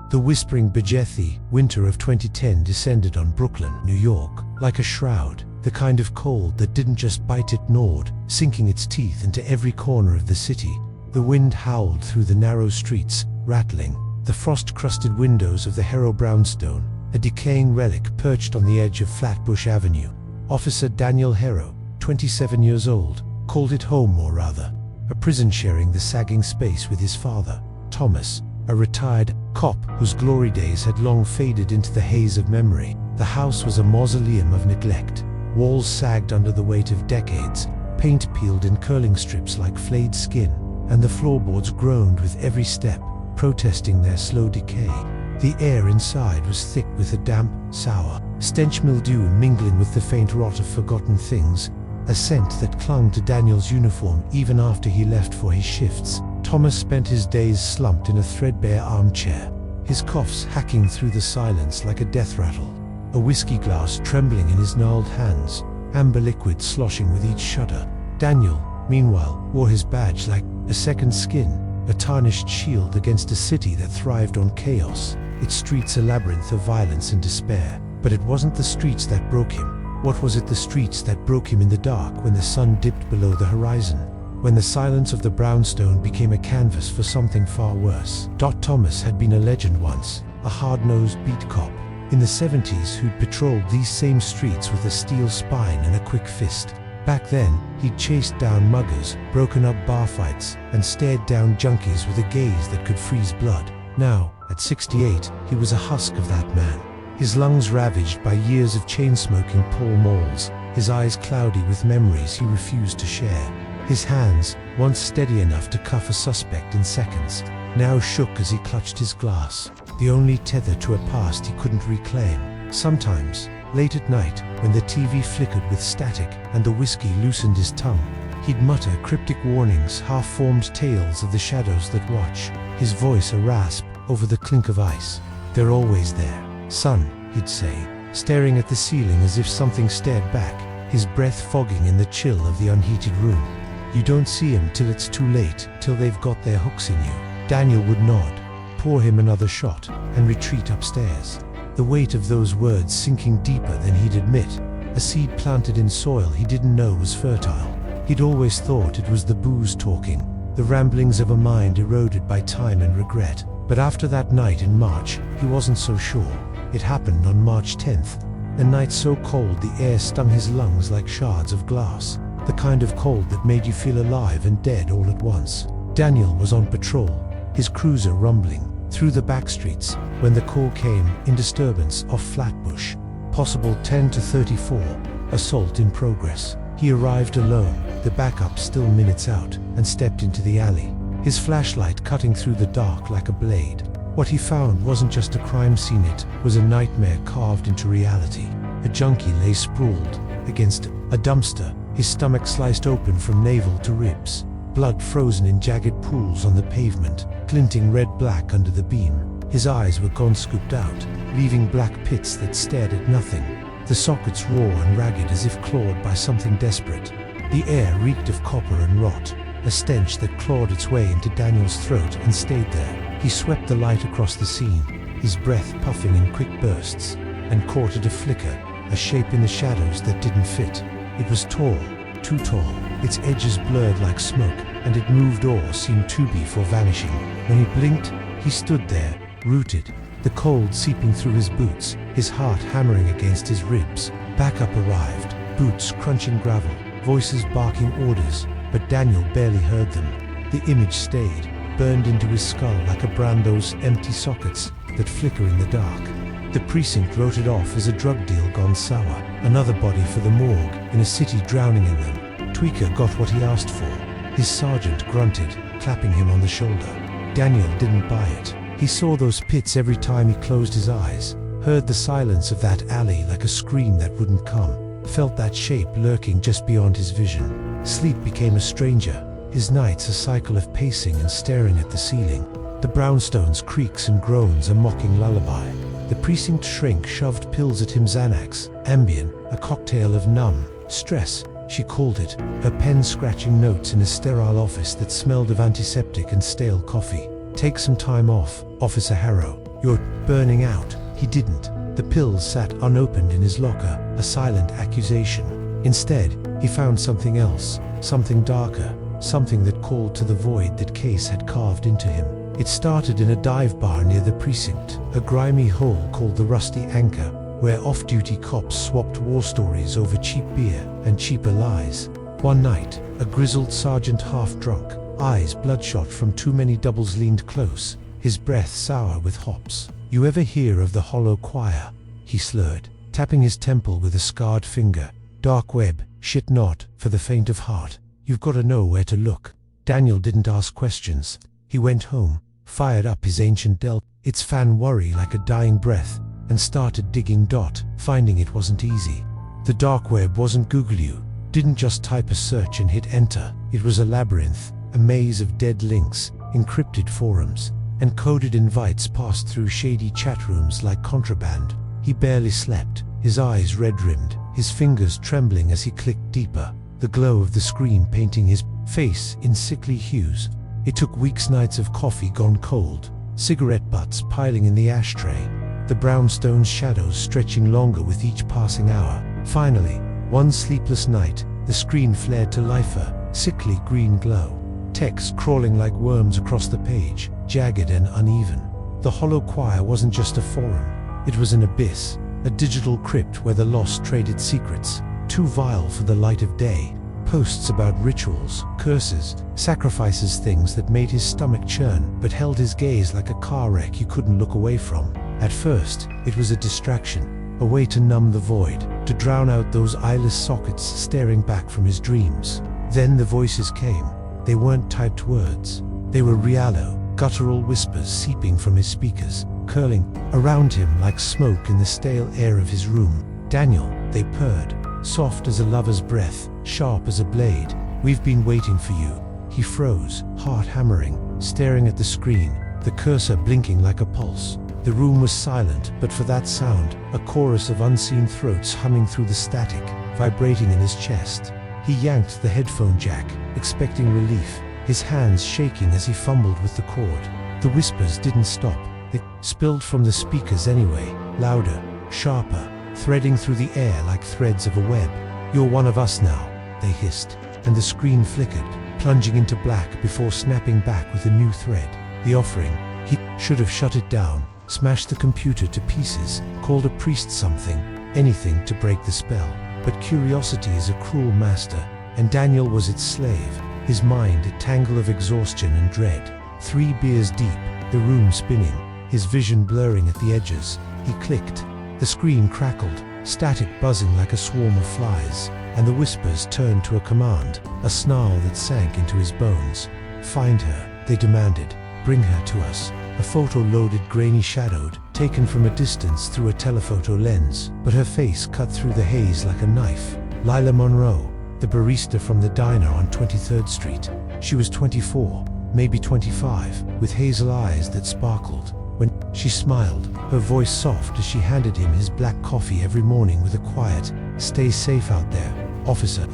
The whispering Bejethi winter of 2010 descended on Brooklyn, New York, like a shroud, the kind of cold that didn't just bite, it gnawed, sinking its teeth into every corner of the city. The wind howled through the narrow streets, rattling the frost-crusted windows of the Harrow brownstone, a decaying relic perched on the edge of Flatbush Avenue. Officer Daniel Harrow, 27 years old, called it home, or rather, a prison sharing the sagging space with his father, Thomas, a retired cop whose glory days had long faded into the haze of memory. The house was a mausoleum of neglect. Walls sagged under the weight of decades, paint peeled in curling strips like flayed skin, and the floorboards groaned with every step, protesting their slow decay. The air inside was thick with a damp, sour stench, mildew mingling with the faint rot of forgotten things, a scent that clung to Daniel's uniform even after he left for his shifts. Thomas spent his days slumped in a threadbare armchair, his coughs hacking through the silence like a death rattle, a whiskey glass trembling in his gnarled hands, amber liquid sloshing with each shudder. Daniel, meanwhile, wore his badge like a second skin, a tarnished shield against a city that thrived on chaos, its streets a labyrinth of violence and despair. But it wasn't the streets that broke him. What was it? The streets that broke him in the dark when the sun dipped below the horizon, when the silence of the brownstone became a canvas for something far worse. Thomas had been a legend once, a hard-nosed beat cop in the 70s who'd patrolled these same streets with a steel spine and a quick fist. Back then, he'd chased down muggers, broken up bar fights, and stared down junkies with a gaze that could freeze blood. Now, at 68, he was a husk of that man. His lungs ravaged by years of chain-smoking Pall Malls, his eyes cloudy with memories he refused to share. His hands, once steady enough to cuff a suspect in seconds, now shook as he clutched his glass, the only tether to a past he couldn't reclaim. Sometimes, late at night, when the TV flickered with static and the whiskey loosened his tongue, he'd mutter cryptic warnings, half-formed tales of the shadows that watch, his voice a rasp over the clink of ice. "They're always there, son," he'd say, staring at the ceiling as if something stared back, his breath fogging in the chill of the unheated room. "You don't see 'em till it's too late, till they've got their hooks in you." Daniel would nod, pour him another shot, and retreat upstairs, the weight of those words sinking deeper than he'd admit, a seed planted in soil he didn't know was fertile. He'd always thought it was the booze talking, the ramblings of a mind eroded by time and regret. But after that night in March, he wasn't so sure. It happened on March 10th, a night so cold the air stung his lungs like shards of glass, the kind of cold that made you feel alive and dead all at once. Daniel was on patrol, his cruiser rumbling through the back streets, when the call came in disturbance off Flatbush, possible 10 to 34, assault in progress. He arrived alone, the backup still minutes out, and stepped into the alley, his flashlight cutting through the dark like a blade. What he found wasn't just a crime scene, it was a nightmare carved into reality. A junkie lay sprawled against a dumpster, his stomach sliced open from navel to ribs, blood frozen in jagged pools on the pavement, glinting red-black under the beam. His eyes were gone, scooped out, leaving black pits that stared at nothing, the sockets raw and ragged as if clawed by something desperate. The air reeked of copper and rot, a stench that clawed its way into Daniel's throat and stayed there. He swept the light across the scene, his breath puffing in quick bursts, and caught at a flicker, a shape in the shadows that didn't fit. It was tall, too tall, its edges blurred like smoke, and it moved or seemed to be for vanishing. When he blinked, he stood there, rooted, the cold seeping through his boots, his heart hammering against his ribs. Backup arrived, boots crunching gravel, voices barking orders, but Daniel barely heard them. The image stayed, burned into his skull like a brand, those empty sockets that flicker in the dark. The precinct wrote it off as a drug deal gone sour, another body for the morgue in a city drowning in them. Tweaker got what he asked for. His sergeant grunted, clapping him on the shoulder. Daniel didn't buy it. He saw those pits every time he closed his eyes, heard the silence of that alley like a scream that wouldn't come, felt that shape lurking just beyond his vision. Sleep became a stranger, his nights a cycle of pacing and staring at the ceiling. The brownstone's creaks and groans a mocking lullaby. The precinct shrink shoved pills at him, Xanax, Ambien, a cocktail of numb stress, she called it, her pen scratching notes in a sterile office that smelled of antiseptic and stale coffee. "Take some time off, Officer Harrow," "You're burning out." He didn't. The pills sat unopened in his locker, a silent accusation. Instead, he found something else, something darker, something that called to the void that Case had carved into him. It started in a dive bar near the precinct, a grimy hole called the Rusty Anchor, where off-duty cops swapped war stories over cheap beer and cheaper lies. One night, a grizzled sergeant half-drunk, eyes bloodshot from too many doubles, leaned close, his breath sour with hops. "You ever hear of the Hollow Choir?" he slurred, tapping his temple with a scarred finger. "Dark web, shit not for the faint of heart. You've got to know where to look." Daniel didn't ask questions. He went home, fired up his ancient Dell, its fan worry like a dying breath, and started digging. Finding it wasn't easy. The dark web wasn't Google. You didn't just type a search and hit enter. It was a labyrinth, a maze of dead links, encrypted forums, and coded invites passed through shady chat rooms like contraband. He barely slept, his eyes red-rimmed, his fingers trembling as he clicked deeper, the glow of the screen painting his face in sickly hues. It took weeks, nights of coffee gone cold, cigarette butts piling in the ashtray, the brownstone shadows stretching longer with each passing hour. Finally, one sleepless night, the screen flared to life, a sickly green glow. Text crawling like worms across the page, jagged and uneven. The Hollow Choir wasn't just a forum. It was an abyss, a digital crypt where the lost traded secrets, too vile for the light of day. Posts about rituals, curses, sacrifices, things that made his stomach churn but held his gaze like a car wreck you couldn't look away from. At first, it was a distraction, a way to numb the void, to drown out those eyeless sockets staring back from his dreams. Then the voices came. They weren't typed words. They were realo, guttural whispers seeping from his speakers, curling around him like smoke in the stale air of his room. "Daniel," they purred, soft as a lover's breath, sharp as a blade. "We've been waiting for you." He froze, heart hammering, staring at the screen, the cursor blinking like a pulse. The room was silent, but for that sound, a chorus of unseen throats humming through the static, vibrating in his chest. He yanked the headphone jack, expecting relief, his hands shaking as he fumbled with the cord. The whispers didn't stop. They spilled from the speakers anyway, louder, sharper, threading through the air like threads of a web. "You're one of us now," they hissed, and the screen flickered, plunging into black before snapping back with a new thread. The offering. He should have shut it down, smashed the computer to pieces, called a priest, something, anything to break the spell. But curiosity is a cruel master, and Daniel was its slave, his mind a tangle of exhaustion and dread. 3 beers deep, the room spinning, his vision blurring at the edges. He clicked. The screen crackled, static buzzing like a swarm of flies, and the whispers turned to a command, a snarl that sank into his bones. "Find her," they demanded. "Bring her to us." A photo loaded, grainy, shadowed, taken from a distance through a telephoto lens, but her face cut through the haze like a knife. Lila Monroe, the barista from the diner on 23rd Street. She was 24, maybe 25, with hazel eyes that sparkled. When she smiled, her voice soft as she handed him his black coffee every morning with a quiet, "Stay safe out there, officer."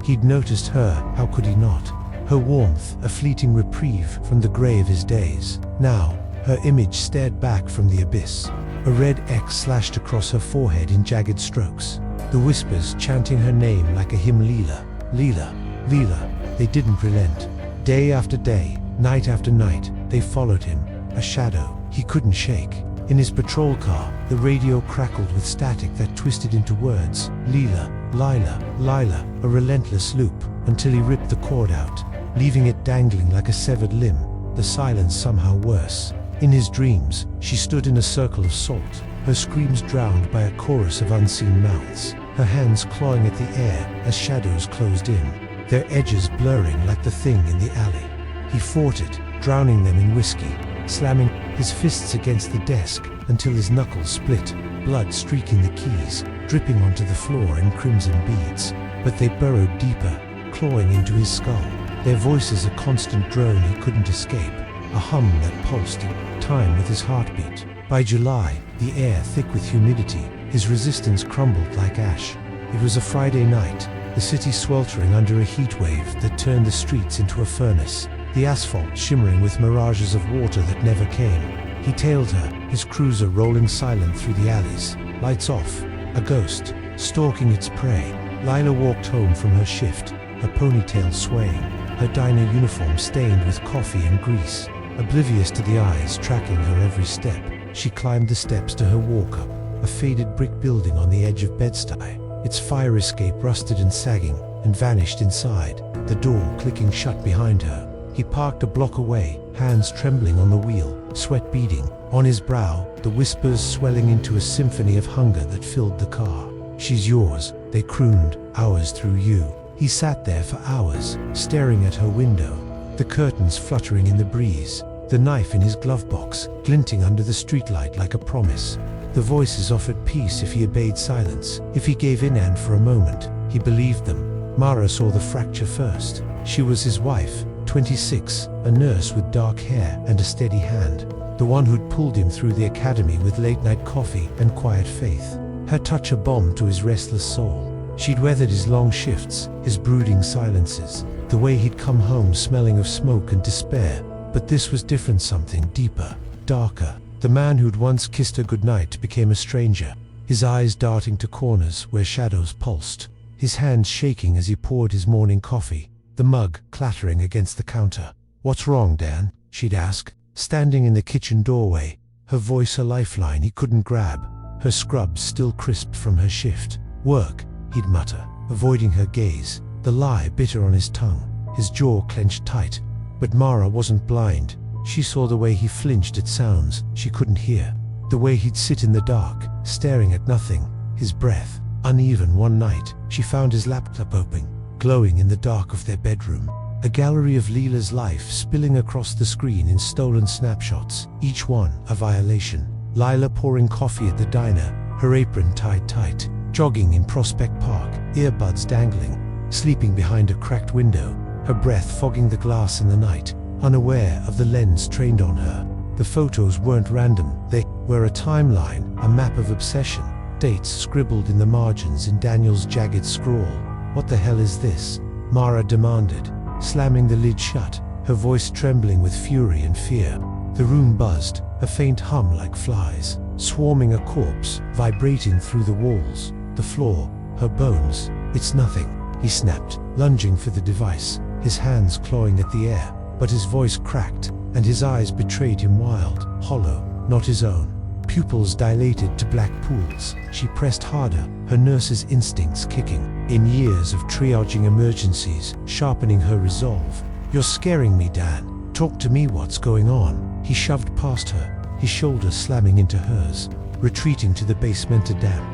He'd noticed her, how could he not? Her warmth, a fleeting reprieve from the gray of his days. Now, her image stared back from the abyss. A red X slashed across her forehead in jagged strokes. The whispers chanting her name like a hymn. Leela, Leela, Leela. They didn't relent. Day after day, night after night, they followed him, a shadow he couldn't shake. In his patrol car, the radio crackled with static that twisted into words. Leela, Lila, Lila, a relentless loop, until he ripped the cord out, leaving it dangling like a severed limb, the silence somehow worse. In his dreams, she stood in a circle of salt, her screams drowned by a chorus of unseen mouths, her hands clawing at the air as shadows closed in, their edges blurring like the thing in the alley. He fought it, drowning them in whiskey, slamming his fists against the desk until his knuckles split, blood streaking the keys, dripping onto the floor in crimson beads. But they burrowed deeper, clawing into his skull, their voices a constant drone he couldn't escape, a hum that pulsed in time with his heartbeat. By July, the air thick with humidity, his resistance crumbled like ash. It was a Friday night, the city sweltering under a heat wave that turned the streets into a furnace, the asphalt shimmering with mirages of water that never came. He tailed her, his cruiser rolling silent through the alleys. Lights off. A ghost, stalking its prey. Lila walked home from her shift, her ponytail swaying, her diner uniform stained with coffee and grease. Oblivious to the eyes tracking her every step, she climbed the steps to her walk-up, a faded brick building on the edge of Bed-Stuy. Its fire escape rusted and sagging, and vanished inside, the door clicking shut behind her. He parked a block away, hands trembling on the wheel, sweat beading. On his brow, the whispers swelling into a symphony of hunger that filled the car. "She's yours," they crooned, "ours through you." He sat there for hours, staring at her window, the curtains fluttering in the breeze, the knife in his glove box, glinting under the streetlight like a promise. The voices offered peace if he obeyed silence, if he gave in, and for a moment, he believed them. Mara saw the fracture first. She was his wife, 26, a nurse with dark hair and a steady hand, the one who'd pulled him through the academy with late-night coffee and quiet faith. Her touch a balm to his restless soul. She'd weathered his long shifts, his brooding silences, the way he'd come home smelling of smoke and despair. But this was different, something deeper, darker. The man who'd once kissed her goodnight became a stranger, his eyes darting to corners where shadows pulsed, his hands shaking as he poured his morning coffee, the mug clattering against the counter. "What's wrong, Dan?" she'd ask, standing in the kitchen doorway, her voice a lifeline he couldn't grab, her scrubs still crisp from her shift. "Work," he'd mutter, avoiding her gaze, the lie bitter on his tongue, his jaw clenched tight. But Mara wasn't blind. She saw the way he flinched at sounds she couldn't hear, the way he'd sit in the dark, staring at nothing, his breath uneven. One night, she found his laptop open, glowing in the dark of their bedroom, a gallery of Lila's life spilling across the screen in stolen snapshots, each one a violation. Lila pouring coffee at the diner, her apron tied tight, jogging in Prospect Park, earbuds dangling, sleeping behind a cracked window, her breath fogging the glass in the night, unaware of the lens trained on her. The photos weren't random, they were a timeline, a map of obsession, dates scribbled in the margins in Daniel's jagged scrawl. "What the hell is this?" Mara demanded, slamming the lid shut, her voice trembling with fury and fear. The room buzzed, a faint hum like flies, swarming a corpse, vibrating through the walls, the floor, her bones. "It's nothing," he snapped, lunging for the device, his hands clawing at the air. But his voice cracked, and his eyes betrayed him, wild, hollow, not his own. Pupils dilated to black pools. She pressed harder, her nurse's instincts kicking. In years of triaging emergencies, sharpening her resolve. "You're scaring me, Dan. Talk to me, what's going on?" He shoved past her, his shoulders slamming into hers, retreating to the basement, a damp,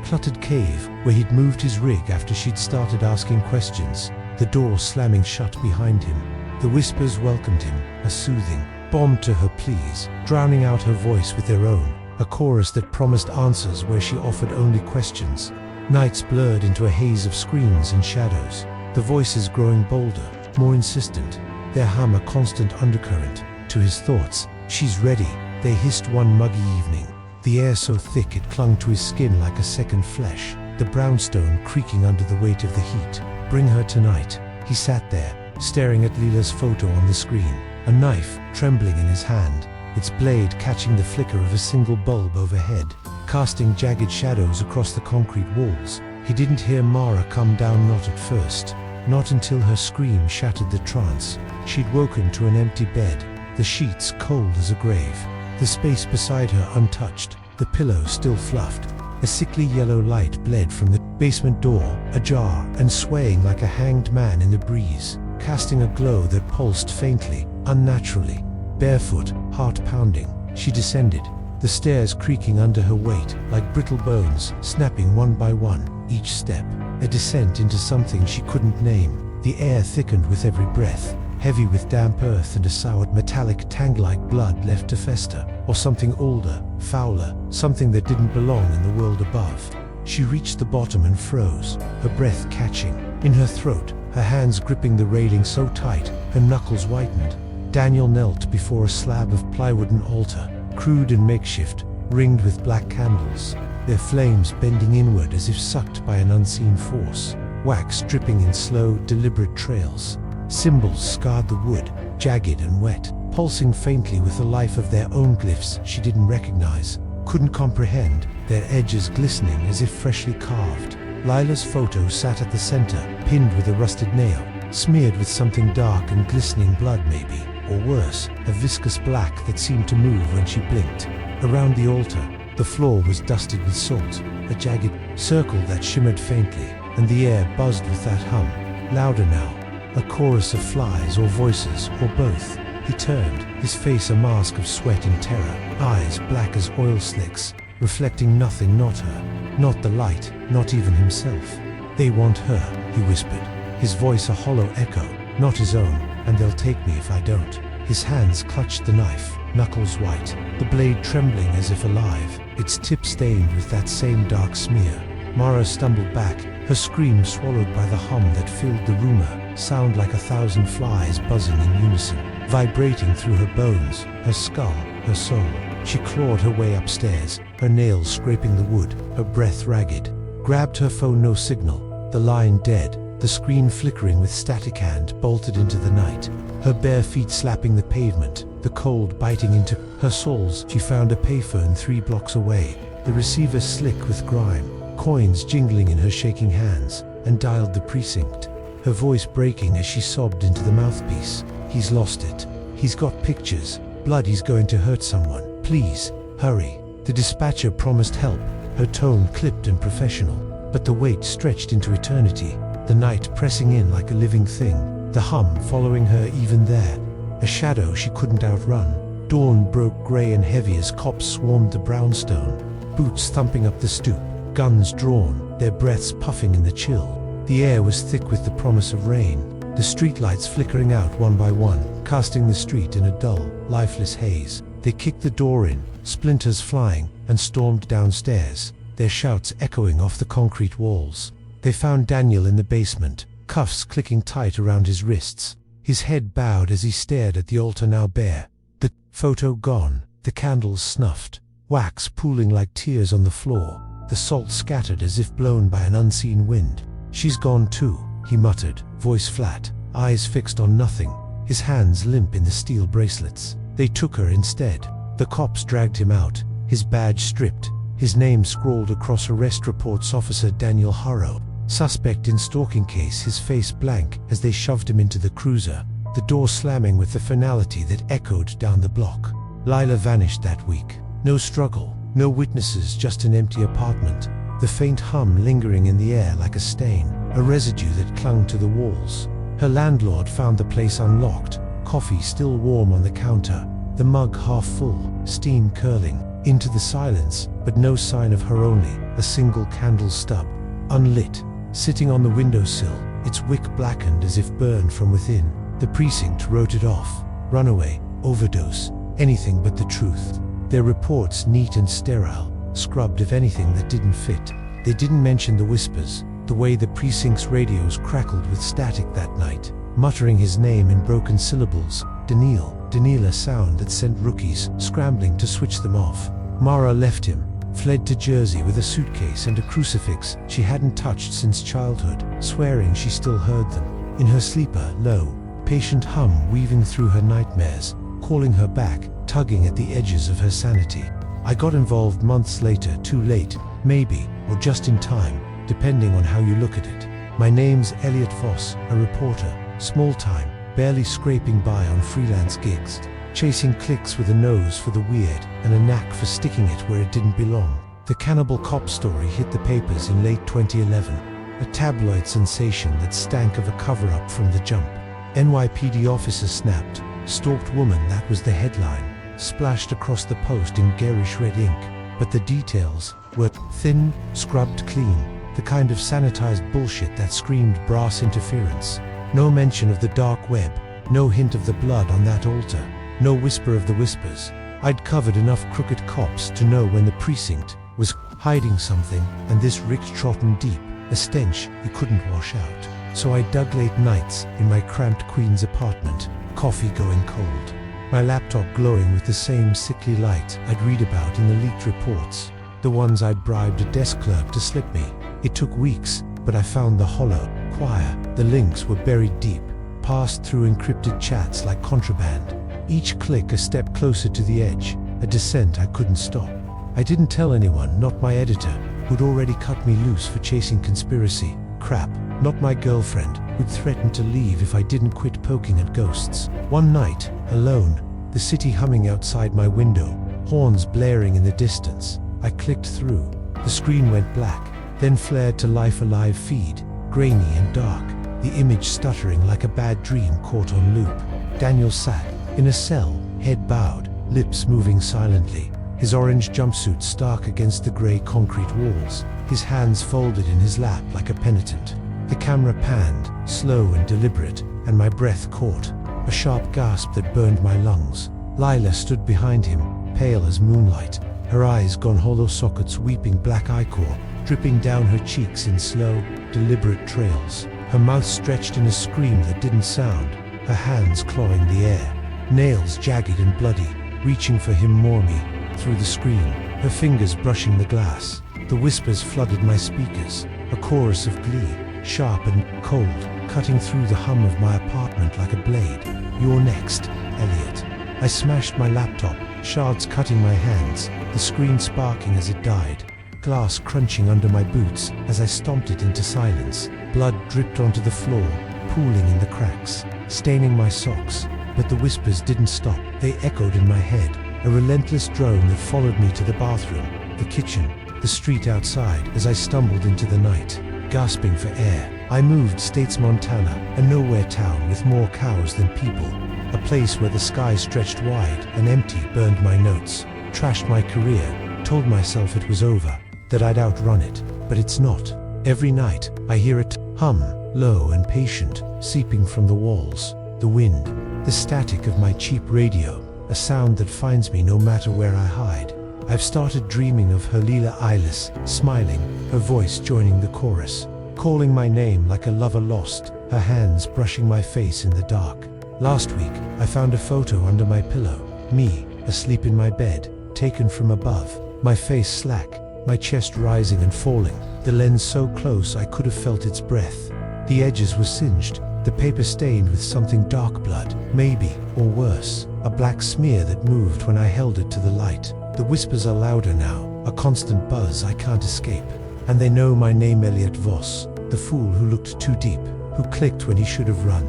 cluttered cave where he'd moved his rig after she'd started asking questions, the door slamming shut behind him. The whispers welcomed him, a soothing balm to her pleas, drowning out her voice with their own, a chorus that promised answers where she offered only questions. Nights blurred into a haze of screens and shadows, the voices growing bolder, more insistent, their hum a constant undercurrent to his thoughts. "She's ready," they hissed one muggy evening, the air so thick it clung to his skin like a second flesh, the brownstone creaking under the weight of the heat. "Bring her tonight." He sat there, staring at Lila's photo on the screen, a knife trembling in his hand, its blade catching the flicker of a single bulb overhead, casting jagged shadows across the concrete walls. He didn't hear Mara come down, not at first, not until her scream shattered the trance. She'd woken to an empty bed, the sheets cold as a grave, the space beside her untouched, the pillow still fluffed. A sickly yellow light bled from the basement door, ajar and swaying like a hanged man in the breeze, casting a glow that pulsed faintly, unnaturally. Barefoot, heart pounding, she descended, the stairs creaking under her weight like brittle bones, snapping one by one, each step a descent into something she couldn't name. The air thickened with every breath, heavy with damp earth and a soured metallic tang like blood left to fester, or something older, fouler, something that didn't belong in the world above. She reached the bottom and froze, her breath catching in her throat, her hands gripping the railing so tight, her knuckles whitened. Daniel knelt before a slab of plywood, an altar, crude and makeshift, ringed with black candles, their flames bending inward as if sucked by an unseen force, wax dripping in slow, deliberate trails. Symbols scarred the wood, jagged and wet, pulsing faintly with the life of their own glyphs she didn't recognize, couldn't comprehend, their edges glistening as if freshly carved. Lila's photo sat at the center, pinned with a rusted nail, smeared with something dark and glistening blood maybe, or worse, a viscous black that seemed to move when she blinked. Around the altar, the floor was dusted with salt, a jagged circle that shimmered faintly, and the air buzzed with that hum. Louder now, a chorus of flies or voices, or both. He turned, his face a mask of sweat and terror, eyes black as oil slicks, reflecting nothing, not her, not the light, not even himself. "They want her," he whispered, his voice a hollow echo, not his own, "and they'll take me if I don't." His hands clutched the knife, knuckles white, the blade trembling as if alive, its tip stained with that same dark smear. Mara stumbled back, her scream swallowed by the hum that filled the rumor, sound like 1,000 flies buzzing in unison, vibrating through her bones, her skull, her soul. She clawed her way upstairs, her nails scraping the wood, her breath ragged. Grabbed her phone, no signal, the line dead, the screen flickering with static, hand bolted into the night. Her bare feet slapping the pavement, the cold biting into her soles. She found a payphone 3 blocks away, the receiver slick with grime, coins jingling in her shaking hands, and dialed the precinct, her voice breaking as she sobbed into the mouthpiece. "He's lost it. He's got pictures. Blood, he's going to hurt someone. Please, hurry." The dispatcher promised help, her tone clipped and professional, but the wait stretched into eternity, the night pressing in like a living thing, the hum following her even there, a shadow she couldn't outrun. Dawn broke gray and heavy as cops swarmed the brownstone, boots thumping up the stoop, guns drawn, their breaths puffing in the chill. The air was thick with the promise of rain, the streetlights flickering out one by one, casting the street in a dull, lifeless haze. They kicked the door in, splinters flying, and stormed downstairs, their shouts echoing off the concrete walls. They found Daniel in the basement, cuffs clicking tight around his wrists, his head bowed as he stared at the altar now bare. The photo gone, the candles snuffed, wax pooling like tears on the floor, the salt scattered as if blown by an unseen wind. "She's gone too," he muttered, voice flat, eyes fixed on nothing, his hands limp in the steel bracelets. They took her instead. The cops dragged him out, his badge stripped, his name scrawled across arrest reports, Officer Daniel Harrow, suspect in stalking case, his face blank as they shoved him into the cruiser, the door slamming with the finality that echoed down the block. Lila vanished that week. No struggle, no witnesses, just an empty apartment, the faint hum lingering in the air like a stain, a residue that clung to the walls. Her landlord found the place unlocked, coffee still warm on the counter, the mug half full, steam curling into the silence, but no sign of her, only a single candle stub, unlit, sitting on the windowsill, its wick blackened as if burned from within. The precinct wrote it off. Runaway, overdose, anything but the truth. Their reports neat and sterile, scrubbed of anything that didn't fit. They didn't mention the whispers, the way the precinct's radios crackled with static that night, muttering his name in broken syllables, Daniil, a sound that sent rookies scrambling to switch them off. Mara left him, fled to Jersey with a suitcase and a crucifix she hadn't touched since childhood, swearing she still heard them. In her sleeper, low, patient hum weaving through her nightmares, calling her back, tugging at the edges of her sanity. I got involved months later, too late, maybe, or just in time, depending on how you look at it. My name's Elliot Voss, a reporter, small time, barely scraping by on freelance gigs, chasing clicks with a nose for the weird and a knack for sticking it where it didn't belong. The cannibal cop story hit the papers in late 2011, a tabloid sensation that stank of a cover-up from the jump. NYPD officer snapped, stalked woman, that was the headline, splashed across the post in garish red ink, but the details were thin, scrubbed clean, the kind of sanitized bullshit that screamed brass interference. No mention of the dark web, no hint of the blood on that altar, no whisper of the whispers. I'd covered enough crooked cops to know when the precinct was hiding something, and this ricked trodden deep, a stench you couldn't wash out. So I dug late nights in my cramped Queens apartment, coffee going cold, my laptop glowing with the same sickly light I'd read about in the leaked reports, the ones I'd bribed a desk clerk to slip me. It took weeks, but I found the hollow choir. The links were buried deep, passed through encrypted chats like contraband. Each click a step closer to the edge, a descent I couldn't stop. I didn't tell anyone, not my editor, who'd already cut me loose for chasing conspiracy crap, not my girlfriend, who'd threatened to leave if I didn't quit poking at ghosts. One night, alone, the city humming outside my window, horns blaring in the distance, I clicked through. The screen went black, then flared to life, a live feed, grainy and dark, the image stuttering like a bad dream caught on loop. Daniel sat in a cell, head bowed, lips moving silently, his orange jumpsuit stark against the grey concrete walls, his hands folded in his lap like a penitent. The camera panned, slow and deliberate, and my breath caught, a sharp gasp that burned my lungs. Lila stood behind him, pale as moonlight, her eyes gone hollow sockets, weeping black ichor dripping down her cheeks in slow, deliberate trails, her mouth stretched in a scream that didn't sound, her hands clawing the air, nails jagged and bloody, reaching for him more me, through the screen, her fingers brushing the glass. The whispers flooded my speakers, a chorus of glee, sharp and cold, cutting through the hum of my apartment like a blade. "You're next, Elliot." I smashed my laptop, shards cutting my hands, the screen sparking as it died, glass crunching under my boots as I stomped it into silence. Blood dripped onto the floor, pooling in the cracks, staining my socks. But the whispers didn't stop, they echoed in my head, a relentless drone that followed me to the bathroom, the kitchen, the street outside as I stumbled into the night, gasping for air. I moved states, Montana, a nowhere town with more cows than people, a place where the sky stretched wide and empty, burned my notes, trashed my career, told myself it was over, that I'd outrun it, but it's not. Every night, I hear it hum, low and patient, seeping from the walls, the wind, the static of my cheap radio, a sound that finds me no matter where I hide. I've started dreaming of her, Lila Eyeless, smiling, her voice joining the chorus, calling my name like a lover lost, her hands brushing my face in the dark. Last week, I found a photo under my pillow, me, asleep in my bed, taken from above, my face slack, my chest rising and falling, the lens so close I could have felt its breath. The edges were singed, the paper stained with something dark, blood, maybe, or worse, a black smear that moved when I held it to the light. The whispers are louder now, a constant buzz I can't escape. And they know my name, Elliot Voss, the fool who looked too deep, who clicked when he should have run.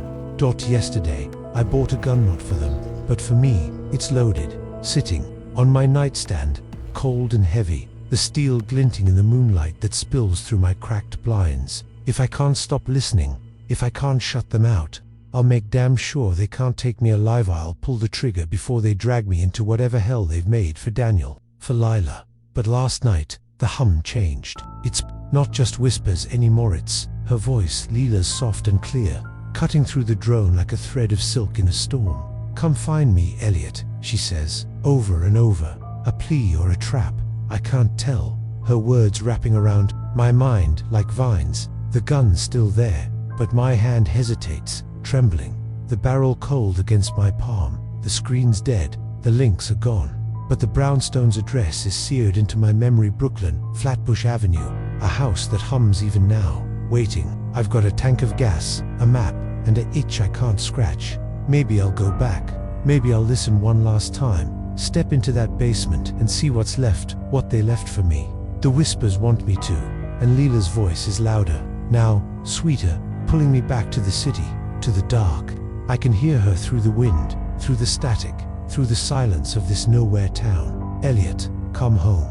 Yesterday, I bought a gun, not for them, but for me. It's loaded, sitting on my nightstand, cold and heavy, the steel glinting in the moonlight that spills through my cracked blinds. If I can't stop listening, if I can't shut them out, I'll make damn sure they can't take me alive. I'll pull the trigger before they drag me into whatever hell they've made for Daniel, for Lila. But last night, the hum changed. It's not just whispers anymore, it's her voice, Lila's, soft and clear, cutting through the drone like a thread of silk in a storm. "Come find me, Elliot," she says, over and over, a plea or a trap, I can't tell, her words wrapping around my mind like vines. The gun's still there, but my hand hesitates, trembling, the barrel cold against my palm. The screen's dead, the links are gone, but the brownstone's address is seared into my memory. Brooklyn, Flatbush Avenue, a house that hums even now, waiting. I've got a tank of gas, a map, and an itch I can't scratch. Maybe I'll go back, maybe I'll listen one last time, step into that basement and see what's left, what they left for me. The whispers want me to, and Lila's voice is louder, now, sweeter, pulling me back to the city, to the dark. I can hear her through the wind, through the static, through the silence of this nowhere town. Elliot, come home.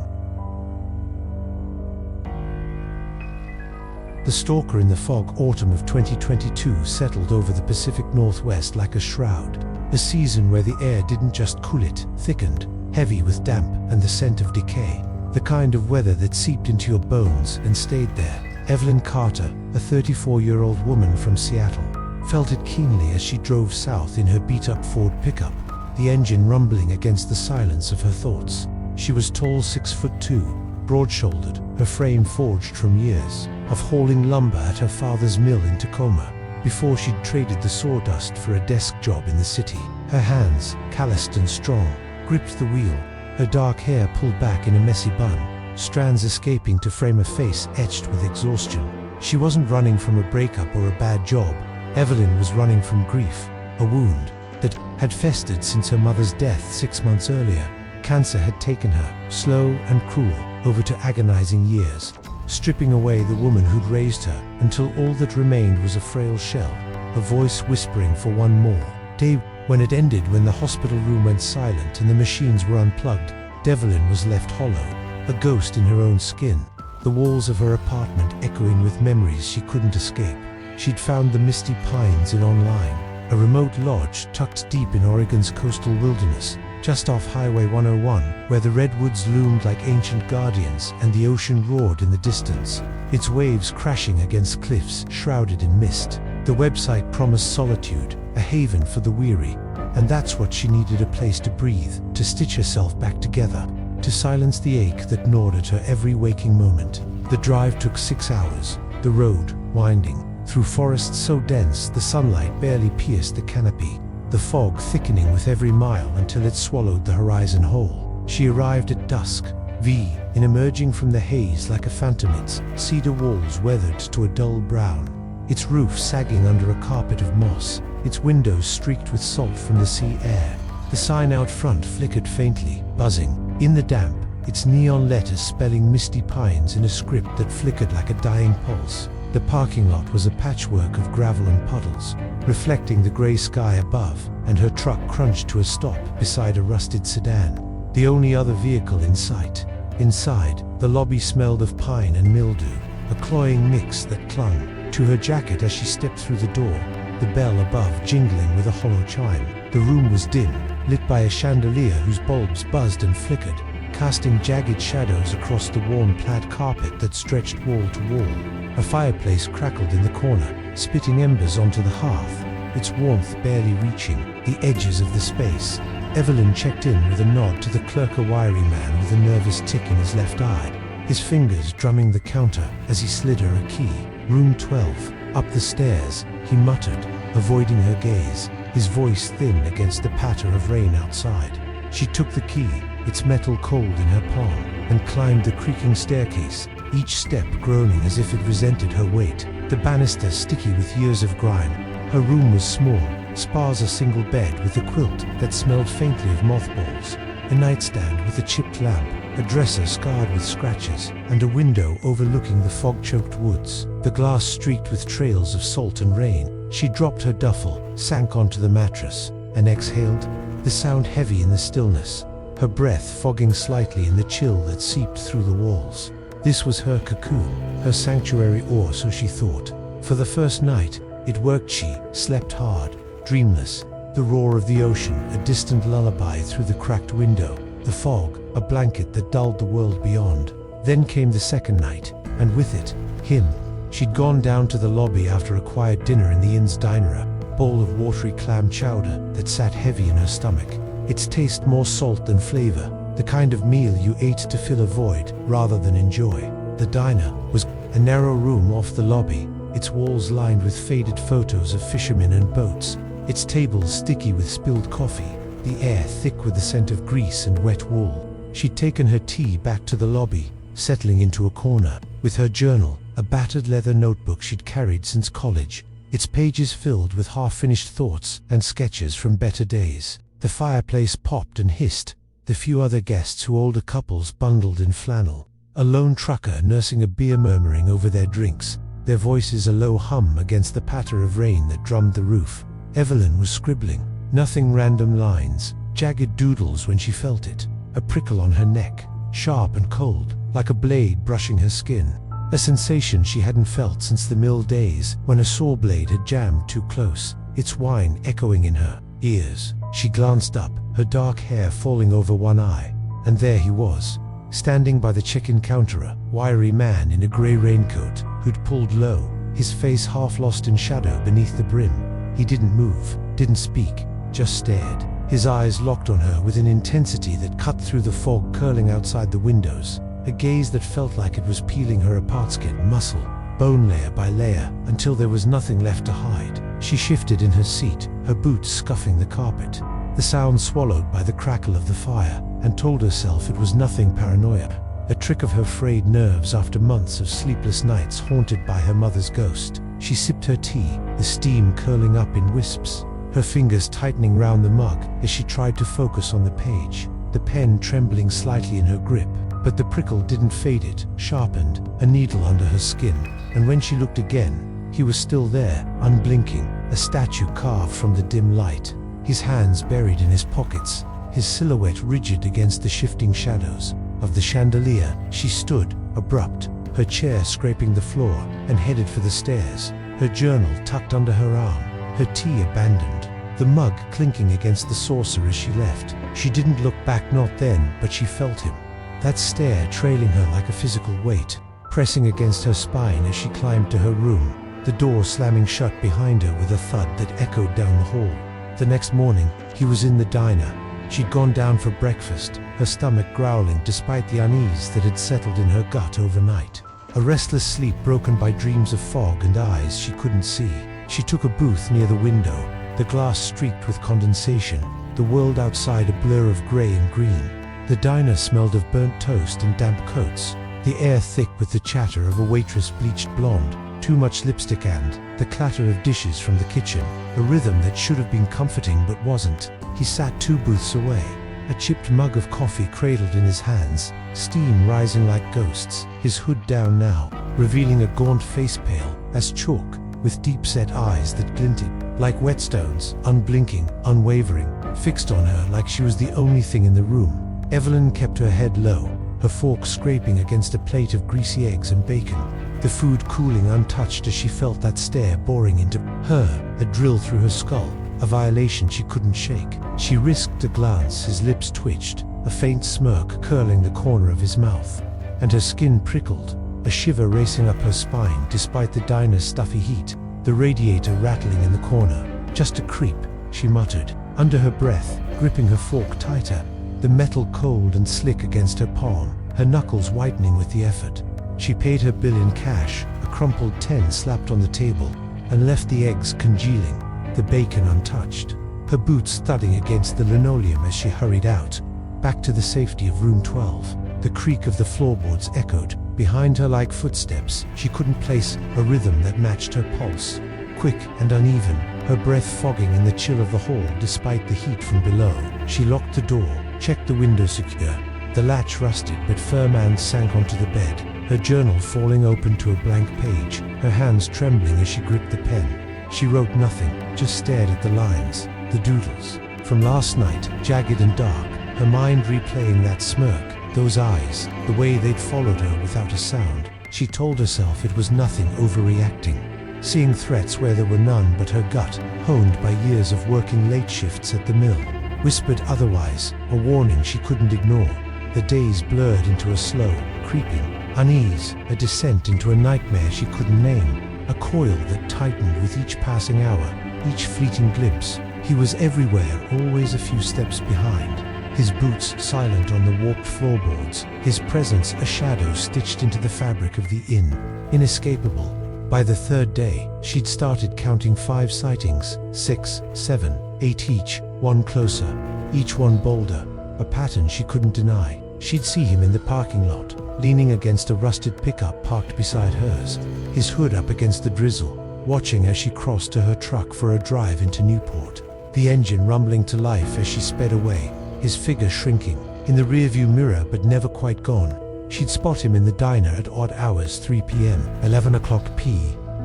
The stalker in the fog. Autumn of 2022 settled over the Pacific Northwest like a shroud, a season where the air didn't just cool, it thickened, heavy with damp and the scent of decay, the kind of weather that seeped into your bones and stayed there. Evelyn Carter, a 34-year-old woman from Seattle, felt it keenly as she drove south in her beat-up Ford pickup, the engine rumbling against the silence of her thoughts. She was tall, 6'2", broad-shouldered, her frame forged from years of hauling lumber at her father's mill in Tacoma, before she'd traded the sawdust for a desk job in the city. Her hands, calloused and strong, gripped the wheel, her dark hair pulled back in a messy bun, strands escaping to frame a face etched with exhaustion. She wasn't running from a breakup or a bad job. Evelyn was running from grief, a wound, that had festered since her mother's death 6 months earlier. Cancer had taken her, slow and cruel, over to agonizing years, stripping away the woman who'd raised her until all that remained was a frail shell, a voice whispering for one more day. When it ended, when the hospital room went silent and the machines were unplugged, Devlin was left hollow, a ghost in her own skin, the walls of her apartment echoing with memories she couldn't escape. She'd found the misty pines in Online, a remote lodge tucked deep in Oregon's coastal wilderness, just off Highway 101, where the redwoods loomed like ancient guardians and the ocean roared in the distance, its waves crashing against cliffs shrouded in mist. The website promised solitude, a haven for the weary, and that's what she needed: a place to breathe, to stitch herself back together, to silence the ache that gnawed at her every waking moment. The drive took 6 hours, the road winding through forests so dense the sunlight barely pierced the canopy, the fog thickening with every mile until it swallowed the horizon whole. She arrived at dusk, in emerging from the haze like a phantom, its cedar walls weathered to a dull brown, its roof sagging under a carpet of moss, its windows streaked with salt from the sea air. The sign out front flickered faintly, buzzing in the damp, its neon letters spelling Misty Pines in a script that flickered like a dying pulse. The parking lot was a patchwork of gravel and puddles, reflecting the grey sky above, and her truck crunched to a stop beside a rusted sedan, the only other vehicle in sight. Inside, the lobby smelled of pine and mildew, a cloying mix that clung to her jacket as she stepped through the door, the bell above jingling with a hollow chime. The room was dim, lit by a chandelier whose bulbs buzzed and flickered, casting jagged shadows across the worn plaid carpet that stretched wall to wall. A fireplace crackled in the corner, spitting embers onto the hearth, its warmth barely reaching the edges of the space. Evelyn checked in with a nod to the clerk, a wiry man with a nervous tick in his left eye, his fingers drumming the counter as he slid her a key. Room 12. Up the stairs, he muttered, avoiding her gaze, his voice thin against the patter of rain outside. She took the key, its metal cold in her palm, and climbed the creaking staircase, each step groaning as if it resented her weight, the banister sticky with years of grime. Her room was small, sparse, a single bed with a quilt that smelled faintly of mothballs, a nightstand with a chipped lamp, a dresser scarred with scratches, and a window overlooking the fog-choked woods, the glass streaked with trails of salt and rain. She dropped her duffel, sank onto the mattress, and exhaled, the sound heavy in the stillness, her breath fogging slightly in the chill that seeped through the walls. This was her cocoon, her sanctuary, or so she thought. For the first night, it worked. She slept hard, dreamless, the roar of the ocean a distant lullaby through the cracked window, the fog a blanket that dulled the world beyond. Then came the second night, and with it, him. She'd gone down to the lobby after a quiet dinner in the inn's diner, a bowl of watery clam chowder that sat heavy in her stomach, its taste more salt than flavor, the kind of meal you ate to fill a void rather than enjoy. The diner was a narrow room off the lobby, its walls lined with faded photos of fishermen and boats, its tables sticky with spilled coffee, the air thick with the scent of grease and wet wool. She'd taken her tea back to the lobby, settling into a corner, with her journal, a battered leather notebook she'd carried since college, its pages filled with half-finished thoughts and sketches from better days. The fireplace popped and hissed, the few other guests, who older couples bundled in flannel, a lone trucker nursing a beer murmuring over their drinks, their voices a low hum against the patter of rain that drummed the roof. Evelyn was scribbling, nothing random lines, jagged doodles when she felt it, a prickle on her neck, sharp and cold, like a blade brushing her skin, a sensation she hadn't felt since the mill days when a saw blade had jammed too close, its whine echoing in her ears. She glanced up, her dark hair falling over one eye, and there he was, standing by the check-in counter, a wiry man in a grey raincoat who'd pulled low, his face half lost in shadow beneath the brim. He didn't move, didn't speak, just stared, his eyes locked on her with an intensity that cut through the fog curling outside the windows, a gaze that felt like it was peeling her apart, skin, muscle, bone, layer by layer, until there was nothing left to hide. She shifted in her seat, her boots scuffing the carpet, the sound swallowed by the crackle of the fire, and told herself it was nothing, paranoia, a trick of her frayed nerves after months of sleepless nights haunted by her mother's ghost. She sipped her tea, the steam curling up in wisps, her fingers tightening round the mug as she tried to focus on the page, the pen trembling slightly in her grip. But the prickle didn't fade, it sharpened, a needle under her skin, and when she looked again, he was still there, unblinking, a statue carved from the dim light, his hands buried in his pockets, his silhouette rigid against the shifting shadows of the chandelier. She stood, abrupt, her chair scraping the floor, and headed for the stairs, her journal tucked under her arm, her tea abandoned, the mug clinking against the saucer as she left. She didn't look back, not then, but she felt him, that stare trailing her like a physical weight, pressing against her spine as she climbed to her room, the door slamming shut behind her with a thud that echoed down the hall. The next morning, he was in the diner. She'd gone down for breakfast, her stomach growling despite the unease that had settled in her gut overnight. A restless sleep broken by dreams of fog and eyes she couldn't see. She took a booth near the window, the glass streaked with condensation, the world outside a blur of grey and green. The diner smelled of burnt toast and damp coats, the air thick with the chatter of a waitress bleached blonde, too much lipstick, and the clatter of dishes from the kitchen, a rhythm that should have been comforting but wasn't. He sat 2 booths away, a chipped mug of coffee cradled in his hands, steam rising like ghosts, his hood down now, revealing a gaunt face pale as chalk, with deep-set eyes that glinted like whetstones, unblinking, unwavering, fixed on her like she was the only thing in the room. Evelyn kept her head low, her fork scraping against a plate of greasy eggs and bacon, the food cooling untouched as she felt that stare boring into her, a drill through her skull, a violation she couldn't shake. She risked a glance, his lips twitched, a faint smirk curling the corner of his mouth, and her skin prickled, a shiver racing up her spine despite the diner's stuffy heat, the radiator rattling in the corner. Just a creep, she muttered, under her breath, gripping her fork tighter, the metal cold and slick against her palm, her knuckles whitening with the effort. She paid her bill in cash, a crumpled 10 slapped on the table, and left the eggs congealing, the bacon untouched, her boots thudding against the linoleum as she hurried out, back to the safety of room 12. The creak of the floorboards echoed behind her like footsteps. She couldn't place a rhythm that matched her pulse, quick and uneven, her breath fogging in the chill of the hall despite the heat from below. She locked the door, checked the window secure. The latch rusted but firm and sank onto the bed, her journal falling open to a blank page, her hands trembling as she gripped the pen. She wrote nothing, just stared at the lines, the doodles, from last night, jagged and dark, her mind replaying that smirk, those eyes, the way they'd followed her without a sound. She told herself it was nothing, overreacting, seeing threats where there were none, but her gut, honed by years of working late shifts at the mill, whispered otherwise, a warning she couldn't ignore. The days blurred into a slow, creeping unease, a descent into a nightmare she couldn't name, a coil that tightened with each passing hour, each fleeting glimpse. He was everywhere, always a few steps behind, his boots silent on the warped floorboards, his presence a shadow stitched into the fabric of the inn, inescapable. By the 3rd day, she'd started counting 5 sightings, 6, 7, 8 each, one closer, each one bolder, a pattern she couldn't deny. She'd see him in the parking lot, leaning against a rusted pickup parked beside hers, his hood up against the drizzle, watching as she crossed to her truck for a drive into Newport, the engine rumbling to life as she sped away, his figure shrinking, in the rearview mirror but never quite gone. She'd spot him in the diner at odd hours, 3 p.m, 11 o'clock p.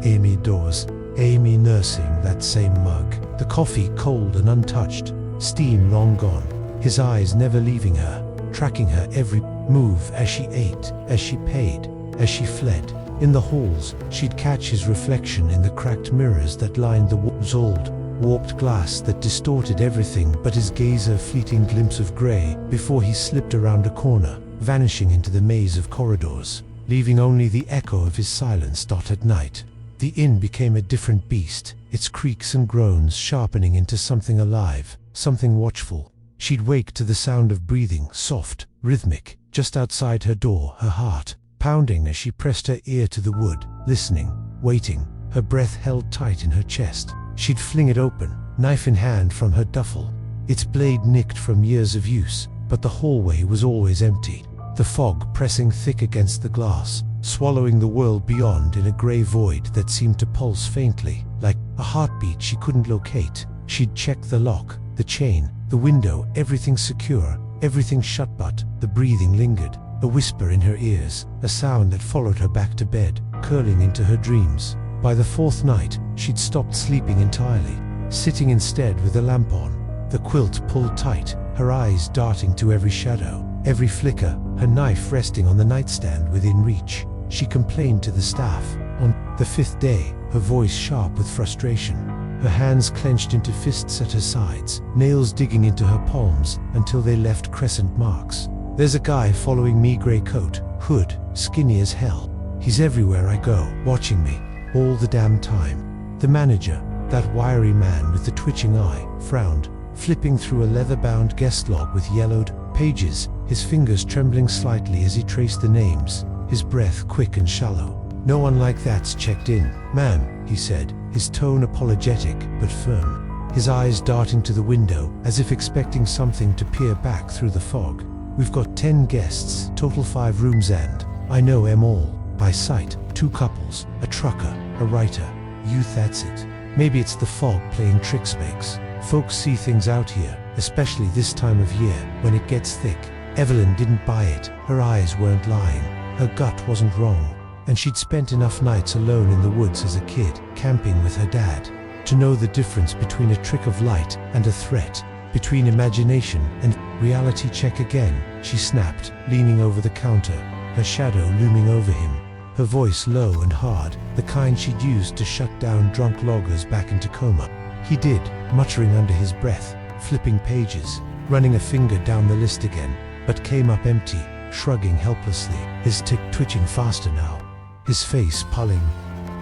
Amy doors, Amy nursing that same mug, the coffee cold and untouched, steam long gone, his eyes never leaving her, tracking her every move as she ate, as she paid, as she fled. In the halls, she'd catch his reflection in the cracked mirrors that lined the walls, old, warped glass that distorted everything but his gaze, a fleeting glimpse of grey before he slipped around a corner, vanishing into the maze of corridors, leaving only the echo of his silence. At night, the inn became a different beast, its creaks and groans sharpening into something alive, something watchful. She'd wake to the sound of breathing, soft, rhythmic, just outside her door, her heart pounding as she pressed her ear to the wood, listening, waiting, her breath held tight in her chest. She'd fling it open, knife in hand, from her duffel, its blade nicked from years of use, but the hallway was always empty, the fog pressing thick against the glass, swallowing the world beyond in a grey void that seemed to pulse faintly, like a heartbeat she couldn't locate. She'd checked the lock, the chain, the window, everything secure, everything shut, but the breathing lingered, a whisper in her ears, a sound that followed her back to bed, curling into her dreams. By the fourth night, she'd stopped sleeping entirely, sitting instead with the lamp on, the quilt pulled tight, her eyes darting to every shadow, every flicker, her knife resting on the nightstand within reach. She complained to the staff. On the fifth day, her voice sharp with frustration, her hands clenched into fists at her sides, nails digging into her palms until they left crescent marks. "There's a guy following me, grey coat, hood, skinny as hell. He's everywhere I go, watching me, all the damn time." The manager, that wiry man with the twitching eye, frowned, flipping through a leather-bound guest log with yellowed pages, his fingers trembling slightly as he traced the names, his breath quick and shallow. "No one like that's checked in, ma'am," he said, his tone apologetic but firm, his eyes darting to the window as if expecting something to peer back through the fog. "We've got 10 guests, total 5 rooms, and I know 'em all by sight. 2 couples, a trucker, a writer, youth, that's it. Maybe it's the fog playing tricks, makes folks see things out here, especially this time of year when it gets thick." Evelyn didn't buy it. Her eyes weren't lying, her gut wasn't wrong, and she'd spent enough nights alone in the woods as a kid, camping with her dad, to know the difference between a trick of light and a threat, between imagination and reality. "Check again," she snapped, leaning over the counter, her shadow looming over him, her voice low and hard, the kind she'd used to shut down drunk loggers back into coma. He did, muttering under his breath, flipping pages, running a finger down the list again, but came up empty, shrugging helplessly, his tick twitching faster now, his face pulling.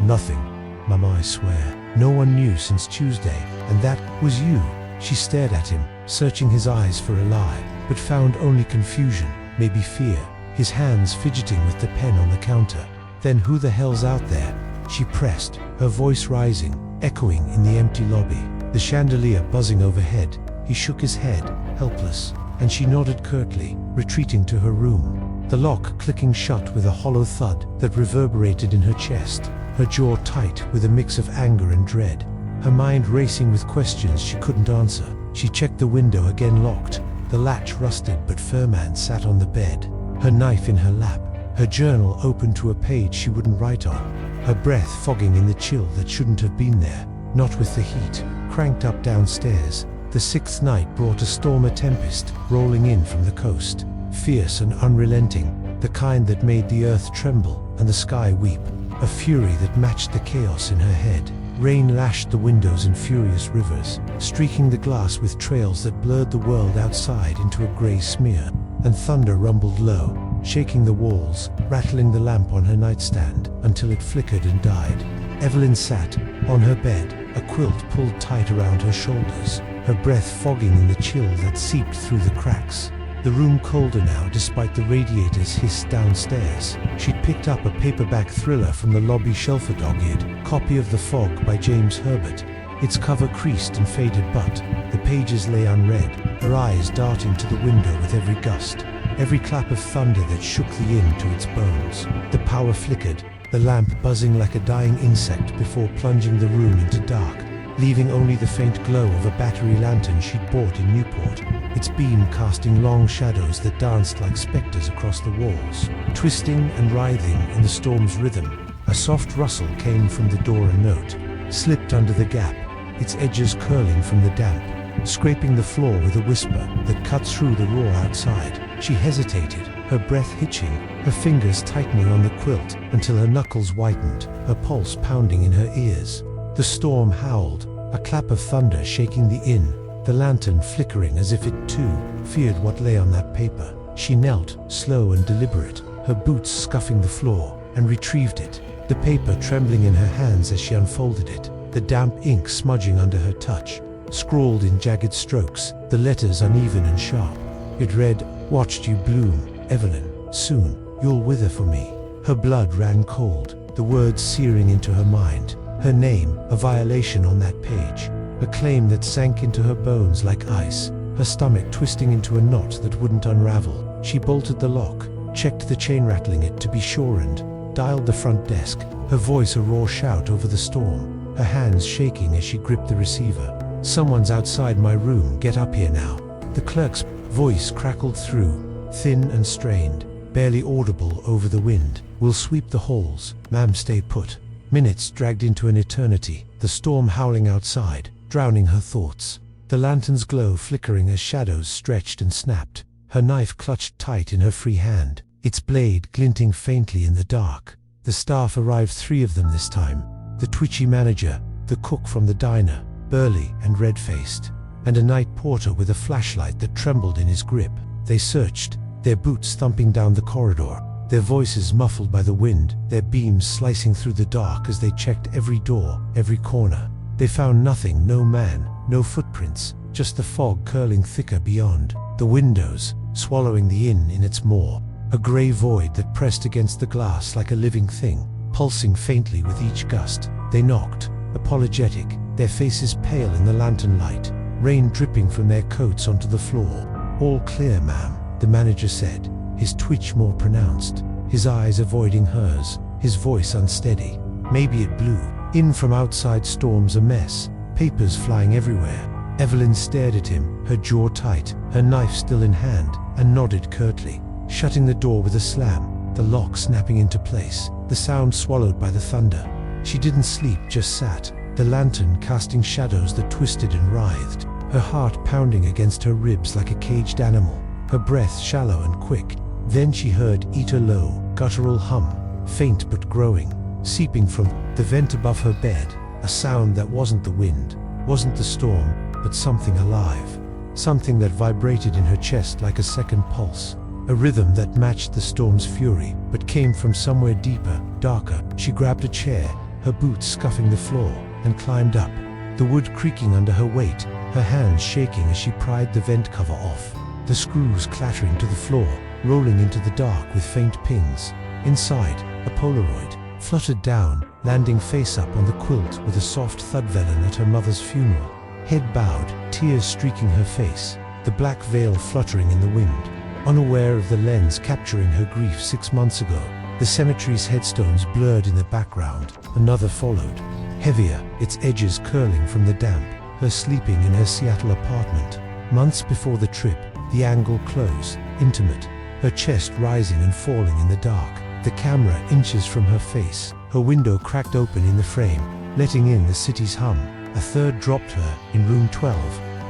"Nothing, Mama, I swear. No one knew since Tuesday, and that was you." She stared at him, searching his eyes for a lie, but found only confusion, maybe fear, his hands fidgeting with the pen on the counter. "Then who the hell's out there?" she pressed, her voice rising, echoing in the empty lobby, the chandelier buzzing overhead. He shook his head, helpless, and she nodded curtly, retreating to her room, the lock clicking shut with a hollow thud that reverberated in her chest, her jaw tight with a mix of anger and dread, her mind racing with questions she couldn't answer. She checked the window again, locked, the latch rusted, but Furman sat on the bed, her knife in her lap, her journal open to a page she wouldn't write on, her breath fogging in the chill that shouldn't have been there, not with the heat, cranked up downstairs. The sixth night brought a storm, a tempest, rolling in from the coast, fierce and unrelenting, the kind that made the earth tremble and the sky weep, a fury that matched the chaos in her head. Rain lashed the windows in furious rivers, streaking the glass with trails that blurred the world outside into a grey smear, and thunder rumbled low, shaking the walls, rattling the lamp on her nightstand until it flickered and died. Evelyn sat on her bed, a quilt pulled tight around her shoulders, her breath fogging in the chill that seeped through the cracks. The room colder now despite the radiators hissed downstairs. She'd picked up a paperback thriller from the lobby shelf, a dog-eared copy of The Fog by James Herbert, its cover creased and faded, but the pages lay unread, her eyes darting to the window with every gust, every clap of thunder that shook the inn to its bones. The power flickered, the lamp buzzing like a dying insect before plunging the room into dark, leaving only the faint glow of a battery lantern she'd bought in Newport, its beam casting long shadows that danced like specters across the walls, twisting and writhing in the storm's rhythm. A soft rustle came from the door, a note slipped under the gap, its edges curling from the damp, scraping the floor with a whisper that cut through the roar outside. She hesitated, her breath hitching, her fingers tightening on the quilt until her knuckles whitened, her pulse pounding in her ears. The storm howled, a clap of thunder shaking the inn, the lantern flickering as if it too feared what lay on that paper. She knelt, slow and deliberate, her boots scuffing the floor, and retrieved it, the paper trembling in her hands as she unfolded it, the damp ink smudging under her touch. Scrawled in jagged strokes, the letters uneven and sharp. It read, "Watched you bloom, Evelyn. Soon, you'll wither for me." Her blood ran cold, the words searing into her mind. Her name, a violation on that page, a claim that sank into her bones like ice, her stomach twisting into a knot that wouldn't unravel. She bolted the lock, checked the chain, rattling it to be sure, and dialed the front desk, her voice a raw shout over the storm, her hands shaking as she gripped the receiver. "Someone's outside my room, get up here now." The clerk's voice crackled through, thin and strained, barely audible over the wind. "We'll sweep the halls, ma'am, stay put." Minutes dragged into an eternity, the storm howling outside, drowning her thoughts. The lantern's glow flickering as shadows stretched and snapped, her knife clutched tight in her free hand, its blade glinting faintly in the dark. The staff arrived, 3 of them this time. The twitchy manager, the cook from the diner, burly and red-faced, and a night porter with a flashlight that trembled in his grip. They searched, their boots thumping down the corridor, their voices muffled by the wind, their beams slicing through the dark as they checked every door, every corner. They found nothing, no man, no footprints, just the fog curling thicker beyond, the windows swallowing the inn in its maw, a grey void that pressed against the glass like a living thing, pulsing faintly with each gust. They knocked, apologetic, their faces pale in the lantern light, rain dripping from their coats onto the floor. "All clear, ma'am," the manager said, his twitch more pronounced, his eyes avoiding hers, his voice unsteady. Maybe it blew in from outside, storms a mess, papers flying everywhere. Evelyn stared at him, her jaw tight, her knife still in hand, and nodded curtly, shutting the door with a slam, the lock snapping into place, the sound swallowed by the thunder. She didn't sleep, just sat, the lantern casting shadows that twisted and writhed, her heart pounding against her ribs like a caged animal, her breath shallow and quick. Then she heard it, a low, guttural hum, faint but growing, seeping from the vent above her bed, a sound that wasn't the wind, wasn't the storm, but something alive, something that vibrated in her chest like a second pulse, a rhythm that matched the storm's fury, but came from somewhere deeper, darker. She grabbed a chair, her boots scuffing the floor, and climbed up, the wood creaking under her weight, her hands shaking as she pried the vent cover off, the screws clattering to the floor, rolling into the dark with faint pings. Inside, a Polaroid fluttered down, landing face up on the quilt with a soft thud. Velen at her mother's funeral, head bowed, tears streaking her face, the black veil fluttering in the wind, unaware of the lens capturing her grief 6 months ago. The cemetery's headstones blurred in the background. Another followed, heavier, its edges curling from the damp, her sleeping in her Seattle apartment. Months before the trip, the angle close, intimate, her chest rising and falling in the dark, the camera inches from her face, her window cracked open in the frame, letting in the city's hum. A third dropped her, in room 12,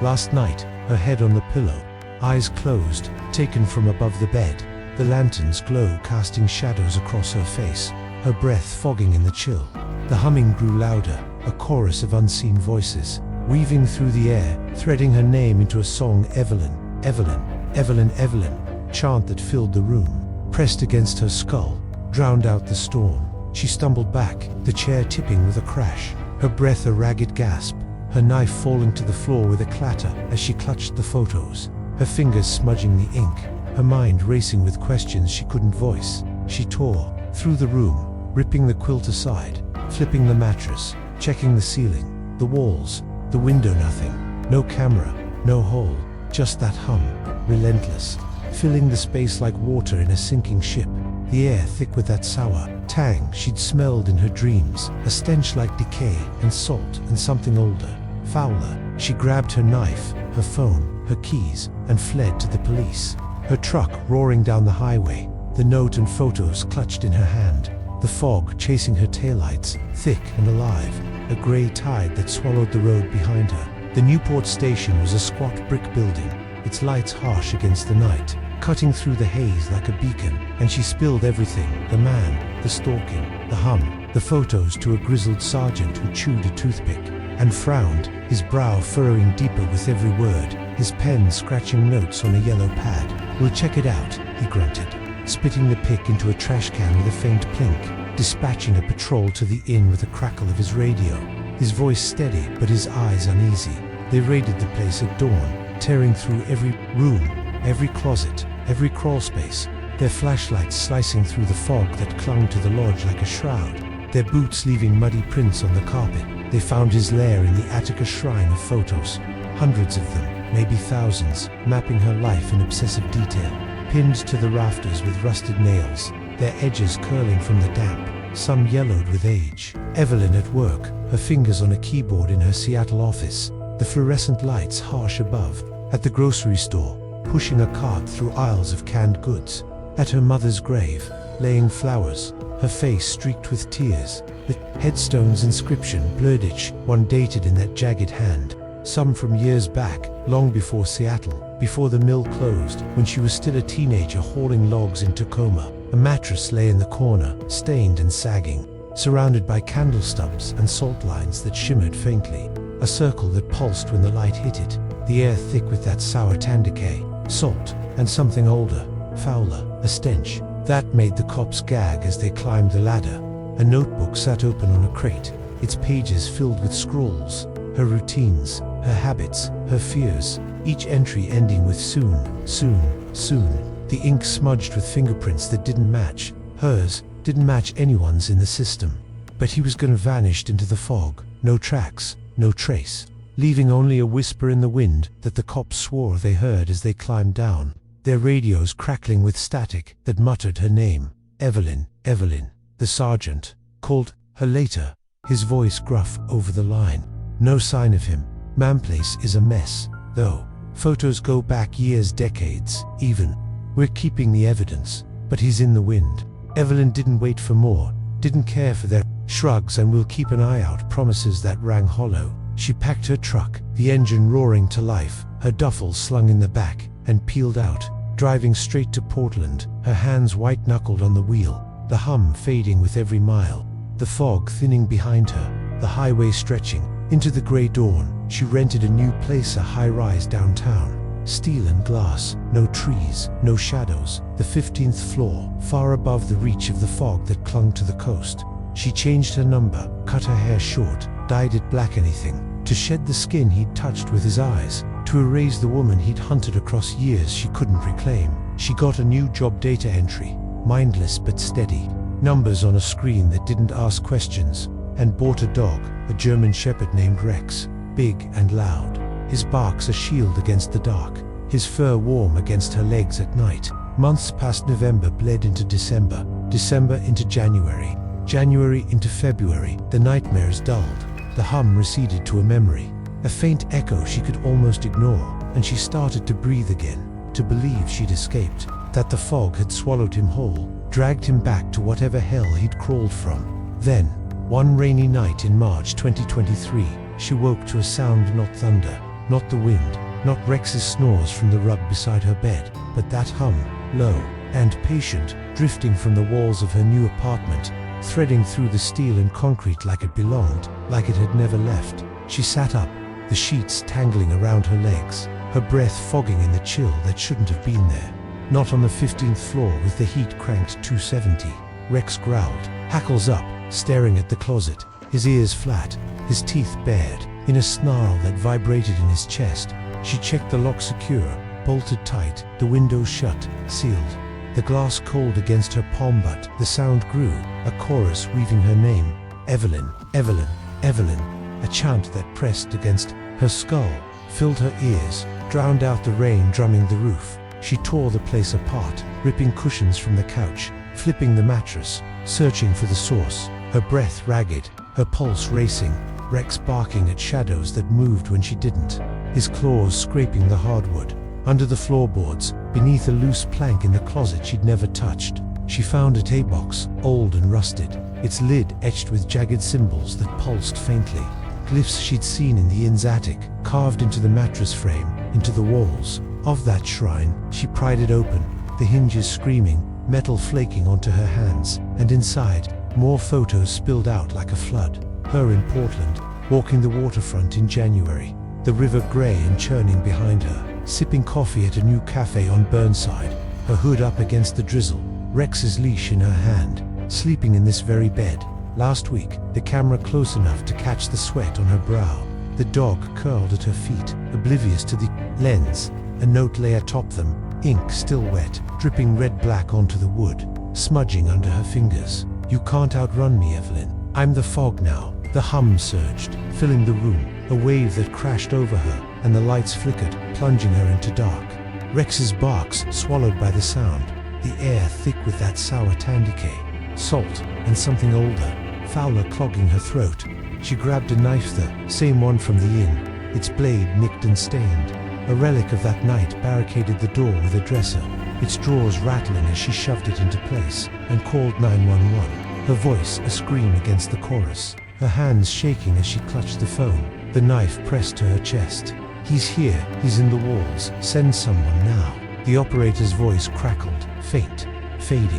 last night, her head on the pillow, eyes closed, taken from above the bed, the lantern's glow casting shadows across her face, her breath fogging in the chill. The humming grew louder, a chorus of unseen voices, weaving through the air, threading her name into a song. Evelyn, Evelyn, Evelyn, Evelyn, chant that filled the room, pressed against her skull, drowned out the storm. She stumbled back, the chair tipping with a crash, her breath a ragged gasp, her knife falling to the floor with a clatter as she clutched the photos, her fingers smudging the ink, her mind racing with questions she couldn't voice. She tore through the room, ripping the quilt aside, flipping the mattress, checking the ceiling, the walls, the window. Nothing, no camera, no hole, just that hum, relentless, filling the space like water in a sinking ship, the air thick with that sour tang she'd smelled in her dreams, a stench like decay and salt and something older, fouler. She grabbed her knife, her phone, her keys, and fled to the police. Her truck roaring down the highway, the note and photos clutched in her hand, the fog chasing her taillights, thick and alive, a grey tide that swallowed the road behind her. The Newport station was a squat brick building, its lights harsh against the night, cutting through the haze like a beacon, and she spilled everything, the man, the stalking, the hum, the photos, to a grizzled sergeant who chewed a toothpick and frowned, his brow furrowing deeper with every word, his pen scratching notes on a yellow pad. "We'll check it out," he grunted, spitting the pick into a trash can with a faint plink, dispatching a patrol to the inn with a crackle of his radio, his voice steady but his eyes uneasy. They raided the place at dawn, tearing through every room, every closet, every crawl space, their flashlights slicing through the fog that clung to the lodge like a shroud, their boots leaving muddy prints on the carpet. They found his lair in the attic, a shrine of photos, hundreds of them, maybe thousands, mapping her life in obsessive detail, pinned to the rafters with rusted nails, their edges curling from the damp, some yellowed with age. Evelyn at work, her fingers on a keyboard in her Seattle office, the fluorescent lights harsh above. At the grocery store, pushing a cart through aisles of canned goods. At her mother's grave, laying flowers, her face streaked with tears. The headstone's inscription blurred, each one dated in that jagged hand. Some from years back, long before Seattle, before the mill closed, when she was still a teenager hauling logs in Tacoma. A mattress lay in the corner, stained and sagging, surrounded by candle stubs and salt lines that shimmered faintly. A circle that pulsed when the light hit it, the air thick with that sour tan decay, salt, and something older, fouler, a stench. That made the cops gag as they climbed the ladder. A notebook sat open on a crate, its pages filled with scrawls, her routines, her habits, her fears, each entry ending with soon, soon, soon. The ink smudged with fingerprints that didn't match. Hers didn't match anyone's in the system. But he was gonna vanish into the fog. No tracks, no trace, leaving only a whisper in the wind that the cops swore they heard as they climbed down, their radios crackling with static that muttered her name. Evelyn, Evelyn. The sergeant called her later, his voice gruff over the line. No sign of him. Manplace is a mess, though. Photos go back years, decades, even. We're keeping the evidence, but he's in the wind. Evelyn didn't wait for more, didn't care for their shrugs and we'll keep an eye out promises that rang hollow. She packed her truck, the engine roaring to life, her duffel slung in the back, and peeled out, driving straight to Portland, her hands white-knuckled on the wheel, the hum fading with every mile, the fog thinning behind her, the highway stretching into the gray dawn. She rented a new place, a high-rise downtown. Steel and glass, no trees, no shadows, the 15th floor, far above the reach of the fog that clung to the coast. She changed her number, cut her hair short, dyed it black, anything to shed the skin he'd touched with his eyes, to erase the woman he'd hunted across years she couldn't reclaim. She got a new job, data entry, mindless but steady, numbers on a screen that didn't ask questions, and bought a dog, a German shepherd named Rex, big and loud, his barks a shield against the dark, his fur warm against her legs at night. Months past November bled into December, December into January, January into February. The nightmares dulled, the hum receded to a memory, a faint echo she could almost ignore, and she started to breathe again, to believe she'd escaped, that the fog had swallowed him whole, dragged him back to whatever hell he'd crawled from. Then, one rainy night in March 2023, she woke to a sound, not thunder, not the wind, not Rex's snores from the rug beside her bed, but that hum, low and patient, drifting from the walls of her new apartment, threading through the steel and concrete like it belonged, like it had never left. She sat up, the sheets tangling around her legs, her breath fogging in the chill that shouldn't have been there. Not on the 15th floor with the heat cranked 270. Rex growled, hackles up, staring at the closet, his ears flat, his teeth bared, in a snarl that vibrated in his chest. She checked the lock secure, bolted tight, the window shut, sealed. The glass cold against her palm, but the sound grew, a chorus weaving her name. Evelyn, Evelyn, Evelyn. A chant that pressed against her skull, filled her ears, drowned out the rain drumming the roof. She tore the place apart, ripping cushions from the couch, flipping the mattress, searching for the source, her breath ragged, her pulse racing, Rex barking at shadows that moved when she didn't, his claws scraping the hardwood. Under the floorboards, beneath a loose plank in the closet she'd never touched, she found a tea box, old and rusted, its lid etched with jagged symbols that pulsed faintly. Glyphs she'd seen in the inn's attic, carved into the mattress frame, into the walls of that shrine. She pried it open, the hinges screaming, metal flaking onto her hands, and inside, more photos spilled out like a flood. Her in Portland, walking the waterfront in January, the river grey and churning behind her, sipping coffee at a new cafe on Burnside, her hood up against the drizzle, Rex's leash in her hand, sleeping in this very bed. Last week, the camera close enough to catch the sweat on her brow. The dog curled at her feet, oblivious to the lens. A note lay atop them, ink still wet, dripping red-black onto the wood, smudging under her fingers. You can't outrun me, Evelyn. I'm the fog now. The hum surged, filling the room, a wave that crashed over her, and the lights flickered, plunging her into dark. Rex's barks swallowed by the sound, the air thick with that sour tan decay, salt, and something older, fouler clogging her throat. She grabbed a knife, the same one from the inn, its blade nicked and stained. A relic of that night barricaded the door with a dresser, its drawers rattling as she shoved it into place and called 911, her voice a scream against the chorus, her hands shaking as she clutched the phone, the knife pressed to her chest. "He's here, he's in the walls, send someone now." The operator's voice crackled, faint, fading.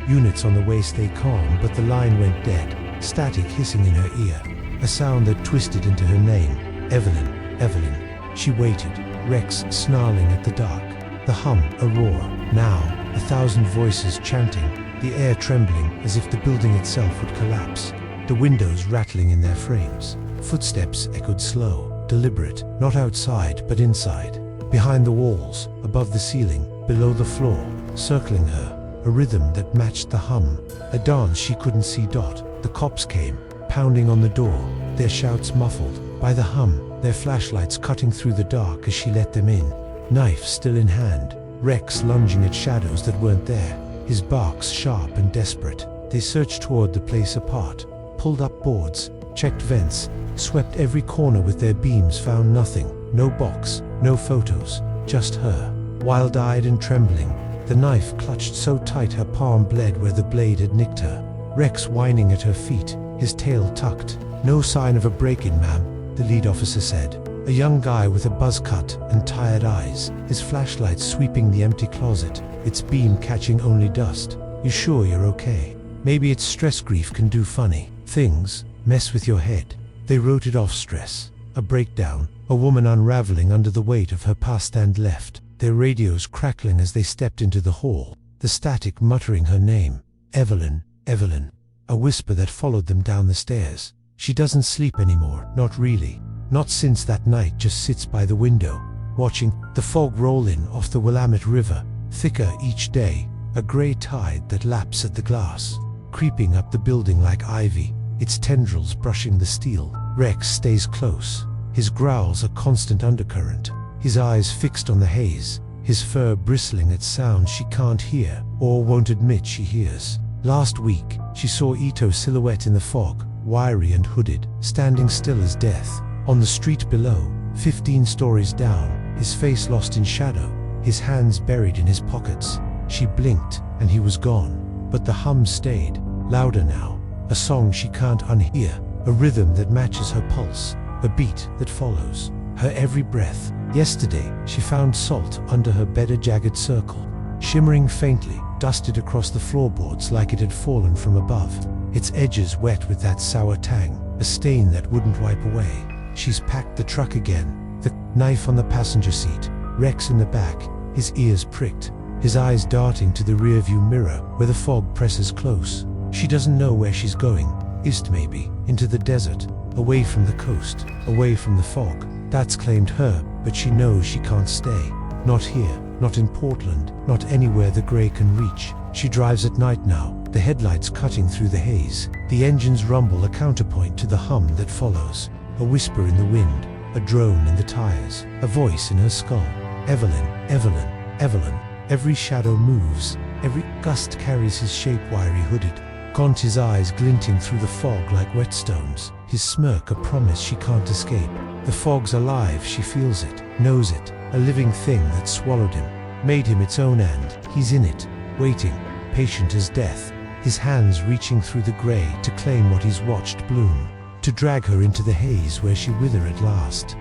Units on the way stay calm, but the line went dead, static hissing in her ear, a sound that twisted into her name. Evelyn, Evelyn. She waited, Rex snarling at the dark, the hum a roar, now 1,000 voices chanting, the air trembling as if the building itself would collapse, the windows rattling in their frames. Footsteps echoed slow, deliberate, not outside but inside, behind the walls, above the ceiling, below the floor, circling her, a rhythm that matched the hum, a dance she couldn't see. The cops came, pounding on the door, their shouts muffled by the hum, their flashlights cutting through the dark as she let them in, knife still in hand, Rex lunging at shadows that weren't there, his barks sharp and desperate. They searched toward the place apart, pulled up boards, checked vents, swept every corner with their beams, found nothing, no box, no photos, just her, wild-eyed and trembling, the knife clutched so tight her palm bled where the blade had nicked her. Rex whining at her feet, his tail tucked. "No sign of a break-in, ma'am," the lead officer said. A young guy with a buzz cut and tired eyes, his flashlight sweeping the empty closet, its beam catching only dust. "You sure you're okay? Maybe it's stress. Grief can do funny things, mess with your head." They wrote it off. Stress, a breakdown, a woman unraveling under the weight of her past and left, their radios crackling as they stepped into the hall, the static muttering her name. "Evelyn, Evelyn." A whisper that followed them down the stairs. "She doesn't sleep anymore, not really. Not since that night. Just sits by the window, watching the fog roll in off the Willamette River, thicker each day, a gray tide that laps at the glass, creeping up the building like ivy, its tendrils brushing the steel." Rex stays close, his growls a constant undercurrent, his eyes fixed on the haze, his fur bristling at sounds she can't hear or won't admit she hears. Last week, she saw Ito's silhouette in the fog, wiry and hooded, standing still as death. On the street below, 15 stories down, his face lost in shadow, his hands buried in his pockets. She blinked, and he was gone. But the hum stayed, louder now, a song she can't unhear, a rhythm that matches her pulse, a beat that follows her every breath. Yesterday, she found salt under her bed, a jagged circle, shimmering faintly, dusted across the floorboards like it had fallen from above, its edges wet with that sour tang, a stain that wouldn't wipe away. She's packed the truck again, the knife on the passenger seat, Rex in the back, his ears pricked, his eyes darting to the rearview mirror where the fog presses close. She doesn't know where she's going, east maybe, into the desert, away from the coast, away from the fog. That's claimed her, but she knows she can't stay. Not here, not in Portland, not anywhere the gray can reach. She drives at night now, the headlights cutting through the haze, the engine's rumble a counterpoint to the hum that follows, a whisper in the wind, a drone in the tires, a voice in her skull. "Evelyn, Evelyn, Evelyn." Every shadow moves, every gust carries his shape, wiry hooded, gaunt, his eyes glinting through the fog like whetstones, his smirk a promise she can't escape. The fog's alive, she feels it, knows it, a living thing that swallowed him, made him its own, and he's in it, waiting, patient as death, his hands reaching through the gray to claim what he's watched bloom, to drag her into the haze where she wither at last.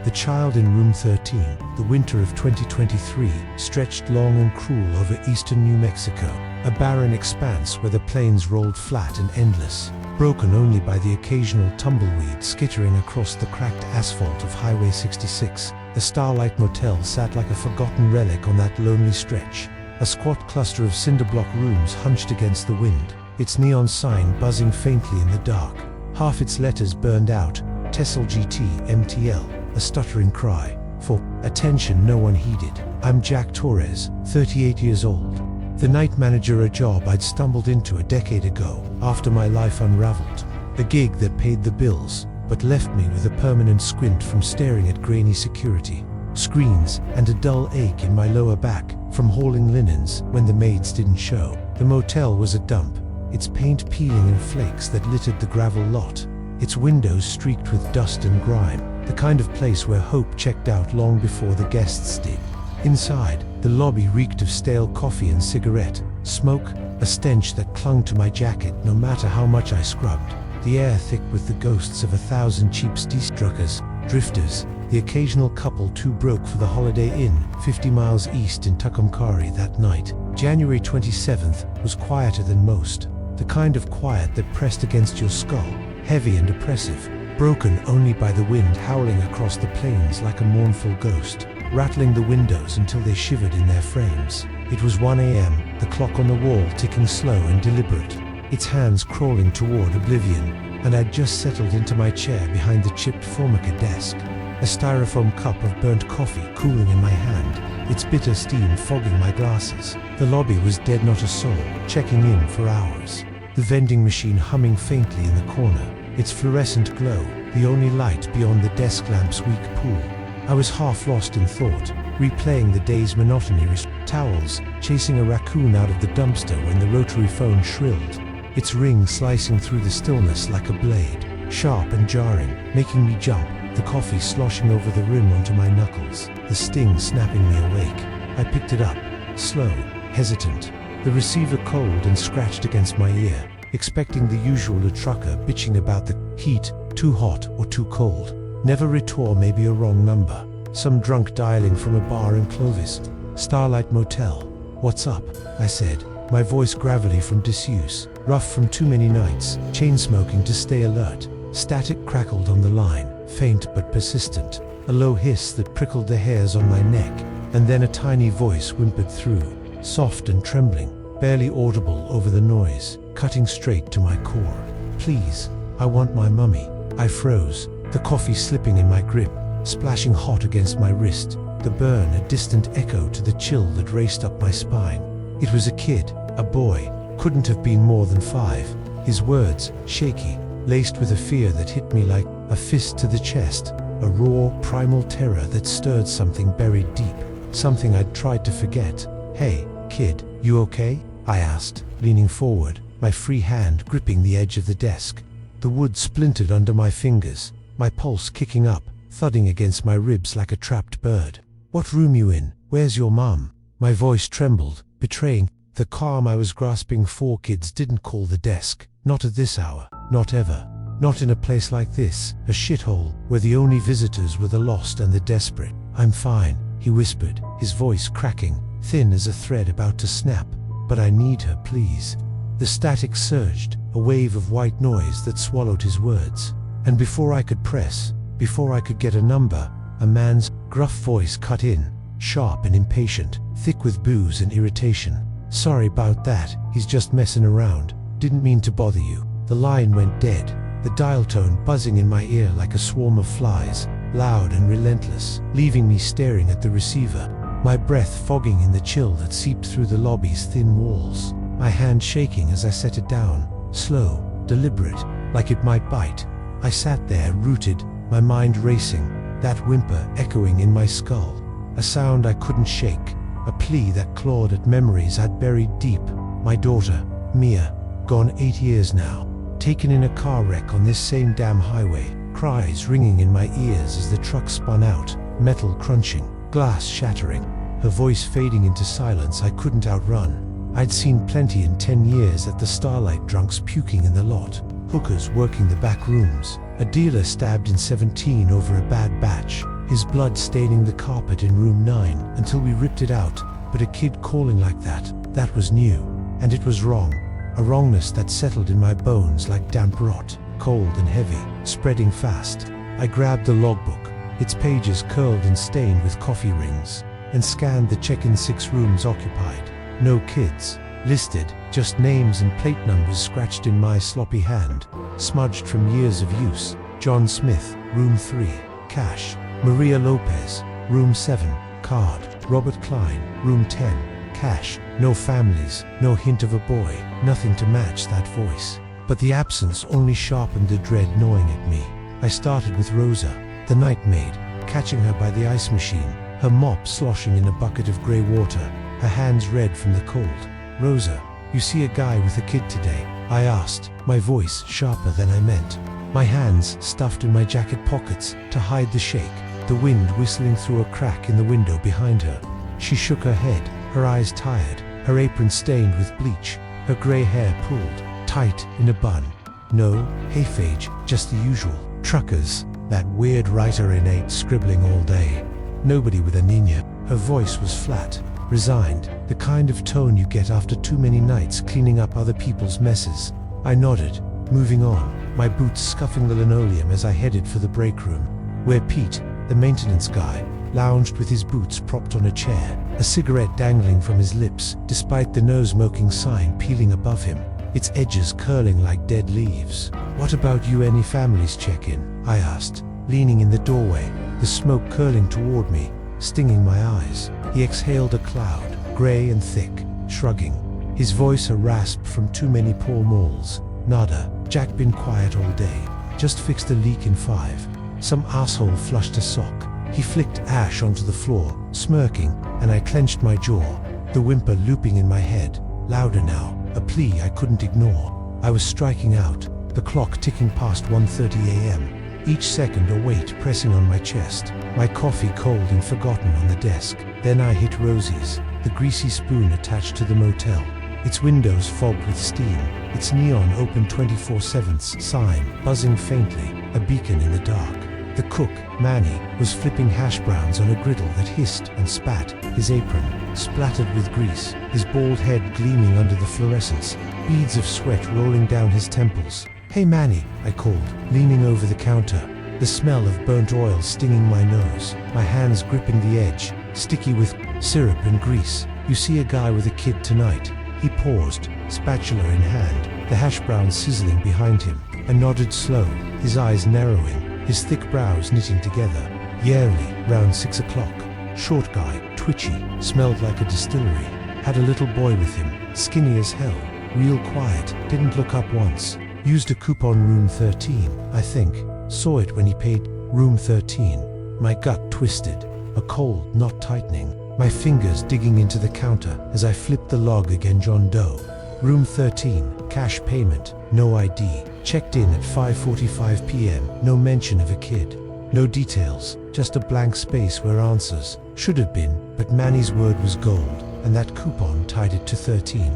The child in room 13, the winter of 2023, stretched long and cruel over eastern New Mexico, a barren expanse where the plains rolled flat and endless, broken only by the occasional tumbleweed skittering across the cracked asphalt of Highway 66. The Starlight Motel sat like a forgotten relic on that lonely stretch, a squat cluster of cinder block rooms hunched against the wind, its neon sign buzzing faintly in the dark, half its letters burned out, Tessel GT MTL, a stuttering cry for attention no one heeded. "I'm Jack Torres, 38 years old. The night manager, a job I'd stumbled into a decade ago after my life unraveled, a gig that paid the bills but left me with a permanent squint from staring at grainy security screens and a dull ache in my lower back from hauling linens when the maids didn't show. The motel was a dump, its paint peeling in flakes that littered the gravel lot, its windows streaked with dust and grime, the kind of place where hope checked out long before the guests did. Inside, the lobby reeked of stale coffee and cigarette smoke, a stench that clung to my jacket no matter how much I scrubbed, the air thick with the ghosts of 1,000 cheap truckers, drifters, the occasional couple too broke for the Holiday Inn 50 miles east in Tucumcari that night. January 27th was quieter than most, the kind of quiet that pressed against your skull, heavy and oppressive, broken only by the wind howling across the plains like a mournful ghost, rattling the windows until they shivered in their frames. It was 1 a.m., the clock on the wall ticking slow and deliberate, its hands crawling toward oblivion, and I'd just settled into my chair behind the chipped Formica desk, a styrofoam cup of burnt coffee cooling in my hand, its bitter steam fogging my glasses. The lobby was dead, not a soul, checking in for hours. The vending machine humming faintly in the corner, its fluorescent glow, the only light beyond the desk lamp's weak pool. I was half lost in thought, replaying the day's monotony, towels, chasing a raccoon out of the dumpster when the rotary phone shrilled, its ring slicing through the stillness like a blade, sharp and jarring, making me jump, the coffee sloshing over the rim onto my knuckles, the sting snapping me awake. I picked it up, slow, hesitant, the receiver cold and scratched against my ear, expecting the usual trucker bitching about the heat, too hot or too cold. Never retort, maybe a wrong number. Some drunk dialing from a bar in Clovis. Starlight Motel. "What's up?" I said, my voice gravelly from disuse, rough from too many nights, chain smoking to stay alert. Static crackled on the line, faint but persistent, a low hiss that prickled the hairs on my neck, and then a tiny voice whimpered through, soft and trembling, barely audible over the noise, cutting straight to my core. "Please, I want my mummy." I froze, the coffee slipping in my grip, splashing hot against my wrist, the burn a distant echo to the chill that raced up my spine. It was a kid, a boy, couldn't have been more than 5, his words shaky, laced with a fear that hit me like a fist to the chest, a raw, primal terror that stirred something buried deep, something I'd tried to forget. "Hey, kid, you okay?" I asked, leaning forward, my free hand gripping the edge of the desk. The wood splintered under my fingers, my pulse kicking up, thudding against my ribs like a trapped bird. "What room you in? Where's your mum?" My voice trembled, betraying the calm I was grasping. 4 kids didn't call the desk, not at this hour, not ever. Not in a place like this, a shithole, where the only visitors were the lost and the desperate. "I'm fine," he whispered, his voice cracking, thin as a thread about to snap. "But I need her, please." The static surged, a wave of white noise that swallowed his words. And before I could press, before I could get a number, a man's gruff voice cut in, sharp and impatient, thick with booze and irritation. "Sorry about that, he's just messing around. Didn't mean to bother you." The line went dead, the dial tone buzzing in my ear like a swarm of flies, loud and relentless, leaving me staring at the receiver, my breath fogging in the chill that seeped through the lobby's thin walls, my hand shaking as I set it down, slow, deliberate, like it might bite. I sat there rooted, my mind racing, that whimper echoing in my skull, a sound I couldn't shake, a plea that clawed at memories I'd buried deep. My daughter, Mia, gone 8 years now, taken in a car wreck on this same damn highway, cries ringing in my ears as the truck spun out, metal crunching, glass shattering, her voice fading into silence I couldn't outrun. I'd seen plenty in 10 years at the Starlight, drunks puking in the lot, hookers working the back rooms, a dealer stabbed in 17 over a bad batch, his blood staining the carpet in room 9 until we ripped it out. But a kid calling like that was new, and it was wrong, a wrongness that settled in my bones like damp rot, cold and heavy, spreading fast. I grabbed the logbook, its pages curled and stained with coffee rings, and scanned the check-in 6 rooms occupied. No kids listed, just names and plate numbers scratched in my sloppy hand, smudged from years of use. John Smith, room 3, cash. Maria Lopez, room 7, card. Robert Klein, room 10, cash. No families, no hint of a boy, nothing to match that voice. But the absence only sharpened the dread gnawing at me. I started with Rosa, the night maid, catching her by the ice machine, her mop sloshing in a bucket of grey water, her hands red from the cold. "Rosa, you see a guy with a kid today?" I asked, my voice sharper than I meant. my hands stuffed in my jacket pockets to hide the shake, the wind whistling through a crack in the window behind her. She shook her head, her eyes tired, her apron stained with bleach, her grey hair pulled tight in a bun. No hayphage, just the usual. Truckers, that weird writer innate scribbling all day. Nobody with a Nina. Her voice was flat, resigned, the kind of tone you get after too many nights cleaning up other people's messes. I nodded, moving on, my boots scuffing the linoleum as I headed for the break room, where Pete, the maintenance guy, lounged with his boots propped on a chair, a cigarette dangling from his lips, despite the no-smoking sign peeling above him, its edges curling like dead leaves. "What about you? Any families check-in?" I asked, leaning in the doorway, the smoke curling toward me, stinging my eyes. He exhaled a cloud, grey and thick, shrugging, his voice a rasp from too many Pall Malls. "Nada, Jack been quiet all day. Just fixed a leak in 5. Some asshole flushed a sock." He flicked ash onto the floor, smirking, and I clenched my jaw, the whimper looping in my head, louder now, a plea I couldn't ignore. I was striking out, the clock ticking past 1:30 a.m., each second a weight pressing on my chest, my coffee cold and forgotten on the desk. Then I hit Rosie's, the greasy spoon attached to the motel, its windows fogged with steam, its neon open 24/7 sign buzzing faintly, a beacon in the dark. The cook, Manny, was flipping hash browns on a griddle that hissed and spat, his apron splattered with grease, his bald head gleaming under the fluorescence, beads of sweat rolling down his temples. "Hey Manny," I called, leaning over the counter, the smell of burnt oil stinging my nose, my hands gripping the edge, sticky with syrup and grease. "You see a guy with a kid tonight?" He paused, spatula in hand, the hash browns sizzling behind him. I nodded slow, his eyes narrowing, his thick brows knitting together. "Yearly, round 6 o'clock. Short guy, twitchy, smelled like a distillery. Had a little boy with him, skinny as hell, real quiet, didn't look up once. Used a coupon room 13, I think. Saw it when he paid room 13. My gut twisted, a cold knot tightening, my fingers digging into the counter as I flipped the log again. John Doe. Room 13, cash payment, no ID. Checked in at 5:45 p.m, no mention of a kid. No details, just a blank space where answers should have been, but Manny's word was gold, and that coupon tied it to 13.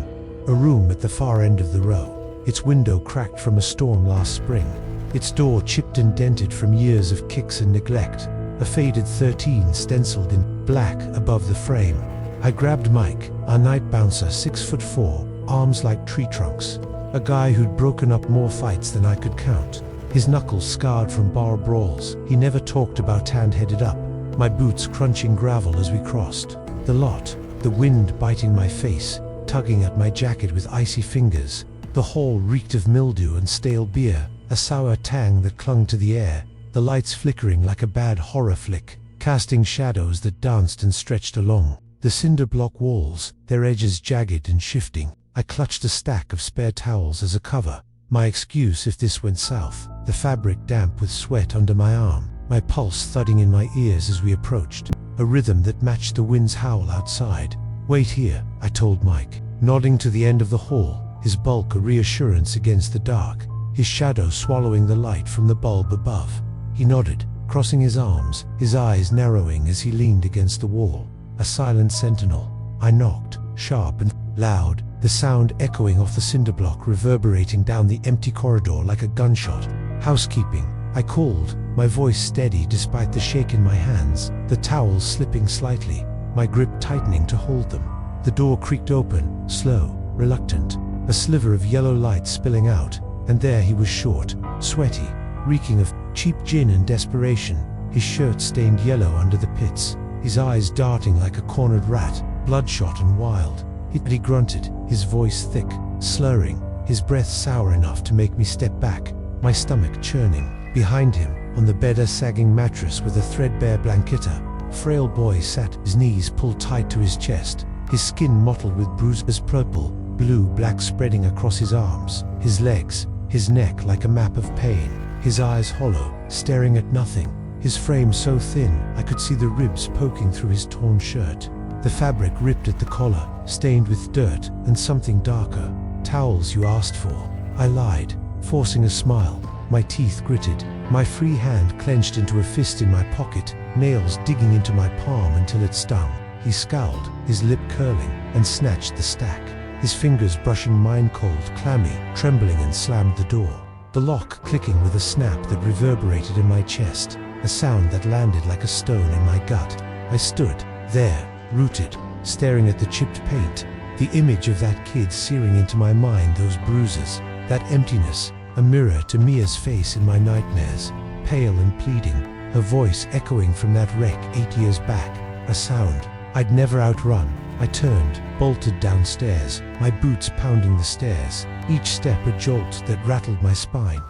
A room at the far end of the row, its window cracked from a storm last spring, its door chipped and dented from years of kicks and neglect, a faded 13 stenciled in black above the frame. I grabbed Mike, our night bouncer, 6'4", arms like tree trunks, a guy who'd broken up more fights than I could count, his knuckles scarred from bar brawls. He never talked about hand-headed up, my boots crunching gravel as we crossed the lot, the wind biting my face, tugging at my jacket with icy fingers. The hall reeked of mildew and stale beer, a sour tang that clung to the air, the lights flickering like a bad horror flick, casting shadows that danced and stretched along the cinder block walls, their edges jagged and shifting. I clutched a stack of spare towels as a cover, my excuse if this went south, the fabric damp with sweat under my arm, my pulse thudding in my ears as we approached, a rhythm that matched the wind's howl outside. "Wait here," I told Mike, nodding to the end of the hall, his bulk a reassurance against the dark, his shadow swallowing the light from the bulb above. He nodded, crossing his arms, his eyes narrowing as he leaned against the wall, a silent sentinel. I knocked, sharp and loud, the sound echoing off the cinder block reverberating down the empty corridor like a gunshot. "Housekeeping," I called, my voice steady despite the shake in my hands, the towels slipping slightly, my grip tightening to hold them. The door creaked open, slow, reluctant, a sliver of yellow light spilling out, and there he was, short, sweaty, reeking of cheap gin and desperation, his shirt stained yellow under the pits, his eyes darting like a cornered rat, bloodshot and wild. He grunted, his voice thick, slurring, his breath sour enough to make me step back, my stomach churning. Behind him, on the bed, a sagging mattress with a threadbare blanketta, frail boy sat, his knees pulled tight to his chest, his skin mottled with bruises, purple, blue, black spreading across his arms, his legs, his neck like a map of pain, his eyes hollow, staring at nothing, his frame so thin I could see the ribs poking through his torn shirt. The fabric ripped at the collar, stained with dirt and something darker. "Towels you asked for," I lied, forcing a smile. My teeth gritted, my free hand clenched into a fist in my pocket, nails digging into my palm until it stung. He scowled, his lip curling, and snatched the stack. His fingers brushing mine cold, clammy, trembling, and slammed the door. The lock clicking with a snap that reverberated in my chest, a sound that landed like a stone in my gut. I stood there, rooted, staring at the chipped paint, the image of that kid searing into my mind, those bruises, that emptiness, a mirror to Mia's face in my nightmares, pale and pleading, her voice echoing from that wreck 8 years back, a sound I'd never outrun. I turned, bolted downstairs, my boots pounding the stairs, each step a jolt that rattled my spine.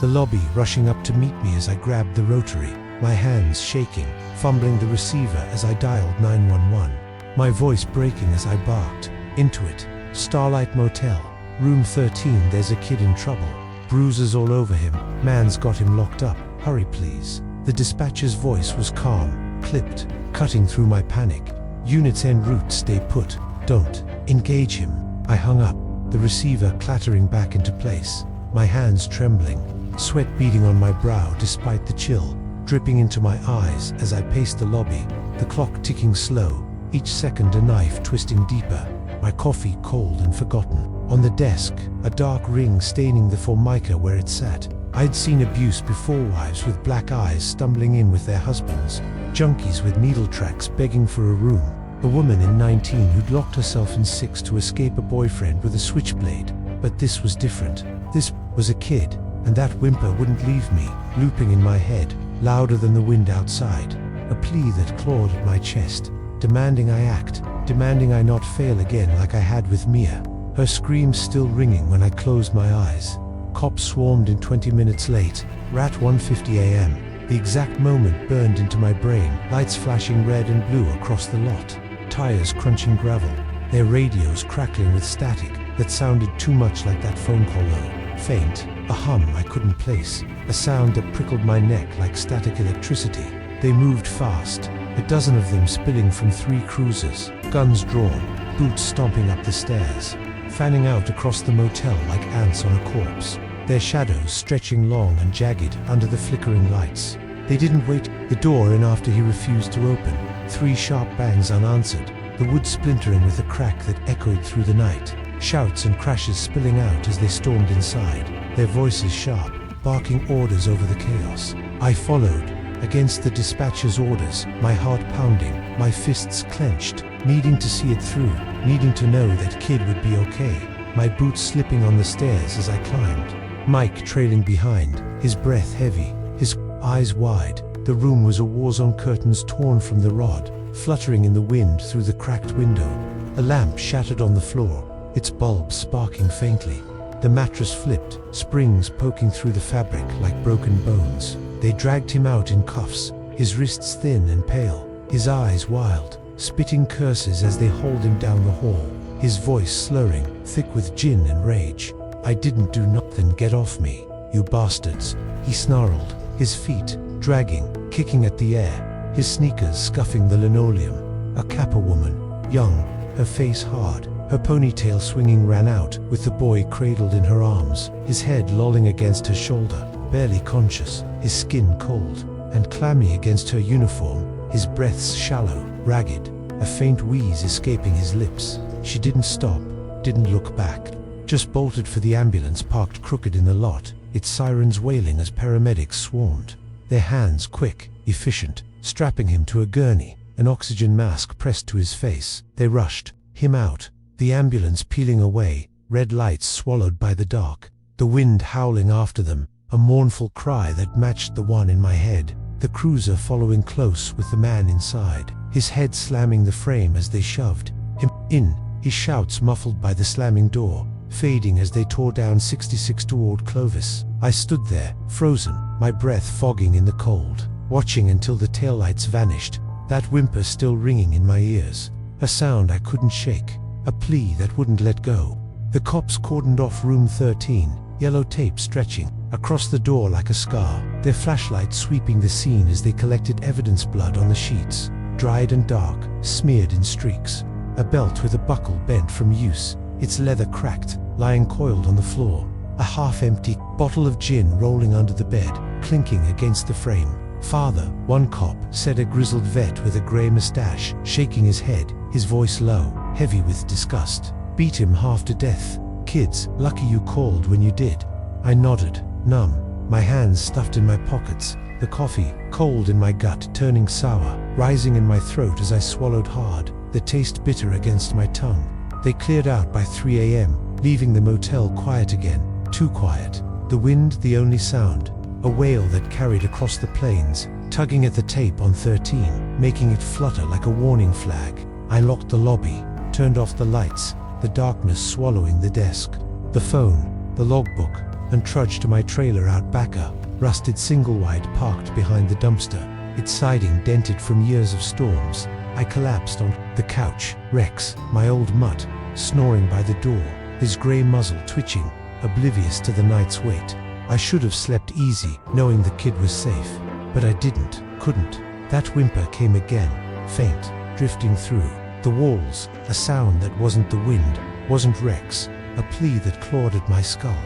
The lobby rushing up to meet me as I grabbed the rotary, my hands shaking, fumbling the receiver as I dialed 911. My voice breaking as I barked, into it. Starlight Motel, room 13, there's a kid in trouble. Bruises all over him, man's got him locked up, hurry please. The dispatcher's voice was calm, clipped, cutting through my panic. Units en route, stay put, don't engage him. I hung up, the receiver clattering back into place, my hands trembling, sweat beading on my brow despite the chill, dripping into my eyes as I paced the lobby, the clock ticking slow, each second a knife twisting deeper, my coffee cold and forgotten. On the desk, a dark ring staining the formica where it sat. I'd seen abuse before, wives with black eyes stumbling in with their husbands, junkies with needle tracks begging for a room, a woman in 19 who'd locked herself in 6 to escape a boyfriend with a switchblade. But this was different. This was a kid, and that whimper wouldn't leave me, looping in my head, louder than the wind outside, a plea that clawed at my chest, demanding I act, demanding I not fail again like I had with Mia. Her screams still ringing when I closed my eyes. Cops swarmed in 20 minutes late, rat 1:50 a.m. The exact moment burned into my brain, lights flashing red and blue across the lot, tires crunching gravel, their radios crackling with static that sounded too much like that phone call low, faint, a hum I couldn't place, a sound that prickled my neck like static electricity. They moved fast, a dozen of them spilling from 3 cruisers, guns drawn, boots stomping up the stairs, fanning out across the motel like ants on a corpse, their shadows stretching long and jagged under the flickering lights. They didn't wait the door in after he refused to open, 3 sharp bangs unanswered, the wood splintering with a crack that echoed through the night, shouts and crashes spilling out as they stormed inside, their voices sharp, barking orders over the chaos. I followed, against the dispatcher's orders, my heart pounding, my fists clenched, needing to see it through, needing to know that kid would be okay, my boots slipping on the stairs as I climbed. Mike trailing behind, his breath heavy, his eyes wide. The room was a war-zone, curtains torn from the rod, fluttering in the wind through the cracked window. A lamp shattered on the floor, its bulb sparking faintly. The mattress flipped, springs poking through the fabric like broken bones. They dragged him out in cuffs, his wrists thin and pale, his eyes wild, spitting curses as they hauled him down the hall, his voice slurring, thick with gin and rage. I didn't do nothing, get off me, you bastards, he snarled, his feet dragging, kicking at the air, his sneakers scuffing the linoleum. A Kappa woman, young, her face hard, her ponytail swinging, ran out, with the boy cradled in her arms, his head lolling against her shoulder, barely conscious, his skin cold and clammy against her uniform, his breaths shallow, ragged, a faint wheeze escaping his lips. She didn't stop, didn't look back, just bolted for the ambulance parked crooked in the lot, its sirens wailing as paramedics swarmed, their hands quick, efficient, strapping him to a gurney, an oxygen mask pressed to his face. They rushed him out, the ambulance peeling away, red lights swallowed by the dark, the wind howling after them, a mournful cry that matched the one in my head, the cruiser following close with the man inside, his head slamming the frame as they shoved him in, his shouts muffled by the slamming door, fading as they tore down 66 toward Clovis. I stood there, frozen, my breath fogging in the cold, watching until the taillights vanished, that whimper still ringing in my ears, a sound I couldn't shake, a plea that wouldn't let go. The cops cordoned off room 13, yellow tape stretching across the door like a scar, their flashlights sweeping the scene as they collected evidence, blood on the sheets, dried and dark, smeared in streaks, a belt with a buckle bent from use, its leather cracked, lying coiled on the floor, A half-empty bottle of gin rolling under the bed, clinking against the frame. "Father," one cop said, a grizzled vet with a grey moustache, shaking his head, his voice low, heavy with disgust. "Beat him half to death. Kids, lucky you called when you did." I nodded, numb, my hands stuffed in my pockets, the coffee, cold in my gut, turning sour, rising in my throat as I swallowed hard, the taste bitter against my tongue. They cleared out by 3 a.m., leaving the motel quiet again, too quiet. The wind the only sound, a wail that carried across the plains, tugging at the tape on 13, making it flutter like a warning flag. I locked the lobby, turned off the lights, the darkness swallowing the desk, the phone, the logbook, and trudged to my trailer out backer, rusted single-wide parked behind the dumpster, its siding dented from years of storms. I collapsed on the couch, Rex, my old mutt, snoring by the door, his grey muzzle twitching, oblivious to the night's weight. I should have slept easy, knowing the kid was safe, but I couldn't. That whimper came again, faint, drifting through the walls, a sound that wasn't the wind, wasn't Rex, a plea that clawed at my skull.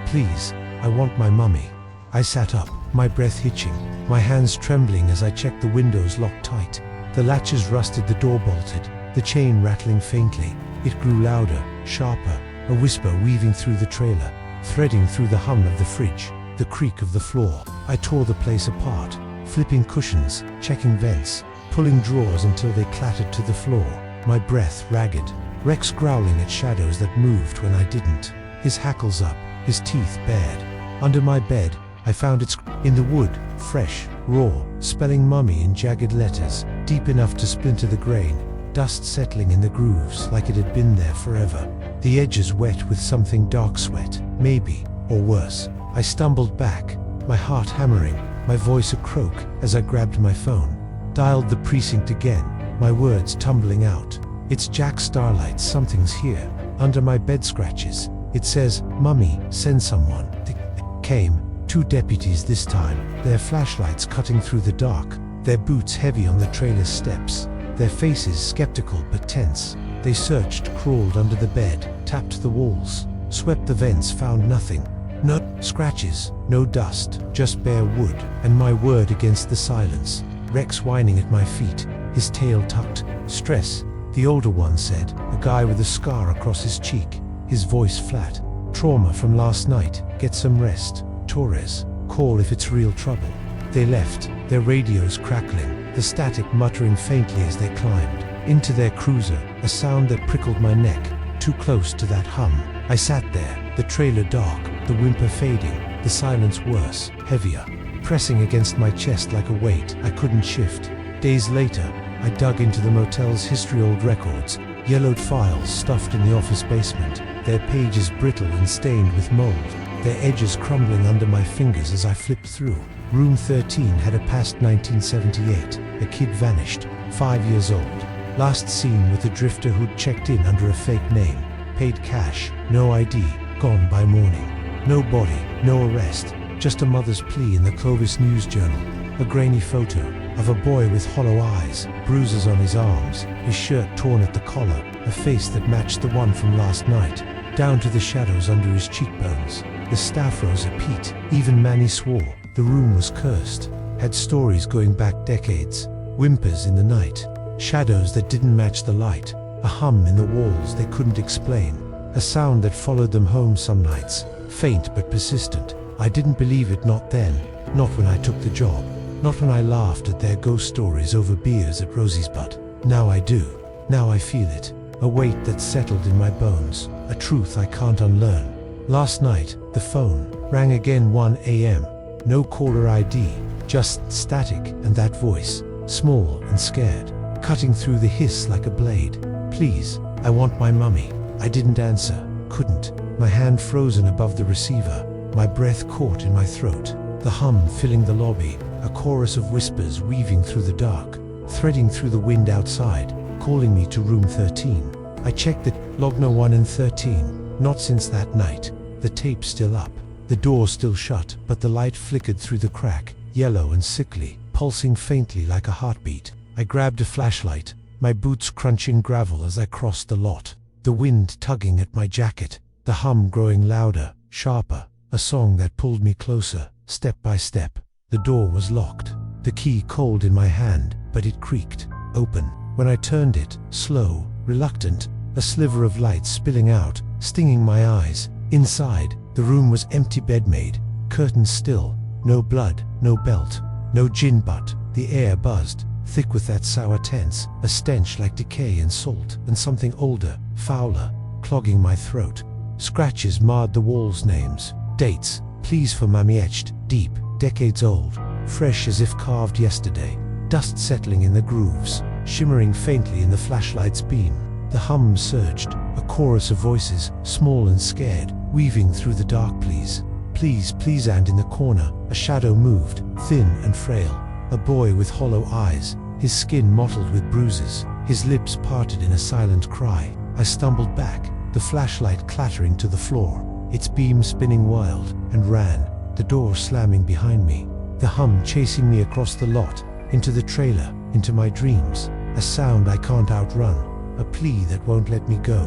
"Please, I want my mummy." I sat up, my breath hitching, my hands trembling as I checked the windows locked tight. The latches rusted, the door bolted, the chain rattling faintly. It grew louder, sharper, a whisper weaving through the trailer, threading through the hum of the fridge, the creak of the floor. I tore the place apart, flipping cushions, checking vents, pulling drawers until they clattered to the floor, my breath ragged. Rex growling at shadows that moved when I didn't, his hackles up, his teeth bared. Under my bed, I found it in the wood, fresh, raw, spelling mummy in jagged letters, deep enough to splinter the grain, dust settling in the grooves like it had been there forever. The edges wet with something dark, sweat, maybe, or worse. I stumbled back, my heart hammering, my voice a croak as I grabbed my phone. Dialed the precinct again, my words tumbling out. "It's Jack Starlight, something's here." Under my bed scratches, it says, "Mummy, send someone." They came, 2 deputies this time, their flashlights cutting through the dark, their boots heavy on the trailer's steps, their faces skeptical but tense. They searched, crawled under the bed, tapped the walls, swept the vents, found nothing. No scratches, no dust, just bare wood, and my word against the silence. Rex whining at my feet, his tail tucked. "Stress," the older one said, a guy with a scar across his cheek, his voice flat. "Trauma from last night, get some rest. Torres, call if it's real trouble." They left, their radios crackling, the static muttering faintly as they climbed. Into their cruiser, a sound that prickled my neck, too close to that hum. I sat there, the trailer dark, the whimper fading, the silence worse, heavier, pressing against my chest like a weight I couldn't shift. Days later, I dug into the motel's history-old records, yellowed files stuffed in the office basement, their pages brittle and stained with mold, their edges crumbling under my fingers as I flipped through. Room 13 had a past 1978, a kid vanished, 5 years old. Last seen with a drifter who'd checked in under a fake name, paid cash, no ID, gone by morning. No body, no arrest, just a mother's plea in the Clovis News Journal. A grainy photo of a boy with hollow eyes, bruises on his arms, his shirt torn at the collar, a face that matched the one from last night, down to the shadows under his cheekbones. The staff rose a Pete, even Manny swore. The room was cursed, had stories going back decades, whimpers in the night, shadows that didn't match the light, a hum in the walls they couldn't explain, a sound that followed them home some nights, faint but persistent. I didn't believe it, not then, not when I took the job, not when I laughed at their ghost stories over beers at Rosie's Butt. Now I do. Now I feel it, a weight that's settled in my bones, a truth I can't unlearn. Last night, the phone rang again, 1 a.m. No caller ID, just static, and that voice, small and scared, cutting through the hiss like a blade. "Please, I want my mummy." I didn't answer, couldn't, my hand frozen above the receiver, my breath caught in my throat, the hum filling the lobby, a chorus of whispers weaving through the dark, threading through the wind outside, calling me to room 13. I checked the log, no one in 13, not since that night. The tape still up, the door still shut, but the light flickered through the crack, yellow and sickly, pulsing faintly like a heartbeat. I grabbed a flashlight, my boots crunching gravel as I crossed the lot, the wind tugging at my jacket, the hum growing louder, sharper, a song that pulled me closer, step by step. The door was locked, the key cold in my hand, but it creaked open. When I turned it, slow, reluctant, a sliver of light spilling out, stinging my eyes. Inside, the room was empty, bed made, curtains still, no blood, no belt, no gin, but the air buzzed, thick with that sour tense, a stench like decay and salt, and something older, fouler, clogging my throat. Scratches marred the walls, names, dates, pleas for mummy etched, deep, decades old, fresh as if carved yesterday. Dust settling in the grooves, shimmering faintly in the flashlight's beam. The hum surged, a chorus of voices, small and scared, weaving through the dark. Please, please, please. And in the corner, a shadow moved, thin and frail. A boy with hollow eyes, his skin mottled with bruises, his lips parted in a silent cry. I stumbled back, the flashlight clattering to the floor, its beam spinning wild, and ran, the door slamming behind me. The hum chasing me across the lot, into the trailer, into my dreams. A sound I can't outrun, a plea that won't let me go.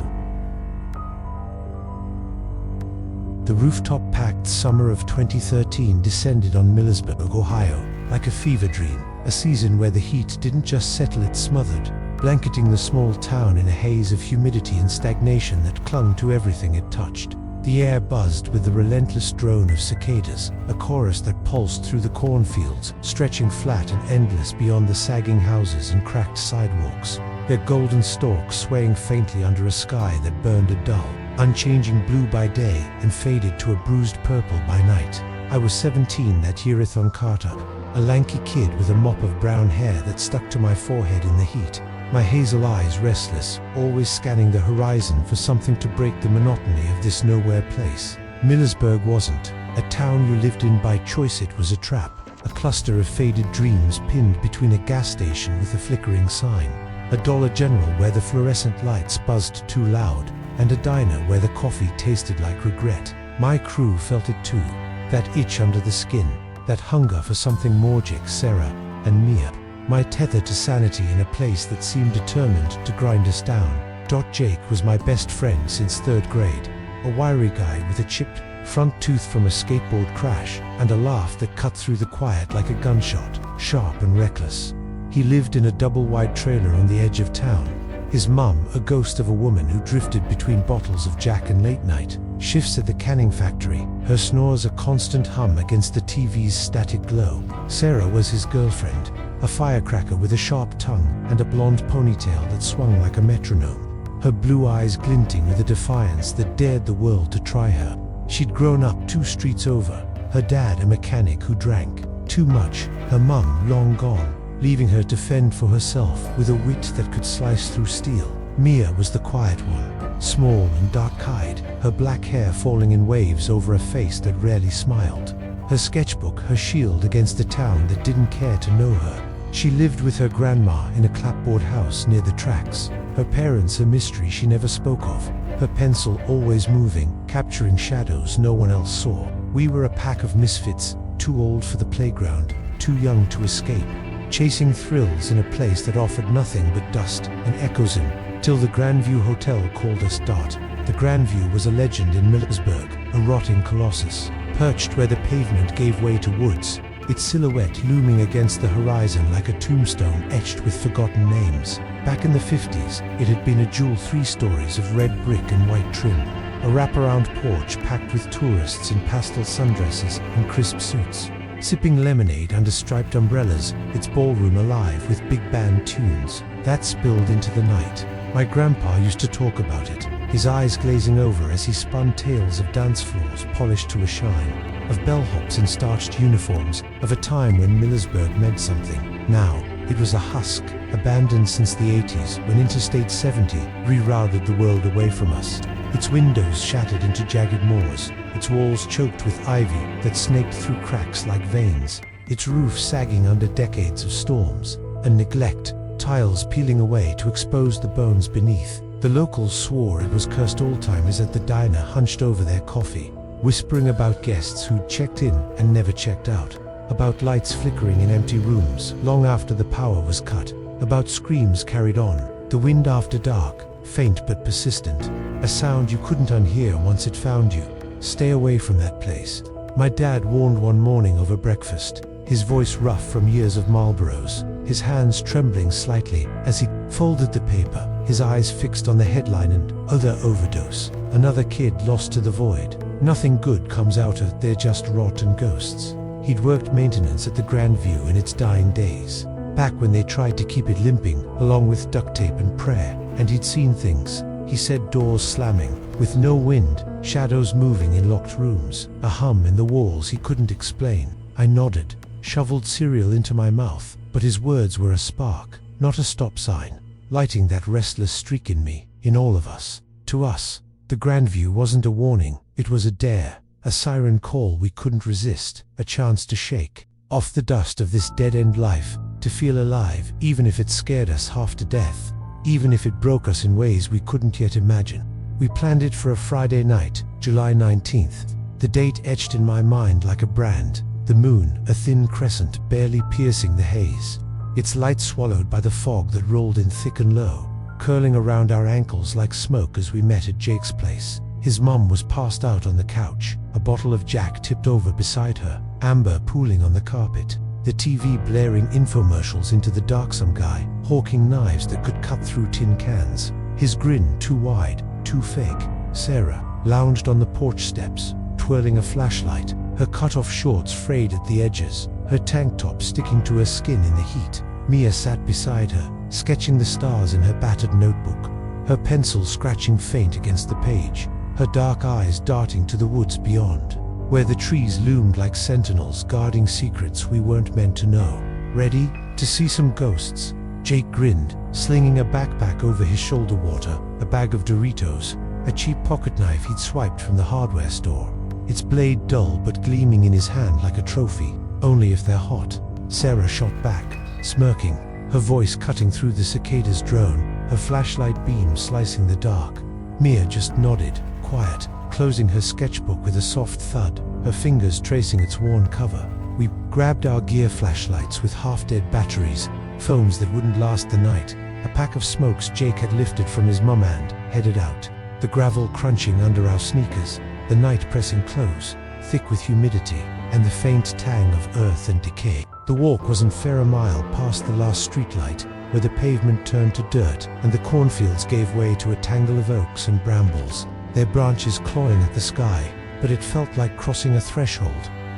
The rooftop-packed summer of 2013 descended on Millersburg, Ohio, like a fever dream, a season where the heat didn't just settle, it smothered, blanketing the small town in a haze of humidity and stagnation that clung to everything it touched. The air buzzed with the relentless drone of cicadas, a chorus that pulsed through the cornfields, stretching flat and endless beyond the sagging houses and cracked sidewalks, their golden stalks swaying faintly under a sky that burned a dull, unchanging blue by day and faded to a bruised purple by night. I was 17 that year, on Carter, a lanky kid with a mop of brown hair that stuck to my forehead in the heat. My hazel eyes restless, always scanning the horizon for something to break the monotony of this nowhere place. Millersburg wasn't a town you lived in by choice, it was a trap, a cluster of faded dreams pinned between a gas station with a flickering sign, a Dollar General where the fluorescent lights buzzed too loud, and a diner where the coffee tasted like regret. My crew felt it too, that itch under the skin, that hunger for something more. Jake, Sarah, and Mia. My tether to sanity in a place that seemed determined to grind us down. Jake was my best friend since 3rd grade, a wiry guy with a chipped front tooth from a skateboard crash, and a laugh that cut through the quiet like a gunshot, sharp and reckless. He lived in a double-wide trailer on the edge of town, his mum a ghost of a woman who drifted between bottles of Jack and late night shifts at the canning factory, her snores a constant hum against the TV's static glow. Sarah was his girlfriend, a firecracker with a sharp tongue and a blonde ponytail that swung like a metronome, her blue eyes glinting with a defiance that dared the world to try her. She'd grown up 2 streets over, her dad a mechanic who drank too much, her mum long gone, leaving her to fend for herself with a wit that could slice through steel. Mia was the quiet one, small and dark-eyed, her black hair falling in waves over a face that rarely smiled. Her sketchbook, her shield against the town that didn't care to know her. She lived with her grandma in a clapboard house near the tracks, her parents a mystery she never spoke of, her pencil always moving, capturing shadows no one else saw. We were a pack of misfits, too old for the playground, too young to escape, chasing thrills in a place that offered nothing but dust and echoes till the Grandview Hotel called us. The Grandview was a legend in Millersburg, a rotting colossus, perched where the pavement gave way to woods, its silhouette looming against the horizon like a tombstone etched with forgotten names. Back in the 50s, it had been a jewel 3 stories of red brick and white trim, a wraparound porch packed with tourists in pastel sundresses and crisp suits, sipping lemonade under striped umbrellas, its ballroom alive with big band tunes. That spilled into the night. My grandpa used to talk about it, his eyes glazing over as he spun tales of dance floors polished to a shine, of bellhops in starched uniforms, of a time when Millersburg meant something. Now, it was a husk, abandoned since the 80s when Interstate 70 rerouted the world away from us. Its windows shattered into jagged moors, its walls choked with ivy that snaked through cracks like veins, its roof sagging under decades of storms and neglect, tiles peeling away to expose the bones beneath. The locals swore it was cursed. Old-timers at the diner hunched over their coffee, whispering about guests who'd checked in and never checked out, about lights flickering in empty rooms long after the power was cut, about screams carried on, the wind after dark, faint but persistent, a sound you couldn't unhear once it found you. Stay away from that place. My dad warned one morning over breakfast, his voice rough from years of Marlboros, his hands trembling slightly as he folded the paper, his eyes fixed on the headline and other overdose. Another kid lost to the void. Nothing good comes out of there, just rot and ghosts. He'd worked maintenance at the Grandview in its dying days, back when they tried to keep it limping, along with duct tape and prayer, and he'd seen things. He said doors slamming, with no wind, shadows moving in locked rooms, a hum in the walls he couldn't explain. I nodded, shoveled cereal into my mouth, but his words were a spark, not a stop sign, lighting that restless streak in me, in all of us. To us, the Grandview wasn't a warning, it was a dare, a siren call we couldn't resist, a chance to shake off the dust of this dead-end life, to feel alive, even if it scared us half to death, even if it broke us in ways we couldn't yet imagine. We planned it for a Friday night, July 19th, the date etched in my mind like a brand, the moon, a thin crescent barely piercing the haze, its light swallowed by the fog that rolled in thick and low, curling around our ankles like smoke as we met at Jake's place. His mum was passed out on the couch, a bottle of Jack tipped over beside her, amber pooling on the carpet, the TV blaring infomercials into the dark. Some guy, hawking knives that could cut through tin cans, his grin too wide, too fake. Sarah lounged on the porch steps, twirling a flashlight, her cut-off shorts frayed at the edges, her tank top sticking to her skin in the heat. Mia sat beside her, sketching the stars in her battered notebook, her pencil scratching faint against the page, her dark eyes darting to the woods beyond, where the trees loomed like sentinels guarding secrets we weren't meant to know. Ready to see some ghosts? Jake grinned, slinging a backpack over his shoulder water, a bag of Doritos, a cheap pocket knife he'd swiped from the hardware store, its blade dull but gleaming in his hand like a trophy. Only if they're hot. Sarah shot back, smirking, her voice cutting through the cicadas' drone, her flashlight beam slicing the dark. Mia just nodded, quiet, closing her sketchbook with a soft thud, her fingers tracing its worn cover. We grabbed our gear, flashlights with half-dead batteries, phones that wouldn't last the night, a pack of smokes Jake had lifted from his mum, and headed out, the gravel crunching under our sneakers, the night pressing close, thick with humidity, and the faint tang of earth and decay. The walk wasn't fair, a mile past the last streetlight, where the pavement turned to dirt and the cornfields gave way to a tangle of oaks and brambles, their branches clawing at the sky, but it felt like crossing a threshold,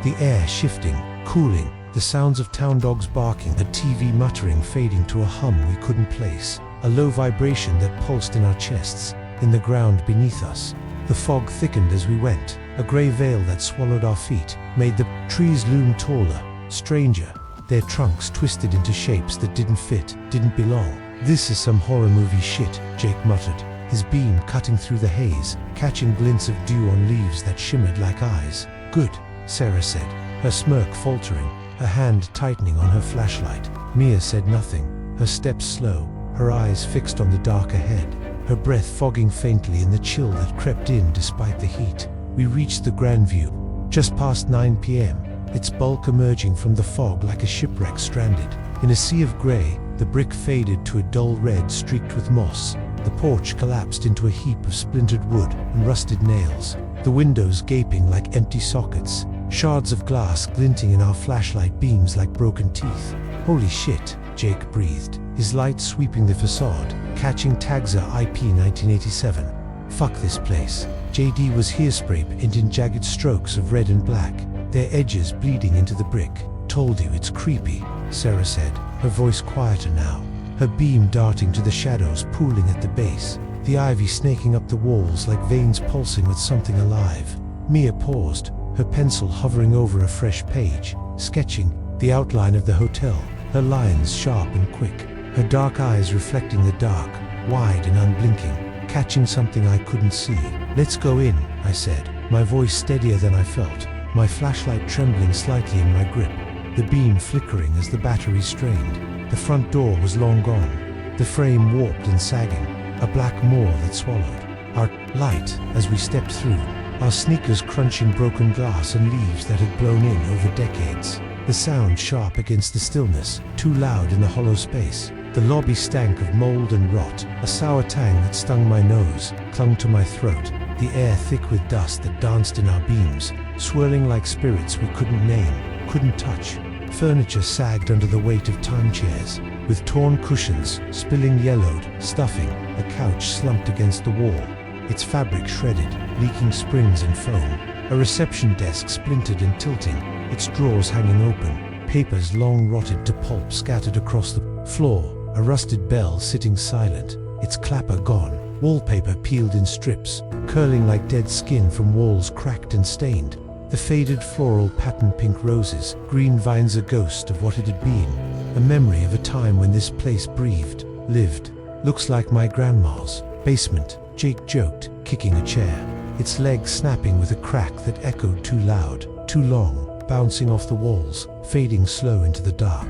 the air shifting, cooling, the sounds of town dogs barking, a TV muttering fading to a hum we couldn't place, a low vibration that pulsed in our chests, in the ground beneath us. The fog thickened as we went, a grey veil that swallowed our feet, made the trees loom taller, stranger, their trunks twisted into shapes that didn't fit, didn't belong. "This is some horror movie shit," Jake muttered, his beam cutting through the haze, catching glints of dew on leaves that shimmered like eyes. "Good," Sarah said, her smirk faltering, her hand tightening on her flashlight. Mia said nothing, her steps slow, her eyes fixed on the dark ahead, her breath fogging faintly in the chill that crept in despite the heat. We reached the Grandview, just past 9 p.m., its bulk emerging from the fog like a shipwreck stranded. In a sea of grey, the brick faded to a dull red streaked with moss. The porch collapsed into a heap of splintered wood and rusted nails, the windows gaping like empty sockets, shards of glass glinting in our flashlight beams like broken teeth. "Holy shit," Jake breathed, his light sweeping the facade, catching tags IP 1987. "Fuck this place." JD was hairspray painted in jagged strokes of red and black, their edges bleeding into the brick. "Told you it's creepy," Sarah said, her voice quieter now, her beam darting to the shadows pooling at the base, the ivy snaking up the walls like veins pulsing with something alive. Mia paused, her pencil hovering over a fresh page, sketching the outline of the hotel, her lines sharp and quick, her dark eyes reflecting the dark, wide and unblinking, catching something I couldn't see. "Let's go in," I said, my voice steadier than I felt, my flashlight trembling slightly in my grip, the beam flickering as the battery strained. The front door was long gone, the frame warped and sagging, a black maw that swallowed our light as we stepped through, our sneakers crunching broken glass and leaves that had blown in over decades. The sound sharp against the stillness, too loud in the hollow space. The lobby stank of mold and rot, a sour tang that stung my nose, clung to my throat. the air thick with dust that danced in our beams, swirling like spirits we couldn't name, couldn't touch. Furniture sagged under the weight of time chairs, with torn cushions, spilling yellowed, stuffing, a couch slumped against the wall, its fabric shredded, leaking springs and foam, a reception desk splintered and tilting, its drawers hanging open, papers long rotted to pulp scattered across the floor, a rusted bell sitting silent, its clapper gone, wallpaper peeled in strips, curling like dead skin from walls cracked and stained, the faded floral pattern pink roses, green vines a ghost of what it had been, a memory of a time when this place breathed, lived. Looks like my grandma's basement, Jake joked, kicking a chair, its legs snapping with a crack that echoed too loud, too long, bouncing off the walls, fading slow into the dark.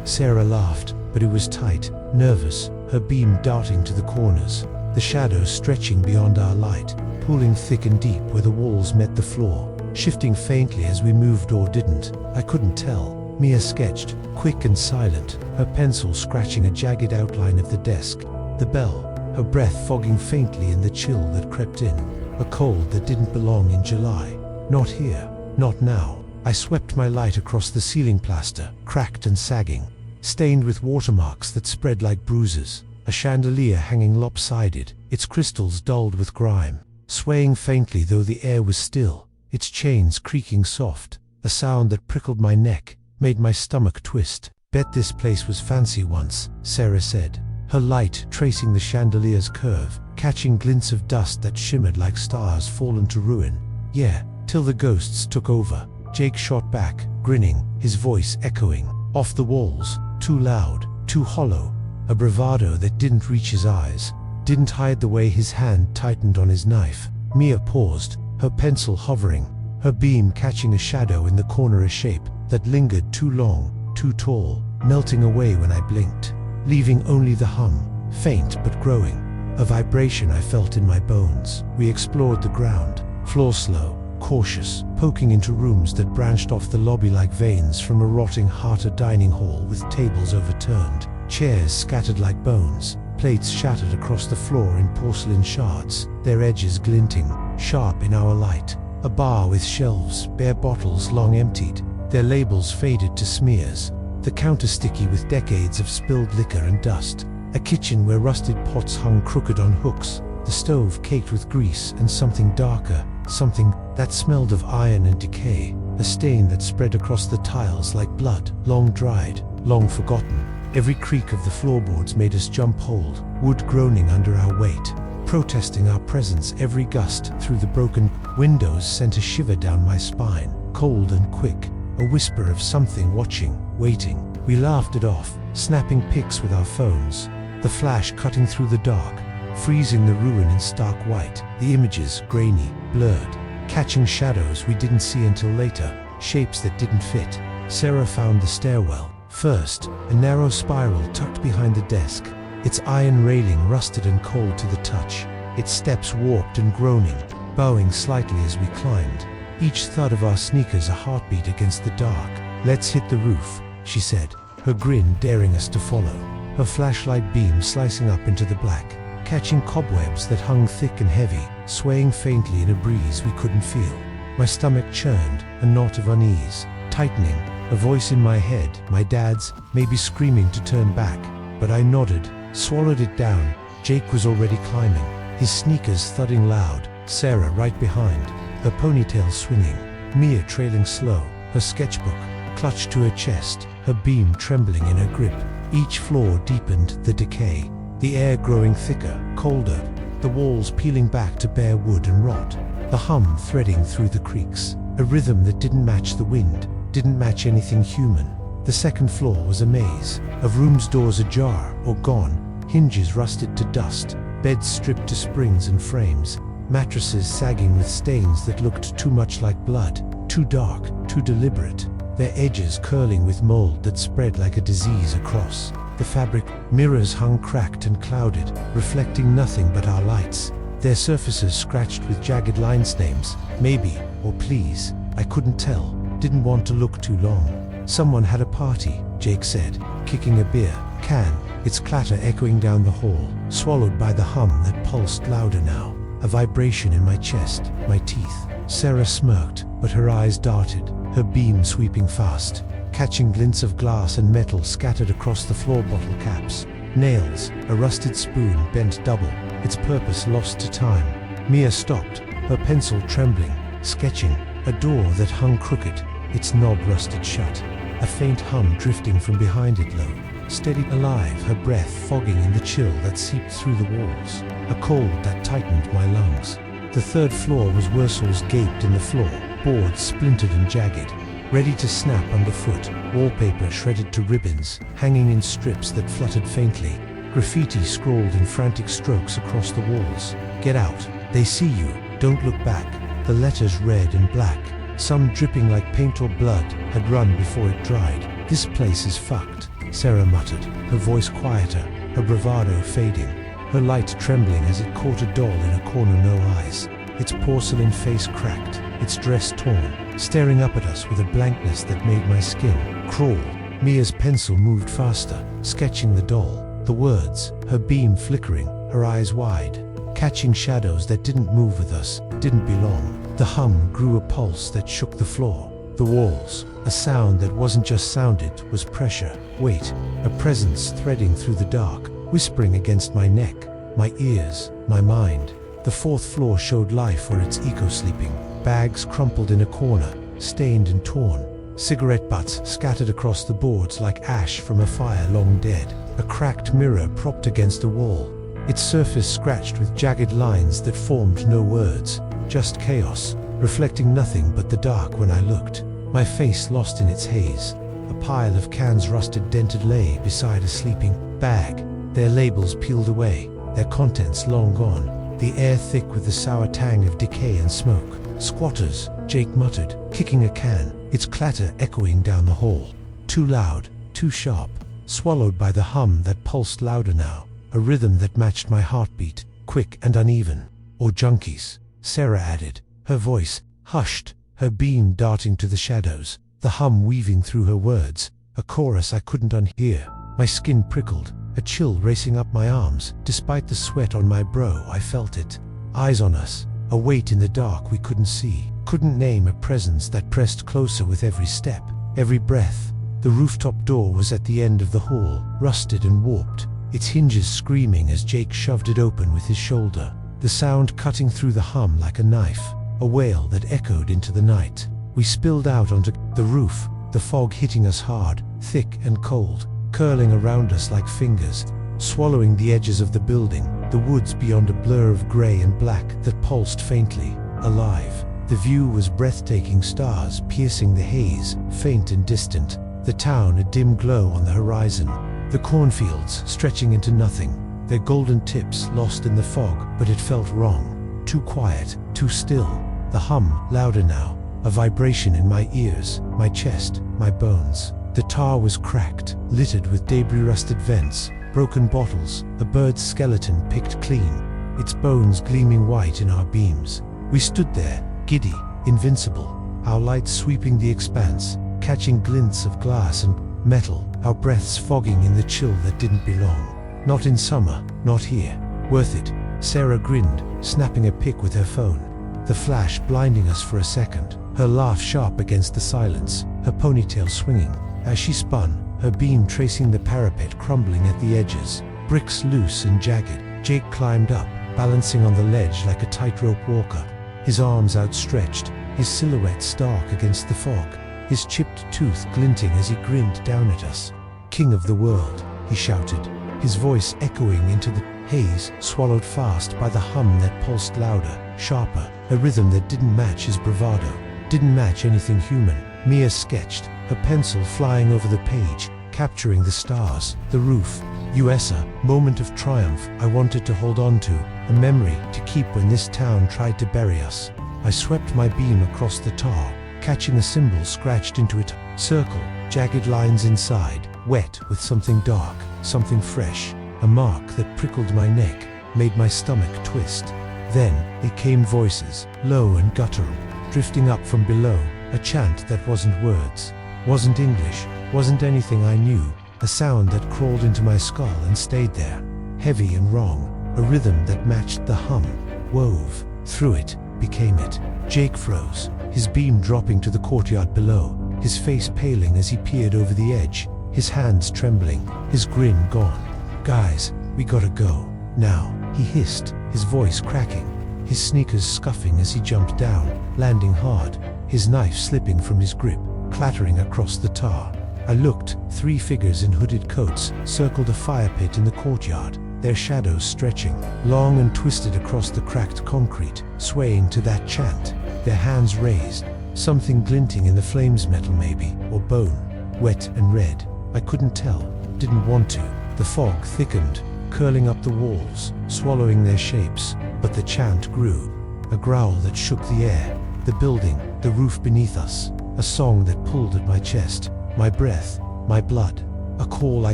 Sarah laughed, but it was tight, nervous, her beam darting to the corners, the shadows stretching beyond our light, pooling thick and deep where the walls met the floor, shifting faintly as we moved or didn't. I couldn't tell. Mia sketched, quick and silent, her pencil scratching a jagged outline of the desk. The bell, her breath fogging faintly in the chill that crept in. A cold that didn't belong in July. Not here, not now. I swept my light across the ceiling plaster, cracked and sagging, stained with watermarks that spread like bruises. A chandelier hanging lopsided, its crystals dulled with grime, swaying faintly though the air was still, its chains creaking soft, a sound that prickled my neck, made my stomach twist. Bet this place was fancy once, Sarah said, her light tracing the chandelier's curve, catching glints of dust that shimmered like stars fallen to ruin. Yeah, till the ghosts took over. Jake shot back, grinning, his voice echoing, off the walls, too loud, too hollow, a bravado that didn't reach his eyes, didn't hide the way his hand tightened on his knife. Mia paused, her pencil hovering, her beam catching a shadow in the corner, a shape that lingered too long, too tall, melting away when I blinked, leaving only the hum, faint but growing, a vibration I felt in my bones. We explored the ground, floor slow, cautious, poking into rooms that branched off the lobby like veins from a rotting heart, a dining hall with tables overturned, chairs scattered like bones, plates shattered across the floor in porcelain shards, their edges glinting, sharp in our light, a bar with shelves, bare bottles long emptied, their labels faded to smears, the counter sticky with decades of spilled liquor and dust, a kitchen where rusted pots hung crooked on hooks, the stove caked with grease and something darker, something that smelled of iron and decay, a stain that spread across the tiles like blood, long dried, long forgotten. Every creak of the floorboards made us jump, hold, wood groaning under our weight, protesting our presence. Every gust through the broken windows sent a shiver down my spine, cold and quick, a whisper of something watching, waiting. We laughed it off, snapping pics with our phones, the flash cutting through the dark, freezing the ruin in stark white, the images grainy, blurred, catching shadows we didn't see until later, shapes that didn't fit. Sarah found the stairwell. First, a narrow spiral tucked behind the desk, its iron railing rusted and cold to the touch, its steps warped and groaning, bowing slightly as we climbed, each thud of our sneakers a heartbeat against the dark. "Let's hit the roof," she said, her grin daring us to follow, her flashlight beam slicing up into the black, catching cobwebs that hung thick and heavy, swaying faintly in a breeze we couldn't feel. My stomach churned, a knot of unease, tightening, a voice in my head, my dad's, maybe screaming to turn back, but I nodded, swallowed it down. Jake was already climbing, his sneakers thudding loud, Sarah right behind, her ponytail swinging, Mia trailing slow, her sketchbook clutched to her chest, her beam trembling in her grip. Each floor deepened the decay, the air growing thicker, colder, the walls peeling back to bare wood and rot, the hum threading through the creaks, a rhythm that didn't match the wind, didn't match anything human. The second floor was a maze, of rooms, doors ajar or gone, hinges rusted to dust, beds stripped to springs and frames, mattresses sagging with stains that looked too much like blood, too dark, too deliberate, their edges curling with mold that spread like a disease across. The fabric mirrors hung cracked and clouded, reflecting nothing but our lights, their surfaces scratched with jagged line stains, maybe, or please, I couldn't tell, didn't want to look too long. "Someone had a party," Jake said, kicking a beer can, its clatter echoing down the hall, swallowed by the hum that pulsed louder now. a vibration in my chest, my teeth. Sarah smirked, but her eyes darted, her beam sweeping fast, catching glints of glass and metal scattered across the floor, bottle caps, nails, a rusted spoon bent double, its purpose lost to time. Mia stopped, her pencil trembling, sketching a door that hung crooked, its knob rusted shut, a faint hum drifting from behind it low, steady, alive, her breath fogging in the chill that seeped through the walls, a cold that tightened my lungs. The third floor was where holes gaped in the floor, boards splintered and jagged, ready to snap underfoot, wallpaper shredded to ribbons, hanging in strips that fluttered faintly, graffiti scrawled in frantic strokes across the walls. "Get out, they see you, don't look back." The letters red and black, some dripping like paint or blood, had run before it dried. "This place is fucked," Sarah muttered, her voice quieter, her bravado fading, her light trembling as it caught a doll in a corner, no eyes, its porcelain face cracked, its dress torn, staring up at us with a blankness that made my skin crawl. Mia's pencil moved faster, sketching the doll, the words, her beam flickering, her eyes wide, catching shadows that didn't move with us, didn't belong. The hum grew, a pulse that shook the floor, the walls, a sound that wasn't just sound, it was pressure, weight, a presence threading through the dark, whispering against my neck, my ears, my mind. The fourth floor showed life where its echo sleeping, bags crumpled in a corner, stained and torn, cigarette butts scattered across the boards like ash from a fire long dead, a cracked mirror propped against a wall, its surface scratched with jagged lines that formed no words, just chaos, reflecting nothing but the dark. When I looked, my face lost in its haze, a pile of cans rusted dented lay beside a sleeping bag, their labels peeled away, their contents long gone, the air thick with the sour tang of decay and smoke. "Squatters," Jake muttered, kicking a can, its clatter echoing down the hall. Too loud, too sharp, swallowed by the hum that pulsed louder now, a rhythm that matched my heartbeat, quick and uneven. "Or junkies," Sarah added, her voice hushed, her beam darting to the shadows, the hum weaving through her words, a chorus I couldn't unhear. My skin prickled, a chill racing up my arms. Despite the sweat on my brow, I felt it. Eyes on us, a weight in the dark we couldn't see, couldn't name, a presence that pressed closer with every step, every breath. The rooftop door was at the end of the hall, rusted and warped, its hinges screaming as Jake shoved it open with his shoulder, the sound cutting through the hum like a knife, a wail that echoed into the night. We spilled out onto the roof, the fog hitting us hard, thick and cold, curling around us like fingers, swallowing the edges of the building, the woods beyond a blur of gray and black that pulsed faintly, alive. The view was breathtaking, stars piercing the haze, faint and distant, the town a dim glow on the horizon, the cornfields stretching into nothing, their golden tips lost in the fog, but it felt wrong, too quiet, too still. The hum, louder now, a vibration in my ears, my chest, my bones. The tar was cracked, littered with debris, rusted vents, broken bottles, a bird's skeleton picked clean, its bones gleaming white in our beams. We stood there, giddy, invincible, our lights sweeping the expanse, catching glints of glass and metal, our breaths fogging in the chill that didn't belong. Not in summer, not here. Worth it, Sarah grinned, snapping a pic with her phone, the flash blinding us for a second, her laugh sharp against the silence, her ponytail swinging as she spun, her beam tracing the parapet crumbling at the edges, bricks loose and jagged. Jake climbed up, balancing on the ledge like a tightrope walker, his arms outstretched, his silhouette stark against the fog, his chipped tooth glinting as he grinned down at us. "King of the world," he shouted, his voice echoing into the haze, swallowed fast by the hum that pulsed louder, sharper, a rhythm that didn't match his bravado, didn't match anything human. Mia sketched, her pencil flying over the page, capturing the stars, the roof. USA, moment of triumph I wanted to hold on to, a memory to keep when this town tried to bury us. I swept my beam across the tar, catching a symbol scratched into it, circle, jagged lines inside, wet with something dark, something fresh, a mark that prickled my neck, made my stomach twist. Then, it came, voices, low and guttural, drifting up from below, a chant that wasn't words, wasn't English, wasn't anything I knew, a sound that crawled into my skull and stayed there, heavy and wrong, a rhythm that matched the hum. wove through it, became it. Jake froze, his beam dropping to the courtyard below, his face paling as he peered over the edge, his hands trembling, his grin gone. "Guys, we gotta go. Now," he hissed, his voice cracking, his sneakers scuffing as he jumped down, landing hard, his knife slipping from his grip, clattering across the tar. I looked. 3 figures in hooded coats circled a fire pit in the courtyard, their shadows stretching, long and twisted across the cracked concrete, swaying to that chant, their hands raised, something glinting in the flames, metal maybe, or bone, wet and red. I couldn't tell, didn't want to. The fog thickened, curling up the walls, swallowing their shapes, but the chant grew, a growl that shook the air, the building, the roof beneath us, a song that pulled at my chest, my breath, my blood, a call I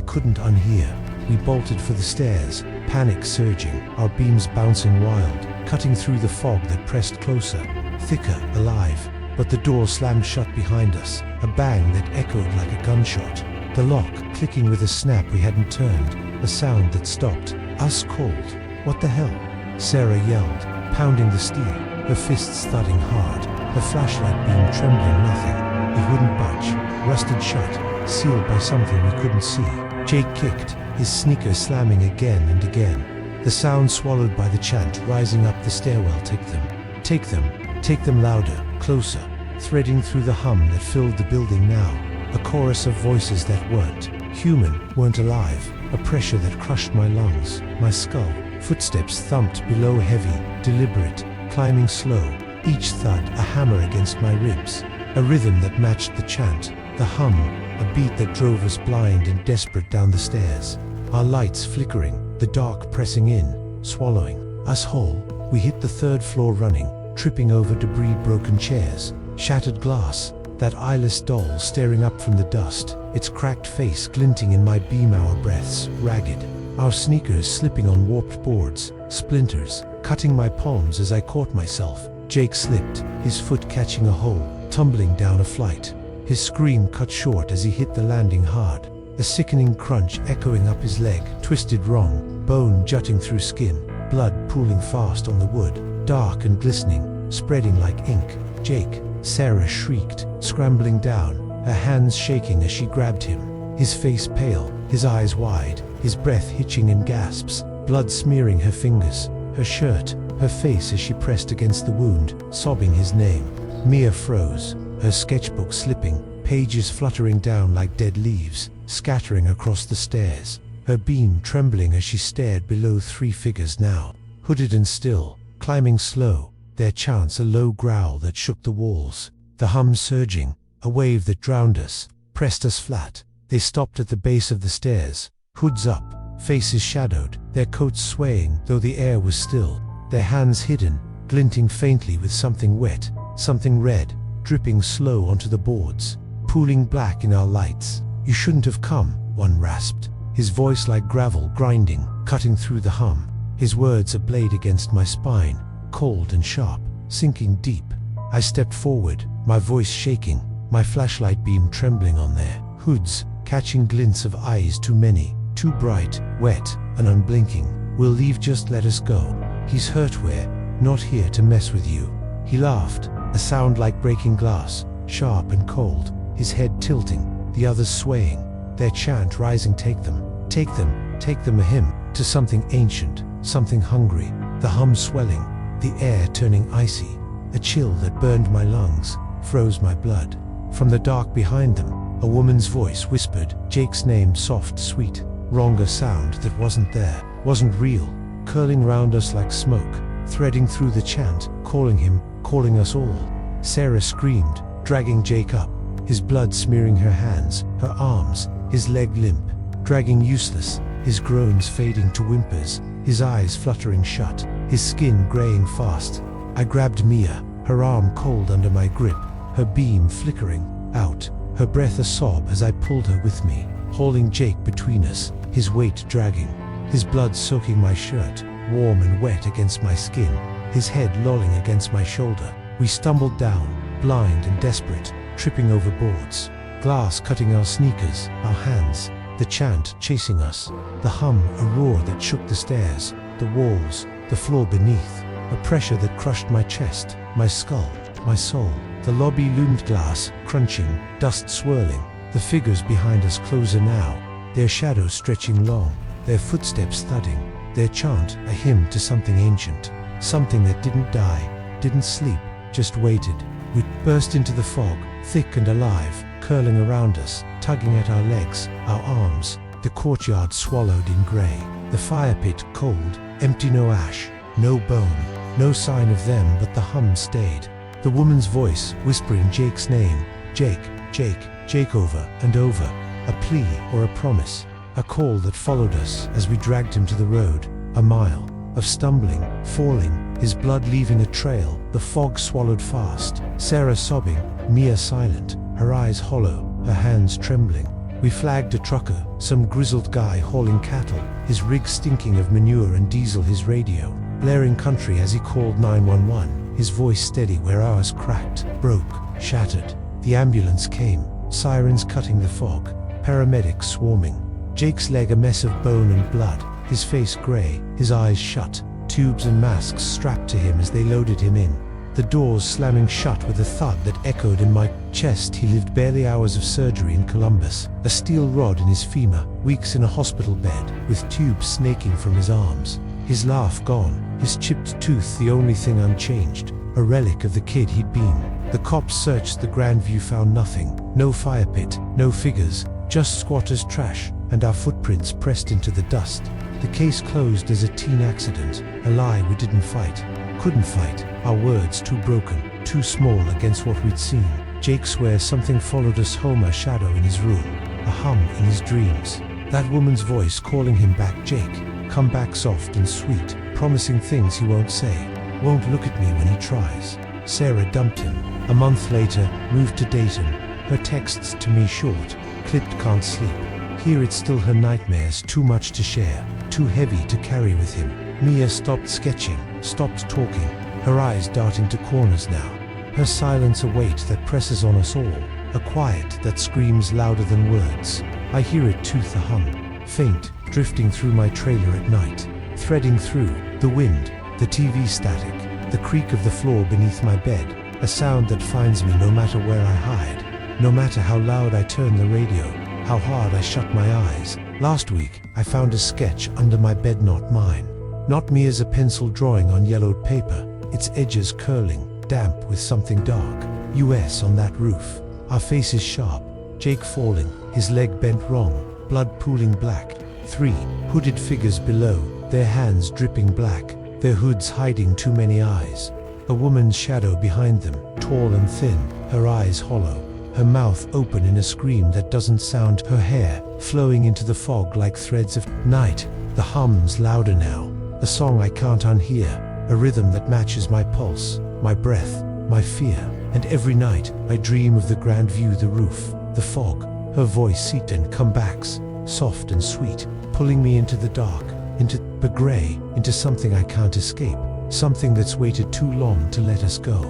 couldn't unhear. We bolted for the stairs, panic surging, our beams bouncing wild, cutting through the fog that pressed closer, thicker, alive. But the door slammed shut behind us, a bang that echoed like a gunshot. The lock clicking with a snap we hadn't turned, a sound that stopped, us cold. "What the hell?" Sarah yelled, pounding the steel, her fists thudding hard, her flashlight beam trembling. Nothing. It wouldn't budge, rusted shut, sealed by something we couldn't see. Jake kicked, his sneakers slamming again and again. The sound swallowed by the chant rising up the stairwell. "Take them, take them, take them," louder, closer, threading through the hum that filled the building now. A chorus of voices that weren't human, weren't alive, a pressure that crushed my lungs, my skull. Footsteps thumped below, heavy, deliberate, climbing slow, each thud a hammer against my ribs. A rhythm that matched the chant, the hum, a beat that drove us blind and desperate down the stairs. Our lights flickering, the dark pressing in, swallowing us whole. We hit the 3rd floor running, tripping over debris, broken chairs, shattered glass, that eyeless doll staring up from the dust, its cracked face glinting in my beam, our breaths ragged, our sneakers slipping on warped boards, splinters cutting my palms as I caught myself. Jake slipped, his foot catching a hole, tumbling down a flight. His scream cut short as he hit the landing hard, a sickening crunch echoing up his leg, twisted wrong, bone jutting through skin, blood pooling fast on the wood, dark and glistening, spreading like ink. "Jake!" Sarah shrieked, scrambling down, her hands shaking as she grabbed him, his face pale, his eyes wide, his breath hitching in gasps, blood smearing her fingers, her shirt, her face as she pressed against the wound, sobbing his name. Mia froze, her sketchbook slipping, pages fluttering down like dead leaves, scattering across the stairs, her beam trembling as she stared below. 3 figures now, hooded and still, climbing slow, their chants a low growl that shook the walls, the hum surging, a wave that drowned us, pressed us flat. They stopped at the base of the stairs, hoods up, faces shadowed, their coats swaying though the air was still, their hands hidden, glinting faintly with something wet, something red, dripping slow onto the boards, pooling black in our lights. "You shouldn't have come," one rasped, his voice like gravel grinding, cutting through the hum, his words a blade against my spine, cold and sharp, sinking deep. I stepped forward, my voice shaking, my flashlight beam trembling on their hoods, catching glints of eyes. Too many, too bright, wet, and unblinking. "We'll leave, just let us go. He's hurt, we're not here to mess with you." He laughed, a sound like breaking glass, sharp and cold, his head tilting, the others swaying, their chant rising. "Take them, take them, take them," a hymn to something ancient, something hungry, the hum swelling, the air turning icy, a chill that burned my lungs, froze my blood. From the dark behind them, a woman's voice whispered Jake's name, soft, sweet, wrong, a sound that wasn't there, wasn't real, curling round us like smoke, threading through the chant, calling him, calling us all. Sarah screamed, dragging Jake up, his blood smearing her hands, her arms, his leg limp, dragging useless, his groans fading to whimpers, his eyes fluttering shut, his skin graying fast. I grabbed Mia, her arm cold under my grip, her beam flickering out, her breath a sob as I pulled her with me, hauling Jake between us, his weight dragging, his blood soaking my shirt, warm and wet against my skin, his head lolling against my shoulder. We stumbled down, blind and desperate, tripping over boards, glass cutting our sneakers, our hands, the chant chasing us, the hum a roar that shook the stairs, the walls, the floor beneath. a pressure that crushed my chest, my skull, my soul. The lobby loomed, glass crunching, dust swirling. The figures behind us closer now, their shadows stretching long, their footsteps thudding, their chant a hymn to something ancient, something that didn't die, didn't sleep, just waited. We burst into the fog, thick and alive, curling around us, tugging at our legs, our arms. The courtyard swallowed in grey, the fire pit cold, empty, no ash, no bone, no sign of them, but the hum stayed. The woman's voice whispering Jake's name, Jake, Jake, Jake, over and over, a plea or a promise, a call that followed us as we dragged him to the road. A mile of stumbling, falling, his blood leaving a trail. The fog swallowed fast, Sarah sobbing, Mia silent, her eyes hollow, her hands trembling. We flagged a trucker, some grizzled guy hauling cattle, his rig stinking of manure and diesel, his radio blaring country as he called 911, his voice steady where ours cracked, broke, shattered. The ambulance came, sirens cutting the fog, paramedics swarming. Jake's leg a mess of bone and blood, his face grey, his eyes shut, tubes and masks strapped to him as they loaded him in. The doors slamming shut with a thud that echoed in my chest. He lived barely hours of surgery in Columbus, a steel rod in his femur, weeks in a hospital bed, with tubes snaking from his arms. His laugh gone, his chipped tooth the only thing unchanged, a relic of the kid he'd been. The cops searched the Grandview, found nothing, no fire pit, no figures, just squatters' trash, and our footprints pressed into the dust. The case closed as a teen accident, a lie we didn't fight, couldn't fight, our words too broken, too small against what we'd seen. Jake swears something followed us home, a shadow in his room, a hum in his dreams. That woman's voice calling him back, Jake, come back, soft and sweet, promising things he won't say, won't look at me when he tries. Sarah dumped him. A month later, moved to Dayton, her texts to me short, clipped, can't sleep. Here it's still her nightmares, too much to share, too heavy to carry with him. Mia stopped sketching, stopped talking, her eyes darting to corners now. Her silence a weight that presses on us all, a quiet that screams louder than words. I hear it tooth a hum, faint, drifting through my trailer at night, threading through the wind, the TV static, the creak of the floor beneath my bed, a sound that finds me no matter where I hide, no matter how loud I turn the radio, how hard I shut my eyes. Last week, I found a sketch under my bed, not mine. Not me, as a pencil drawing on yellowed paper, its edges curling, damp with something dark. US on that roof, our faces sharp, Jake falling, his leg bent wrong, blood pooling black. 3 hooded figures below, their hands dripping black, their hoods hiding too many eyes. A woman's shadow behind them, tall and thin, her eyes hollow, her mouth open in a scream that doesn't sound, her hair flowing into the fog like threads of night. The hum's louder now, a song I can't unhear, a rhythm that matches my pulse, my breath, my fear. And every night I dream of the Grandview, the roof, the fog, her voice seeped and comebacks, soft and sweet, pulling me into the dark, into the grey, into something I can't escape, something that's waited too long to let us go.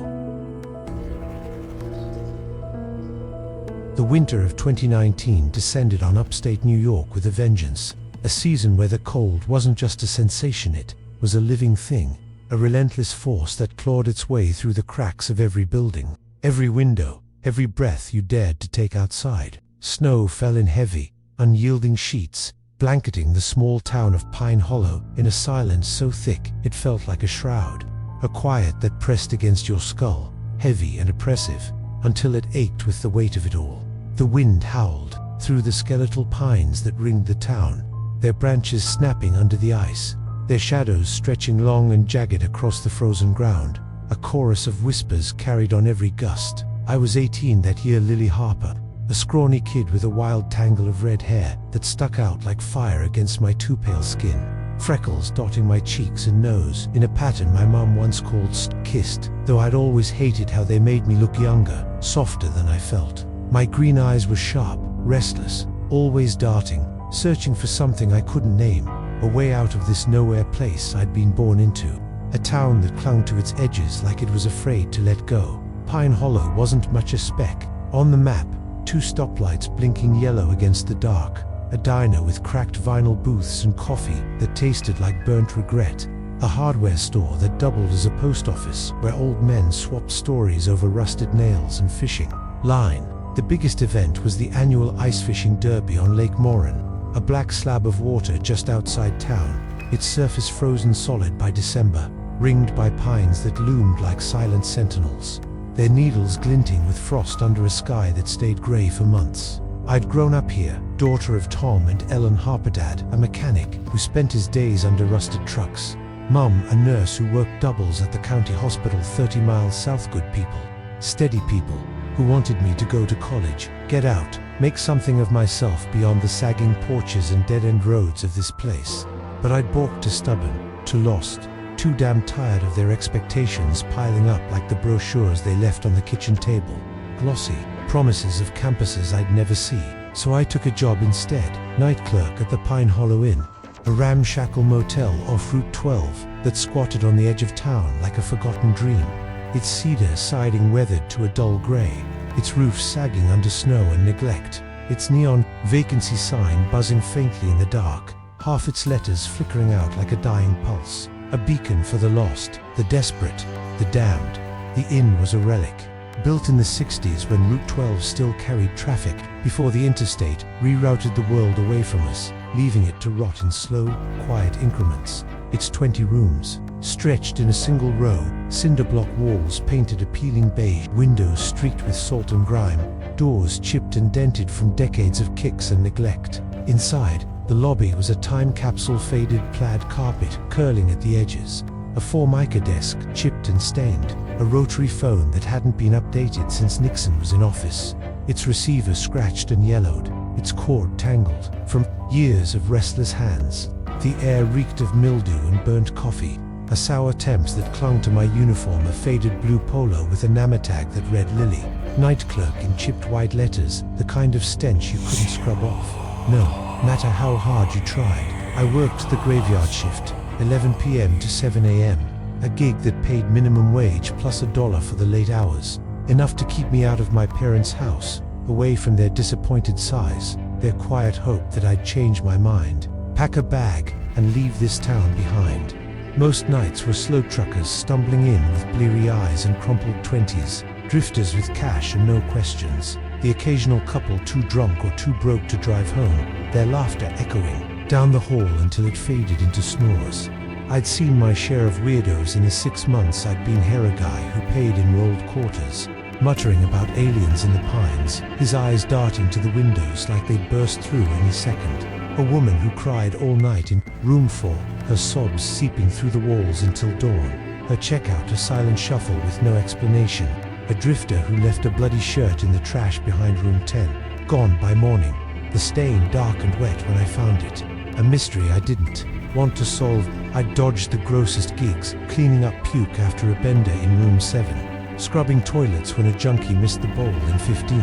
The winter of 2019 descended on upstate New York with a vengeance, a season where the cold wasn't just a sensation, it was a living thing, a relentless force that clawed its way through the cracks of every building, every window, every breath you dared to take outside. Snow fell in heavy, unyielding sheets, blanketing the small town of Pine Hollow in a silence so thick it felt like a shroud, a quiet that pressed against your skull, heavy and oppressive, until it ached with the weight of it all. The wind howled through the skeletal pines that ringed the town, their branches snapping under the ice, their shadows stretching long and jagged across the frozen ground. A chorus of whispers carried on every gust. I was 18 that year, Lily Harper, a scrawny kid with a wild tangle of red hair that stuck out like fire against my too pale skin. Freckles dotting my cheeks and nose in a pattern my mum once called kissed, though I'd always hated how they made me look younger, softer than I felt. My green eyes were sharp, restless, always darting, searching for something I couldn't name, a way out of this nowhere place I'd been born into, a town that clung to its edges like it was afraid to let go. Pine Hollow wasn't much a speck on the map, 2 stoplights blinking yellow against the dark, a diner with cracked vinyl booths and coffee that tasted like burnt regret, a hardware store that doubled as a post office where old men swapped stories over rusted nails and fishing line. The biggest event was the annual ice fishing derby on Lake Morin, a black slab of water just outside town, its surface frozen solid by December, ringed by pines that loomed like silent sentinels, their needles glinting with frost under a sky that stayed grey for months. I'd grown up here, daughter of Tom and Ellen Harperdad, a mechanic who spent his days under rusted trucks. Mum, a nurse who worked doubles at the county hospital 30 miles south. Good people, steady people, who wanted me to go to college, get out, make something of myself beyond the sagging porches and dead-end roads of this place. But I'd balked, too stubborn, too lost, too damn tired of their expectations piling up like the brochures they left on the kitchen table. Glossy promises of campuses I'd never see. So I took a job instead, night clerk at the Pine Hollow Inn, a ramshackle motel off Route 12 that squatted on the edge of town like a forgotten dream. Its cedar siding weathered to a dull grey, its roof sagging under snow and neglect, its neon vacancy sign buzzing faintly in the dark, half its letters flickering out like a dying pulse. A beacon for the lost, the desperate, the damned. The inn was a relic, built in the 60s when Route 12 still carried traffic before the interstate rerouted the world away from us, leaving it to rot in slow, quiet increments. Its 20 rooms, stretched in a single row, cinder block walls painted a peeling beige, windows streaked with salt and grime, doors chipped and dented from decades of kicks and neglect. Inside, the lobby was a time capsule faded plaid carpet curling at the edges, a Formica desk chipped and stained, a rotary phone that hadn't been updated since Nixon was in office, its receiver scratched and yellowed, its cord tangled from years of restless hands. The air reeked of mildew and burnt coffee, a sour temps that clung to my uniform, a faded blue polo with a name tag that read Lily, night clerk in chipped white letters, the kind of stench you couldn't scrub off. No matter how hard you tried. I worked the graveyard shift, 11 p.m. to 7 a.m., a gig that paid minimum wage plus $1 for the late hours, enough to keep me out of my parents' house, away from their disappointed sighs, their quiet hope that I'd change my mind, pack a bag, and leave this town behind. Most nights were slow truckers stumbling in with bleary eyes and crumpled 20s, drifters with cash and no questions, the occasional couple too drunk or too broke to drive home, their laughter echoing down the hall until it faded into snores. I'd seen my share of weirdos in the 6 months I'd been here, a guy who paid in rolled quarters, muttering about aliens in the pines, his eyes darting to the windows like they'd burst through any second. A woman who cried all night in room 4, her sobs seeping through the walls until dawn, her checkout a silent shuffle with no explanation, a drifter who left a bloody shirt in the trash behind room 10, gone by morning, the stain dark and wet when I found it, a mystery I didn't want to solve. I'd dodged the grossest gigs, cleaning up puke after a bender in room 7, scrubbing toilets when a junkie missed the bowl in 15,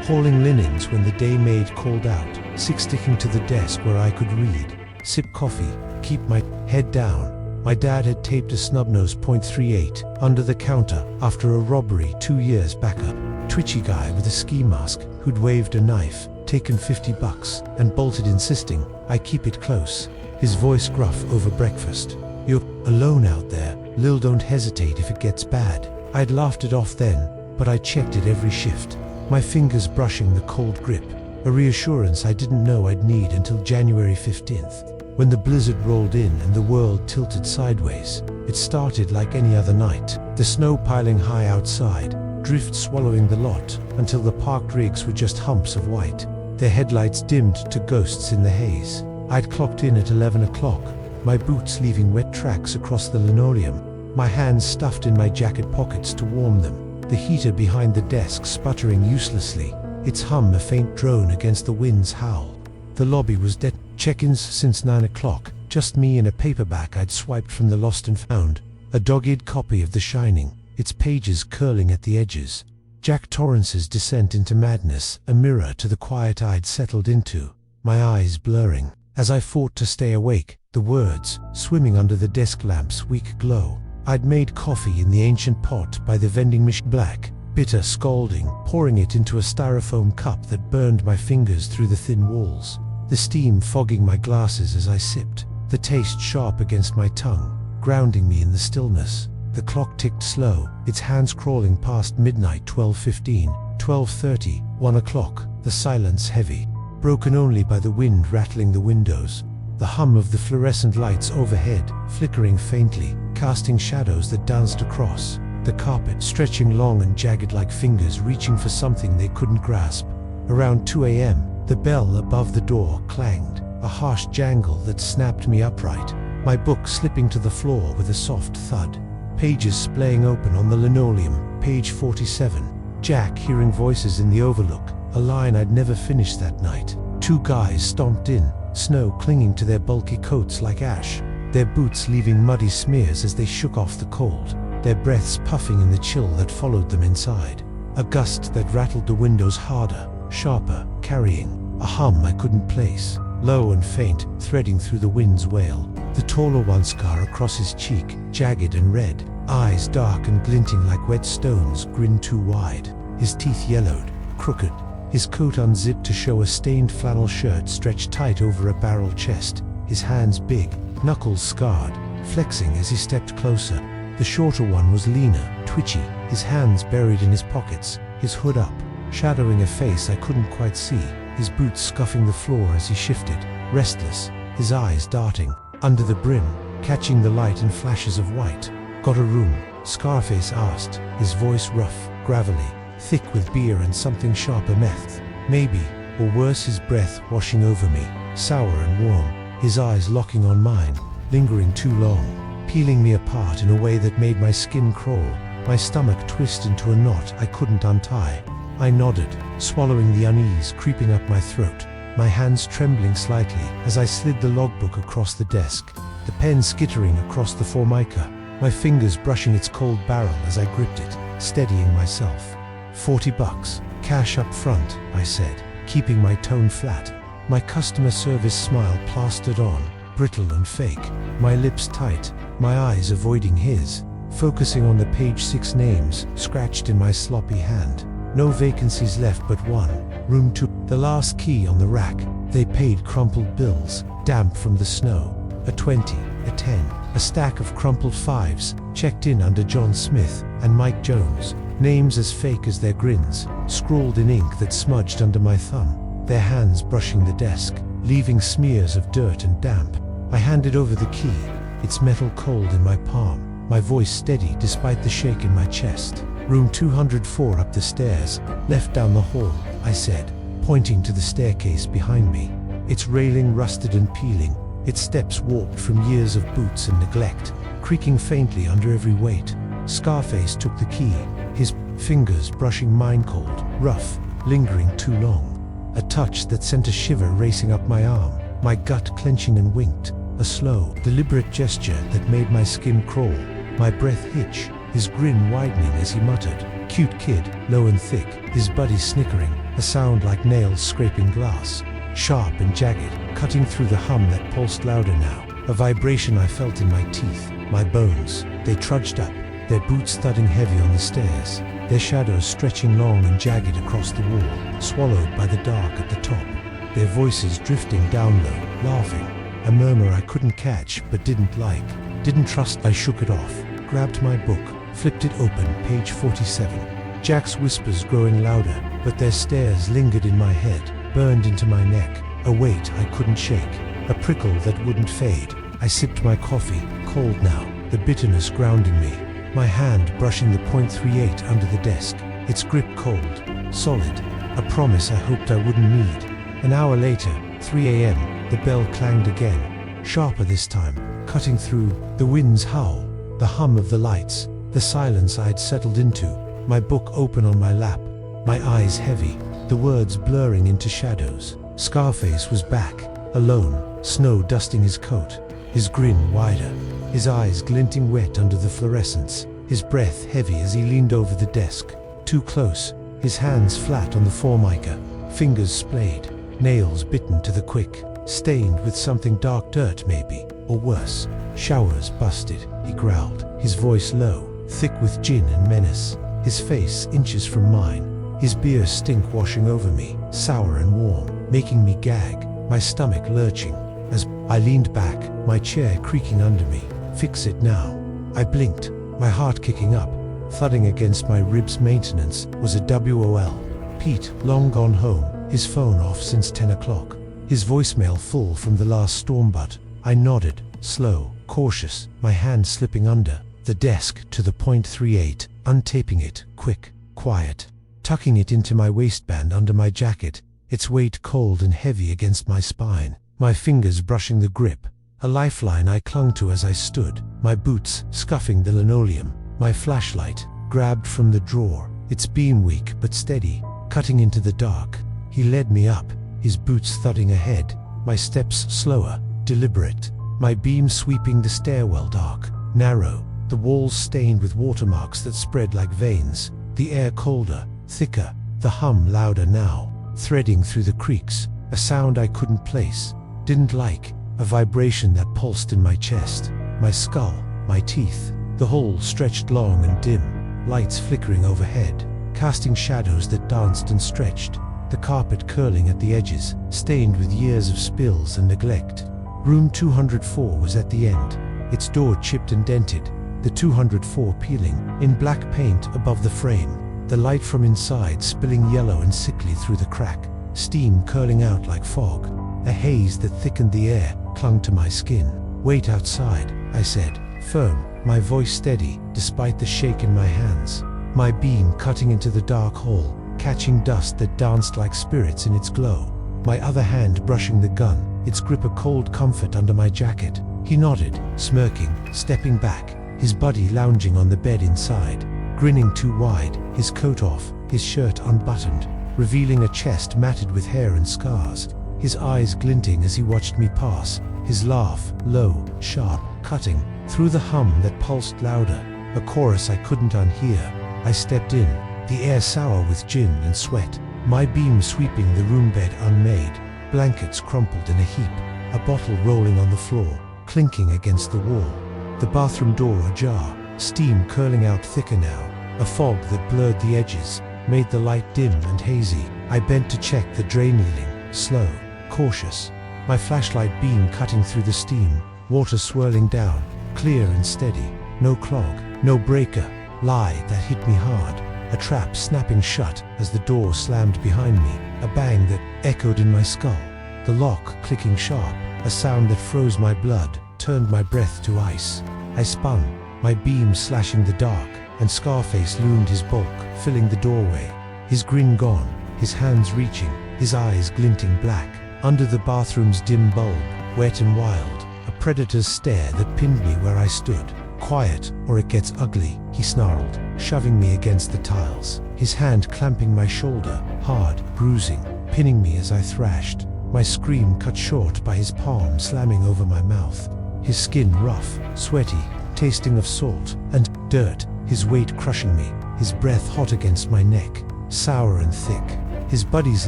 hauling linens when the day maid called out, sick sticking to the desk where I could read, sip coffee, keep my head down. My dad had taped a snub-nose .38 under the counter after a robbery 2 years back. A twitchy guy with a ski mask who'd waved a knife, taken $50 and bolted, insisting I keep it close, his voice gruff over breakfast. "You're alone out there, Lil, don't hesitate if it gets bad." I'd laughed it off then, but I checked it every shift, my fingers brushing the cold grip, a reassurance I didn't know I'd need until January 15th. When the blizzard rolled in and the world tilted sideways. It started like any other night, the snow piling high outside, drift swallowing the lot, until the parked rigs were just humps of white, their headlights dimmed to ghosts in the haze. I'd clocked in at 11 o'clock, my boots leaving wet tracks across the linoleum, my hands stuffed in my jacket pockets to warm them, the heater behind the desk sputtering uselessly, its hum a faint drone against the wind's howl. The lobby was dead. Check-ins since 9 o'clock, just me and a paperback I'd swiped from the Lost and Found, a dog-eared copy of The Shining, its pages curling at the edges. Jack Torrance's descent into madness, a mirror to the quiet I'd settled into, my eyes blurring. As I fought to stay awake, the words swimming under the desk lamp's weak glow. I'd made coffee in the ancient pot by the vending machine, black, bitter, scalding, pouring it into a styrofoam cup that burned my fingers through the thin walls. The steam fogging my glasses as I sipped, the taste sharp against my tongue, grounding me in the stillness. The clock ticked slow, its hands crawling past midnight. 12:15, 12:30, 1 o'clock, the silence heavy, broken only by the wind rattling the windows. The hum of the fluorescent lights overhead, flickering faintly, casting shadows that danced across the carpet, stretching long and jagged like fingers reaching for something they couldn't grasp. Around 2 a.m., the bell above the door clanged, a harsh jangle that snapped me upright, my book slipping to the floor with a soft thud. Pages splaying open on the linoleum, page 47. Jack hearing voices in the overlook, a line I'd never finished that night. Two guys stomped in, snow clinging to their bulky coats like ash, their boots leaving muddy smears as they shook off the cold, their breaths puffing in the chill that followed them inside. A gust that rattled the windows harder, sharper, carrying a hum I couldn't place, low and faint, threading through the wind's wail. The taller one, scar across his cheek, jagged and red, eyes dark and glinting like wet stones, grin too wide, his teeth yellowed, crooked, his coat unzipped to show a stained flannel shirt stretched tight over a barrel chest, his hands big, knuckles scarred, flexing as he stepped closer. The shorter one was leaner, twitchy, his hands buried in his pockets, his hood up, shadowing a face I couldn't quite see, his boots scuffing the floor as he shifted, restless, his eyes darting under the brim, catching the light in flashes of white. "Got a room?" Scarface asked, his voice rough, gravelly, thick with beer and something sharper meth. Maybe, or worse, his breath washing over me, sour and warm, his eyes locking on mine, lingering too long, peeling me apart in a way that made my skin crawl, my stomach twist into a knot I couldn't untie. I nodded, swallowing the unease creeping up my throat, my hands trembling slightly as I slid the logbook across the desk, the pen skittering across the formica, my fingers brushing its cold barrel as I gripped it, steadying myself. $40, cash up front, I said, keeping my tone flat, my customer service smile plastered on, brittle and fake, my lips tight, my eyes avoiding his, focusing on the page 6 names scratched in my sloppy hand. No vacancies left but one, room 2. The last key on the rack. They paid crumpled bills, damp from the snow. A 20, a 10, a stack of crumpled 5s, checked in under John Smith and Mike Jones. Names as fake as their grins, scrawled in ink that smudged under my thumb, their hands brushing the desk, leaving smears of dirt and damp. I handed over the key, its metal cold in my palm, my voice steady despite the shake in my chest. Room 204 up the stairs, left down the hall, I said, pointing to the staircase behind me. Its railing rusted and peeling, its steps warped from years of boots and neglect, creaking faintly under every weight. Scarface took the key, his fingers brushing mine cold, rough, lingering too long. A touch that sent a shiver racing up my arm, my gut clenching and winked. A slow, deliberate gesture that made my skin crawl, my breath hitch, his grin widening as he muttered, "Cute kid," low and thick, his buddy snickering, a sound like nails scraping glass, sharp and jagged, cutting through the hum that pulsed louder now, a vibration I felt in my teeth, my bones. They trudged up, their boots thudding heavy on the stairs, their shadows stretching long and jagged across the wall, swallowed by the dark at the top, their voices drifting down low, laughing, a murmur I couldn't catch but didn't like, didn't trust. I shook it off, grabbed my book, flipped it open, page 47. Jack's whispers growing louder, but their stares lingered in my head, burned into my neck, a weight I couldn't shake, a prickle that wouldn't fade. I sipped my coffee, cold now, the bitterness grounding me, my hand brushing the .38 under the desk, its grip cold, solid, a promise I hoped I wouldn't need. An hour later, 3 a.m., the bell clanged again, sharper this time, cutting through the wind's howl, the hum of the lights, the silence I had settled into, my book open on my lap, my eyes heavy, the words blurring into shadows. Scarface was back, alone, snow dusting his coat, his grin wider, his eyes glinting wet under the fluorescence, his breath heavy as he leaned over the desk, too close, his hands flat on the formica, fingers splayed, nails bitten to the quick, stained with something dark, dirt maybe, or worse. Showers busted, he growled, his voice low, thick with gin and menace, his face inches from mine, his beer stink washing over me, sour and warm, making me gag, my stomach lurching. As I leaned back, my chair creaking under me, Fix it now. I blinked, my heart kicking up. Thudding against my ribs. Maintenance was a WOL. Pete, long gone home, his phone off since 10 o'clock. His voicemail full from the last storm. But I nodded, slow, cautious, my hand slipping under the desk to the .38, untaping it, quick, quiet, tucking it into my waistband under my jacket, its weight cold and heavy against my spine, my fingers brushing the grip, a lifeline I clung to as I stood, my boots scuffing the linoleum, my flashlight grabbed from the drawer, its beam weak but steady, cutting into the dark. He led me up, his boots thudding ahead, my steps slower, deliberate, my beam sweeping the stairwell dark, narrow, the walls stained with watermarks that spread like veins, the air colder, thicker, the hum louder now, threading through the creaks, a sound I couldn't place, didn't like, a vibration that pulsed in my chest, my skull, my teeth, the hole stretched long and dim, lights flickering overhead, casting shadows that danced and stretched, the carpet curling at the edges, stained with years of spills and neglect. Room 204 was at the end, its door chipped and dented, the 204 peeling, in black paint above the frame, the light from inside spilling yellow and sickly through the crack, steam curling out like fog, a haze that thickened the air, clung to my skin. Wait outside, I said, firm, my voice steady, despite the shake in my hands, my beam cutting into the dark hall, catching dust that danced like spirits in its glow, my other hand brushing the gun, its grip a cold comfort under my jacket. He nodded, smirking, stepping back, his body lounging on the bed inside, grinning too wide, his coat off, his shirt unbuttoned, revealing a chest matted with hair and scars, his eyes glinting as he watched me pass, his laugh, low, sharp, cutting, through the hum that pulsed louder, a chorus I couldn't unhear. I stepped in, the air sour with gin and sweat, my beam sweeping the room bed unmade, blankets crumpled in a heap, a bottle rolling on the floor, clinking against the wall, the bathroom door ajar, steam curling out thicker now, a fog that blurred the edges, made the light dim and hazy. I bent to check the drain leaning, slow, cautious, my flashlight beam cutting through the steam, water swirling down, clear and steady, no clog, no breaker, lie that hit me hard, a trap snapping shut as the door slammed behind me, a bang that echoed in my skull, the lock clicking sharp, a sound that froze my blood, turned my breath to ice. I spun, my beam slashing the dark, and Scarface loomed his bulk, filling the doorway, his grin gone, his hands reaching, his eyes glinting black, under the bathroom's dim bulb, wet and wild, a predator's stare that pinned me where I stood. Quiet, or it gets ugly, he snarled, shoving me against the tiles, his hand clamping my shoulder, hard, bruising, pinning me as I thrashed, my scream cut short by his palm slamming over my mouth, his skin rough, sweaty, tasting of salt and dirt, his weight crushing me, his breath hot against my neck, sour and thick, his buddy's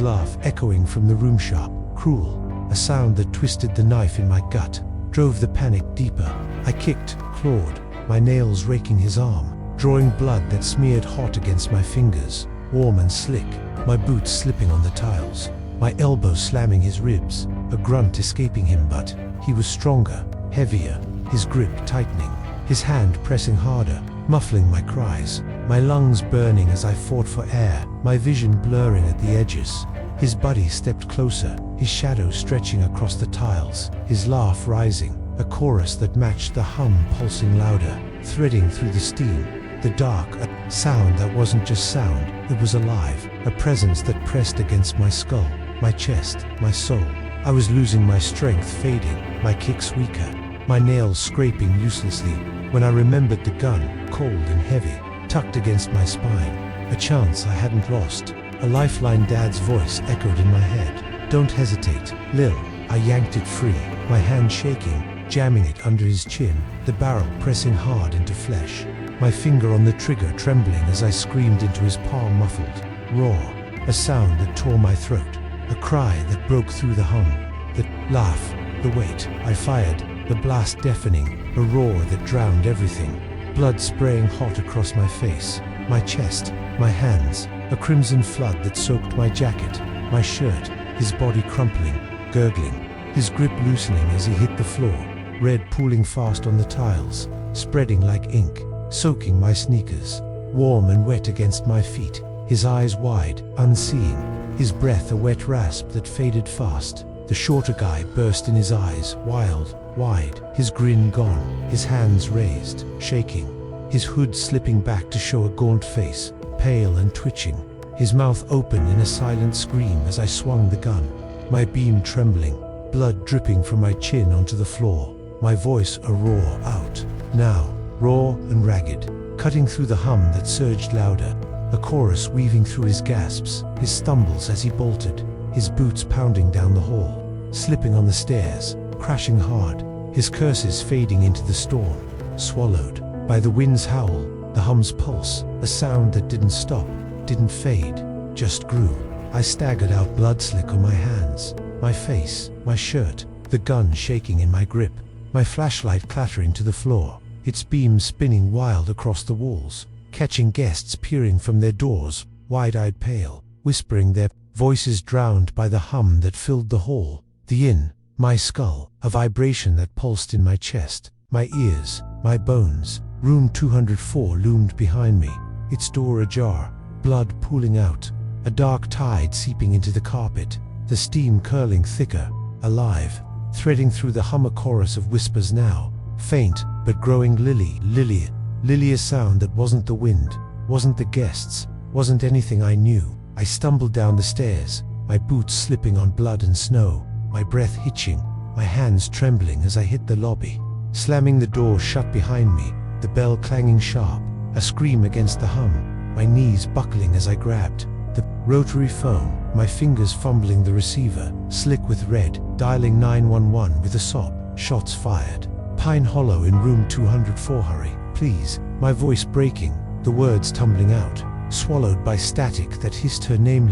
laugh echoing from the room sharp, cruel, a sound that twisted the knife in my gut, drove the panic deeper. I kicked, clawed, my nails raking his arm, drawing blood that smeared hot against my fingers, warm and slick, my boots slipping on the tiles, my elbow slamming his ribs, a grunt escaping him. But he was stronger, heavier, his grip tightening, his hand pressing harder, muffling my cries, my lungs burning as I fought for air, my vision blurring at the edges. His body stepped closer, his shadow stretching across the tiles, his laugh rising, a chorus that matched the hum pulsing louder, threading through the steam, the dark, a sound that wasn't just sound, it was alive, a presence that pressed against my skull, my chest, my soul. I was losing my strength, fading, my kicks weaker, my nails scraping uselessly, when I remembered the gun, cold and heavy, tucked against my spine, a chance I hadn't lost. A lifeline. Dad's voice echoed in my head. Don't hesitate, Lil. I yanked it free, my hand shaking, jamming it under his chin, the barrel pressing hard into flesh, my finger on the trigger trembling as I screamed into his palm, muffled, raw, a sound that tore my throat, a cry that broke through the hum, the laugh, the weight. I fired, the blast deafening, a roar that drowned everything, blood spraying hot across my face, my chest, my hands, a crimson flood that soaked my jacket, my shirt, his body crumpling, gurgling, his grip loosening as he hit the floor, red pooling fast on the tiles, spreading like ink, soaking my sneakers. Warm and wet against my feet, his eyes wide, unseeing, his breath a wet rasp that faded fast. The shorter guy burst in his eyes, wild, wide, his grin gone, his hands raised, shaking, his hood slipping back to show a gaunt face, pale and twitching, his mouth open in a silent scream as I swung the gun, my beam trembling, blood dripping from my chin onto the floor, my voice a roar out, now, raw and ragged, cutting through the hum that surged louder, a chorus weaving through his gasps, his stumbles as he bolted, his boots pounding down the hall, slipping on the stairs, crashing hard, his curses fading into the storm, swallowed by the wind's howl, the hum's pulse, a sound that didn't stop, didn't fade, just grew. I staggered out, blood slick on my hands, my face, my shirt, the gun shaking in my grip, my flashlight clattering to the floor, its beams spinning wild across the walls, catching guests peering from their doors, wide-eyed pale, whispering their voices drowned by the hum that filled the hall, the inn, my skull, a vibration that pulsed in my chest, my ears, my bones. Room 204 loomed behind me, its door ajar, blood pooling out, a dark tide seeping into the carpet, the steam curling thicker, alive, threading through the hum, a chorus of whispers now, faint but growing. Lily, a sound that wasn't the wind, wasn't the guests, wasn't anything I knew. I stumbled down the stairs, my boots slipping on blood and snow, my breath hitching, my hands trembling as I hit the lobby, slamming the door shut behind me, the bell clanging sharp, a scream against the hum, my knees buckling as I grabbed the rotary phone, my fingers fumbling the receiver, slick with red, dialing 911 with a sob. Shots fired. Pine Hollow in room 204. Hurry, please. My voice breaking, the words tumbling out, swallowed by static that hissed her name.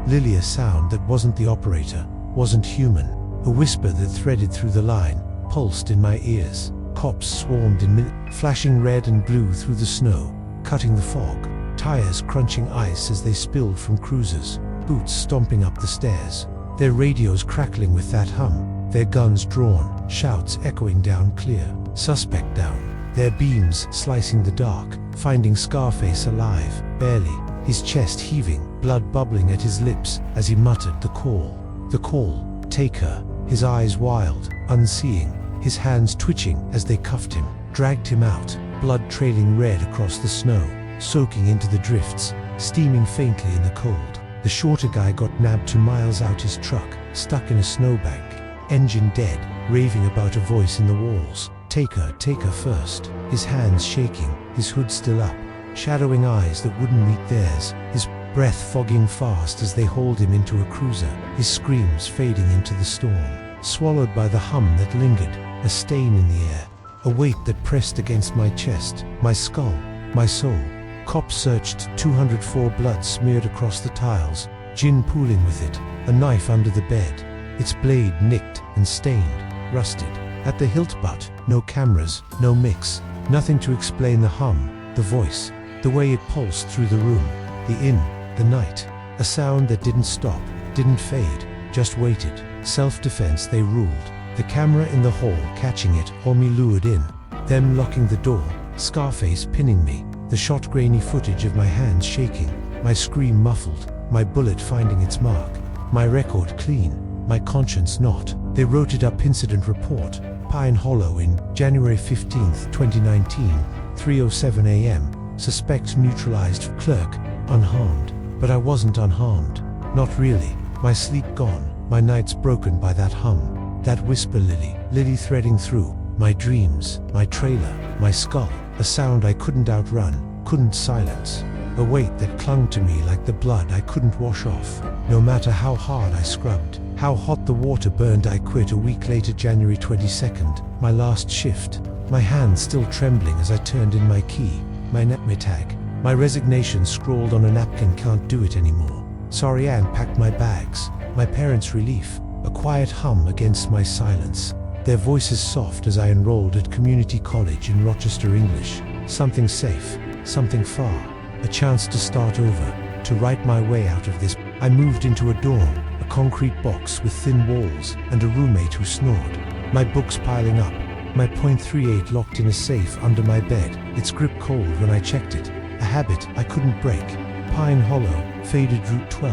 Lily, a sound that wasn't the operator, wasn't human, a whisper that threaded through the line, pulsed in my ears. Cops swarmed in flashing red and blue through the snow, cutting the fog, tires crunching ice as they spilled from cruisers, boots stomping up the stairs, their radios crackling with that hum, their guns drawn, shouts echoing down clear, suspect down, their beams slicing the dark, finding Scarface alive, barely, his chest heaving, blood bubbling at his lips as he muttered the call, take her, his eyes wild, unseeing, his hands twitching as they cuffed him, dragged him out, blood trailing red across the snow, soaking into the drifts, steaming faintly in the cold. The shorter guy got nabbed 2 miles out, his truck, stuck in a snowbank, engine dead, raving about a voice in the walls. Take her first. His hands shaking, his hood still up, shadowing eyes that wouldn't meet theirs, his breath fogging fast as they hauled him into a cruiser, his screams fading into the storm, swallowed by the hum that lingered, a stain in the air, a weight that pressed against my chest, my skull, my soul. Cops searched 204, blood smeared across the tiles, gin pooling with it, a knife under the bed, its blade nicked and stained, rusted. At the hilt butt, no cameras, no mix, nothing to explain the hum, the voice, the way it pulsed through the room, the inn, the night. A sound that didn't stop, didn't fade, just waited. Self-defense they ruled. The camera in the hall catching it, or me lured in. Them locking the door, Scarface pinning me, the shot grainy footage of my hands shaking, my scream muffled, my bullet finding its mark, my record clean, my conscience not. They wrote it up, incident report, Pine Hollow in January 15, 2019, 3:07 a.m. Suspect neutralized, clerk, unharmed. But I wasn't unharmed. Not really. My sleep gone, my nights broken by that hum, that whisper. Lily threading through my dreams, my trailer, my skull, a sound I couldn't outrun, couldn't silence, a weight that clung to me like the blood I couldn't wash off. No matter how hard I scrubbed, how hot the water burned. I quit a week later, January 22nd, my last shift, my hands still trembling as I turned in my key, my tag, my resignation scrawled on a napkin. Can't do it anymore. Sorry. Anne packed my bags, my parents' relief, a quiet hum against my silence, their voices soft as I enrolled at community college in Rochester. English, something safe, something far, a chance to start over, to write my way out of this. I moved into a dorm, a concrete box with thin walls and a roommate who snored, my books piling up, My .38 locked in a safe under my bed, its grip cold when I checked it. A habit I couldn't break. Pine Hollow, faded Route 12.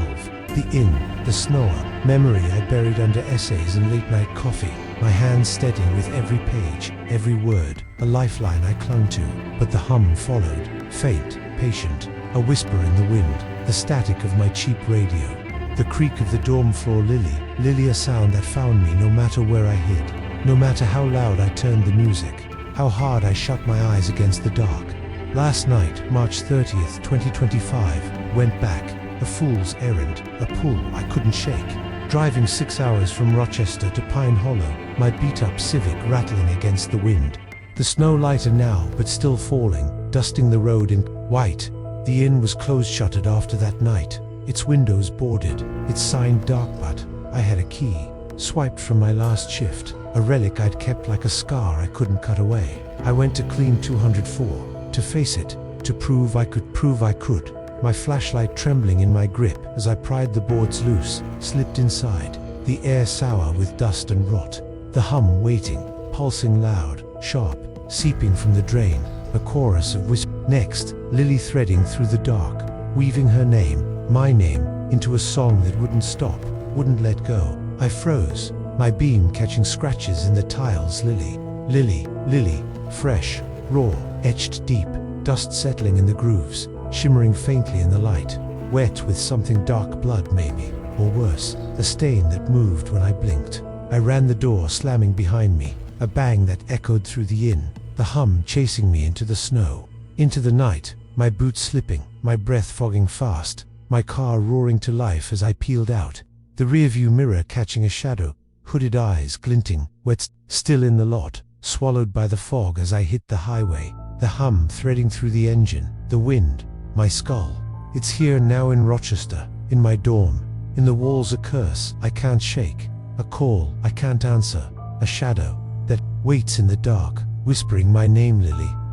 The inn, the snow-up, memory I buried under essays and late-night coffee. My hands steadying with every page, every word, a lifeline I clung to. But the hum followed, faint, patient, a whisper in the wind, the static of my cheap radio. The creak of the dorm floor lily, a sound that found me no matter where I hid. No matter how loud I turned the music, how hard I shut my eyes against the dark. Last night, March 30th, 2025, went back, a fool's errand, a pull I couldn't shake. Driving 6 hours from Rochester to Pine Hollow, my beat-up Civic rattling against the wind. The snow lighter now, but still falling, dusting the road in white. The inn was closed-shuttered after that night, its windows boarded, its sign dark, but I had a key, swiped from my last shift, a relic I'd kept like a scar I couldn't cut away. I went to clean 204, to face it, to prove I could. My flashlight trembling in my grip as I pried the boards loose, slipped inside, the air sour with dust and rot. The hum waiting, pulsing loud, sharp, seeping from the drain, a chorus of whisper. Next, Lily threading through the dark, weaving her name, my name, into a song that wouldn't stop, wouldn't let go. I froze, my beam catching scratches in the tiles. Lily, fresh, raw, etched deep, dust settling in the grooves, shimmering faintly in the light, wet with something dark, blood maybe, or worse, a stain that moved when I blinked. I ran the door slamming behind me, a bang that echoed through the inn, the hum chasing me into the snow, into the night, my boots slipping, my breath fogging fast, my car roaring to life as I peeled out, the rearview mirror catching a shadow, hooded eyes glinting, wet, still in the lot, swallowed by the fog as I hit the highway, the hum threading through the engine, the wind, my skull. It's here now in Rochester, in my dorm, in the walls a curse I can't shake, a call I can't answer, a shadow that waits in the dark, whispering my name.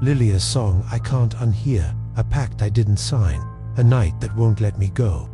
Lily, a song I can't unhear, a pact I didn't sign, a night that won't let me go.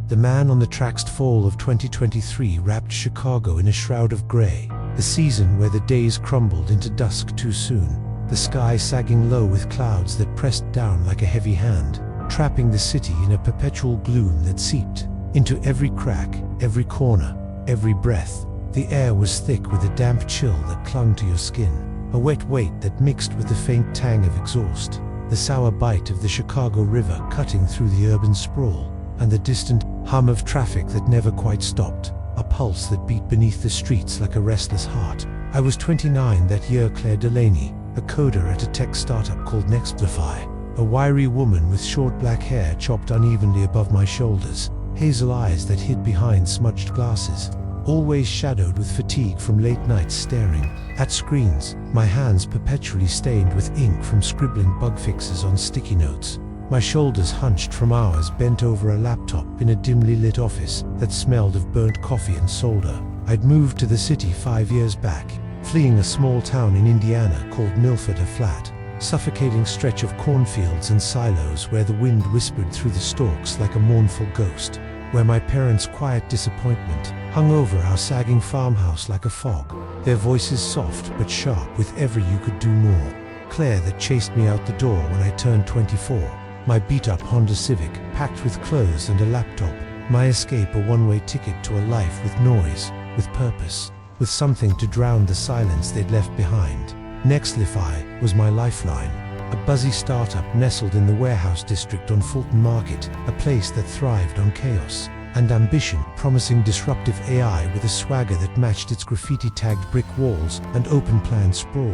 The man on the track's fall of 2023 wrapped Chicago in a shroud of gray, the season where the days crumbled into dusk too soon, the sky sagging low with clouds that pressed down like a heavy hand, trapping the city in a perpetual gloom that seeped into every crack, every corner, every breath. The air was thick with a damp chill that clung to your skin, a wet weight that mixed with the faint tang of exhaust, the sour bite of the Chicago River cutting through the urban sprawl, and the distant hum of traffic that never quite stopped, a pulse that beat beneath the streets like a restless heart. I was 29 that year. Claire Delaney, a coder at a tech startup called Nexplify, a wiry woman with short black hair chopped unevenly above my shoulders, hazel eyes that hid behind smudged glasses, always shadowed with fatigue from late nights staring at screens, my hands perpetually stained with ink from scribbling bug fixes on sticky notes, my shoulders hunched from hours bent over a laptop in a dimly lit office that smelled of burnt coffee and solder. I'd moved to the city 5 years back, fleeing a small town in Indiana called Milford, a flat, suffocating stretch of cornfields and silos where the wind whispered through the stalks like a mournful ghost, where my parents' quiet disappointment hung over our sagging farmhouse like a fog, their voices soft but sharp with every "you could do more." Claire that chased me out the door when I turned 24, my beat-up Honda Civic packed with clothes and a laptop, my escape a one-way ticket to a life with noise, with purpose, with something to drown the silence they'd left behind. Nextlify was my lifeline, a buzzy startup nestled in the warehouse district on Fulton Market, a place that thrived on chaos and ambition, promising disruptive AI with a swagger that matched its graffiti-tagged brick walls and open-plan sprawl.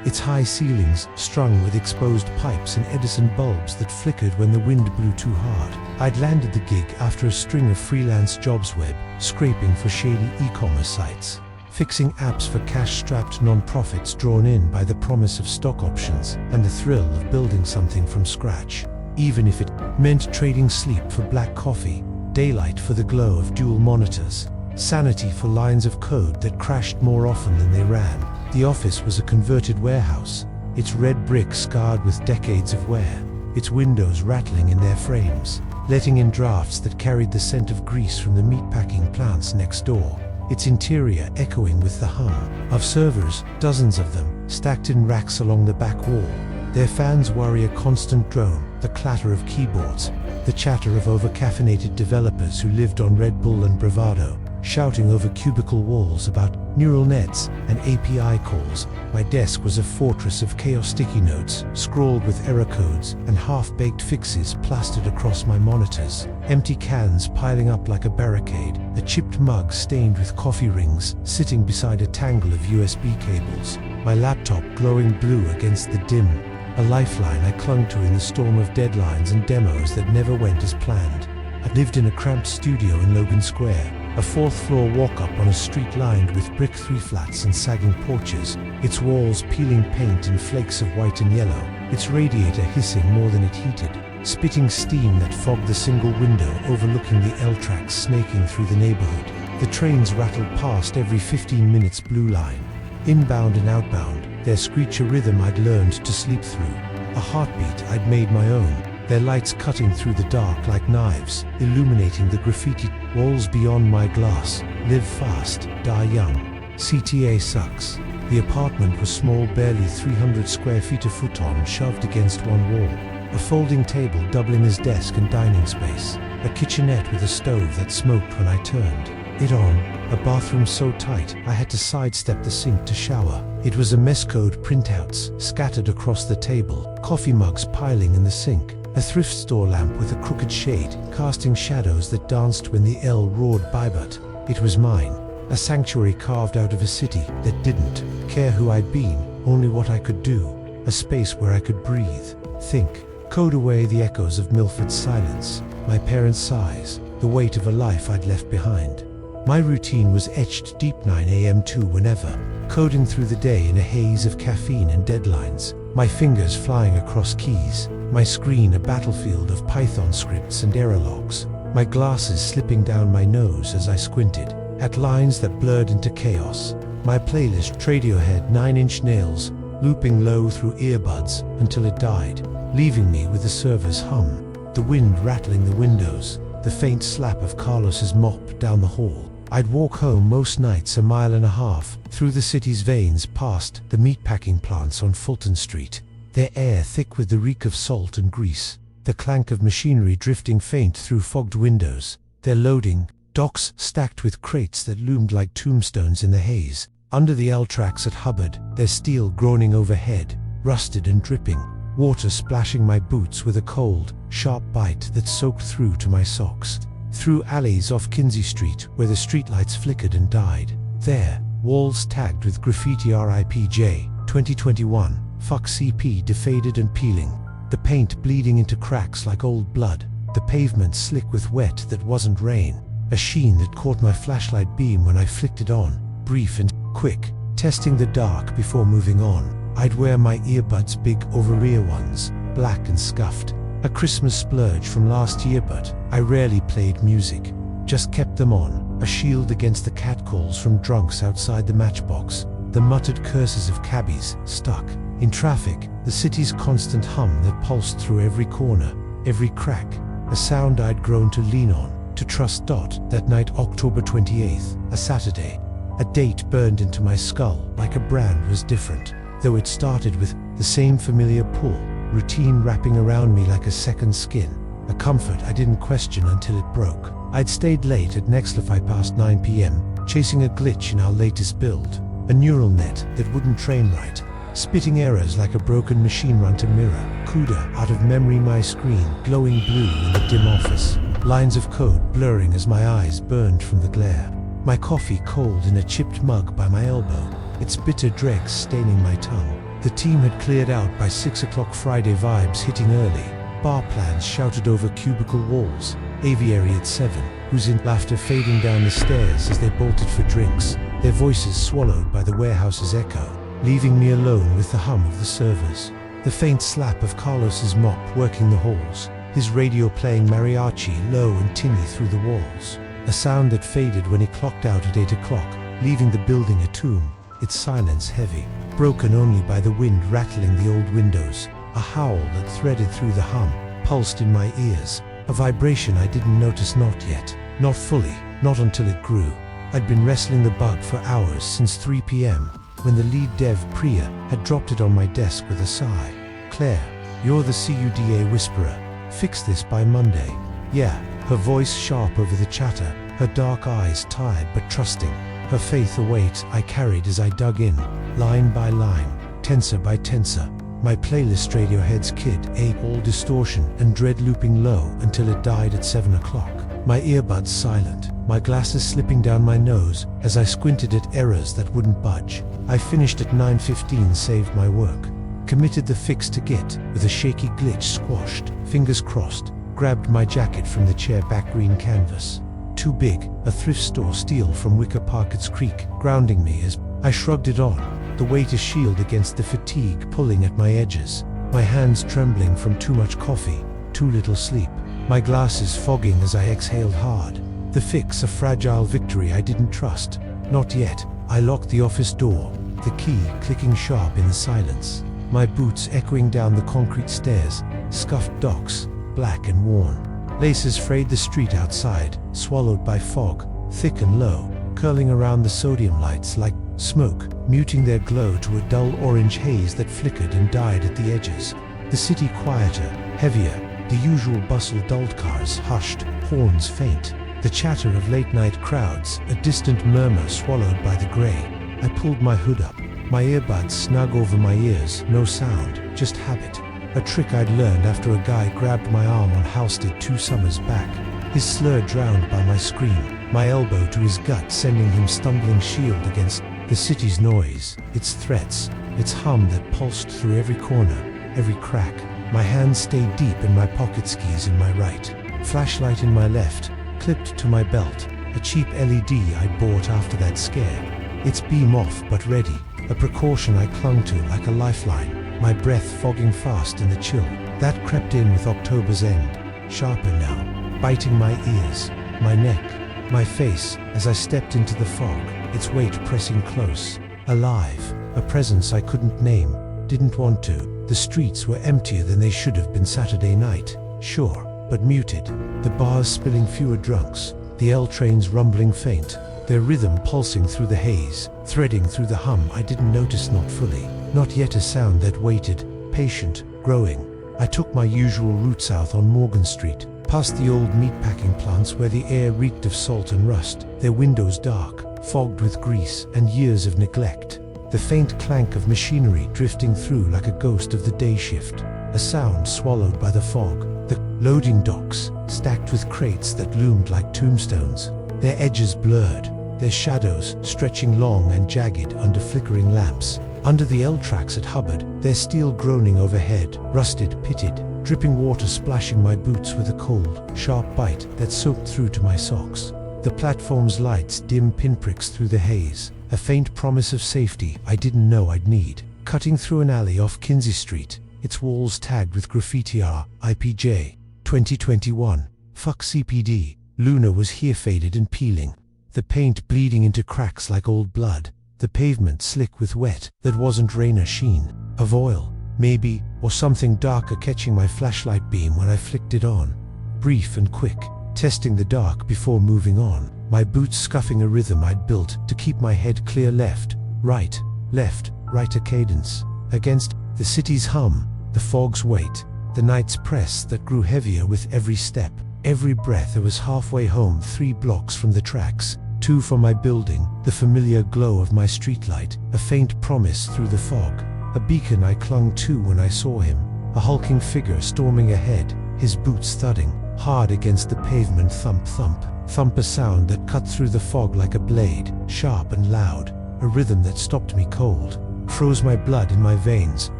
Its high ceilings strung with exposed pipes and Edison bulbs that flickered when the wind blew too hard. I'd landed the gig after a string of freelance jobs, web scraping for shady e-commerce sites, fixing apps for cash-strapped non-profits drawn in by the promise of stock options and the thrill of building something from scratch, even if it meant trading sleep for black coffee, daylight for the glow of dual monitors, sanity for lines of code that crashed more often than they ran. The office was a converted warehouse, its red brick scarred with decades of wear, its windows rattling in their frames, letting in drafts that carried the scent of grease from the meatpacking plants next door, its interior echoing with the hum of servers, dozens of them, stacked in racks along the back wall. Their fans worry a constant drone, the clatter of keyboards, the chatter of over-caffeinated developers who lived on Red Bull and bravado, shouting over cubicle walls about neural nets and API calls. My desk was a fortress of chaos sticky notes, scrawled with error codes and half-baked fixes plastered across my monitors, empty cans piling up like a barricade, a chipped mug stained with coffee rings sitting beside a tangle of USB cables, my laptop glowing blue against the dim, a lifeline I clung to in the storm of deadlines and demos that never went as planned. I lived in a cramped studio in Logan Square, a fourth-floor walk-up on a street lined with brick 3-flats and sagging porches, its walls peeling paint in flakes of white and yellow, its radiator hissing more than it heated, spitting steam that fogged the single window overlooking the L tracks snaking through the neighborhood. The trains rattled past every 15 minutes blue line, inbound and outbound, their screech a rhythm I'd learned to sleep through, a heartbeat I'd made my own, their lights cutting through the dark like knives, illuminating the graffiti. Walls beyond my glass, live fast, die young. CTA sucks. The apartment was small, barely 300 square feet of futon shoved against one wall, a folding table doubling as desk and dining space, a kitchenette with a stove that smoked when I turned it on, a bathroom so tight I had to sidestep the sink to shower. It was a mess code printouts scattered across the table, coffee mugs piling in the sink, a thrift store lamp with a crooked shade, casting shadows that danced when the L roared by, but it was mine. A sanctuary carved out of a city that didn't care who I'd been, only what I could do. A space where I could breathe, think, code away the echoes of Milford's silence, my parents' sighs, the weight of a life I'd left behind. My routine was etched deep, 9 a.m. to whenever, coding through the day in a haze of caffeine and deadlines, my fingers flying across keys, my screen a battlefield of Python scripts and error logs, my glasses slipping down my nose as I squinted at lines that blurred into chaos, my playlist Radiohead 9 Inch Nails looping low through earbuds until it died, leaving me with the server's hum, the wind rattling the windows, the faint slap of Carlos's mop down the hall. I'd walk home most nights a mile and a half through the city's veins past the meatpacking plants on Fulton Street, their air thick with the reek of salt and grease, the clank of machinery drifting faint through fogged windows, their loading docks stacked with crates that loomed like tombstones in the haze, under the L tracks at Hubbard, their steel groaning overhead, rusted and dripping, water splashing my boots with a cold, sharp bite that soaked through to my socks, through alleys off Kinsey Street where the streetlights flickered and died, there, walls tagged with graffiti RIPJ, 2021, fuck CP defaded and peeling, the paint bleeding into cracks like old blood, the pavement slick with wet that wasn't rain, a sheen that caught my flashlight beam when I flicked it on, brief and quick, testing the dark before moving on. I'd wear my earbuds, big over-ear ones, black and scuffed, a Christmas splurge from last year, but I rarely played music, just kept them on, a shield against the catcalls from drunks outside the Matchbox, the muttered curses of cabbies stuck in traffic, the city's constant hum that pulsed through every corner, every crack, a sound I'd grown to lean on, to trust. That night, October 28th, a Saturday, a date burned into my skull like a brand was different, though it started with the same familiar pull, routine wrapping around me like a second skin, a comfort I didn't question until it broke. I'd stayed late at Nextlify past 9 p.m, chasing a glitch in our latest build, a neural net that wouldn't train right, spitting errors like a broken machine run to mirror, CUDA out of memory, my screen glowing blue in the dim office, lines of code blurring as my eyes burned from the glare, my coffee cold in a chipped mug by my elbow, its bitter dregs staining my tongue. The team had cleared out by 6 o'clock, Friday vibes hitting early, bar plans shouted over cubicle walls, aviary at 7, whose in laughter fading down the stairs as they bolted for drinks, their voices swallowed by the warehouse's echo, leaving me alone with the hum of the servers, the faint slap of Carlos's mop working the halls, his radio playing mariachi low and tinny through the walls, a sound that faded when he clocked out at 8 o'clock, leaving the building a tomb, its silence heavy, broken only by the wind rattling the old windows, a howl that threaded through the hum, pulsed in my ears, a vibration I didn't notice, not yet, not fully, not until it grew. I'd been wrestling the bug for hours since 3 p.m. when the lead dev, Priya, had dropped it on my desk with a sigh. "Claire, you're the CUDA whisperer. Fix this by Monday." "Yeah," her voice sharp over the chatter, her dark eyes tired but trusting, her faith a weight I carried as I dug in, line by line, tensor by tensor. My playlist Radiohead's Kid A, all distortion and dread looping low until it died at 7 o'clock. My earbuds silent, my glasses slipping down my nose as I squinted at errors that wouldn't budge. I finished at 9:15, saved my work. Committed the fix to Git with a shaky glitch squashed, fingers crossed, grabbed my jacket from the chair back green canvas. Too big, a thrift store steal from Wicker Parket's Creek, grounding me as I shrugged it on, the weight a shield against the fatigue pulling at my edges, my hands trembling from too much coffee, too little sleep, my glasses fogging as I exhaled hard. The fix a fragile victory I didn't trust. Not yet. I locked the office door, the key clicking sharp in the silence, my boots echoing down the concrete stairs, scuffed docks, black and worn. Laces frayed the street outside, swallowed by fog, thick and low, curling around the sodium lights like smoke, muting their glow to a dull orange haze that flickered and died at the edges. The city quieter, heavier, the usual bustle dulled, cars hushed, horns faint, the chatter of late-night crowds, a distant murmur swallowed by the grey. I pulled my hood up, my earbuds snug over my ears, no sound, just habit. A trick I'd learned after a guy grabbed my arm on Halstead 2 summers back. His slur drowned by my scream, my elbow to his gut sending him stumbling shield against the city's noise, its threats, its hum that pulsed through every corner, every crack. My hands stayed deep in my pocket, skis in my right, flashlight in my left, clipped to my belt, a cheap LED I'd bought after that scare. Its beam off but ready, a precaution I clung to like a lifeline, my breath fogging fast in the chill. That crept in with October's end, sharper now, biting my ears, my neck, my face as I stepped into the fog, its weight pressing close. Alive, a presence I couldn't name, didn't want to. The streets were emptier than they should have been Saturday night, sure, but muted. The bars spilling fewer drunks, the L trains rumbling faint, their rhythm pulsing through the haze, threading through the hum I didn't notice, not fully. Not yet a sound that waited, patient, growing. I took my usual route south on Morgan Street, past the old meatpacking plants where the air reeked of salt and rust, their windows dark, fogged with grease and years of neglect. The faint clank of machinery drifting through like a ghost of the day shift, a sound swallowed by the fog. The loading docks, stacked with crates that loomed like tombstones, their edges blurred, their shadows stretching long and jagged under flickering lamps. Under the L tracks at Hubbard, their steel groaning overhead, rusted, pitted, dripping water splashing my boots with a cold, sharp bite that soaked through to my socks. The platform's lights dim pinpricks through the haze, a faint promise of safety I didn't know I'd need. Cutting through an alley off Kinsey Street, its walls tagged with graffiti IPJ, 2021, fuck CPD. Luna was here, faded and peeling, the paint bleeding into cracks like old blood, the pavement slick with wet that wasn't rain or sheen, of oil, maybe, or something darker catching my flashlight beam when I flicked it on. Brief and quick, testing the dark before moving on, my boots scuffing a rhythm I'd built to keep my head clear. Left, right, a cadence, against the city's hum, the fog's weight, the night's press that grew heavier with every step, every breath. I was halfway home, 3 blocks from the tracks, 2 from my building, the familiar glow of my streetlight, a faint promise through the fog, a beacon I clung to when I saw him, a hulking figure storming ahead, his boots thudding hard against the pavement. Thump, thump, thump, a sound that cut through the fog like a blade, sharp and loud, a rhythm that stopped me cold, froze my blood in my veins,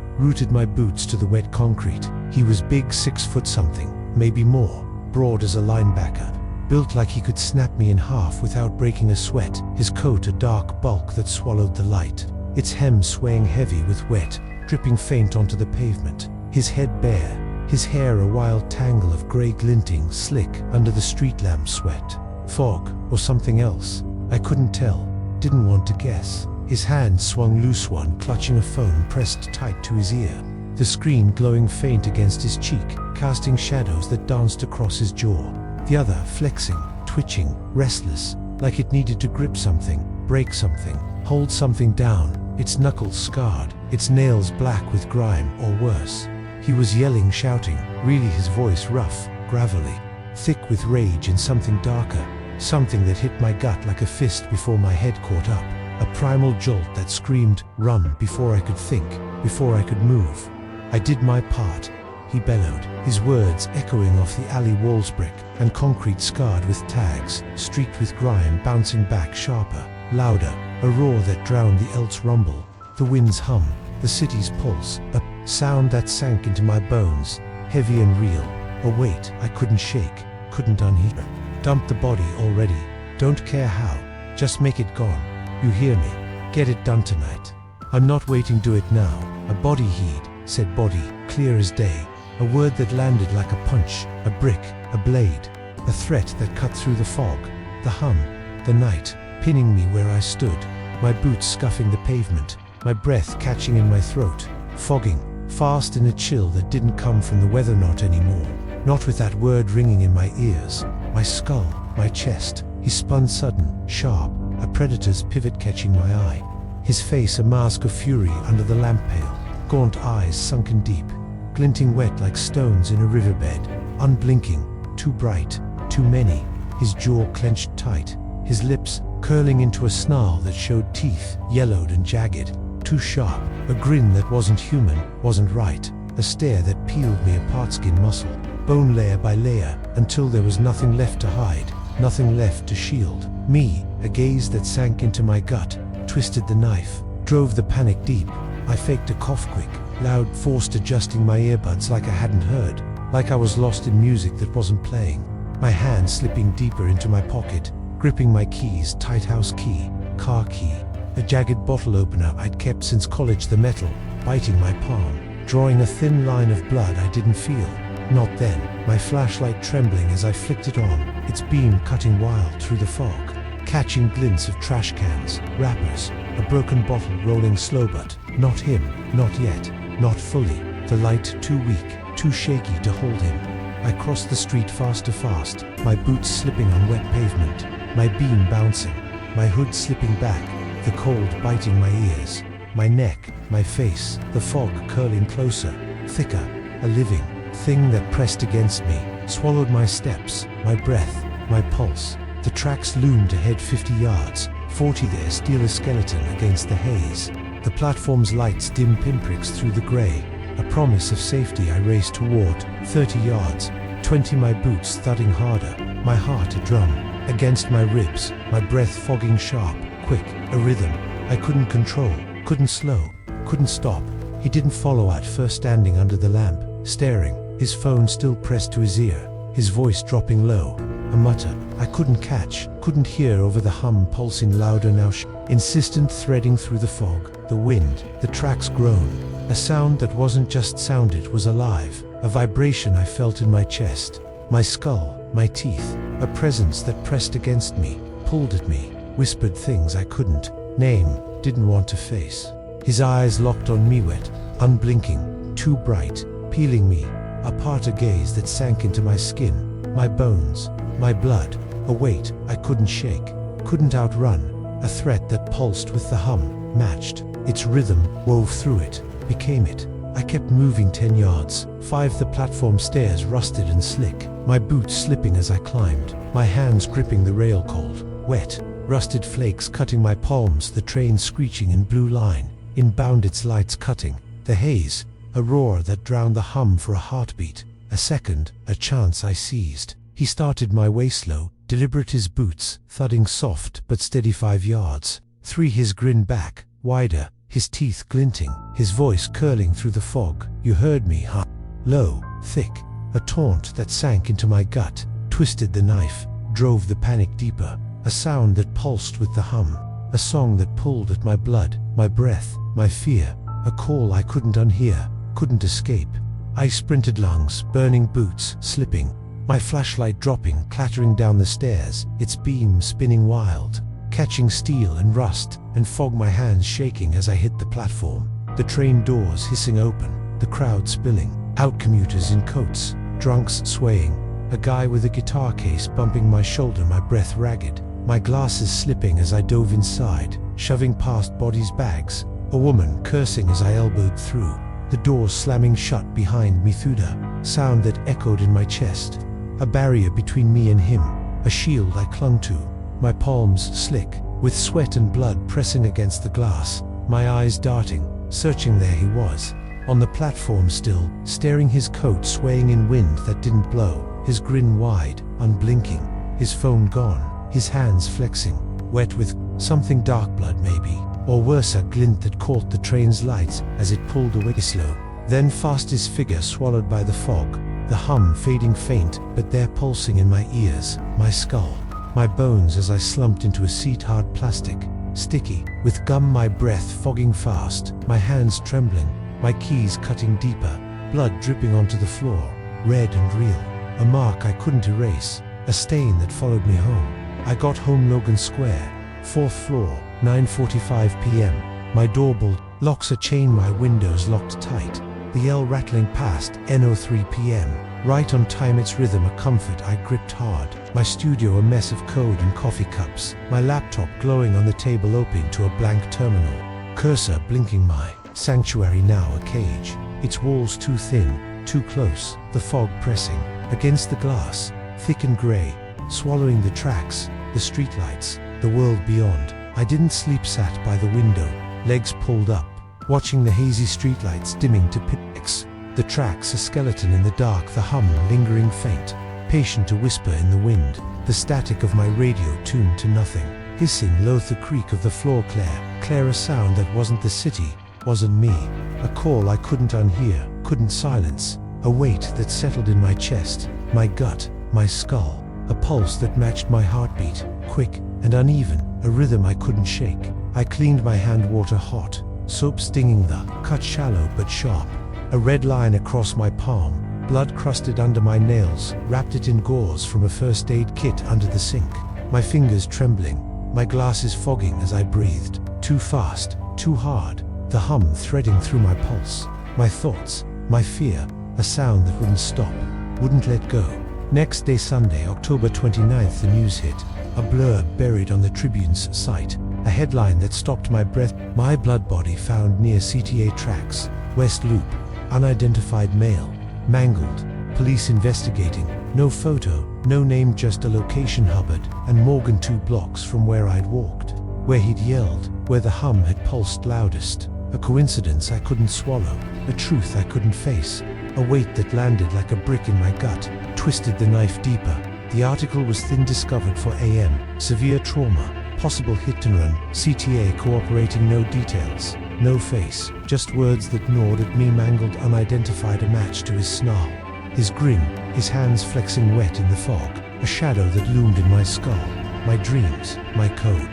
rooted my boots to the wet concrete. He was big, 6 foot something, maybe more, broad as a linebacker, built like he could snap me in half without breaking a sweat, his coat a dark bulk that swallowed the light, its hem swaying heavy with wet, dripping faint onto the pavement, his head bare, his hair a wild tangle of grey glinting slick under the street lamp sweat. Fog, or something else, I couldn't tell, didn't want to guess. His hand swung loose, one clutching a phone pressed tight to his ear, the screen glowing faint against his cheek, casting shadows that danced across his jaw, the other flexing, twitching, restless, like it needed to grip something, break something, hold something down, its knuckles scarred, its nails black with grime or worse. He was yelling, shouting, really his voice rough, gravelly, thick with rage and something darker, something that hit my gut like a fist before my head caught up, a primal jolt that screamed, run, before I could think, before I could move. I did my part, he bellowed, his words echoing off the alley walls, brick and concrete scarred with tags, streaked with grime, bouncing back sharper, louder, a roar that drowned the else rumble, the wind's hum, the city's pulse, a sound that sank into my bones, heavy and real, a weight I couldn't shake, couldn't unhear. Dump the body already, don't care how, just make it gone. You hear me? Get it done tonight. I'm not waiting, do it now. A body heed, said body, clear as day. A word that landed like a punch, a brick, a blade, a threat that cut through the fog, the hum, the night, pinning me where I stood, my boots scuffing the pavement, my breath catching in my throat, fogging, fast in a chill that didn't come from the weather, not anymore, not with that word ringing in my ears, my skull, my chest. He spun sudden, sharp, a predator's pivot catching my eye, his face a mask of fury under the lamp pale, gaunt eyes sunken deep, glinting wet like stones in a riverbed, unblinking, too bright, too many, his jaw clenched tight, his lips curling into a snarl that showed teeth, yellowed and jagged, too sharp, a grin that wasn't human, wasn't right, a stare that peeled me apart, skin, muscle, bone, layer by layer, until there was nothing left to hide, nothing left to shield me, a gaze that sank into my gut, twisted the knife, drove the panic deep. I faked a cough quick, loud, forced, adjusting my earbuds like I hadn't heard, like I was lost in music that wasn't playing, my hand slipping deeper into my pocket, gripping my keys, tight, house key, car key, a jagged bottle opener I'd kept since college, the metal biting my palm, drawing a thin line of blood I didn't feel. Not then, my flashlight trembling as I flicked it on, its beam cutting wild through the fog, catching glints of trash cans, wrappers, a broken bottle rolling slow, but not him, not yet, not fully, the light too weak, too shaky to hold him. I crossed the street faster, fast, my boots slipping on wet pavement, my beam bouncing, my hood slipping back, the cold biting my ears, my neck, my face, the fog curling closer, thicker, a living thing that pressed against me, swallowed my steps, my breath, my pulse. The tracks loomed ahead 50 yards, 40 there, steel a skeleton against the haze. The platform's lights dim pinpricks through the grey, a promise of safety I raced toward, 30 yards, 20 my boots thudding harder, my heart a drum, against my ribs, my breath fogging sharp, quick, a rhythm I couldn't control, couldn't slow, couldn't stop. He didn't follow at first, standing under the lamp, staring, his phone still pressed to his ear, his voice dropping low, a mutter I couldn't catch, couldn't hear over the hum pulsing louder now, insistent, threading through the fog, the wind, the tracks groan, a sound that wasn't just sound, it was alive, a vibration I felt in my chest, my skull, my teeth, a presence that pressed against me, pulled at me, whispered things I couldn't name, didn't want to face. His eyes locked on me, wet, unblinking, too bright, peeling me apart, a gaze that sank into my skin, my bones, my blood, a weight I couldn't shake, couldn't outrun, a threat that pulsed with the hum, matched, its rhythm wove through it, became it. I kept moving 10 yards, 5 the platform stairs rusted and slick, my boots slipping as I climbed, my hands gripping the rail, cold, wet, rusted flakes cutting my palms, the train screeching in blue line, inbound, its lights cutting, the haze, a roar that drowned the hum for a heartbeat, a second, a chance I seized. He started my way slow, deliberate, his boots thudding soft but steady, 5 yards, 3 his grin back, wider, his teeth glinting, his voice curling through the fog, you heard me, huh? Low, thick, a taunt that sank into my gut, twisted the knife, drove the panic deeper, a sound that pulsed with the hum, a song that pulled at my blood, my breath, my fear, a call I couldn't unhear, couldn't escape. I sprinted, lungs burning, boots slipping, my flashlight dropping, clattering down the stairs, its beam spinning wild, catching steel and rust and fog, my hands shaking as I hit the platform, the train doors hissing open, the crowd spilling out, commuters in coats, drunks swaying, a guy with a guitar case bumping my shoulder, my breath ragged, my glasses slipping as I dove inside, shoving past bodies' bags, a woman cursing as I elbowed through, the doors slamming shut behind me, thuda, sound that echoed in my chest, a barrier between me and him, a shield I clung to, my palms slick, with sweat and blood pressing against the glass, my eyes darting, searching. There he was, on the platform still, staring, his coat swaying in wind that didn't blow, his grin wide, unblinking, his phone gone, his hands flexing, wet with something dark, blood maybe, or worse, a glint that caught the train's lights as it pulled away slow, then fast, his figure swallowed by the fog, the hum fading faint, but there pulsing in my ears, my skull, my bones as I slumped into a seat, hard plastic, sticky, with gum, my breath fogging fast, my hands trembling, my keys cutting deeper, blood dripping onto the floor, red and real, a mark I couldn't erase, a stain that followed me home. I got home, Logan Square, 4th floor, 9:45 p.m. My doorbell locks a chain, my windows locked tight, the L rattling past, 9:03 p.m. Right on time, its rhythm a comfort I gripped hard, my studio a mess of code and coffee cups, my laptop glowing on the table, open to a blank terminal, cursor blinking, my sanctuary now a cage, its walls too thin, too close, the fog pressing against the glass, thick and grey, swallowing the tracks, the streetlights, the world beyond. I didn't sleep, sat by the window, legs pulled up, watching the hazy streetlights dimming to picks, the tracks a skeleton in the dark, the hum lingering faint, patient to whisper in the wind, the static of my radio tuned to nothing, hissing low, the creak of the floor, Claire, a sound that wasn't the city, wasn't me, a call I couldn't unhear, couldn't silence, a weight that settled in my chest, my gut, my skull, a pulse that matched my heartbeat, quick and uneven, a rhythm I couldn't shake. I cleaned my hand, water hot, soap stinging, the cut shallow but sharp, a red line across my palm, blood crusted under my nails, wrapped it in gauze from a first aid kit under the sink, my fingers trembling, my glasses fogging as I breathed, too fast, too hard, the hum threading through my pulse, my thoughts, my fear, a sound that wouldn't stop, wouldn't let go. Next day, Sunday, October 29th, the news hit, a blur buried on the Tribune's site, a headline that stopped my breath, my blood body found near CTA tracks, West Loop, unidentified male, mangled, police investigating, no photo, no name, just a location, Hubbard and Morgan, 2 blocks from where I'd walked, where he'd yelled, where the hum had pulsed loudest, a coincidence I couldn't swallow, a truth I couldn't face, a weight that landed like a brick in my gut, twisted the knife deeper. The article was thin, discovered for AM, severe trauma, possible hit and run, CTA cooperating, no details, no face, just words that gnawed at me, mangled, unidentified, a match to his snarl, his grin, his hands flexing wet in the fog, a shadow that loomed in my skull, my dreams, my code.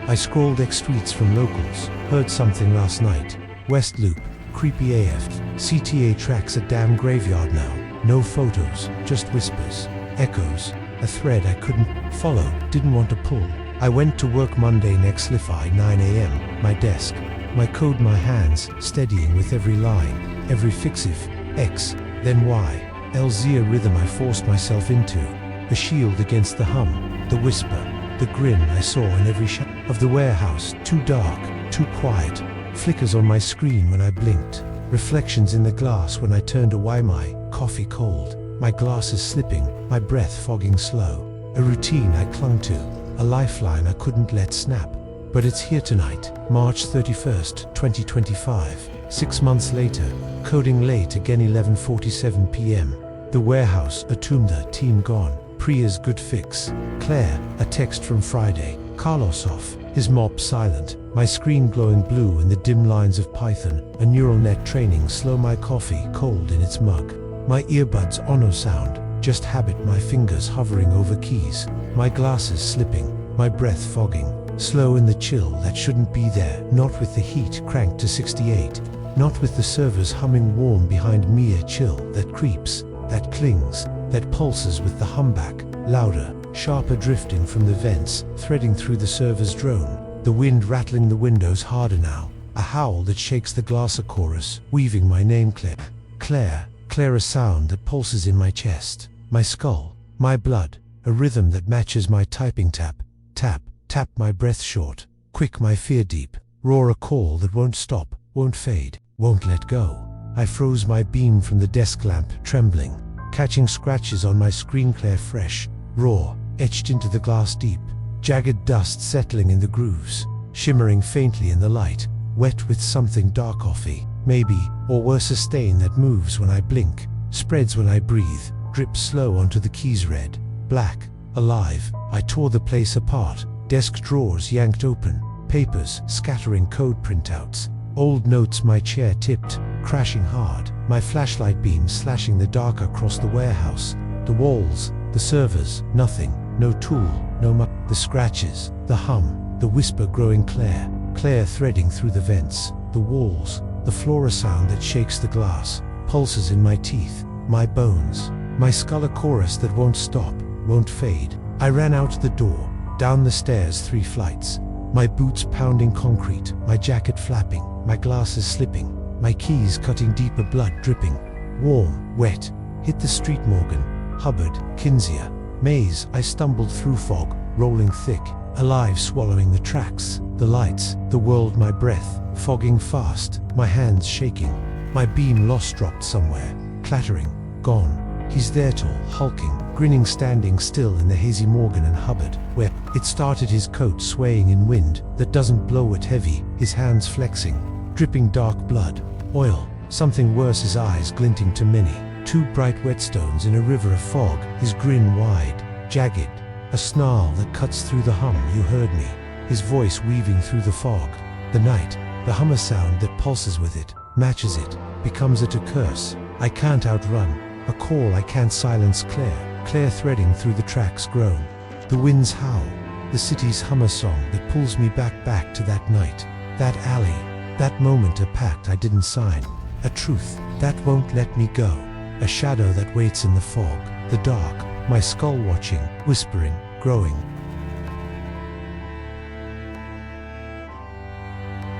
I scrolled X tweets from locals, heard something last night, West Loop, creepy AF, CTA tracks, a damn graveyard now, no photos, just whispers, echoes, a thread I couldn't follow, didn't want to pull. I went to work Monday, next Lify, 9 a.m, my desk, my code, my hands, steadying with every line, every fixiv, X, then Y, LZ, a rhythm I forced myself into, a shield against the hum, the whisper, the grin I saw in every shadow of the warehouse, too dark, too quiet, flickers on my screen when I blinked, reflections in the glass when I turned away, my coffee cold, my glasses slipping, my breath fogging slow, a routine I clung to, a lifeline I couldn't let snap. But it's here tonight, March 31st, 2025, 6 months later, coding late again, 11:47 p.m. The warehouse, a Tumda team gone, Priya's good fix, Claire, a text from Friday, Carlos off, his mop silent, my screen glowing blue in the dim lines of Python, a neural net training slow, my coffee cold in its mug, my earbuds on, no sound, just habit, my fingers hovering over keys, my glasses slipping, my breath fogging, slow in the chill that shouldn't be there, not with the heat cranked to 68, not with the servers humming warm behind me, a chill that creeps, that clings, that pulses with the humback, louder, sharper, drifting from the vents, threading through the server's drone, the wind rattling the windows harder now, a howl that shakes the glass, a chorus, weaving my name, Claire, a sound that pulses in my chest, my skull, my blood, a rhythm that matches my typing tap, Tap, tap, my breath short. Quick, my fear deep. Roar, a call that won't stop, won't fade, won't let go. I froze, my beam from the desk lamp trembling, catching scratches on my screen clear fresh. Roar, etched into the glass deep. Jagged dust settling in the grooves, shimmering faintly in the light. Wet with something dark coffee, maybe, or worse, a stain that moves when I blink, spreads when I breathe, drips slow onto the keys. Red, black, alive. I tore the place apart, desk drawers yanked open, papers scattering, code printouts, old notes. My chair tipped, crashing hard, my flashlight beam slashing the dark across the warehouse. The walls, the servers, nothing, no tool, no the scratches, the hum, the whisper growing clear, clear threading through the vents, the walls, the floor, a sound that shakes the glass, pulses in my teeth, my bones, my skull, a chorus that won't stop, won't fade. I ran out the door, down the stairs 3 flights, my boots pounding concrete, my jacket flapping, my glasses slipping, my keys cutting deeper, blood dripping. Warm, wet, hit the street. Morgan, Hubbard, Kinsia, Maze. I stumbled through fog, rolling thick, alive, swallowing the tracks, the lights, the world. My breath, fogging fast, my hands shaking, my beam lost, dropped somewhere, clattering, gone. He's there, tall, hulking, grinning, standing still in the hazy. Morgan and Hubbard, where it started, his coat swaying in wind that doesn't blow it, heavy, his hands flexing, dripping dark blood, oil, something worse, his eyes glinting to many, 2 bright whetstones in a river of fog, his grin wide, jagged, a snarl that cuts through the hum. You heard me, his voice weaving through the fog. The night, the hum, a sound that pulses with it, matches it, becomes it, a curse I can't outrun, a call I can't silence. Clear, clear threading through the tracks. Groan, the winds howl, the city's hum, a song that pulls me back to that night, that alley, that moment, a pact I didn't sign, a truth that won't let me go, a shadow that waits in the fog, the dark, my skull watching, whispering, growing.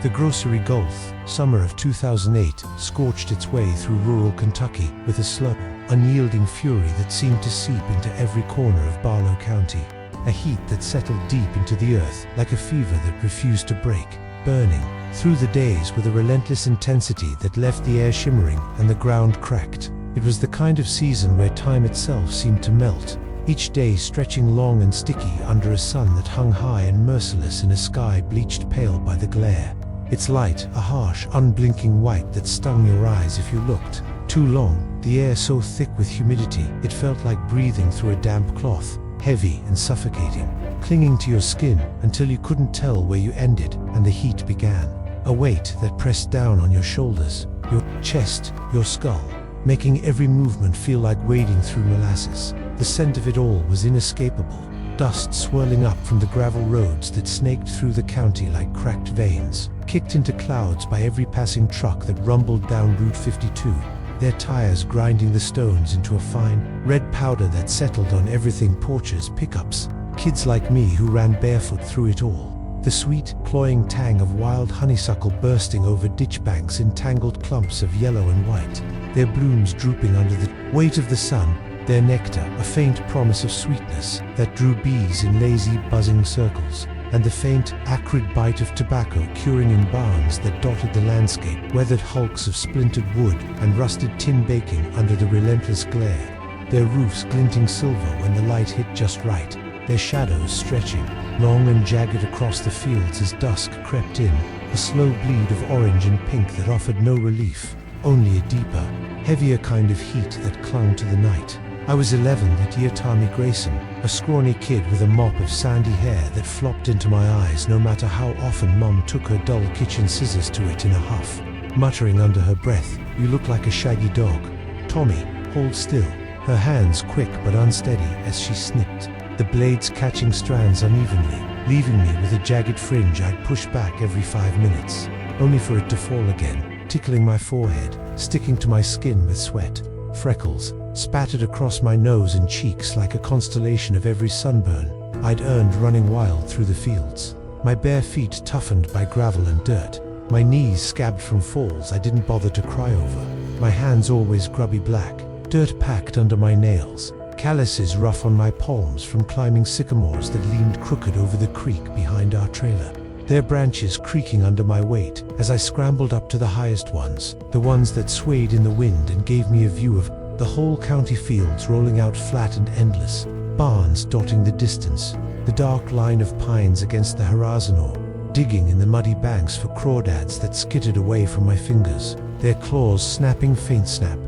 The grocery gulf, summer of 2008, scorched its way through rural Kentucky with a slow, unyielding fury that seemed to seep into every corner of Barlow County, a heat that settled deep into the earth like a fever that refused to break, burning through the days with a relentless intensity that left the air shimmering and the ground cracked. It was the kind of season where time itself seemed to melt, each day stretching long and sticky under a sun that hung high and merciless in a sky bleached pale by the glare. Its light, a harsh, unblinking white that stung your eyes if you looked too long, the air so thick with humidity it felt like breathing through a damp cloth, heavy and suffocating, clinging to your skin until you couldn't tell where you ended and the heat began. A weight that pressed down on your shoulders, your chest, your skull, making every movement feel like wading through molasses. The scent of it all was inescapable, dust swirling up from the gravel roads that snaked through the county like cracked veins, kicked into clouds by every passing truck that rumbled down Route 52, their tires grinding the stones into a fine, red powder that settled on everything: porches, pickups, kids like me who ran barefoot through it all. The sweet, cloying tang of wild honeysuckle bursting over ditch banks in tangled clumps of yellow and white, their blooms drooping under the weight of the sun, their nectar a faint promise of sweetness that drew bees in lazy, buzzing circles, and the faint, acrid bite of tobacco curing in barns that dotted the landscape, weathered hulks of splintered wood and rusted tin baking under the relentless glare, their roofs glinting silver when the light hit just right, their shadows stretching, long and jagged across the fields as dusk crept in, a slow bleed of orange and pink that offered no relief, only a deeper, heavier kind of heat that clung to the night. I was 11 that year. Tommy Grayson, a scrawny kid with a mop of sandy hair that flopped into my eyes no matter how often Mum took her dull kitchen scissors to it in a huff, muttering under her breath, "You look like a shaggy dog." "Tommy, hold still." Her hands quick but unsteady as she snipped, the blades catching strands unevenly, leaving me with a jagged fringe I'd push back every 5 minutes, only for it to fall again, tickling my forehead, sticking to my skin with sweat. Freckles spattered across my nose and cheeks like a constellation of every sunburn I'd earned running wild through the fields. My bare feet toughened by gravel and dirt, my knees scabbed from falls I didn't bother to cry over, my hands always grubby black, dirt packed under my nails, calluses rough on my palms from climbing sycamores that leaned crooked over the creek behind our trailer, their branches creaking under my weight as I scrambled up to the highest ones, the ones that swayed in the wind and gave me a view of the whole county fields rolling out flat and endless, barns dotting the distance, the dark line of pines against the horizon, or digging in the muddy banks for crawdads that skittered away from my fingers, their claws snapping faint snap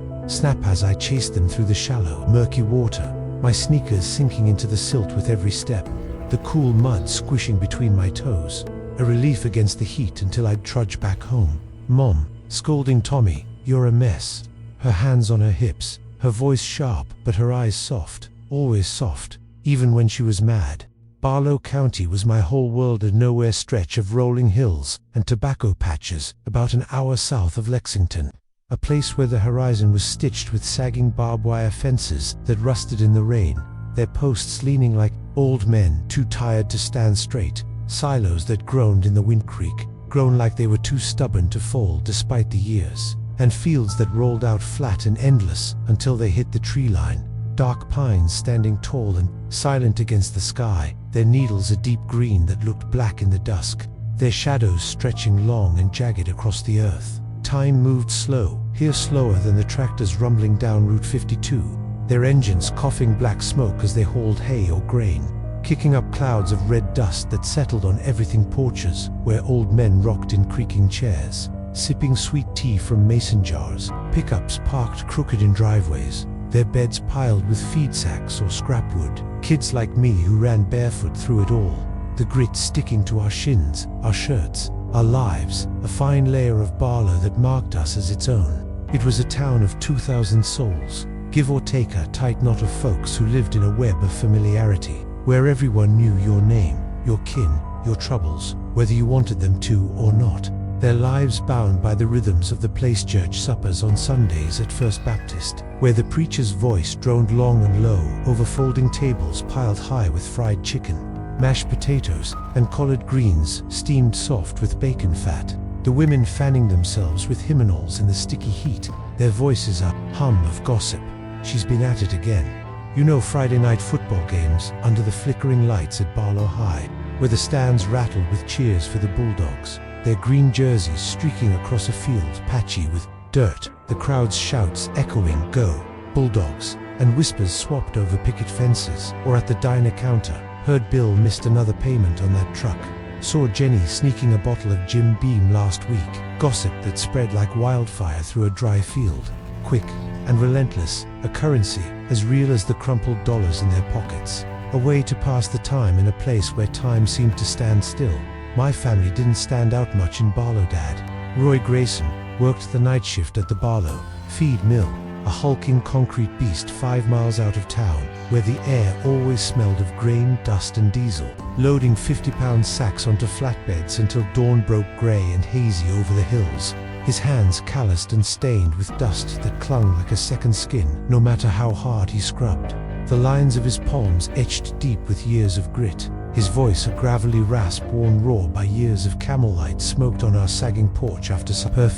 as I chased them through the shallow, murky water, my sneakers sinking into the silt with every step, the cool mud squishing between my toes, a relief against the heat until I'd trudge back home. Mom, scolding Tommy, "You're a mess." Her hands on her hips, her voice sharp but her eyes soft, always soft, even when she was mad. Barlow County was my whole world, a nowhere stretch of rolling hills and tobacco patches about an hour south of Lexington. A place where the horizon was stitched with sagging barbed wire fences that rusted in the rain, their posts leaning like old men too tired to stand straight, silos that groaned in the wind creak, grown like they were too stubborn to fall despite the years, and fields that rolled out flat and endless until they hit the tree line, dark pines standing tall and silent against the sky, their needles a deep green that looked black in the dusk, their shadows stretching long and jagged across the earth. Time moved slow, here slower than the tractors rumbling down Route 52, their engines coughing black smoke as they hauled hay or grain, kicking up clouds of red dust that settled on everything. Porches where old men rocked in creaking chairs, sipping sweet tea from mason jars, pickups parked crooked in driveways, their beds piled with feed sacks or scrap wood, kids like me who ran barefoot through it all, the grit sticking to our shins, our shirts, our lives, a fine layer of Barlow that marked us as its own. It was a town of 2,000 souls, give or take a tight knot of folks who lived in a web of familiarity, where everyone knew your name, your kin, your troubles, whether you wanted them to or not, their lives bound by the rhythms of the place church suppers on Sundays at First Baptist, where the preacher's voice droned long and low over folding tables piled high with fried chicken, mashed potatoes, and collard greens steamed soft with bacon fat, the women fanning themselves with hymnals in the sticky heat, their voices a hum of gossip. "She's been at it again." You know, Friday night football games under the flickering lights at Barlow High, where the stands rattled with cheers for the Bulldogs, their green jerseys streaking across a field patchy with dirt, the crowd's shouts echoing "Go, Bulldogs," and whispers swapped over picket fences, or at the diner counter, heard Bill missed another payment on that truck, saw Jenny sneaking a bottle of Jim Beam last week, gossip that spread like wildfire through a dry field, quick and relentless, a currency as real as the crumpled dollars in their pockets, a way to pass the time in a place where time seemed to stand still. My family didn't stand out much in Barlow. Dad, Roy Grayson, worked the night shift at the Barlow feed mill, a hulking concrete beast 5 miles out of town, where the air always smelled of grain, dust and diesel, loading 50-pound sacks onto flatbeds until dawn broke gray and hazy over the hills, his hands calloused and stained with dust that clung like a second skin no matter how hard he scrubbed, the lines of his palms etched deep with years of grit, his voice a gravelly rasp worn raw by years of camel light smoked on our sagging porch after supper.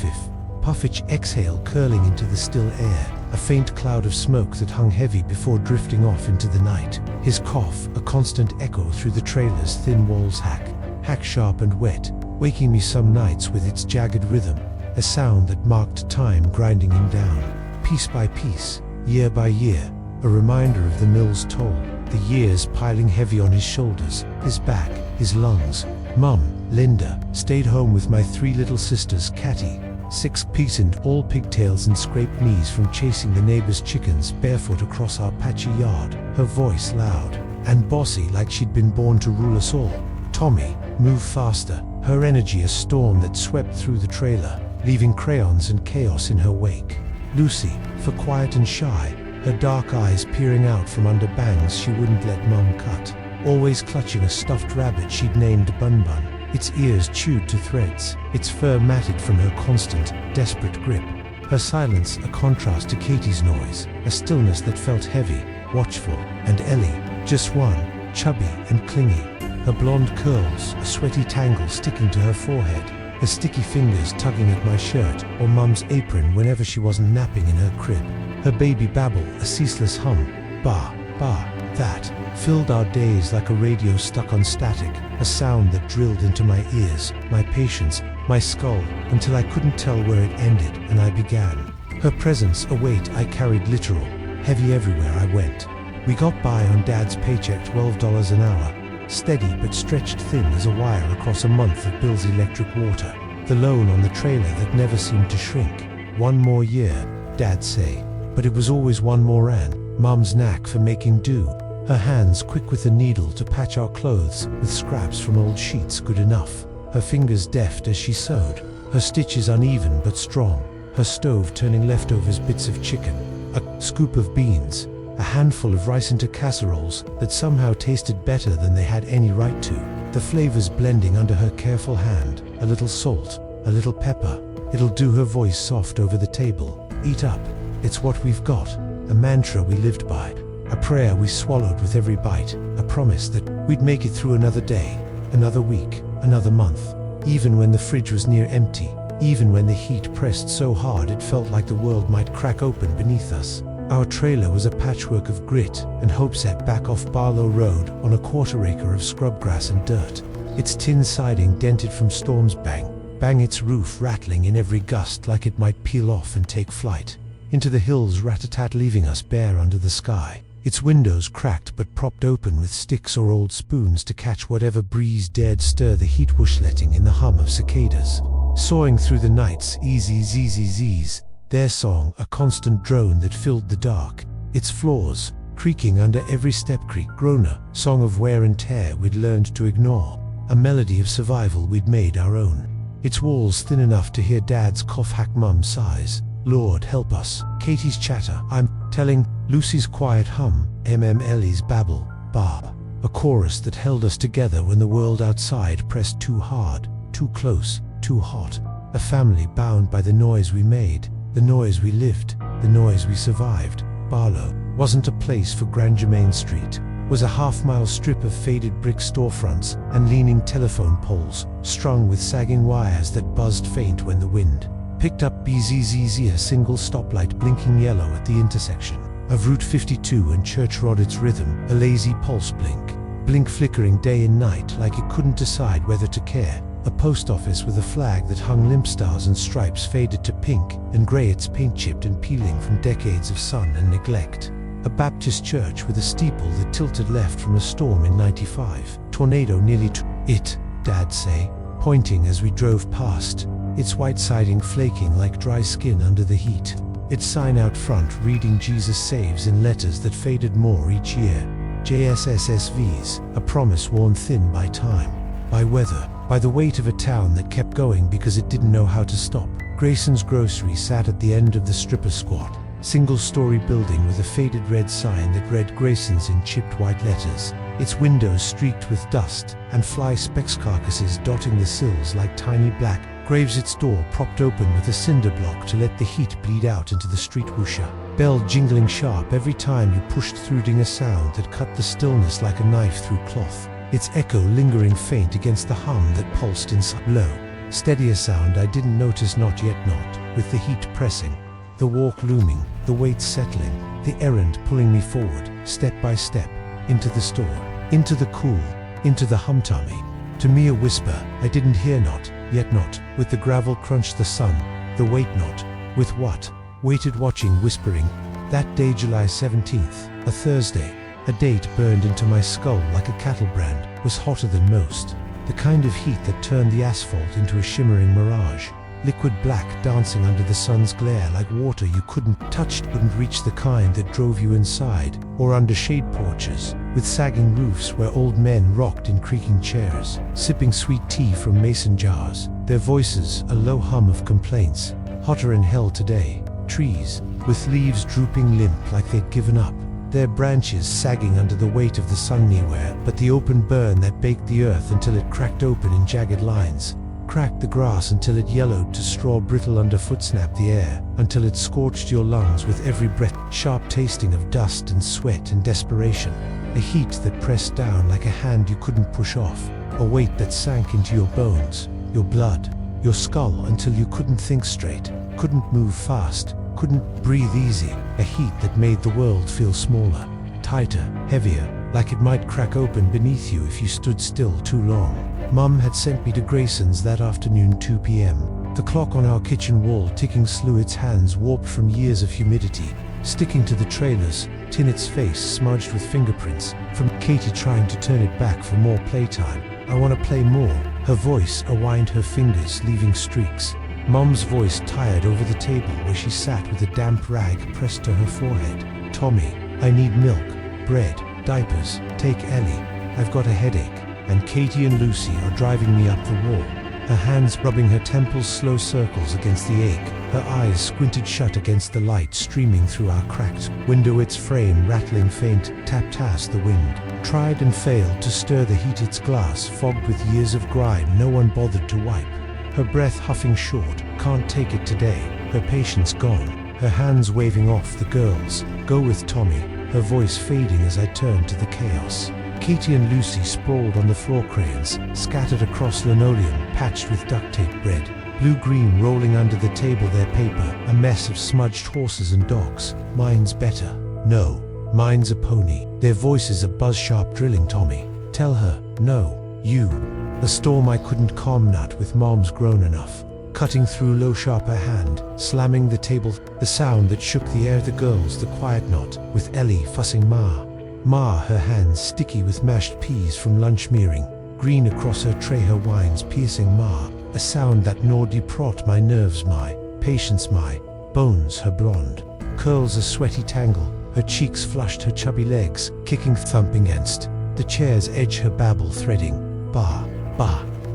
Puffich exhale curling into the still air, a faint cloud of smoke that hung heavy before drifting off into the night, his cough a constant echo through the trailer's thin walls, hack sharp and wet, waking me some nights with its jagged rhythm, a sound that marked time grinding him down, piece by piece, year by year, a reminder of the mill's toll, the years piling heavy on his shoulders, his back, his lungs. Mum, Linda, stayed home with my 3 little sisters, Catty, 6 and all pigtails and scraped knees from chasing the neighbor's chickens barefoot across our patchy yard, her voice loud and bossy like she'd been born to rule us all. Tommy, move faster, her energy a storm that swept through the trailer, leaving crayons and chaos in her wake. Lucy, for quiet and shy, her dark eyes peering out from under bangs she wouldn't let Mum cut, always clutching a stuffed rabbit she'd named Bun Bun, its ears chewed to threads, its fur matted from her constant, desperate grip. Her silence a contrast to Katie's noise, a stillness that felt heavy, watchful, and Ellie, just one, chubby and clingy, her blonde curls a sweaty tangle sticking to her forehead, her sticky fingers tugging at my shirt or Mum's apron whenever she wasn't napping in her crib, her baby babble a ceaseless hum, ba, That filled our days like a radio stuck on static, a sound that drilled into my ears, my patience, my skull, until I couldn't tell where it ended and I began. Her presence, a weight I carried literal, heavy everywhere I went. We got by on Dad's paycheck, $12 an hour, steady but stretched thin as a wire across a month of Bill's electric water, the loan on the trailer that never seemed to shrink. One more year, Dad'd say, but it was always one more and Mum's knack for making do. Her hands quick with a needle to patch our clothes with scraps from old sheets good enough. Her fingers deft as she sewed, her stitches uneven but strong, her stove turning leftovers bits of chicken, a scoop of beans, a handful of rice into casseroles that somehow tasted better than they had any right to, the flavors blending under her careful hand, a little salt, a little pepper. It'll do, her voice soft over the table. Eat up, it's what we've got, a mantra we lived by. A prayer we swallowed with every bite, a promise that we'd make it through another day, another week, another month, even when the fridge was near empty, even when the heat pressed so hard it felt like the world might crack open beneath us. Our trailer was a patchwork of grit and hope set back off Barlow Road on a quarter-acre of scrubgrass and dirt. Its tin siding dented from storms, bang, its roof rattling in every gust like it might peel off and take flight. Into the hills rat-a-tat, leaving us bare under the sky. Its windows cracked but propped open with sticks or old spoons to catch whatever breeze dared stir the heat, whoosh-letting in the hum of cicadas. Soaring through the night's easy zzz's, their song a constant drone that filled the dark. Its floors creaking under every step, creak, groaner, song of wear and tear we'd learned to ignore, a melody of survival we'd made our own. Its walls thin enough to hear Dad's cough, hack Mum's sighs. Lord help us, Katie's chatter, I'm telling, Lucy's quiet hum, Ellie's babble, a chorus that held us together when the world outside pressed too hard, too close, too hot. A family bound by the noise we made, the noise we lived, the noise we survived. Barlow wasn't a place for Grand Germain Street, was a half-mile strip of faded brick storefronts and leaning telephone poles, strung with sagging wires that buzzed faint when the wind picked up BZZZ, a single stoplight blinking yellow at the intersection of Route 52 and Church Road, its rhythm, a lazy pulse blink flickering day and night like it couldn't decide whether to care. A post office with a flag that hung limp stars and stripes faded to pink and grey, its paint chipped and peeling from decades of sun and neglect. A Baptist church with a steeple that tilted left from a storm in '95. Tornado nearly it, Dad'd say, pointing as we drove past, its white siding flaking like dry skin under the heat. Its sign out front reading Jesus saves in letters that faded more each year. JSSSVs, a promise worn thin by time, by weather, by the weight of a town that kept going because it didn't know how to stop. Grayson's Grocery sat at the end of the stripper squat, single-story building with a faded red sign that read Grayson's in chipped white letters, its windows streaked with dust and fly specks, carcasses dotting the sills like tiny black graves, its door propped open with a cinder block to let the heat bleed out into the street. Whoosher, bell jingling sharp every time you pushed through, ding, a sound that cut the stillness like a knife through cloth, its echo lingering faint against the hum that pulsed inside. Low, steadier sound I didn't notice, not yet, not with the heat pressing, the walk looming, the weight settling, the errand pulling me forward, step by step, into the store, into the cool, into the humtummy. To me a whisper I didn't hear, not yet, not with the gravel crunch, the sun, the weight, not with what waited, watching, whispering. That day, July 17th, a Thursday, a date burned into my skull like a cattle brand, was hotter than most, the kind of heat that turned the asphalt into a shimmering mirage, liquid black dancing under the sun's glare like water you couldn't touch, wouldn't reach, the kind that drove you inside, or under shade porches with sagging roofs where old men rocked in creaking chairs, sipping sweet tea from mason jars, their voices a low hum of complaints. Hotter in hell today, trees with leaves drooping limp like they'd given up, their branches sagging under the weight of the sun anywhere but the open burn that baked the earth until it cracked open in jagged lines, cracked the grass until it yellowed to straw, brittle underfoot, snapped the air until it scorched your lungs with every breath, sharp tasting of dust and sweat and desperation, a heat that pressed down like a hand you couldn't push off, a weight that sank into your bones, your blood, your skull until you couldn't think straight, couldn't move fast, couldn't breathe easy, a heat that made the world feel smaller. tighter, heavier, like it might crack open beneath you if you stood still too long. Mum had sent me to Grayson's that afternoon, 2 p.m. The clock on our kitchen wall ticking slew, its hands warped from years of humidity, sticking to the trailers, its face smudged with fingerprints, from Katie trying to turn it back for more playtime. I want to play more. Her voice awind her fingers, leaving streaks. Mum's voice tired over the table where she sat with a damp rag pressed to her forehead. Tommy, I need milk, bread, diapers, take Ellie, I've got a headache. And Katie and Lucy are driving me up the wall. Her hands rubbing her temples, slow circles against the ache, her eyes squinted shut against the light streaming through our cracked window, its frame rattling faint, tap-tass the wind. Tried and failed to stir the heat, its glass fogged with years of grime no one bothered to wipe. Her breath huffing short, can't take it today, her patience gone, her hands waving off the girls, go with Tommy, her voice fading as I turned to the chaos. Katie and Lucy sprawled on the floor, crayons scattered across linoleum, patched with duct tape, red, blue-green rolling under the table, their paper, a mess of smudged horses and dogs. Mine's better. No, mine's a pony. Their voices a buzz-sharp drilling. Tommy, tell her, no, you. A storm I couldn't calm, not with Mom's grown enough. Cutting through low, sharp her hand, slamming the table, the sound that shook the air, the girls, the quiet knot, with Ellie fussing Ma, her hands sticky with mashed peas from lunch, mearing green across her tray, her whines piercing Ma, a sound that gnawed deprot my nerves, my patience, my bones, her blonde curls a sweaty tangle, her cheeks flushed, her chubby legs kicking, thumping against the chair's edge, her babble threading, ba,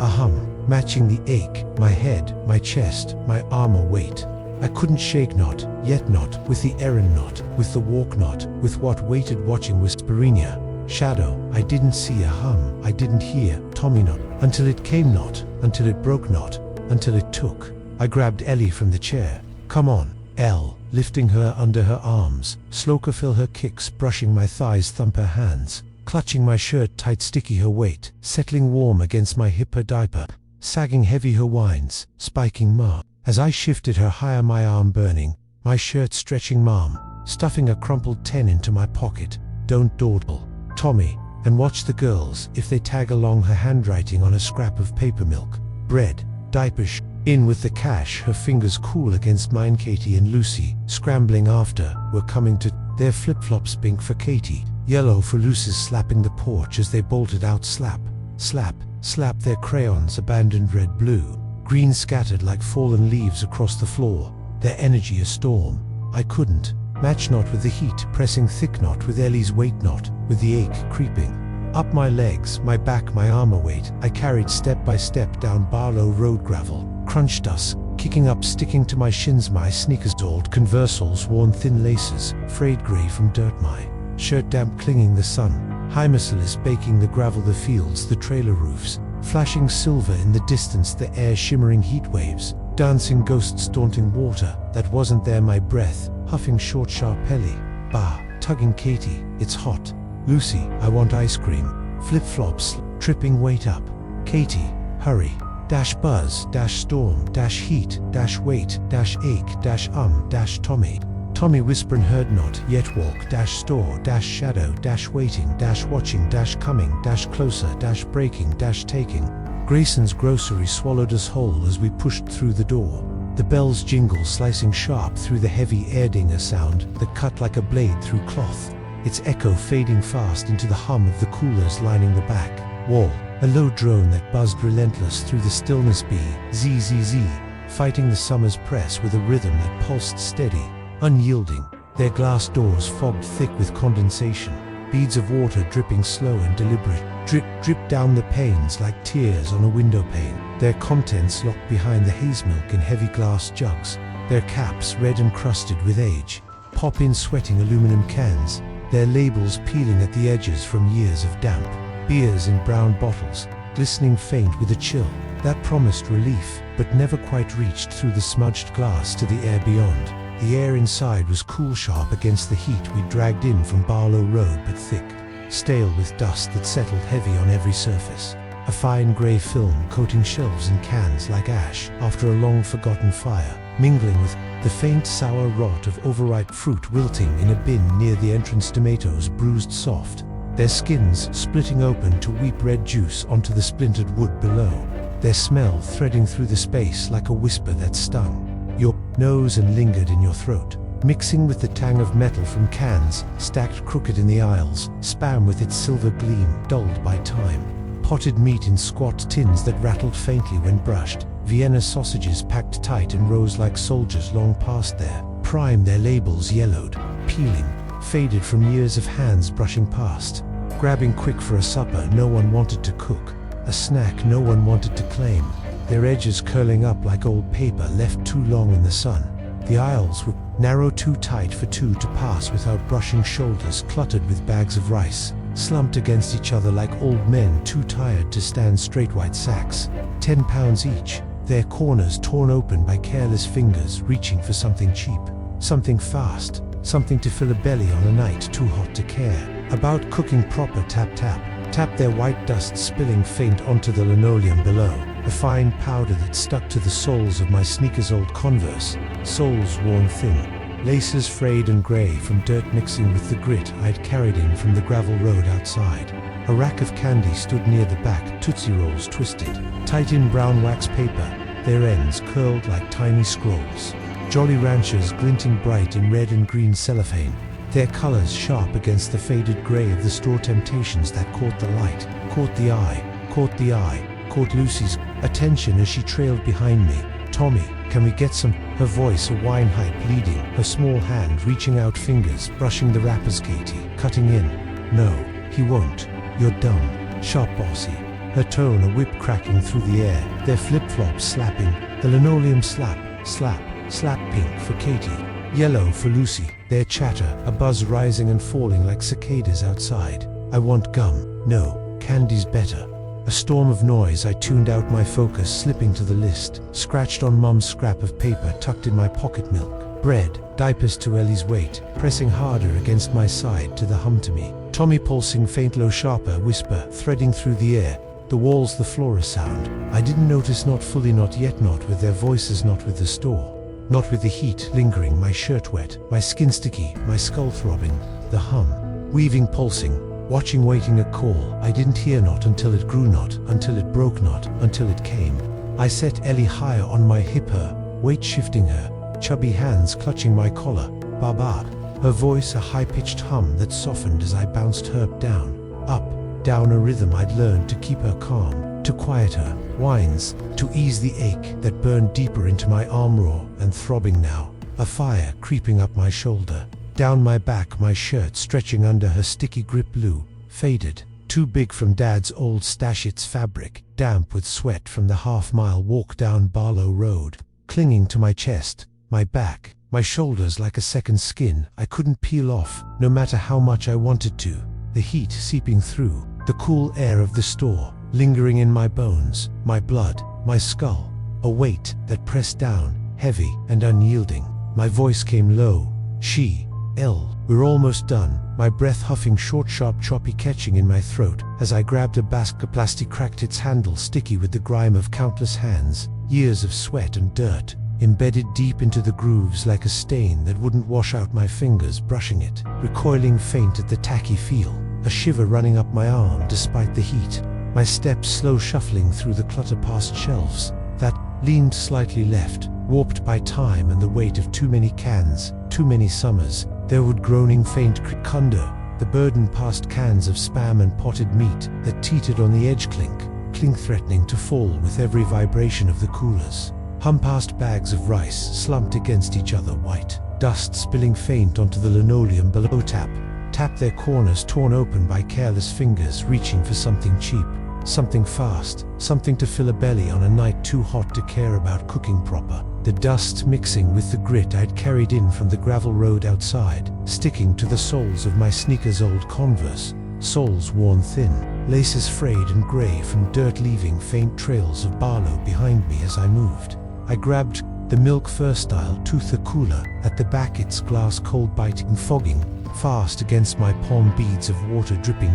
a hum, matching the ache, my head, my chest, my armor weight. I couldn't shake, not yet, not with the errand, not with the walk, not with what waited watching, whisperinia, shadow. I didn't see a hum, I didn't hear Tommy, not until it came, not until it broke, not until it took. I grabbed Ellie from the chair. Come on, Elle, lifting her under her arms, sloker fill her kicks, brushing my thighs, thump her hands, clutching my shirt tight, sticky her weight, settling warm against my hip, her diaper sagging heavy, her whines spiking. Ma, as I shifted her higher, my arm burning, my shirt stretching. Mom, stuffing a crumpled 10 into my pocket. Don't dawdle, Tommy, and watch the girls if they tag along, her handwriting on a scrap of paper, milk, bread, diapers, in with the cash, her fingers cool against mine. Katie and Lucy, scrambling after, were coming to, their flip-flops pink for Katie, yellow for Lucy, slapping the porch as they bolted out. Slap, slap, slap their crayons, abandoned, red, blue, green scattered like fallen leaves across the floor, their energy a storm. I couldn't match, not with the heat pressing thick, not with Ellie's weight, not with the ache creeping up my legs, my back, my armor weight. I carried step by step down Barlow Road, gravel crunched us, kicking up, sticking to my shins, my sneakers, old Conversos worn thin laces, frayed grey from dirt, my shirt damp clinging, the sun, high merciless baking the gravel, the fields, the trailer roofs, flashing silver in the distance, the air shimmering heat waves, dancing ghosts, daunting water that wasn't there, my breath, huffing short, sharp Ellie, tugging Katie, it's hot. Lucy, I want ice cream. Flip-flops, tripping, wait up. Katie, hurry. Dash buzz, dash storm, dash heat, dash weight, dash ache, dash dash Tommy. Tommy whispering, heard not yet, walk, dash store, dash shadow, dash waiting, dash watching, dash coming, dash closer, dash breaking, dash taking. Grayson's grocery swallowed us whole as we pushed through the door. The bells jingle, slicing sharp through the heavy air, dinger sound that cut like a blade through cloth, its echo fading fast into the hum of the coolers lining the back wall, a low drone that buzzed relentless through the stillness. Zzz, fighting the summer's press with a rhythm that pulsed steady, unyielding, their glass doors fogged thick with condensation, beads of water dripping slow and deliberate, drip, drip down the panes like tears on a window pane, their contents locked behind the haze milk in heavy glass jugs, their caps red and crusted with age, pop in sweating aluminum cans, their labels peeling at the edges from years of damp, beers in brown bottles, glistening faint with a chill that promised relief, but never quite reached through the smudged glass to the air beyond. The air inside was cool, sharp against the heat we dragged in from Barlow Road, but thick, stale with dust that settled heavy on every surface. A fine grey film coating shelves and cans like ash after a long-forgotten fire, mingling with the faint sour rot of overripe fruit wilting in a bin near the entrance, tomatoes bruised soft, their skins splitting open to weep red juice onto the splintered wood below, their smell threading through the space like a whisper that stung your nose and lingered in your throat, mixing with the tang of metal from cans stacked crooked in the aisles, spam with its silver gleam dulled by time, potted meat in squat tins that rattled faintly when brushed, Vienna sausages packed tight in rows like soldiers long past their prime, their labels yellowed, peeling, faded from years of hands brushing past, grabbing quick for a supper no one wanted to cook, a snack no one wanted to claim, their edges curling up like old paper left too long in the sun. The aisles were narrow, too tight for two to pass without brushing shoulders, cluttered with bags of rice, slumped against each other like old men too tired to stand straight, white sacks, 10 pounds each, their corners torn open by careless fingers reaching for something cheap, something fast, something to fill a belly on a night too hot to care about cooking proper. Tap, tap, tap, their white dust spilling faint onto the linoleum below, a fine powder that stuck to the soles of my sneakers, old Converse, soles worn thin, laces frayed and grey from dirt mixing with the grit I'd carried in from the gravel road outside. A rack of candy stood near the back, Tootsie Rolls twisted, tight in brown wax paper, their ends curled like tiny scrolls. Jolly Ranchers glinting bright in red and green cellophane, their colors sharp against the faded gray of the store. Temptations that caught the light, caught the eye, caught Lucy's attention as she trailed behind me. Tommy, can we get some? Her voice a whine hype leading, her small hand reaching out, fingers brushing the wrappers. Katie, cutting in. No, he won't. You're dumb. Sharp, bossy. Her tone a whip cracking through the air, their flip-flops slapping, the linoleum slap, slap, slap. Pink for Katie, yellow for Lucy, their chatter a buzz rising and falling like cicadas outside. I want gum. No, candy's better. A storm of noise. I tuned out my focus, slipping to the list, scratched on Mum's scrap of paper tucked in my pocket. Milk, bread, diapers to Ellie's weight, pressing harder against my side to the hum to me. Tommy pulsing faint, low, sharper whisper threading through the air, the walls, the floor a sound I didn't notice, not fully, not yet, not with their voices, not with the store, not with the heat lingering, my shirt wet, my skin sticky, my skull throbbing, the hum, weaving, pulsing, watching, waiting a call I didn't hear, not until it grew, not until it broke, not until it came. I set Ellie higher on my hip, her weight shifting, her chubby hands clutching my collar. Baba, her voice a high-pitched hum that softened as I bounced her down, up, down, a rhythm I'd learned to keep her calm, to quiet her whines, to ease the ache that burned deeper into my arm, raw and throbbing now, a fire creeping up my shoulder, down my back, my shirt stretching under her sticky grip, blue, faded, too big from Dad's old stash, its fabric damp with sweat from the half-mile walk down Barlow Road, clinging to my chest, my back, my shoulders like a second skin I couldn't peel off, no matter how much I wanted to, the heat seeping through, the cool air of the store lingering in my bones, my blood, my skull, a weight that pressed down, heavy and unyielding. My voice came low, we're almost done, my breath huffing short, sharp, choppy, catching in my throat as I grabbed a basket. Plastic cracked, its handle sticky with the grime of countless hands, years of sweat and dirt, embedded deep into the grooves like a stain that wouldn't wash out. My fingers brushing it, recoiling faint at the tacky feel, a shiver running up my arm despite the heat, my steps slow shuffling through the clutter past shelves that leaned slightly left, warped by time and the weight of too many cans, too many summers. There would groaning faint creak under the burden past cans of spam and potted meat that teetered on the edge, clink threatening to fall with every vibration of the coolers. Hum past bags of rice slumped against each other, white dust spilling faint onto the linoleum below. Tap, their corners torn open by careless fingers reaching for something cheap, something fast, something to fill a belly on a night too hot to care about cooking proper. The dust mixing with the grit I'd carried in from the gravel road outside, sticking to the soles of my sneakers, old Converse, soles worn thin, laces frayed and grey from dirt, leaving faint trails of Barlow behind me as I moved. I grabbed the Milk First style tooth, the cooler at the back, its glass cold biting, fogging fast against my palm, beads of water dripping,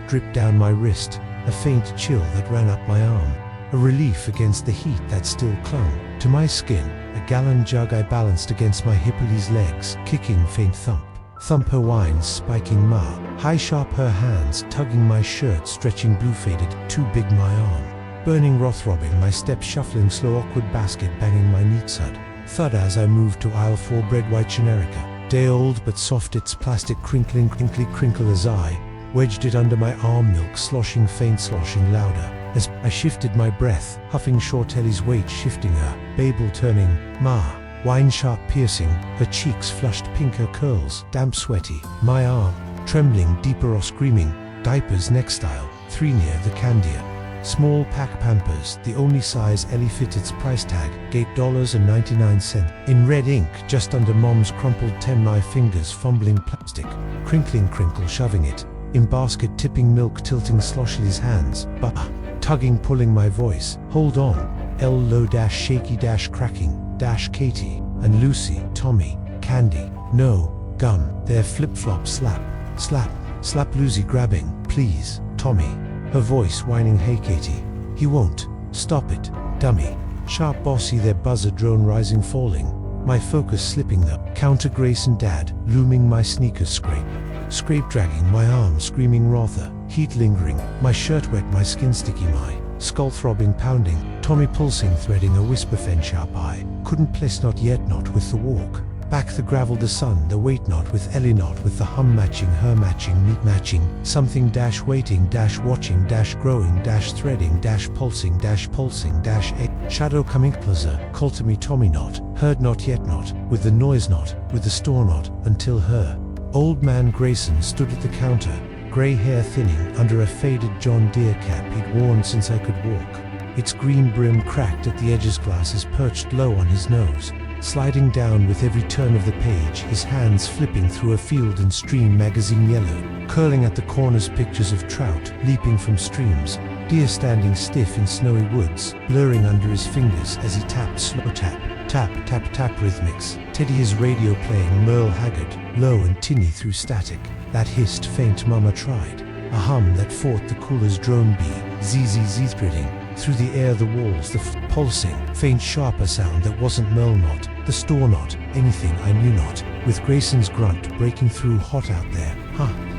drip down my wrist, a faint chill that ran up my arm, a relief against the heat that still clung to my skin, A gallon jug I balanced against my Hippoly's legs, kicking faint thump. Thump her whines, spiking ma. High sharp her hands, tugging my shirt, stretching blue faded, too big my arm. Burning wrath robbing my steps, shuffling slow awkward basket, banging my neat thud. Thud as I moved to aisle 4 bread white Generica. Day old but soft, its plastic crinkling crinkly crinkle as I wedged it under my arm, milk sloshing faint, sloshing louder. As I shifted my breath, huffing short Ellie's weight, shifting her, Babel turning, ma. Wine sharp piercing, her cheeks flushed pink, her curls, damp sweaty, my arm, trembling deeper or screaming, diapers next aisle, 3 near the Candia. Small pack Pampers, the only size Ellie fit, its price tag, $8.99. In red ink, just under mom's crumpled 10, my fingers fumbling plastic, crinkling crinkle, shoving it, in basket tipping milk, tilting sloshly's hands, but tugging, pulling my voice, hold on, L low dash shaky dash cracking, dash Katie, and Lucy, Tommy, Candy, no, gum, their flip-flop slap, slap, slap Lucy grabbing, please, Tommy, her voice whining, hey Katie, he won't, stop it, dummy, sharp bossy, their buzzer drone rising falling, my focus slipping the counter, Grace and Dad, looming, my sneakers scrape dragging, my arm screaming Rother, heat lingering, my shirt wet, my skin sticky, my skull throbbing, pounding, Tommy pulsing, threading a whisper, fen sharp eye, couldn't place, not yet, not with the walk, back the gravel, the sun, the weight, not with Ellie, not with the hum, matching, her matching, meat matching, something dash waiting, dash watching, dash growing, dash threading, dash pulsing, dash a shadow coming closer, call to me, Tommy, not heard, not yet, not with the noise, not with the store, not until her old man Grayson stood at the counter, grey hair thinning under a faded John Deere cap he'd worn since I could walk. Its green brim cracked at the edges, glasses perched low on his nose, sliding down with every turn of the page, his hands flipping through a Field and Stream magazine, yellow, curling at the corners, pictures of trout leaping from streams, deer standing stiff in snowy woods, blurring under his fingers as he tapped, slow tap, tap, tap, tap rhythmics, Teddy, his radio playing Merle Haggard, low and tinny through static, that hissed faint mama tried, a hum that fought the cooler's drone bee, zzz threading, through the air, the walls, the pulsing, faint sharper sound that wasn't Merle, not the store, not anything I knew, not with Grayson's grunt breaking through, hot out there,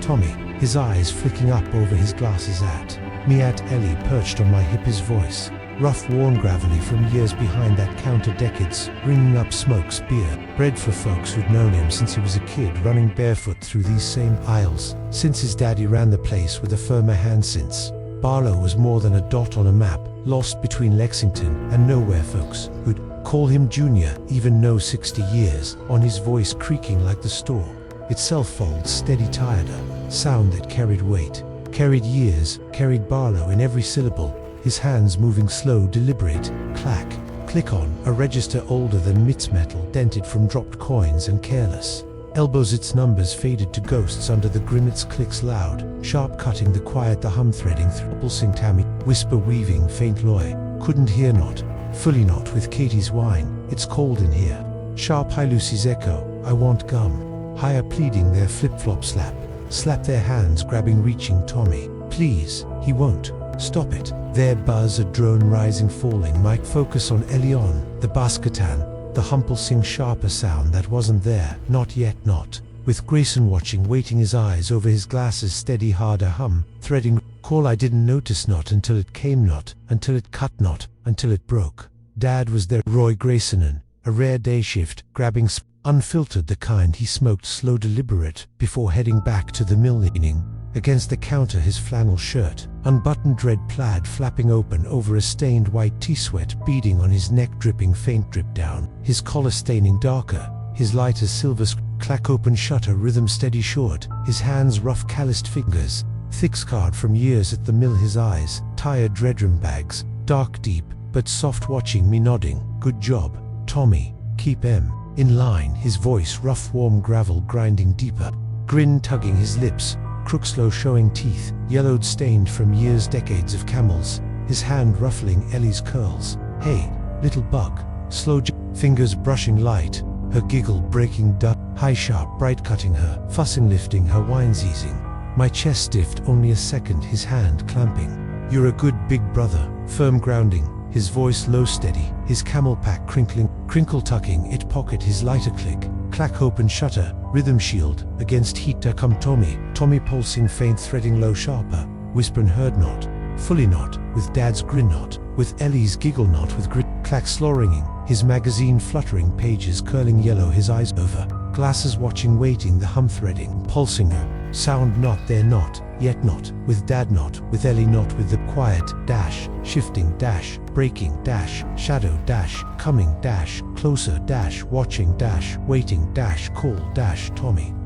Tommy, his eyes flicking up over his glasses at me, at Ellie perched on my hip, his voice rough, worn gravelly from years behind that counter, decades, bringing up smokes, beer, bread for folks who'd known him since he was a kid, running barefoot through these same aisles, since his daddy ran the place with a firmer hand, since Barlow was more than a dot on a map, lost between Lexington and nowhere, folks who'd call him Junior, even know 60 years, on his voice creaking like the store itself folds, steady, tireder, sound that carried weight, carried years, carried Barlow in every syllable, his hands moving slow, deliberate, clack, click on, a register older than Mitt's metal, dented from dropped coins and careless elbows, its numbers faded to ghosts under the grim, its clicks loud, sharp cutting the quiet, the hum threading through, pulsing Tammy, whisper weaving, faint Loy, couldn't hear, not fully, not with Katie's whine, it's cold in here, sharp high Lucy's echo, I want gum, higher pleading, their flip-flop slap their hands grabbing, reaching, Tommy, please, he won't, stop it, their buzz, a drone rising, falling, mic focus on Elion, the Baskatan, the humpulsing sharper sound that wasn't there, not yet, not with Grayson watching, waiting, his eyes over his glasses, steady, harder hum, threading, call I didn't notice, not until it came, not until it cut, not until it broke. Dad was there, Roy Graysonen, a rare day shift, grabbing unfiltered, the kind he smoked, slow, deliberate, before heading back to the mill, leaning against the counter, his flannel shirt, unbuttoned red plaid flapping open over a stained white tea-sweat beading on his neck, dripping faint drip down, his collar staining darker, his light as silver clack open shutter, rhythm steady short, his hands rough calloused fingers, thick scarred from years at the mill, his eyes, tired dreadroom bags, dark deep, but soft, watching me, nodding, good job, Tommy, keep in line, his voice rough, warm gravel grinding deeper, grin tugging his lips, crook slow showing teeth, yellowed stained from years, decades of camels, his hand ruffling Ellie's curls, hey, little bug, slow fingers brushing light, her giggle breaking high sharp, bright cutting her, fussing lifting her, whines easing, my chest stiffed only a second, his hand clamping, you're a good big brother, firm grounding, his voice low steady, his camel pack crinkling, crinkle tucking it pocket, his lighter click, clack open shutter, rhythm shield, against heat da come Tommy pulsing faint threading low sharper, whispering heard not, fully not, with dad's grin not, with Ellie's giggle not, with grit, clack slow ringing, his magazine fluttering, pages curling yellow, his eyes over, glasses watching waiting, the hum threading, pulsing her, sound not there not, yet not, with dad not, with Ellie not, with the quiet, dash, shifting, dash, breaking, dash, shadow, dash, coming, dash, closer, dash, watching, dash, waiting, dash, call, dash,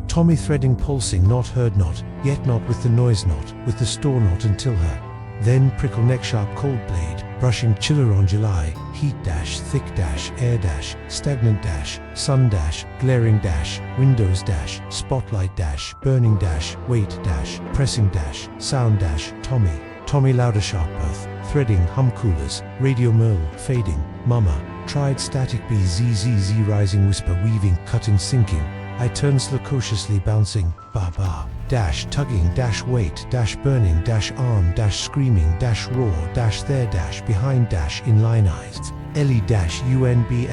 Tommy threading, pulsing, not heard not, yet not, with the noise not, with the store not, until her. Then prickle neck sharp cold blade, brushing chiller on July, heat dash, thick dash, air dash, stagnant dash, sun dash, glaring dash, windows dash, spotlight dash, burning dash, weight dash, pressing dash, sound dash, Tommy louder sharp earth, threading, hum coolers, radio merle, fading, mama, tried static bzzz rising whisper weaving, cutting sinking, I turn slow cautiously bouncing, ba dash tugging dash weight dash burning dash arm dash screaming dash roar dash there dash behind dash inline eyes Ellie dash unblinking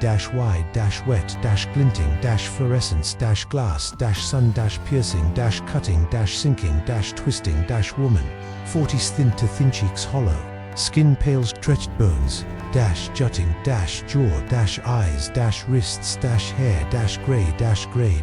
dash wide dash wet dash glinting dash fluorescence dash glass dash sun dash piercing dash cutting dash sinking dash twisting dash woman 40s thin to thin cheeks hollow skin pale stretched bones dash jutting dash jaw dash eyes dash wrists dash hair dash gray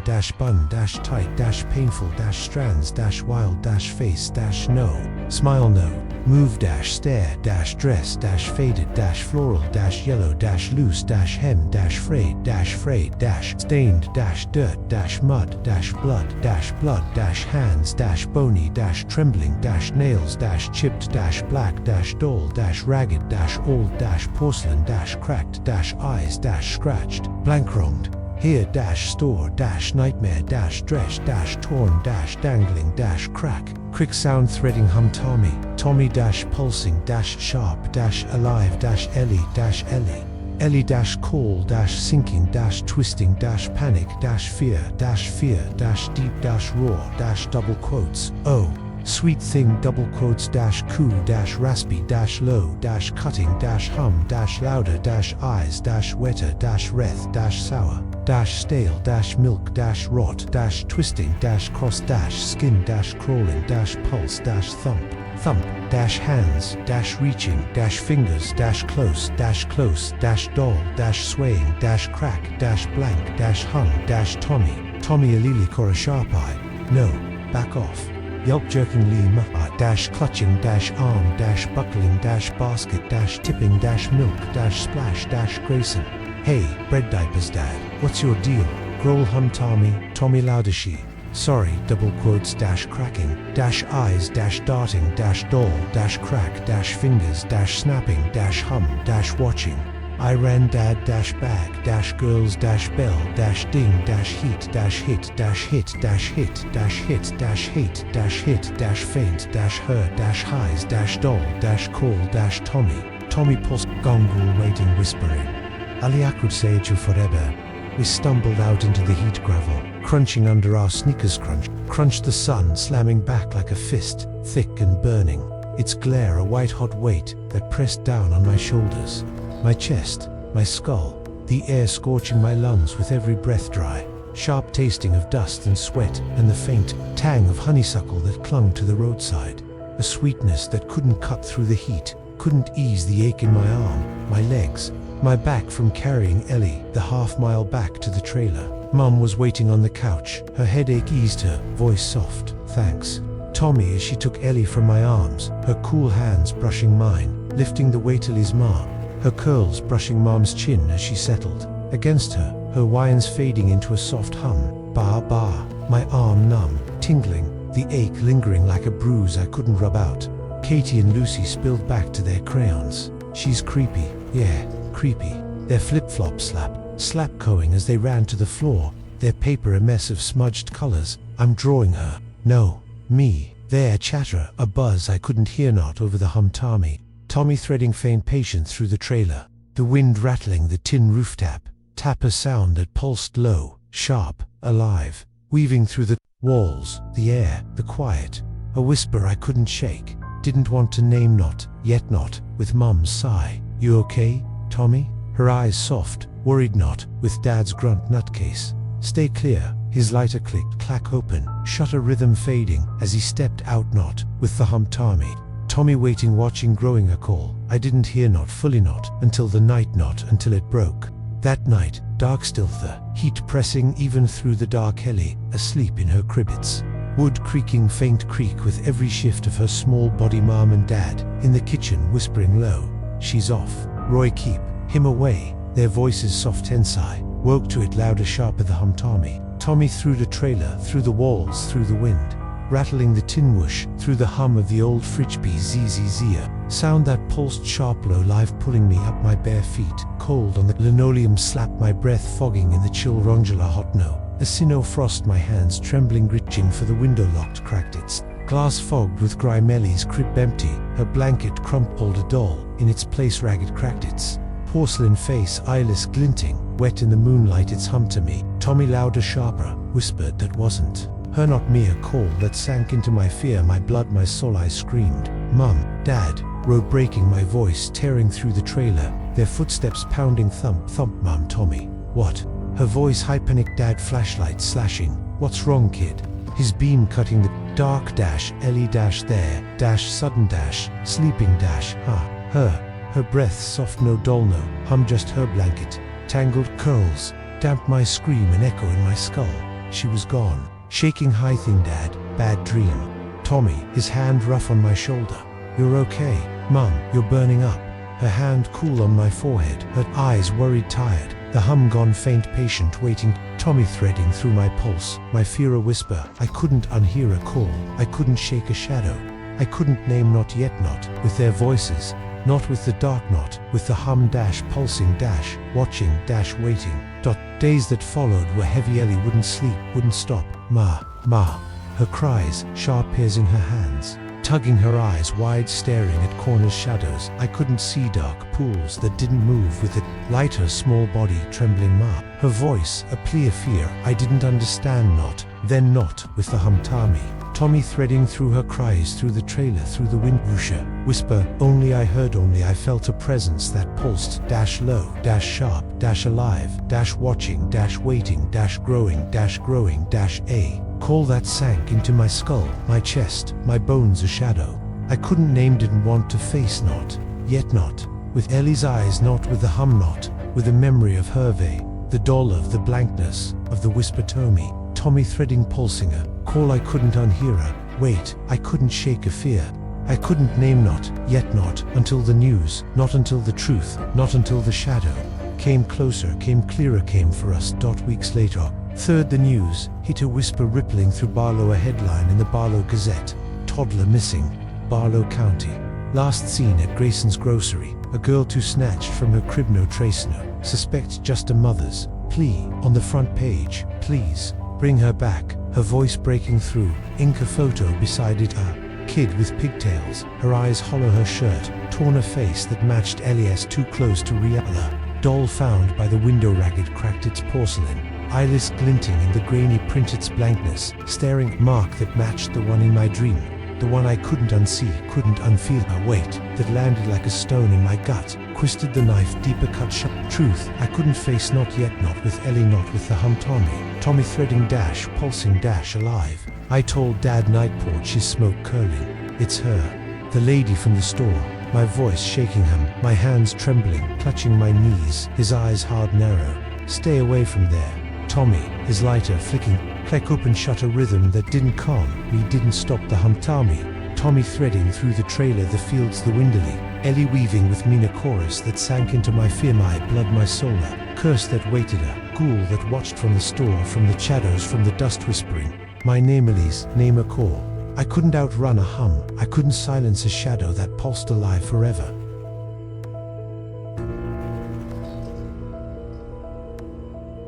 dash bun dash tight dash painful dash strands dash wild dash face dash no smile no move dash stare dash dress dash faded dash floral dash yellow dash loose dash hem dash frayed dash stained dash dirt dash mud dash blood dash hands dash bony dash trembling dash nails dash chipped dash black dash dull dash ragged dash old dash porcelain dash cracked dash eyes dash scratched blank wronged here dash store dash nightmare dash dress dash torn dash dangling dash crick sound threading hum Tommy dash pulsing dash sharp dash alive dash Ellie dash call dash sinking dash twisting dash panic dash fear dash deep dash roar dash double quotes oh sweet thing double quotes dash coo dash raspy dash low dash cutting dash hum dash louder dash eyes dash wetter dash wreath dash sour dash stale dash milk dash rot dash twisting dash cross dash skin dash crawling dash pulse dash thump dash hands dash reaching dash fingers dash close dash doll dash swaying dash crack dash blank dash hung dash Tommy Alili Cora sharp eye no back off yelp jerkingly dash clutching dash arm dash buckling dash basket dash tipping dash milk dash splash dash Grayson hey bread diapers dad what's your deal growl hum Tommy louder she sorry double quotes dash cracking dash eyes dash darting dash doll dash crack dash fingers dash snapping dash hum dash watching I ran dad dash bag dash girls dash bell dash ding dash heat dash hit dash hit dash hit dash hit dash hate dash hit dash faint dash her dash highs dash doll dash call dash Tommy pulse gongle waiting whispering Ali I could say it you forever we stumbled out into the heat gravel crunching under our sneakers crunched the sun slamming back like a fist thick and burning its glare a white hot weight that pressed down on my shoulders my chest, my skull, the air scorching my lungs with every breath dry, sharp tasting of dust and sweat, and the faint tang of honeysuckle that clung to the roadside. A sweetness that couldn't cut through the heat, couldn't ease the ache in my arm, my legs, my back from carrying Ellie the half-mile back to the trailer. Mum was waiting on the couch, her headache eased her, voice soft, thanks. Tommy as she took Ellie from my arms, her cool hands brushing mine, lifting the weight Ellie's ma. Her curls brushing Mom's chin as she settled against her whines fading into a soft hum. Ba, my arm numb, tingling, the ache lingering like a bruise I couldn't rub out. Katie and Lucy spilled back to their crayons. She's creepy, yeah, creepy. Their flip-flop slap-coing as they ran to the floor, their paper a mess of smudged colors. I'm drawing her. No, me. There chatter, a buzz I couldn't hear not over the hum Tommy threading faint patience through the trailer, the wind rattling the tin roof tap a sound that pulsed low, sharp, alive, weaving through the walls, the air, the quiet, a whisper I couldn't shake, didn't want to name not, yet not, with Mum's sigh, "You okay, Tommy?" Her eyes soft, worried not, with Dad's grunt nutcase. "Stay clear." His lighter clicked, clack open, shutter rhythm fading as he stepped out, not with the Tommy. Tommy waiting, watching, growing a call. I didn't hear, not fully, not until the night, not until it broke. That night, dark still, the heat pressing even through the dark. Ellie, asleep in her cribbets. Wood creaking, faint creak with every shift of her small body. Mom and Dad in the kitchen whispering low, "She's off. Roy, keep him away." Their voices soft tensai, woke to it, louder, sharper, the Tommy. Tommy through the trailer, through the walls, through the wind. Rattling the tin whoosh, through the hum of the old fridge. Zzz, sound that pulsed sharp low, live pulling me up my bare feet. Cold on the linoleum, slap my breath, fogging in the chill. Rongula hot no. A sino frost, my hands trembling, reaching for the window, locked, cracked its glass, fogged with grime. Ellie's crib empty, her blanket crumpled, a doll in its place, ragged, cracked its porcelain face, eyeless glinting, wet in the moonlight. Its hum to me. Tommy louder, sharper, whispered that wasn't her, not me. A call that sank into my fear, my blood, my soul. I screamed, "Mum, Dad!" Road breaking, my voice tearing through the trailer, their footsteps pounding, thump, thump. "Mum, Tommy, what?" Her voice high, panic. Dad, flashlight slashing. "What's wrong, kid?" His beam cutting the dark. Dash, Ellie, dash there, dash, sudden dash, sleeping dash, her breath soft, no doll, no hum, just her blanket. Tangled curls, damped my scream, an echo in my skull. She was gone. Shaking high thing, Dad, bad dream. Tommy, his hand rough on my shoulder. "You're okay, Mum, you're burning up." Her hand cool on my forehead, her eyes worried, tired. The hum gone, faint, patient, waiting. Tommy threading through my pulse, my fear a whisper. I couldn't unhear a call, I couldn't shake a shadow. I couldn't name, not yet, not with their voices. Not with the dark, not with the hum. Dash, pulsing, dash, watching, dash, waiting. Days that followed were heavy. Ellie wouldn't sleep, wouldn't stop. Ma, ma. Her cries, sharp hairs in her hands, tugging her eyes wide, staring at corners, shadows. I couldn't see, dark pools that didn't move with it. Lighter, small body, trembling. Ma. Her voice, a plea of fear. I didn't understand, not then, not with the Tommy. Tommy threading through her cries, through the trailer, through the wind. Whisper, only I heard, only I felt a presence that pulsed. Dash low, dash sharp, dash alive, dash watching, dash waiting, dash growing, dash a call that sank into my skull, my chest, my bones, a shadow I couldn't name, didn't want to face, not yet, not with Ellie's eyes, not with the hum, not with the memory of Hervé, the doll of the blankness, of the whisper. Tommy threading, pulsing, a call I couldn't unhear, her wait I couldn't shake, a fear I couldn't name, not yet, not until the news, not until the truth, not until the shadow came closer, came clearer, came for us. Weeks later, third, the news hit, a whisper rippling through Barlow, a headline in the Barlow Gazette: toddler missing, Barlow County. Last seen at Grayson's grocery, a girl too snatched from her crib, no trace, no suspect, just a mother's plea on the front page: please bring her back. Her voice breaking through, ink a photo beside it, a kid with pigtails, her eyes hollow, her shirt torn, a face that matched Elias, too close to reality. Doll found by the window, ragged, cracked, its porcelain eyeless glinting in the grainy print, its blankness staring, mark that matched the one in my dream, the one I couldn't unsee, couldn't unfeel. A weight that landed like a stone in my gut, twisted the knife, deeper cut, sharp truth I couldn't face, not yet, not with Ellie, not with the Tommy threading, dash, pulsing, dash alive. I told Dad, night porch, his smoke curling. It's her, the lady from the store. My voice shaking him, my hands trembling, clutching my knees, his eyes hard, narrow. Stay away from there. Tommy, his lighter flicking, click, open, shut, a rhythm that didn't calm me, didn't stop the Tommy threading through the trailer, the fields, the winderly. Ellie weaving with Mina, chorus that sank into my fear, my blood, my soul, a curse that waited, a ghoul that watched from the store, from the shadows, from the dust, whispering my name, Ellie's name, a call. I couldn't outrun a hum, I couldn't silence a shadow that pulsed alive forever.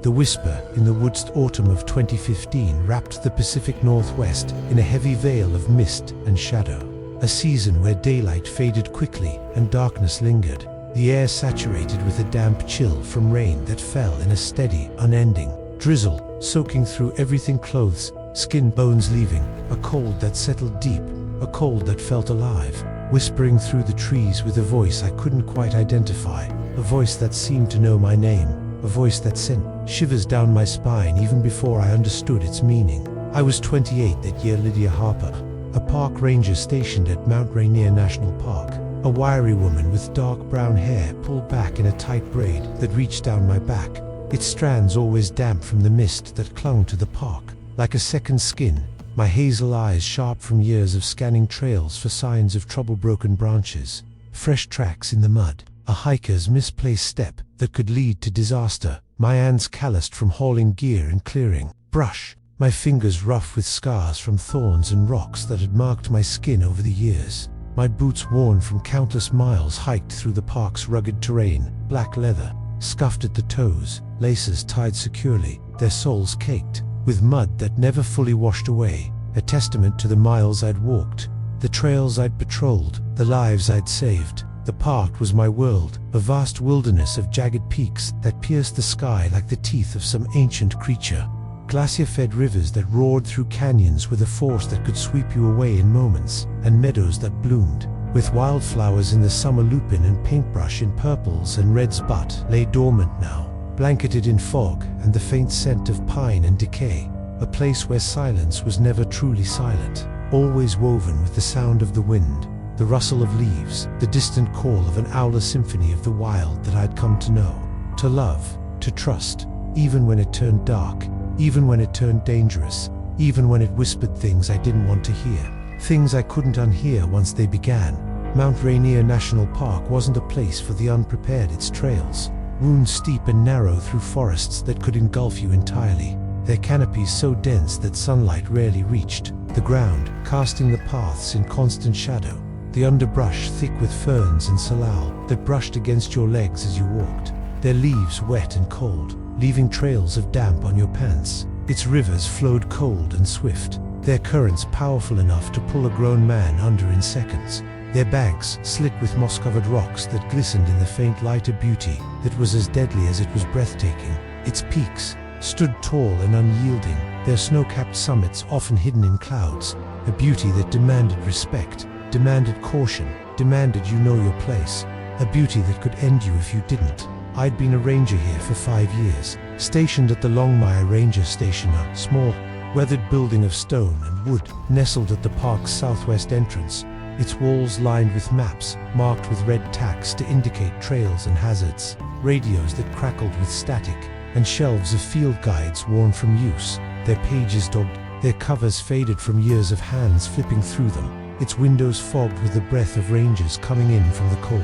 The whisper in the woods, autumn of 2015, wrapped the Pacific Northwest in a heavy veil of mist and shadow. A season where daylight faded quickly and darkness lingered, the air saturated with a damp chill from rain that fell in a steady, unending drizzle, soaking through everything, clothes, skin, bones, leaving a cold that settled deep, a cold that felt alive. whispering through the trees with a voice I couldn't quite identify, a voice that seemed to know my name, a voice that sent shivers down my spine even before I understood its meaning. I was 28 that year. Lydia Harper, a park ranger stationed at Mount Rainier National Park, a wiry woman with dark brown hair pulled back in a tight braid that reached down my back, its strands always damp from the mist that clung to the park. Like a second skin, my hazel eyes sharp from years of scanning trails for signs of trouble-broken branches, fresh tracks in the mud, a hiker's misplaced step that could lead to disaster, my hands calloused from hauling gear and clearing brush, my fingers rough with scars from thorns and rocks that had marked my skin over the years, my boots worn from countless miles hiked through the park's rugged terrain, black leather, scuffed at the toes, laces tied securely, their soles caked with mud that never fully washed away, a testament to the miles I'd walked, the trails I'd patrolled, the lives I'd saved. The park was my world, a vast wilderness of jagged peaks that pierced the sky like the teeth of some ancient creature. Glacier-fed rivers that roared through canyons with a force that could sweep you away in moments, and meadows that bloomed, with wildflowers in the summer lupin and paintbrush in purples and reds but lay dormant now, blanketed in fog and the faint scent of pine and decay, a place where silence was never truly silent, always woven with the sound of the wind, the rustle of leaves, the distant call of an owl, a symphony of the wild that I'd come to know, to love, to trust, even when it turned dark, even when it turned dangerous, even when it whispered things I didn't want to hear, things I couldn't unhear once they began. Mount Rainier National Park wasn't a place for the unprepared. Its trails wound steep and narrow through forests that could engulf you entirely, their canopies so dense that sunlight rarely reached the ground, casting the paths in constant shadow, the underbrush thick with ferns and salal that brushed against your legs as you walked, their leaves wet and cold, leaving trails of damp on your pants. Its rivers flowed cold and swift, their currents powerful enough to pull a grown man under in seconds, their banks slick with moss-covered rocks that glistened in the faint light, a beauty that was as deadly as it was breathtaking. Its peaks stood tall and unyielding, their snow-capped summits often hidden in clouds, a beauty that demanded respect, demanded caution, demanded you know your place, a beauty that could end you if you didn't. I'd been a ranger here for 5 years, stationed at the Longmire Ranger Station, a small, weathered building of stone and wood nestled at the park's southwest entrance, its walls lined with maps marked with red tacks to indicate trails and hazards, radios that crackled with static, and shelves of field guides worn from use, their pages daubed, their covers faded from years of hands flipping through them, its windows fogged with the breath of rangers coming in from the cold,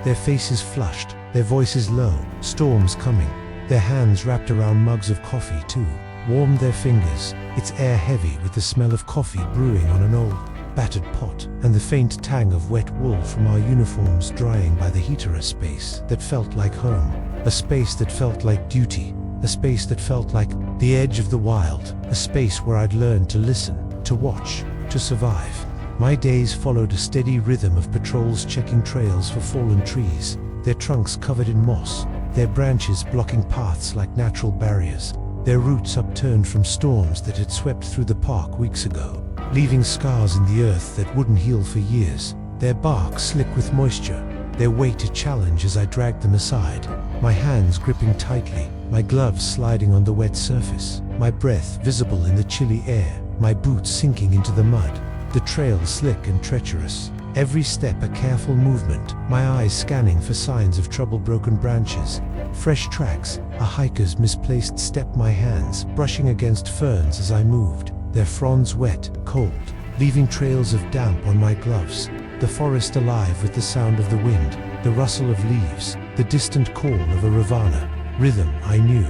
their faces flushed, their voices low, storms coming, their hands wrapped around mugs of coffee too, warmed their fingers, its air heavy with the smell of coffee brewing on an old, battered pot, and the faint tang of wet wool from our uniforms drying by the heater, a space that felt like home, a space that felt like duty, a space that felt like the edge of the wild, a space where I'd learned to listen, to watch, to survive. My days followed a steady rhythm of patrols checking trails for fallen trees, their trunks covered in moss, their branches blocking paths like natural barriers, their roots upturned from storms that had swept through the park weeks ago, leaving scars in the earth that wouldn't heal for years, their bark slick with moisture, their weight a challenge as I dragged them aside, my hands gripping tightly, my gloves sliding on the wet surface, my breath visible in the chilly air, my boots sinking into the mud, the trail slick and treacherous, every step a careful movement, my eyes scanning for signs of trouble-broken branches, fresh tracks, a hiker's misplaced step, my hands brushing against ferns as I moved, their fronds wet, cold, leaving trails of damp on my gloves, the forest alive with the sound of the wind, the rustle of leaves, the distant call of a ravana, rhythm I knew,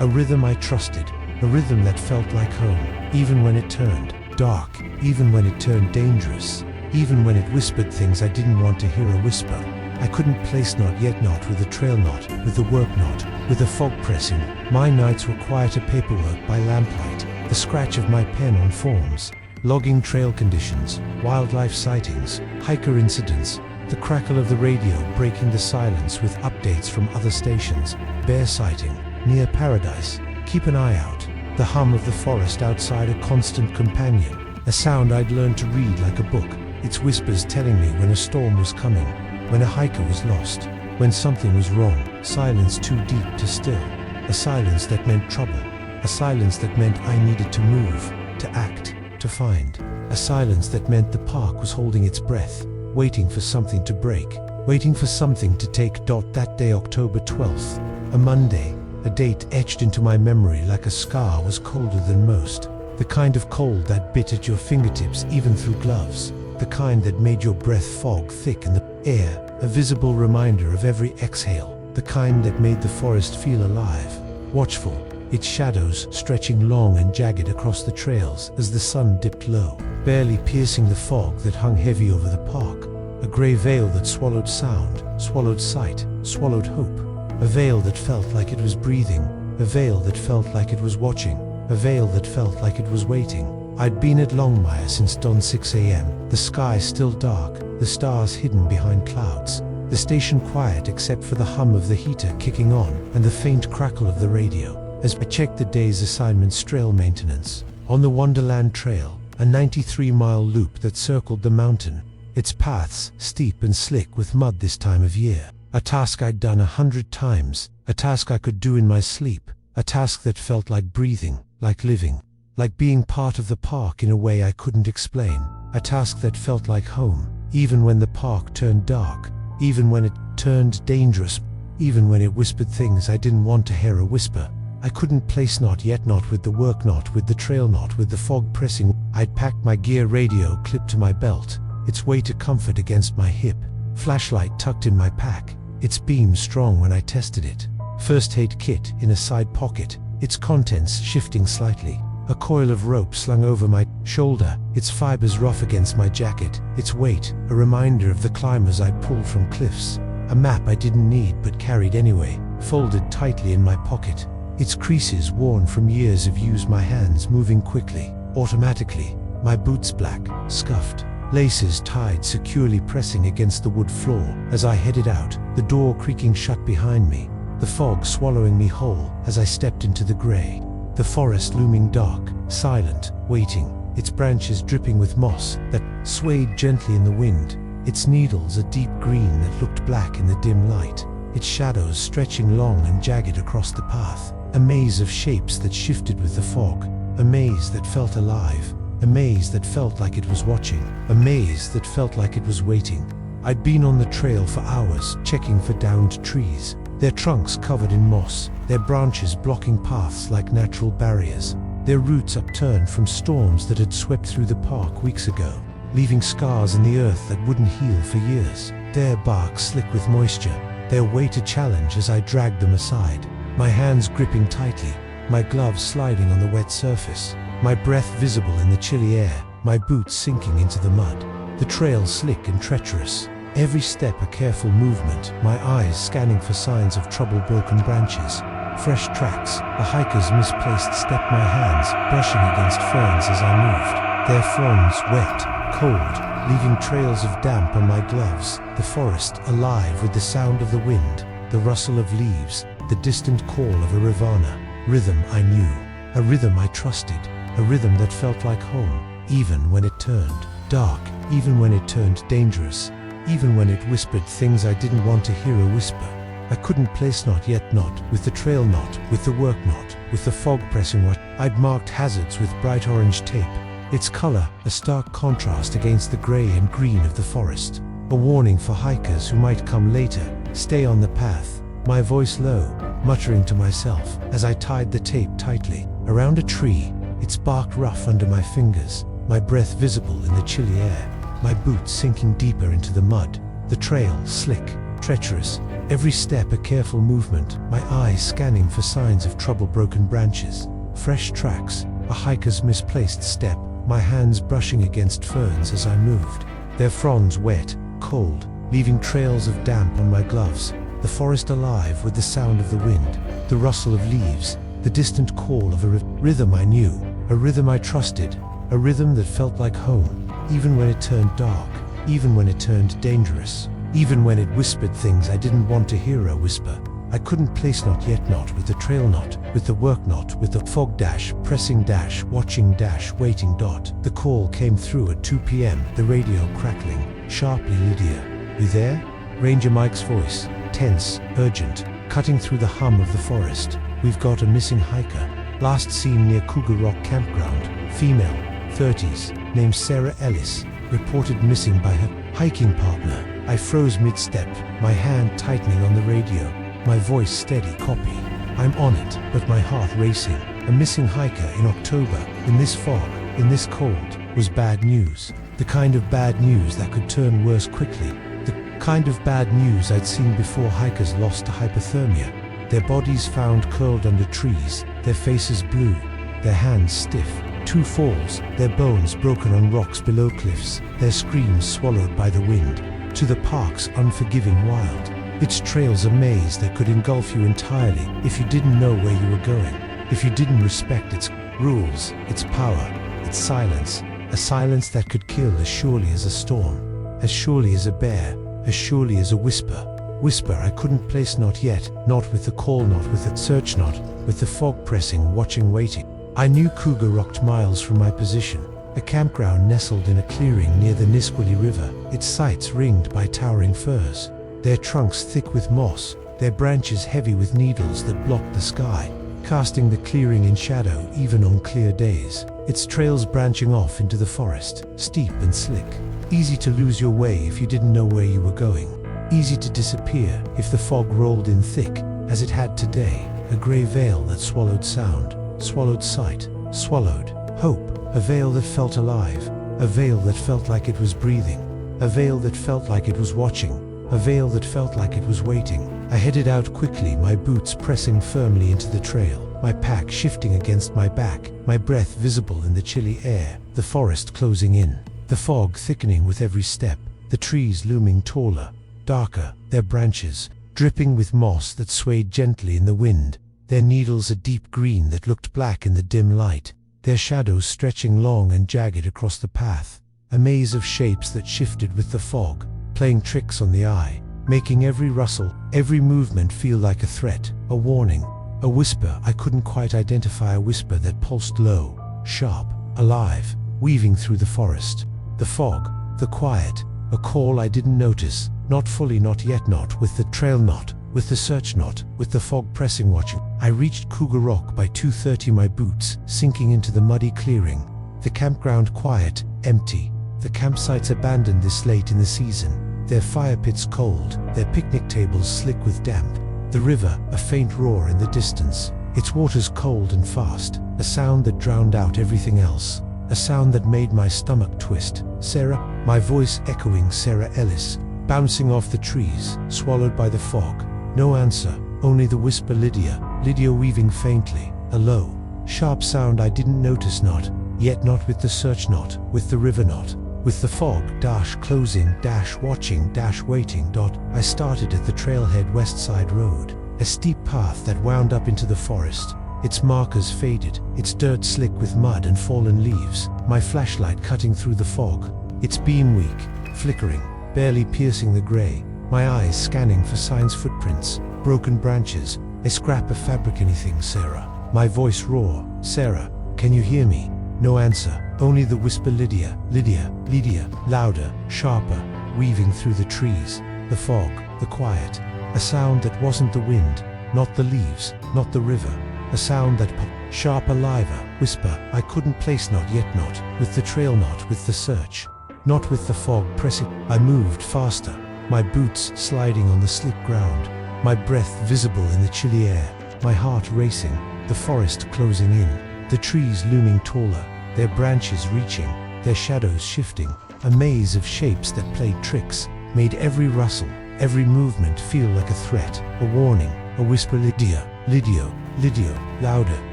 a rhythm I trusted, a rhythm that felt like home, even when it turned dark, even when it turned dangerous, even when it whispered things I didn't want to hear a whisper. I couldn't place knot yet knot with the trail knot, with the work knot, with the fog pressing. My nights were quieter paperwork by lamplight, the scratch of my pen on forms, logging trail conditions, wildlife sightings, hiker incidents, the crackle of the radio breaking the silence with updates from other stations, bear sighting, near paradise, keep an eye out, the hum of the forest outside a constant companion, a sound I'd learned to read like a book, its whispers telling me when a storm was coming, when a hiker was lost, when something was wrong. Silence too deep to still, a silence that meant trouble, a silence that meant I needed to move, to act, to find, a silence that meant the park was holding its breath, waiting for something to break, waiting for something to take. That day, October 12th, a Monday, a date etched into my memory like a scar, was colder than most. The kind of cold that bit at your fingertips even through gloves. The kind that made your breath fog thick in the air, a visible reminder of every exhale. The kind that made the forest feel alive, watchful, its shadows stretching long and jagged across the trails as the sun dipped low, barely piercing the fog that hung heavy over the park. A grey veil that swallowed sound, swallowed sight, swallowed hope. A veil that felt like it was breathing, a veil that felt like it was watching, a veil that felt like it was waiting. I'd been at Longmire since dawn, 6 a.m, the sky still dark, the stars hidden behind clouds, the station quiet except for the hum of the heater kicking on and the faint crackle of the radio, as I checked the day's assignment's trail maintenance. On the Wonderland Trail, a 93-mile loop that circled the mountain, its paths steep and slick with mud this time of year. A task I'd done 100 times, a task I could do in my sleep, a task that felt like breathing, like living, like being part of the park in a way I couldn't explain, a task that felt like home, even when the park turned dark, even when it turned dangerous, even when it whispered things I didn't want to hear a whisper. I couldn't place, not yet, not with the work, not with the trail, not with the fog pressing. I'd packed my gear, radio clipped to my belt, its weight a comfort against my hip, flashlight tucked in my pack, its beam strong when I tested it, first aid kit in a side pocket, its contents shifting slightly, a coil of rope slung over my shoulder, its fibers rough against my jacket, its weight a reminder of the climbers I'd pulled from cliffs, a map I didn't need but carried anyway, folded tightly in my pocket, its creases worn from years of use, my hands moving quickly, automatically, my boots black, scuffed, laces tied securely pressing against the wood floor as I headed out, the door creaking shut behind me, the fog swallowing me whole as I stepped into the grey, the forest looming dark, silent, waiting, its branches dripping with moss that swayed gently in the wind, its needles a deep green that looked black in the dim light, its shadows stretching long and jagged across the path, a maze of shapes that shifted with the fog, a maze that felt alive, a maze that felt like it was watching, a maze that felt like it was waiting. I'd been on the trail for hours, checking for downed trees, their trunks covered in moss, their branches blocking paths like natural barriers, their roots upturned from storms that had swept through the park weeks ago, leaving scars in the earth that wouldn't heal for years, their bark slick with moisture, their weight a challenge as I dragged them aside, my hands gripping tightly, my gloves sliding on the wet surface, my breath visible in the chilly air, my boots sinking into the mud, the trail slick and treacherous, every step a careful movement, my eyes scanning for signs of trouble, broken branches, fresh tracks, a hiker's misplaced step, my hands brushing against ferns as I moved, their fronds wet, cold, leaving trails of damp on my gloves, the forest alive with the sound of the wind, the rustle of leaves, the distant call of a ravana, rhythm I knew, a rhythm I trusted, a rhythm that felt like home, even when it turned dark, even when it turned dangerous, even when it whispered things I didn't want to hear a whisper. I couldn't place, not yet, not with the trail, not with the work, not with the fog pressing what I'd marked hazards with bright orange tape, its color a stark contrast against the gray and green of the forest, a warning for hikers who might come later, stay on the path, my voice low, muttering to myself as I tied the tape tightly around a tree, its bark rough under my fingers, my breath visible in the chilly air, my boots sinking deeper into the mud, the trail slick, treacherous, every step a careful movement, my eyes scanning for signs of trouble, broken branches, fresh tracks, a hiker's misplaced step, my hands brushing against ferns as I moved, their fronds wet, cold, leaving trails of damp on my gloves, the forest alive with the sound of the wind, the rustle of leaves, the distant call of a rhythm I knew, a rhythm I trusted, a rhythm that felt like home, even when it turned dark, even when it turned dangerous, even when it whispered things I didn't want to hear a whisper, I couldn't place not yet not with the trail not, with the work not, with the fog dash, pressing dash, watching dash, waiting dot. The call came through at 2 p.m, the radio crackling, sharply. Lydia, you there? Ranger Mike's voice, tense, urgent, cutting through the hum of the forest. We've got a missing hiker. Last seen near Cougar Rock Campground. Female, 30s, named Sarah Ellis, reported missing by her hiking partner. I froze mid-step, my hand tightening on the radio, my voice steady copy. I'm on it, but my heart racing. A missing hiker in October, in this fog, in this cold, was bad news. The kind of bad news that could turn worse quickly. The kind of bad news I'd seen before hikers lost to hypothermia. Their bodies found curled under trees, their faces blue, their hands stiff. 2 falls, their bones broken on rocks below cliffs, their screams swallowed by the wind. To the park's unforgiving wild. Its trails a maze that could engulf you entirely if you didn't know where you were going, if you didn't respect its rules, its power, its silence, a silence that could kill as surely as a storm, as surely as a bear, as surely as a whisper. Whisper I couldn't place not yet, not with the call, not with the search, not with the fog pressing, watching, waiting. I knew Cougar rocked miles from my position. A campground nestled in a clearing near the Nisqually River, its sides ringed by towering firs, their trunks thick with moss, their branches heavy with needles that blocked the sky, casting the clearing in shadow even on clear days. Its trails branching off into the forest, steep and slick, easy to lose your way if you didn't know where you were going, easy to disappear if the fog rolled in thick, as it had today, a grey veil that swallowed sound, swallowed sight, swallowed hope. A veil that felt alive, a veil that felt like it was breathing, a veil that felt like it was watching, a veil that felt like it was waiting. I headed out quickly, my boots pressing firmly into the trail, my pack shifting against my back, my breath visible in the chilly air, the forest closing in, the fog thickening with every step, the trees looming taller, darker, their branches dripping with moss that swayed gently in the wind, their needles a deep green that looked black in the dim light. Their shadows stretching long and jagged across the path, a maze of shapes that shifted with the fog, playing tricks on the eye, making every rustle, every movement feel like a threat, a warning, a whisper I couldn't quite identify, a whisper that pulsed low, sharp, alive, weaving through the forest. The fog, the quiet, a call I didn't notice, not fully, not yet, not with the trail, not with the search, not with the fog pressing, watching. I reached Cougar Rock by 2:30, my boots sinking into the muddy clearing. The campground quiet, empty. The campsites abandoned this late in the season. Their fire pits cold, their picnic tables slick with damp. The river, a faint roar in the distance. Its waters cold and fast. A sound that drowned out everything else. A sound that made my stomach twist. Sarah, my voice echoing Sarah Ellis, bouncing off the trees, swallowed by the fog. No answer, only the whisper Lydia, Lydia weaving faintly, a low, sharp sound I didn't notice, not yet, not with the search, not with the river, not with the fog dash closing dash watching dash waiting dot. I started at the trailhead West Side Road, a steep path that wound up into the forest. Its markers faded, its dirt slick with mud and fallen leaves, my flashlight cutting through the fog, its beam weak, flickering, barely piercing the gray. My eyes scanning for signs, footprints, broken branches, a scrap of fabric, anything. Sarah, my voice raw. Sarah, can you hear me? No answer, only the whisper Lydia, Lydia, Lydia, louder, sharper, weaving through the trees, the fog, the quiet, a sound that wasn't the wind, not the leaves, not the river, a sound that sharp, aliver, whisper I couldn't place, not yet, not with the trail, not with the search, not with the fog pressing. I moved faster, my boots sliding on the slick ground, my breath visible in the chilly air, my heart racing, the forest closing in, the trees looming taller, their branches reaching, their shadows shifting, a maze of shapes that played tricks, made every rustle, every movement feel like a threat, a warning, a whisper Lydia, Lydia, Lydia, louder,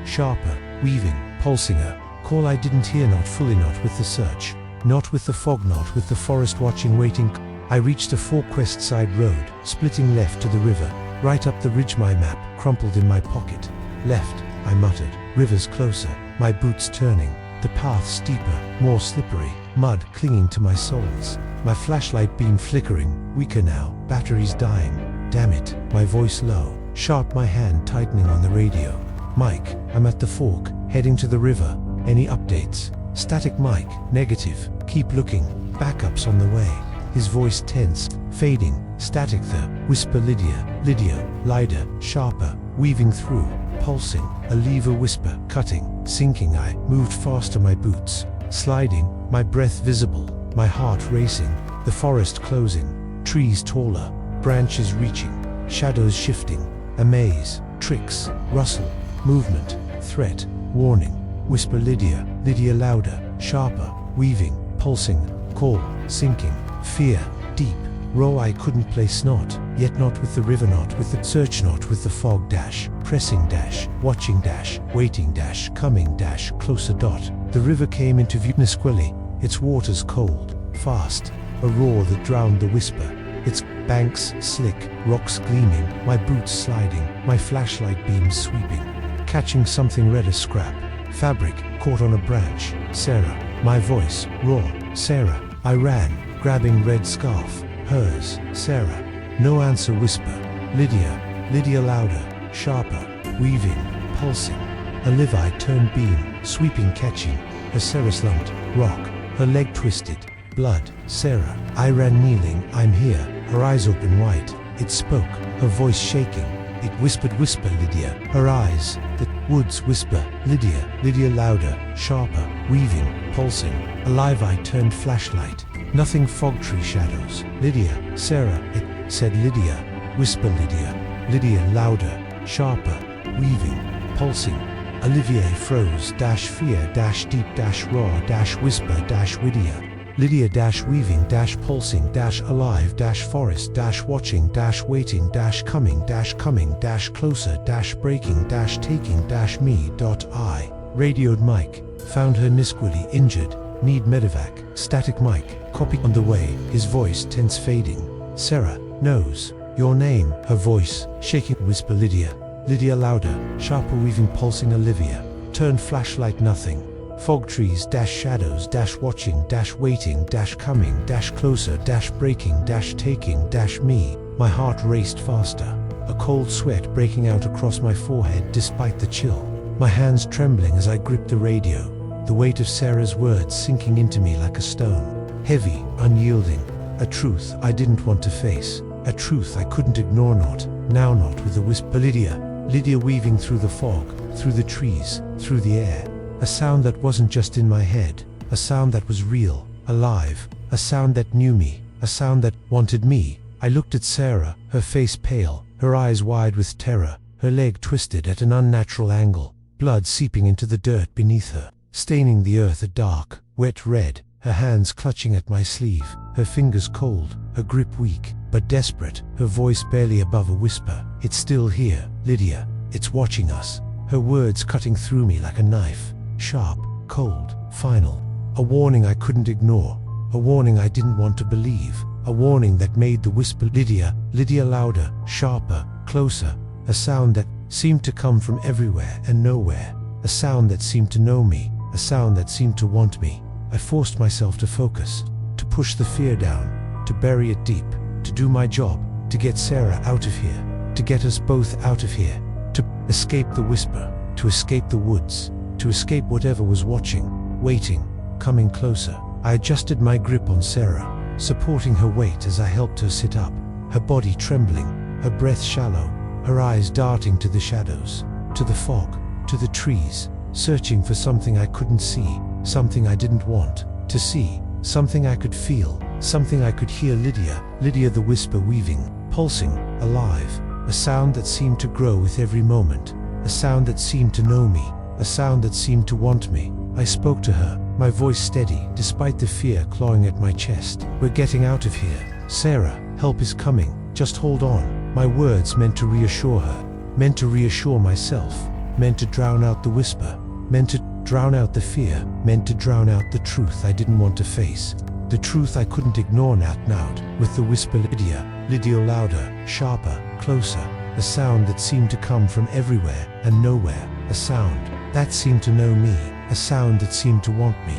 sharper, weaving, pulsing, a call I didn't hear, not fully, not with the search, not with the fog, not with the forest watching, waiting. I reached a fork West Side Road, splitting left to the river, right up the ridge, my map crumpled in my pocket. Left, I muttered, rivers closer, my boots turning, the path steeper, more slippery, mud clinging to my soles, my flashlight beam flickering, weaker now, batteries dying. Damn it, my voice low, sharp, my hand tightening on the radio. Mike, I'm at the fork, heading to the river. Any updates? Static. Mike, negative. Keep looking. Backups on the way. His voice tense, fading. Static. The whisper. Lydia. Lydia, louder, sharper, weaving through, pulsing. A lever whisper, cutting, sinking. I moved faster, my boots sliding, my breath visible, my heart racing. The forest closing, trees taller, branches reaching, shadows shifting. A maze, tricks, rustle, movement, threat, warning. Whisper. Lydia. Lydia, louder, sharper, weaving, pulsing, call, sinking, fear, deep. Row. I couldn't place, not yet, not with the river, not with the search, not with the fog. Dash, pressing, dash, watching, dash, waiting, dash, coming, dash, closer. Dot. The river came into view. Nisqually, its waters cold, fast, a roar that drowned the whisper. Its banks slick, rocks gleaming, my boots sliding, my flashlight beams sweeping, catching something red, a scrap, fabric, caught on a branch. Sarah, my voice, raw. Sarah. I ran, grabbing red scarf, hers. Sarah, no answer. Whisper. Lydia. Lydia, louder, sharper, weaving, pulsing. A live eye turned beam, sweeping, catching. Her Sarah slumped, rock, her leg twisted, blood. Sarah. I ran, kneeling. I'm here. Her eyes open wide. It spoke, her voice shaking. It whispered. Whisper. Lydia. Her eyes, the woods. Whisper. Lydia. Lydia, louder, sharper, weaving, pulsing. A live eye turned flashlight. Nothing. Fog, tree shadows. Lydia. Sarah. It said. Lydia. Whisper. Lydia. Lydia, louder, sharper, weaving, pulsing. Olivier froze. Dash fear, dash deep, dash raw, dash whisper, dash Lydia. Lydia, dash weaving, dash pulsing, dash alive, dash forest, dash watching, dash waiting, dash coming, dash closer, dash breaking, dash taking, dash me. I radioed Mike. Found her Nisqually, injured, need medevac. Static. Mike, copy on the way, his voice tense, fading. Sarah, knows your name, her voice shaking. Whisper. Lydia. Lydia, louder, sharper, weaving, pulsing. Olivia, turn flashlight. Nothing. Fog, trees, dash shadows, dash watching, dash waiting, dash coming, dash closer, dash breaking, dash taking, dash me. My heart raced faster, a cold sweat breaking out across my forehead despite the chill. My hands trembling as I gripped the radio, the weight of Sarah's words sinking into me like a stone. Heavy, unyielding, a truth I didn't want to face, a truth I couldn't ignore. Not now, not with a whisper. Lydia. Lydia, weaving through the fog, through the trees, through the air. A sound that wasn't just in my head, a sound that was real, alive, a sound that knew me, a sound that wanted me. I looked at Sarah, her face pale, her eyes wide with terror, her leg twisted at an unnatural angle, blood seeping into the dirt beneath her, staining the earth a dark, wet red, her hands clutching at my sleeve, her fingers cold, her grip weak, but desperate, her voice barely above a whisper. It's still here, Lydia, it's watching us. Her words cutting through me like a knife, sharp, cold, final. A warning I couldn't ignore, a warning I didn't want to believe, a warning that made the whisper. Lydia. Lydia, louder, sharper, closer. A sound that seemed to come from everywhere and nowhere, a sound that seemed to know me, a sound that seemed to want me. I forced myself to focus, to push the fear down, to bury it deep, to do my job, to get Sarah out of here, to get us both out of here, to escape the whisper, to escape the woods, to escape whatever was watching, waiting, coming closer. I adjusted my grip on Sarah, supporting her weight as I helped her sit up, her body trembling, her breath shallow, her eyes darting to the shadows, to the fog, to the trees, searching for something I couldn't see, something I didn't want to see, something I could feel, something I could hear. Lydia. Lydia, the whisper, weaving, pulsing, alive, a sound that seemed to grow with every moment, a sound that seemed to know me, a sound that seemed to want me. I spoke to her, my voice steady, despite the fear clawing at my chest. We're getting out of here. Sarah, help is coming, just hold on. My words meant to reassure her, meant to reassure myself, meant to drown out the whisper, meant to drown out the fear, meant to drown out the truth I didn't want to face, the truth I couldn't ignore. Out with the whisper. Lydia. Lydia, louder, sharper, closer, a sound that seemed to come from everywhere and nowhere, a sound that seemed to know me, a sound that seemed to want me.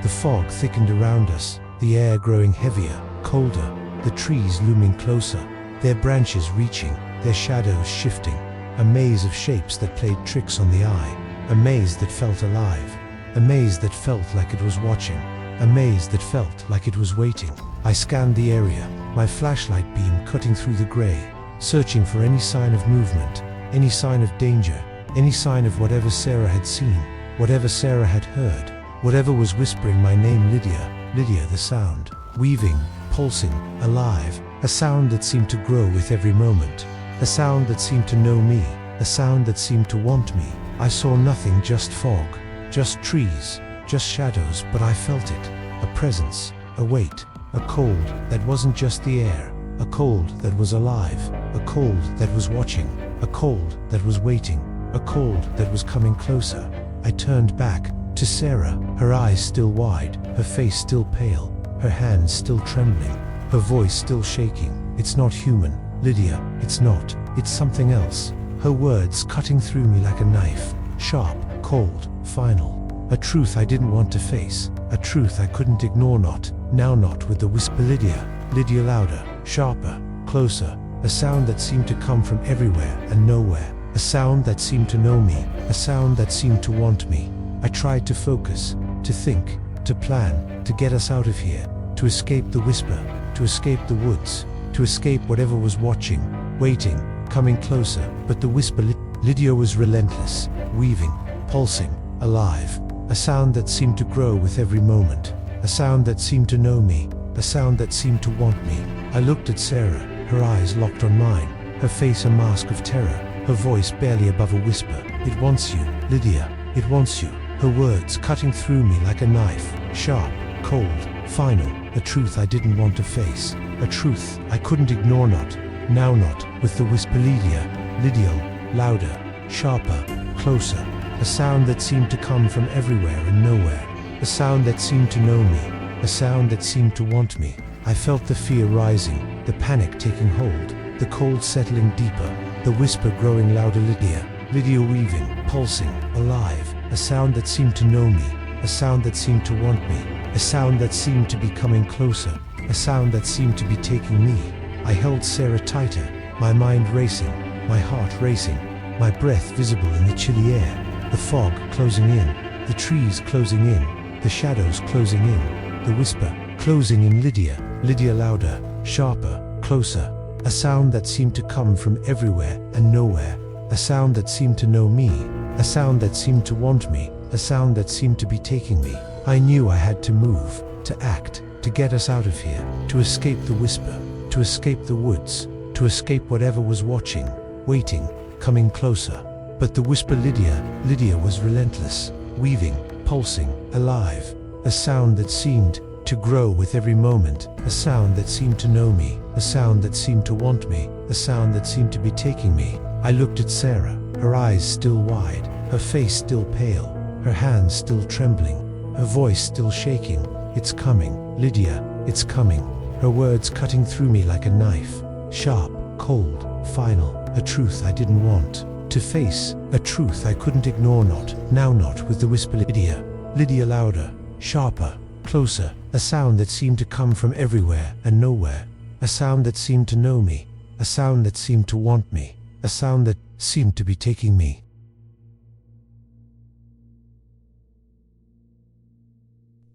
The fog thickened around us, the air growing heavier, colder, the trees looming closer, their branches reaching, their shadows shifting, a maze of shapes that played tricks on the eye, a maze that felt alive, a maze that felt like it was watching, a maze that felt like it was waiting. I scanned the area, my flashlight beam cutting through the grey, searching for any sign of movement, any sign of danger, any sign of whatever Sarah had seen, whatever Sarah had heard, whatever was whispering my name. Lydia, Lydia. The sound, weaving, pulsing, alive, a sound that seemed to grow with every moment, a sound that seemed to know me, a sound that seemed to want me. I saw nothing, just fog, just trees, just shadows, but I felt it, a presence, a weight, a cold that wasn't just the air, a cold that was alive, a cold that was watching, a cold that was waiting, a cold that was coming closer. I turned back to Sarah, her eyes still wide, her face still pale, her hands still trembling, her voice still shaking. It's not human, Lydia, it's not, it's something else. Her words cutting through me like a knife, sharp, cold, final. A truth I didn't want to face, a truth I couldn't ignore. Not now, not with the whisper. Lydia, Lydia. Louder, sharper, closer, a sound that seemed to come from everywhere and nowhere, a sound that seemed to know me, a sound that seemed to want me. I tried to focus, to think, to plan, to get us out of here, to escape the whisper, to escape the woods, to escape whatever was watching, waiting, coming closer. But the whisper, Lydia, was relentless, weaving, pulsing, alive, a sound that seemed to grow with every moment, a sound that seemed to know me, a sound that seemed to want me. I looked at Sarah, her eyes locked on mine, her face a mask of terror, her voice barely above a whisper. It wants you, Lydia, it wants you. Her words cutting through me like a knife, sharp, cold, final, a truth I didn't want to face, a truth I couldn't ignore. Not now, not with the whisper. Lydia, Lydia. Louder, sharper, closer, a sound that seemed to come from everywhere and nowhere, a sound that seemed to know me, a sound that seemed to want me. I felt the fear rising, the panic taking hold, the cold settling deeper, the whisper growing louder. Lydia, Lydia. Weaving, pulsing, alive, a sound that seemed to know me, a sound that seemed to want me, a sound that seemed to be coming closer, a sound that seemed to be taking me. I held Sarah tighter, my mind racing, my heart racing, my breath visible in the chilly air, the fog closing in, the trees closing in, the shadows closing in, the whisper closing in. Lydia, Lydia. Louder, sharper, closer, a sound that seemed to come from everywhere and nowhere, a sound that seemed to know me, a sound that seemed to want me, a sound that seemed to be taking me. I knew I had to move, to act, to get us out of here, to escape the whisper, to escape the woods, to escape whatever was watching, waiting, coming closer. But the whisper, Lydia, Lydia, was relentless, weaving, pulsing, alive, a sound that seemed to grow with every moment, a sound that seemed to know me, a sound that seemed to want me, a sound that seemed to be taking me. I looked at Sarah, her eyes still wide, her face still pale, her hands still trembling, her voice still shaking. It's coming, Lydia, it's coming. Her words cutting through me like a knife, sharp, cold, final, a truth I didn't want to face, a truth I couldn't ignore. Not now, not with the whisper. Lydia, Lydia. Louder, sharper, closer, a sound that seemed to come from everywhere and nowhere, a sound that seemed to know me, a sound that seemed to want me, a sound that seemed to be taking me.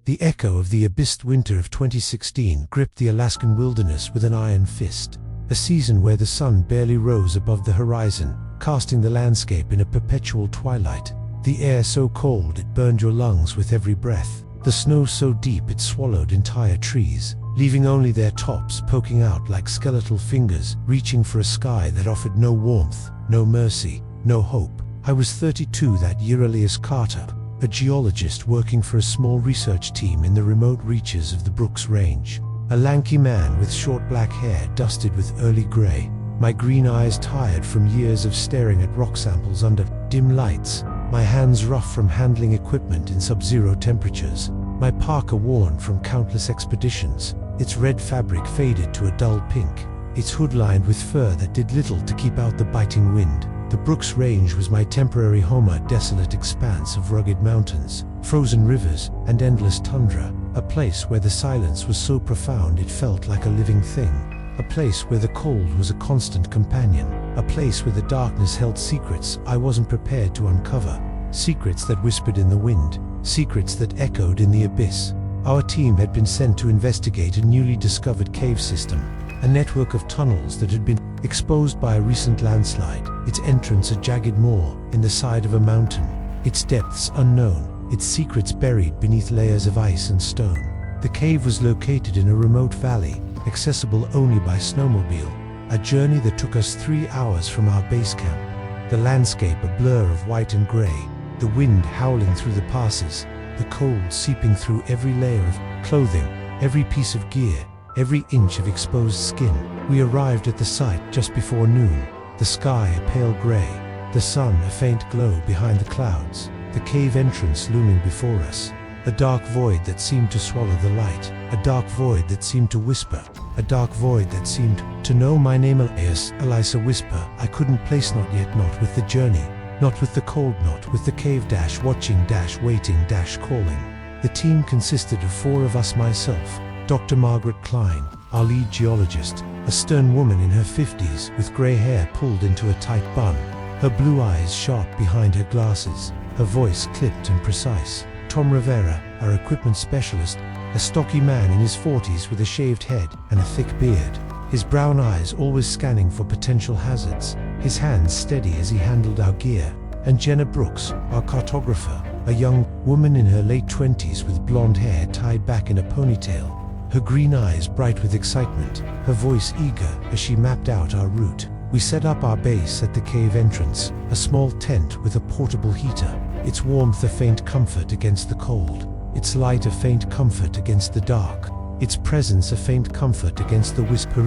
The echo of the abyssed winter of 2016 gripped the Alaskan wilderness with an iron fist, a season where the sun barely rose above the horizon, casting the landscape in a perpetual twilight. The air so cold it burned your lungs with every breath, the snow so deep it swallowed entire trees, leaving only their tops poking out like skeletal fingers, reaching for a sky that offered no warmth, no mercy, no hope. I was 32 that year. Elias Carter, a geologist working for a small research team in the remote reaches of the Brooks Range. A lanky man with short black hair dusted with early gray, my green eyes tired from years of staring at rock samples under dim lights, my hands rough from handling equipment in sub-zero temperatures, my parka worn from countless expeditions, its red fabric faded to a dull pink, its hood lined with fur that did little to keep out the biting wind. The Brooks Range was my temporary home, a desolate expanse of rugged mountains, frozen rivers, and endless tundra, a place where the silence was so profound it felt like a living thing. a place where the cold was a constant companion, a place where the darkness held secrets I wasn't prepared to uncover, secrets that whispered in the wind, secrets that echoed in the abyss. Our team had been sent to investigate a newly discovered cave system, a network of tunnels that had been exposed by a recent landslide, its entrance a jagged moor in the side of a mountain, its depths unknown, its secrets buried beneath layers of ice and stone. The cave was located in a remote valley, accessible only by snowmobile, a journey that took us 3 hours from our base camp. The landscape a blur of white and gray, the wind howling through the passes, the cold seeping through every layer of clothing, every piece of gear, every inch of exposed skin. We arrived at the site just before noon, the sky a pale gray, the sun a faint glow behind the clouds, the cave entrance looming before us. A dark void that seemed to swallow the light, a dark void that seemed to whisper, a dark void that seemed to know my name. Elisa whisper, I couldn't place, not yet, not with the journey, not with the cold, not with the cave dash watching dash waiting dash calling. The team consisted of 4 of us: myself, Dr. Margaret Klein, our lead geologist, a stern woman in her 50s with grey hair pulled into a tight bun, her blue eyes sharp behind her glasses, her voice clipped and precise. Tom Rivera, our equipment specialist, a stocky man in his 40s with a shaved head and a thick beard, his brown eyes always scanning for potential hazards, his hands steady as he handled our gear. And Jenna Brooks, our cartographer, a young woman in her late 20s with blonde hair tied back in a ponytail, her green eyes bright with excitement, her voice eager as she mapped out our route. We set up our base at the cave entrance, a small tent with a portable heater, its warmth a faint comfort against the cold, its light a faint comfort against the dark, its presence a faint comfort against the whisper.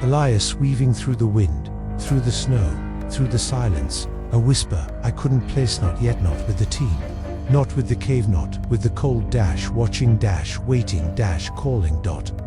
Elias weaving through the wind, through the snow, through the silence, a whisper I couldn't place, not yet, not with the team, not with the cave, not with the cold dash watching dash waiting dash calling.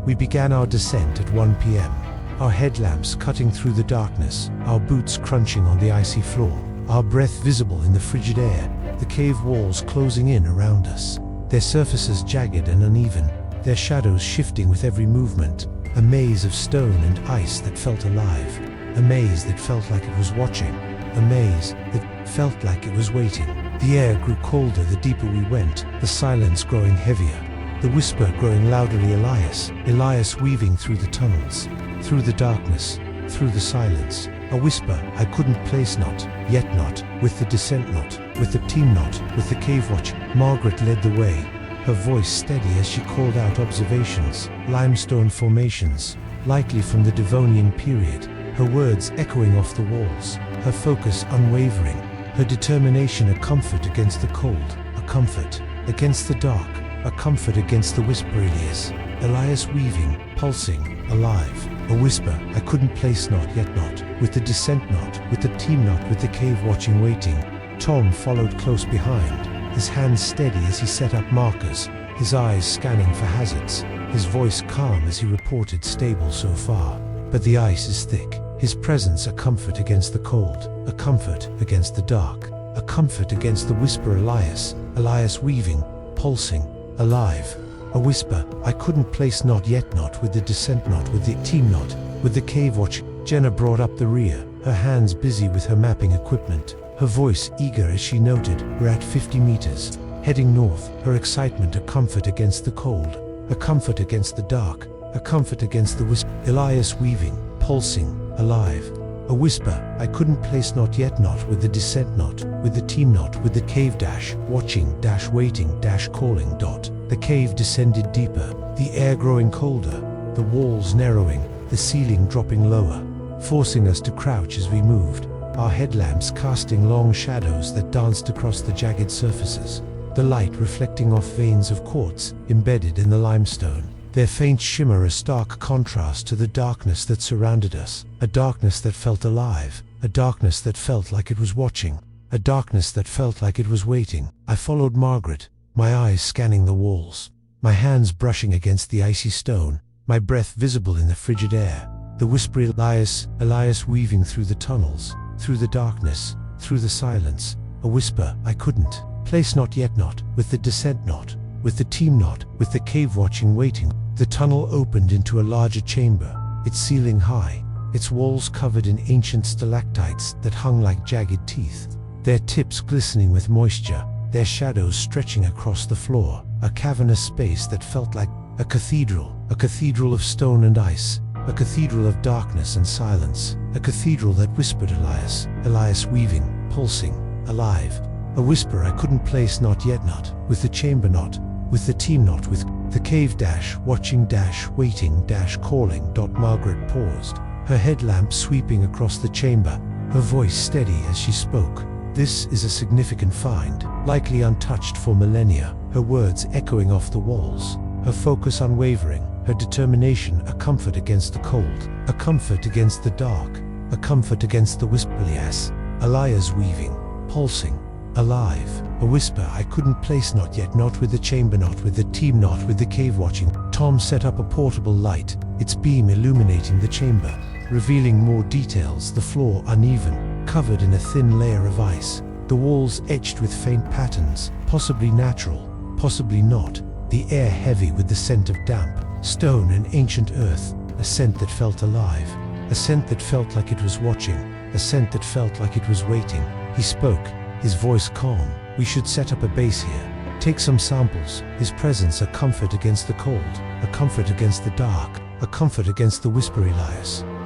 We began our descent at 1 p.m. Our headlamps cutting through the darkness, our boots crunching on the icy floor, our breath visible in the frigid air, the cave walls closing in around us, their surfaces jagged and uneven, their shadows shifting with every movement, a maze of stone and ice that felt alive, a maze that felt like it was watching, a maze that felt like it was waiting. The air grew colder the deeper we went, the silence growing heavier, the whisper growing louderly. Elias weaving through the tunnels, through the darkness, through the silence, a whisper I couldn't place, not yet, not with the descent, not with the team, not with the cave watch. Margaret led the way, her voice steady as she called out observations, limestone formations, likely from the Devonian period, her words echoing off the walls, her focus unwavering, her determination a comfort against the cold, a comfort against the dark, a comfort against the whisper. Elias weaving, pulsing, alive, a whisper I couldn't place, not yet, not with the descent, not with the team, not with the cave watching waiting. Tom followed close behind, his hands steady as he set up markers, his eyes scanning for hazards, his voice calm as he reported stable so far. But the ice is thick, his presence a comfort against the cold, a comfort against the dark, a comfort against the whisper. Elias weaving, pulsing, alive, a whisper I couldn't place, not yet, not with the descent, not with the team, not with the cave watch. Jenna brought up the rear, her hands busy with her mapping equipment, her voice eager as she noted we're at 50 meters, heading north, her excitement a comfort against the cold, a comfort against the dark, a comfort against the whisper. Elias weaving, pulsing, alive, a whisper I couldn't place, not yet, not with the descent, not with the team, not with the cave dash watching dash waiting dash calling. The cave descended deeper, the air growing colder, the walls narrowing, the ceiling dropping lower, forcing us to crouch as we moved, our headlamps casting long shadows that danced across the jagged surfaces, the light reflecting off veins of quartz embedded in the limestone, their faint shimmer a stark contrast to the darkness that surrounded us, a darkness that felt alive, a darkness that felt like it was watching, a darkness that felt like it was waiting. I followed Margaret, my eyes scanning the walls, my hands brushing against the icy stone, my breath visible in the frigid air, the whispery Elias weaving through the tunnels, through the darkness, through the silence, a whisper I couldn't place, not yet, not with the descent, not with the team, not with the cave watching waiting. The tunnel opened into a larger chamber, its ceiling high, its walls covered in ancient stalactites that hung like jagged teeth, their tips glistening with moisture, their shadows stretching across the floor, a cavernous space that felt like a cathedral of stone and ice, a cathedral of darkness and silence, a cathedral that whispered Elias, Elias weaving, pulsing, alive, a whisper I couldn't place, not yet, not with the chamber, not with the team, not with the cave, watching, waiting, calling. Margaret paused, her headlamp sweeping across the chamber, her voice steady as she spoke. This is a significant find, likely untouched for millennia, her words echoing off the walls, her focus unwavering, her determination a comfort against the cold, a comfort against the dark, a comfort against the whisper. Elias weaving, pulsing, alive, a whisper I couldn't place, not yet, not with the chamber, not with the team, not with the cave watching. Tom set up a portable light, its beam illuminating the chamber, revealing more details, the floor uneven, covered in a thin layer of ice, the walls etched with faint patterns, possibly natural, possibly not, the air heavy with the scent of damp, stone and ancient earth, a scent that felt alive, a scent that felt like it was watching, a scent that felt like it was waiting. He spoke, his voice calm. We should set up a base here, take some samples, his presence a comfort against the cold, a comfort against the dark, a comfort against the whisper.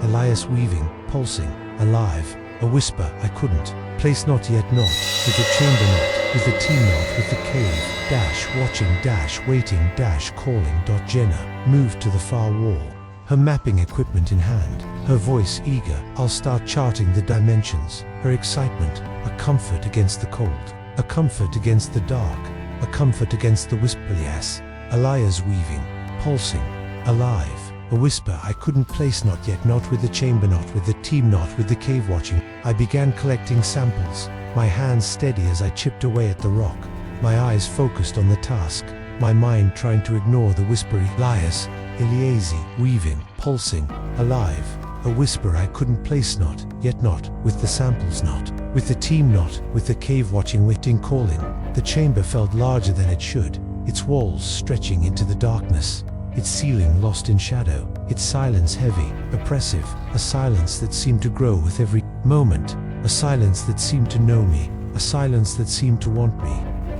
Elias weaving, pulsing, alive, a whisper I couldn't place, not yet, not with the chamber, not with the team, not with the cave, watching, waiting, calling. Jenna moved to the far wall, her mapping equipment in hand, her voice eager. I'll start charting the dimensions, her excitement, a comfort against the cold, a comfort against the dark, a comfort against the whisper. Elias weaving, pulsing, alive, a whisper I couldn't place, not yet, not with the chamber, not with the team, not with the cave watching. I began collecting samples, my hands steady as I chipped away at the rock, my eyes focused on the task, my mind trying to ignore the whispery. Elias weaving, pulsing, alive, a whisper I couldn't place, not yet, not with the samples, not with the team, not with the cave watching, waiting, calling. The chamber felt larger than it should, its walls stretching into the darkness, its ceiling lost in shadow, its silence heavy, oppressive, a silence that seemed to grow with every moment, a silence that seemed to know me, a silence that seemed to want me.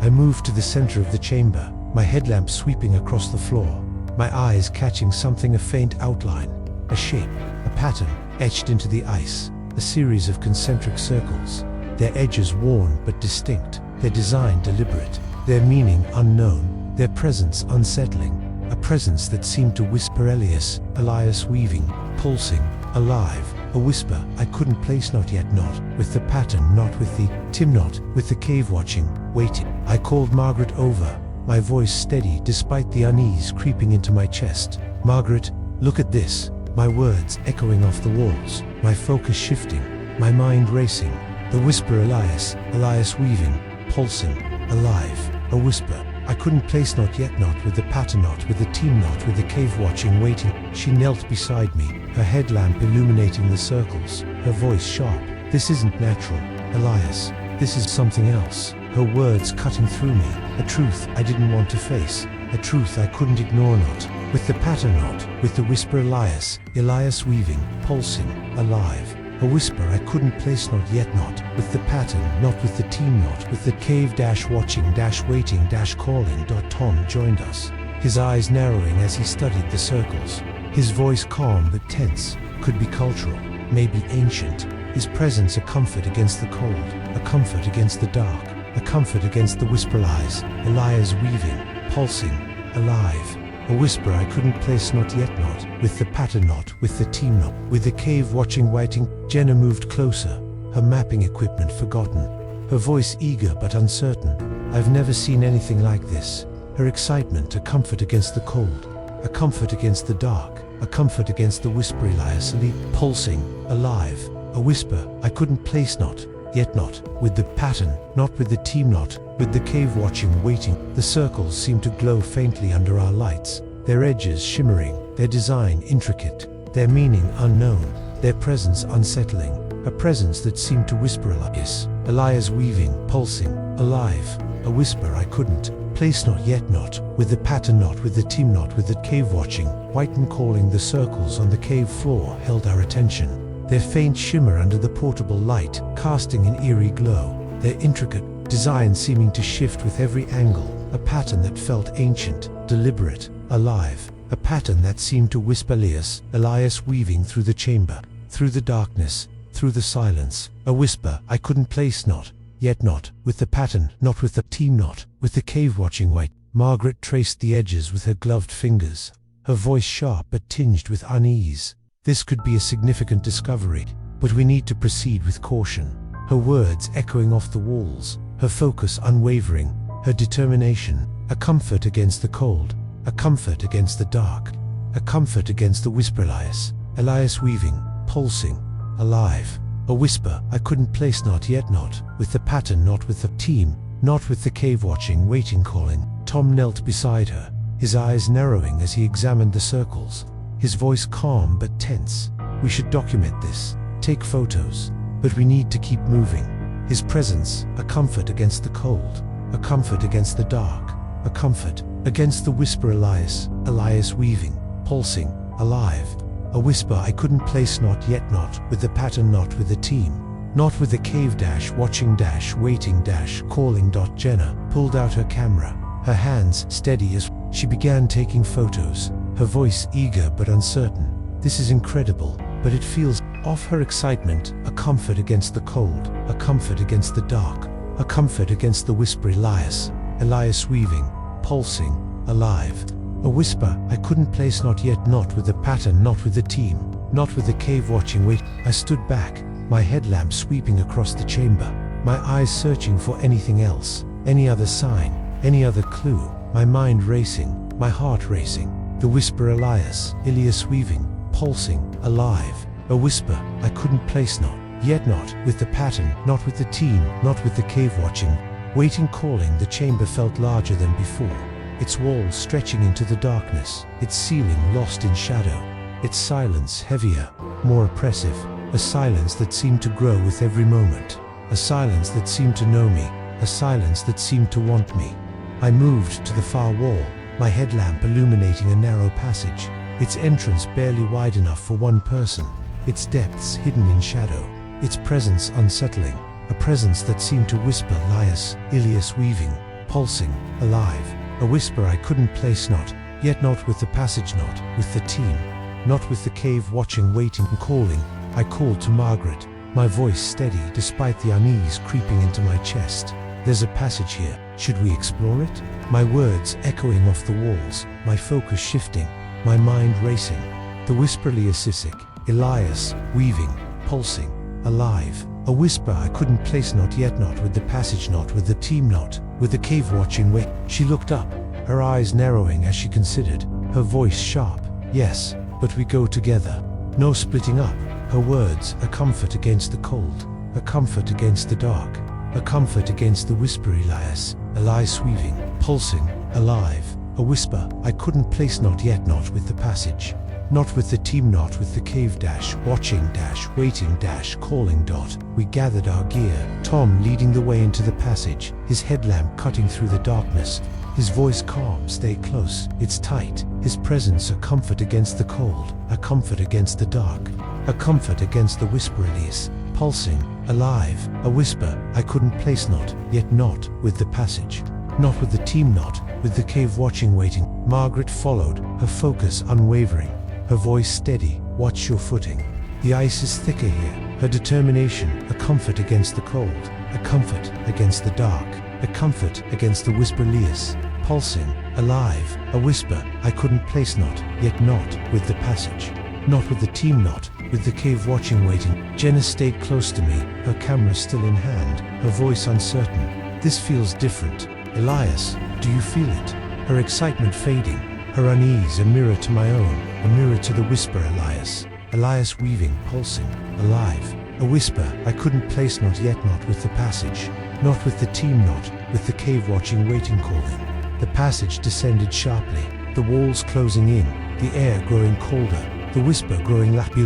I moved to the center of the chamber, my headlamp sweeping across the floor, my eyes catching something, a faint outline, a shape, a pattern etched into the ice, a series of concentric circles, their edges worn but distinct, their design deliberate, their meaning unknown, their presence unsettling, a presence that seemed to whisper. Elias weaving, pulsing, alive, a whisper I couldn't place, not yet, not with the pattern, not with the team, not with the cave watching, waiting. I called Margaret over, my voice steady despite the unease creeping into my chest. Margaret, look at this. My words echoing off the walls, my focus shifting, my mind racing. The whisper. Elias weaving, pulsing, alive, a whisper I couldn't place, not yet, not with the pattern, not with the team, not with the cave watching, waiting. She knelt beside me, her headlamp illuminating the circles, her voice sharp. This isn't natural, Elias, this is something else. Her words cutting through me, a truth I didn't want to face, a truth I couldn't ignore, not with the pattern, not with the whisper. Elias weaving, pulsing, alive, a whisper I couldn't place, not yet, not with the pattern, not with the team, not with the cave, watching, waiting, calling. Tom joined us, his eyes narrowing as he studied the circles, his voice calm but tense, could be cultural, maybe ancient, his presence a comfort against the cold, a comfort against the dark, a comfort against the whisper. Elias weaving, pulsing, alive, a whisper I couldn't place, not yet, not with the pattern, not with the team, not with the cave watching, waiting. Jenna moved closer, her mapping equipment forgotten, her voice eager but uncertain. I've never seen anything like this. Her excitement a comfort against the cold, a comfort against the dark, a comfort against the whisper. Elias pulsing, alive, a whisper I couldn't place, not yet, not with the pattern, not with the team, not with the cave watching, waiting. The circles seemed to glow faintly under our lights, their edges shimmering, their design intricate, their meaning unknown, their presence unsettling, a presence that seemed to whisper. Elias weaving, pulsing, alive, a whisper I couldn't place not, yet not, with the pattern, not with the team, not with the cave watching, white and calling. The circles on the cave floor held our attention, their faint shimmer under the portable light casting an eerie glow, their intricate design seeming to shift with every angle, a pattern that felt ancient, deliberate, alive, a pattern that seemed to whisper Elias weaving through the chamber, through the darkness, through the silence, a whisper I couldn't place, not, yet not, with the pattern, not with the team, not, with the cave watching white. Margaret traced the edges with her gloved fingers, her voice sharp but tinged with unease. This could be a significant discovery, but we need to proceed with caution. Her words echoing off the walls, her focus unwavering, her determination, a comfort against the cold, a comfort against the dark, a comfort against the whisper. Elias weaving, pulsing, alive, a whisper I couldn't place, not, yet not, with the pattern, not with the team, not with the cave watching, waiting, calling. Tom knelt beside her, his eyes narrowing as he examined the circles, his voice calm but tense. We should document this, take photos, but we need to keep moving. His presence, a comfort against the cold, a comfort against the dark, a comfort against the whisper. Elias weaving, pulsing, alive, a whisper I couldn't place, not, yet not, with the pattern, not with the team, not with the cave watching waiting calling. Jenna pulled out her camera, her hands steady as she began taking photos, her voice eager but uncertain. This is incredible, but it feels off. Her excitement, a comfort against the cold, a comfort against the dark, a comfort against the whisper. Elias weaving, pulsing, alive, a whisper I couldn't place, not, yet not, with the pattern, not with the team, not with the cave watching wait. I stood back, my headlamp sweeping across the chamber, my eyes searching for anything else, any other sign, any other clue, my mind racing, my heart racing. The whisper. Elias weaving, pulsing, alive, a whisper I couldn't place, not, yet not, with the pattern, not with the team, not with the cave watching, waiting, calling. The chamber felt larger than before, its walls stretching into the darkness, its ceiling lost in shadow, its silence heavier, more oppressive, a silence that seemed to grow with every moment, a silence that seemed to know me, a silence that seemed to want me. I moved to the far wall, my headlamp illuminating a narrow passage, its entrance barely wide enough for one person, its depths hidden in shadow, its presence unsettling, a presence that seemed to whisper. Elias weaving, pulsing, alive, a whisper I couldn't place, not, yet not, with the passage, not with the team, not with the cave watching, waiting, calling. I called to Margaret, my voice steady despite the unease creeping into my chest. There's a passage here, should we explore it? My words echoing off the walls, my focus shifting, my mind racing. The whisper. Elias weaving, pulsing, alive, a whisper I couldn't place, not, yet not, with the passage, not with the team, not with the cave watching wait. She looked up, her eyes narrowing as she considered, her voice sharp. Yes, but we go together, no splitting up. Her words, a comfort against the cold, a comfort against the dark, a comfort against the whisper. Elias weaving, pulsing, alive, a whisper I couldn't place, not, yet not, with the passage, not with the team, not with the cave watching waiting calling. We gathered our gear, Tom leading the way into the passage, his headlamp cutting through the darkness, his voice calm. Stay close, it's tight. His presence, a comfort against the cold, a comfort against the dark, a comfort against the whisper. Elias pulsing, alive, a whisper I couldn't place, not, yet not, with the passage, not with the team, not with the cave watching, waiting. Margaret followed, her focus unwavering, her voice steady. Watch your footing. The ice is thicker here. Her determination, a comfort against the cold, a comfort against the dark, a comfort against the whisper. Elias pulsing, alive, a whisper I couldn't place, not, yet not, with the passage, not with the team, not with the cave watching, waiting. Jenna stayed close to me, her camera still in hand, her voice uncertain. This feels different. Elias, do you feel it? Her excitement fading, her unease a mirror to my own, a mirror to the whisper. Elias weaving, pulsing, alive, a whisper I couldn't place, not, yet not, with the passage, not with the team, not with the cave watching, waiting, calling. The passage descended sharply, the walls closing in, the air growing colder, the whisper growing louder.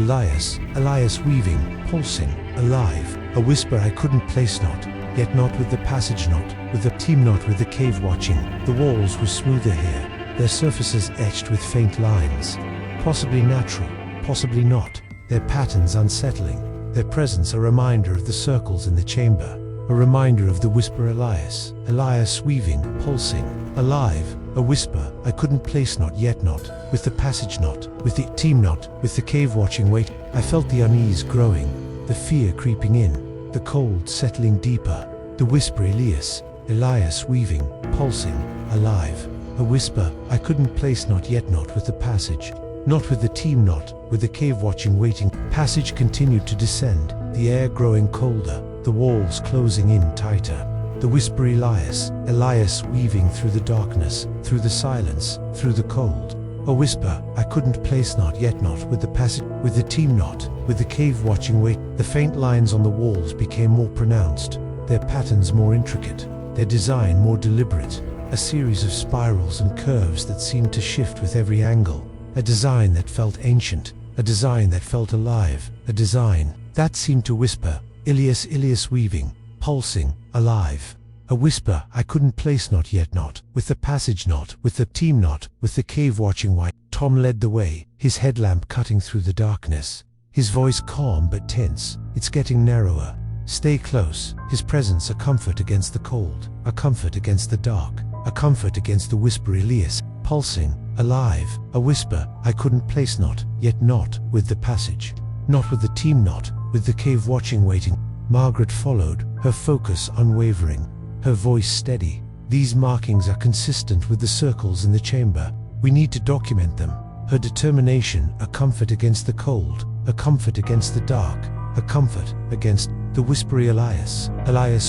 Elias weaving, pulsing, alive, a whisper I couldn't place, not yet not with the passage knot, with the team knot, with the cave watching. The walls were smoother here, their surfaces etched with faint lines. Possibly natural, possibly not, their patterns unsettling, their presence a reminder of the circles in the chamber, a reminder of the whisper Elias weaving, pulsing, alive, a whisper I couldn't place, not yet not, with the passage knot, with the team knot, with the cave watching wait. I felt the unease growing, the fear creeping in, the cold settling deeper, the whisper Elias weaving, pulsing, alive, a whisper I couldn't place, not yet not, with the passage, not with the team knot, with the cave watching waiting. Passage continued to descend, the air growing colder, the walls closing in tighter. The whisper Elias weaving through the darkness, through the silence, through the cold. A whisper I couldn't place, not yet not, with the passage, with the team knot, with the cave watching wait. The faint lines on the walls became more pronounced, their patterns more intricate, their design more deliberate, a series of spirals and curves that seemed to shift with every angle, a design that felt ancient, a design that felt alive, a design that seemed to whisper Elias weaving, pulsing, alive. A whisper I couldn't place, not yet not, with the passage knot, with the team knot, with the cave watching white. Tom led the way, his headlamp cutting through the darkness, his voice calm but tense. It's getting narrower. Stay close. His presence a comfort against the cold, a comfort against the dark, a comfort against the whisper Elias, pulsing, alive. A whisper I couldn't place, not yet not, with the passage, not with the team knot, with the cave watching waiting. Margaret followed, her focus unwavering, her voice steady. These markings are consistent with the circles in the chamber. We need to document them. Her determination, a comfort against the cold, a comfort against the dark, a comfort against the whispery Elias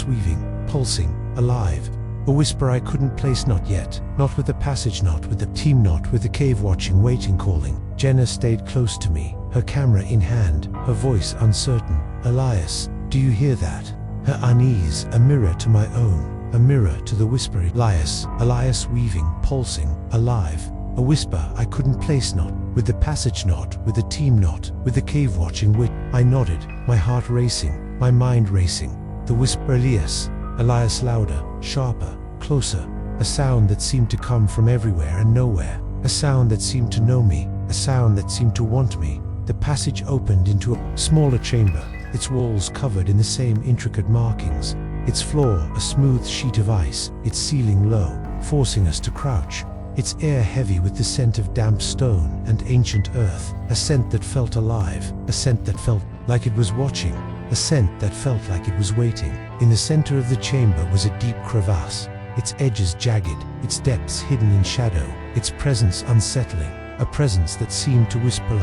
weaving, pulsing, alive. A whisper I couldn't place, not yet, not with the passage knot, with the team knot, with the cave watching waiting calling. Jenna stayed close to me, her camera in hand, her voice uncertain. Elias, do you hear that? Her unease, a mirror to my own, a mirror to the whispery Elias weaving, pulsing, alive. A whisper I couldn't place, not with the passage knot, with the team knot, with the cave watching wait. I nodded, my heart racing, my mind racing. The whisper Elias louder, sharper, closer, a sound that seemed to come from everywhere and nowhere, a sound that seemed to know me, a sound that seemed to want me. The passage opened into a smaller chamber, its walls covered in the same intricate markings, its floor a smooth sheet of ice, its ceiling low, forcing us to crouch, its air heavy with the scent of damp stone and ancient earth, a scent that felt alive, a scent that felt like it was watching, a scent that felt like it was waiting. In the center of the chamber was a deep crevasse, its edges jagged, its depths hidden in shadow, its presence unsettling, a presence that seemed to whisper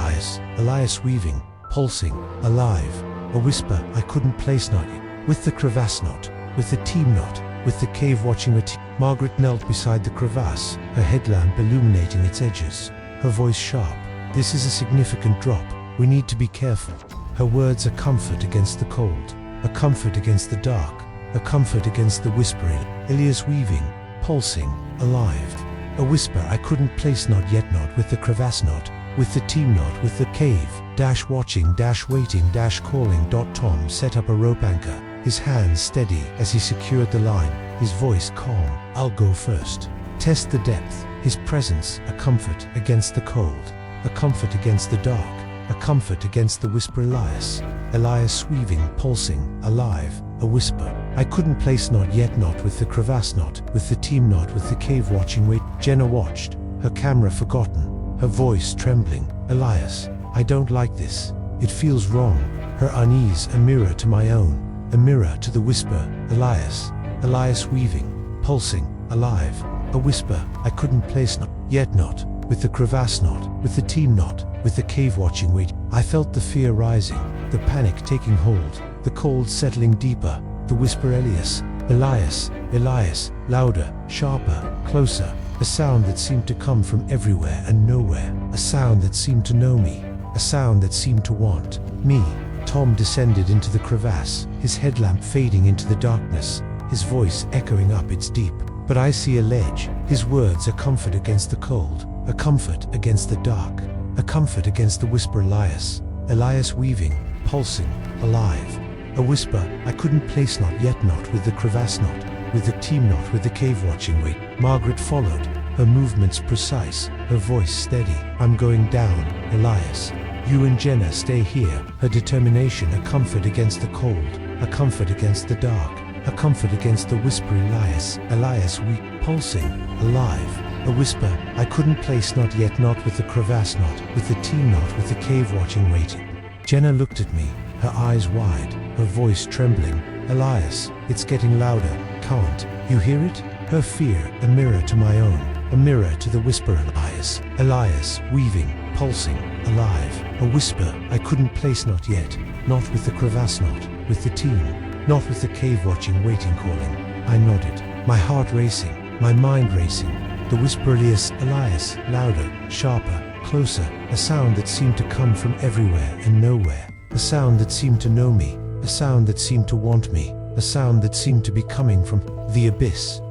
Elias weaving, pulsing, alive. A whisper I couldn't place, not with the crevasse knot, with the team knot, with the cave watching it. Margaret knelt beside the crevasse, her headlamp illuminating its edges, her voice sharp. This is a significant drop. We need to be careful. Her words a comfort against the cold, a comfort against the dark, a comfort against the whispering. Elias weaving, pulsing, alive. A whisper I couldn't place, not yet not, with the crevasse knot, with the team knot, with the cave watching waiting calling. Tom set up a rope anchor, his hands steady as he secured the line, his voice calm. I'll go first. Test the depth. His presence a comfort against the cold, a comfort against the dark, a comfort against the whisper Elias weaving, pulsing, alive. A whisper I couldn't place, not yet not, with the crevasse knot, with the team knot, with the cave watching wait. Jenna watched, her camera forgotten, her voice trembling. Elias, I don't like this. It feels wrong. Her unease a mirror to my own, a mirror to the whisper Elias weaving, pulsing, alive. A whisper I couldn't place, not yet not, with the crevasse knot, with the team knot, with the cave watching wait. I felt the fear rising, the panic taking hold, the cold settling deeper. The whisper Elias, louder, sharper, closer, a sound that seemed to come from everywhere and nowhere, a sound that seemed to know me, a sound that seemed to want me. Tom descended into the crevasse, his headlamp fading into the darkness, his voice echoing up its deep. But I see a ledge. His words a comfort against the cold, a comfort against the dark, a comfort against the whisper Elias weaving, pulsing, alive. A whisper I couldn't place, not yet, not with the crevasse, not with the team, not with the cave watching. Wait. Margaret followed, her movements precise, her voice steady. I'm going down, Elias. You and Jenna stay here. Her determination, a comfort against the cold, a comfort against the dark, a comfort against the whisper. Elias weak, pulsing, alive. A whisper I couldn't place, not yet, not with the crevasse, not with the team, not with the cave watching. Waiting. Jenna looked at me, her eyes wide, her voice trembling. Elias, it's getting louder. Can't you hear it? Her fear, a mirror to my own, a mirror to the whisper. Elias, weaving, pulsing, alive. A whisper I couldn't place, not yet, not with the crevasse, not with the team, not with the cave watching. Waiting, calling. I nodded, my heart racing, my mind racing. The whisper, Elias, louder, sharper, closer, a sound that seemed to come from everywhere and nowhere, a sound that seemed to know me, a sound that seemed to want me, a sound that seemed to be coming from the abyss.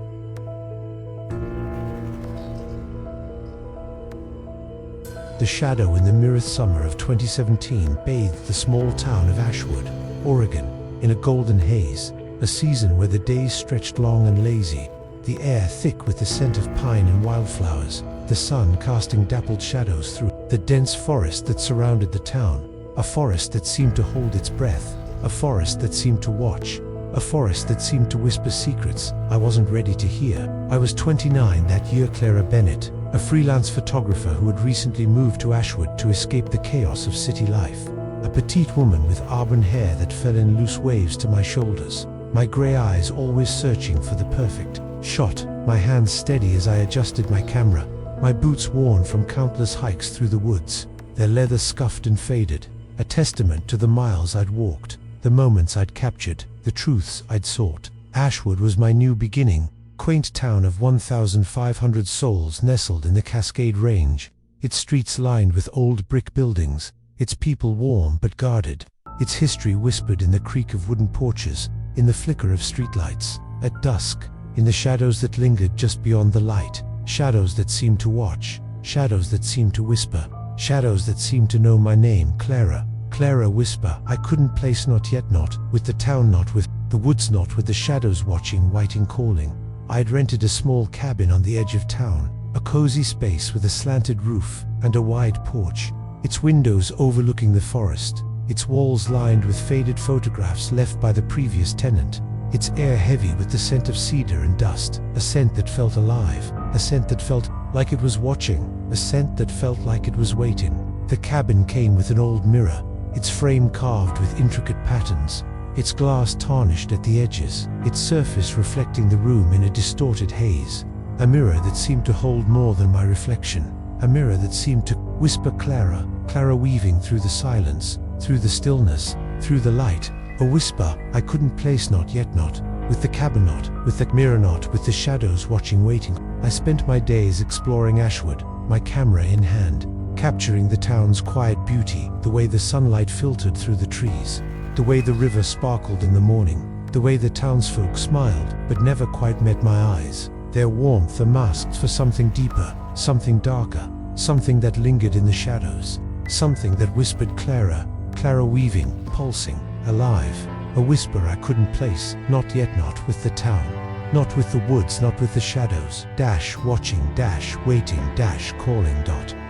The shadow in the mirror. Summer of 2017 bathed the small town of Ashwood, Oregon, in a golden haze, a season where the days stretched long and lazy, the air thick with the scent of pine and wildflowers, the sun casting dappled shadows through the dense forest that surrounded the town, a forest that seemed to hold its breath, a forest that seemed to watch, a forest that seemed to whisper secrets I wasn't ready to hear. I was 29 that year. Clara Bennett, a freelance photographer who had recently moved to Ashwood to escape the chaos of city life, a petite woman with auburn hair that fell in loose waves to my shoulders, my grey eyes always searching for the perfect shot, my hands steady as I adjusted my camera, my boots worn from countless hikes through the woods, their leather scuffed and faded, a testament to the miles I'd walked, the moments I'd captured, the truths I'd sought. Ashwood was my new beginning, quaint town of 1,500 souls nestled in the Cascade Range, its streets lined with old brick buildings, its people warm but guarded, its history whispered in the creak of wooden porches, in the flicker of streetlights, at dusk, in the shadows that lingered just beyond the light, shadows that seemed to watch, shadows that seemed to whisper, shadows that seemed to know my name. Clara, Clara. Whisper I couldn't place, not yet, not with the town, not with the woods, not with the shadows watching, waiting, calling. I'd rented a small cabin on the edge of town, a cozy space with a slanted roof and a wide porch, its windows overlooking the forest, its walls lined with faded photographs left by the previous tenant, its air heavy with the scent of cedar and dust, a scent that felt alive, a scent that felt like it was watching, a scent that felt like it was waiting. The cabin came with an old mirror, its frame carved with intricate patterns, its glass tarnished at the edges, its surface reflecting the room in a distorted haze. A mirror that seemed to hold more than my reflection, a mirror that seemed to whisper Clara, Clara, weaving through the silence, through the stillness, through the light. A whisper I couldn't place, not yet, not with the cabin, not with the mirror, not with the shadows watching, waiting. I spent my days exploring Ashwood, my camera in hand, capturing the town's quiet beauty, the way the sunlight filtered through the trees, the way the river sparkled in the morning, the way the townsfolk smiled but never quite met my eyes, their warmth a mask for something deeper, something darker, something that lingered in the shadows, something that whispered Clara, Clara, weaving, pulsing, alive. A whisper I couldn't place, not yet, not with the town, not with the woods, not with the shadows. Dash watching, dash waiting, dash calling.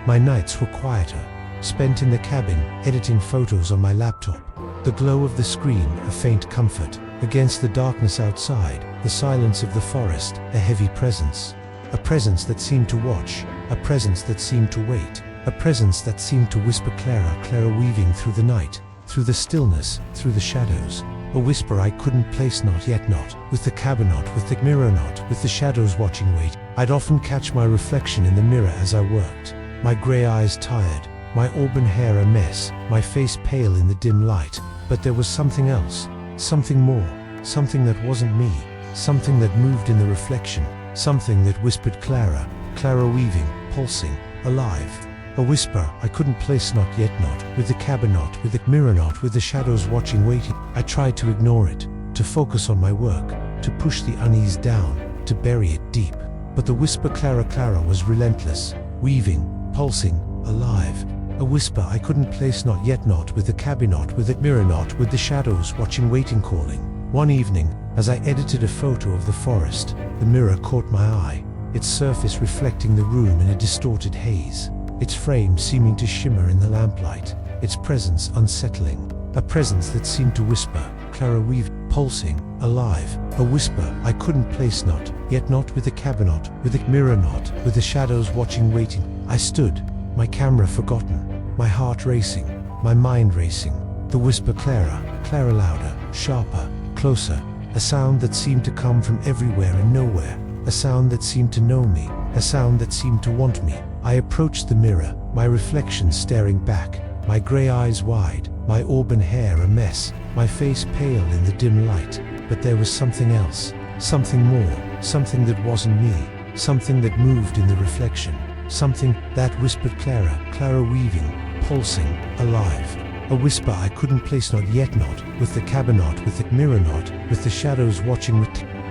My nights were quieter, spent in the cabin, editing photos on my laptop. The glow of the screen, a faint comfort, against the darkness outside, the silence of the forest, a heavy presence. A presence that seemed to watch, a presence that seemed to wait, a presence that seemed to whisper Clara, Clara, weaving through the night, through the stillness, through the shadows. A whisper I couldn't place, not yet, not with the cabin, not with the mirror, not with the shadows watching, wait. I'd often catch my reflection in the mirror as I worked, my grey eyes tired, my auburn hair a mess, my face pale in the dim light. But there was something else, something more, something that wasn't me, something that moved in the reflection, something that whispered Clara, Clara, weaving, pulsing, alive. A whisper I couldn't place, not yet, not with the cabin, not with the mirror, not with the shadows watching, waiting. I tried to ignore it, to focus on my work, to push the unease down, to bury it deep. But the whisper Clara, Clara was relentless, weaving, pulsing, alive. A whisper I couldn't place, not yet, not with the cabin, not with the mirror, not with the shadows watching, waiting, calling. One evening, as I edited a photo of the forest, the mirror caught my eye, its surface reflecting the room in a distorted haze, its frame seeming to shimmer in the lamplight, its presence unsettling, a presence that seemed to whisper, Clara Weave, pulsing, alive, a whisper I couldn't place, not yet, not with the cabin, not with the mirror, not with the shadows watching, waiting. I stood, my camera forgotten, my heart racing, my mind racing. The whisper, Clara, Clara, louder, sharper, closer, a sound that seemed to come from everywhere and nowhere, a sound that seemed to know me, a sound that seemed to want me. I approached the mirror, my reflection staring back, my grey eyes wide, my auburn hair a mess, my face pale in the dim light. But there was something else, something more, something that wasn't me, something that moved in the reflection, something that whispered, Clara, Clara, weaving, pulsing, alive. A whisper I couldn't place, not yet, not with the cabin, not with the mirror, not with the shadows watching.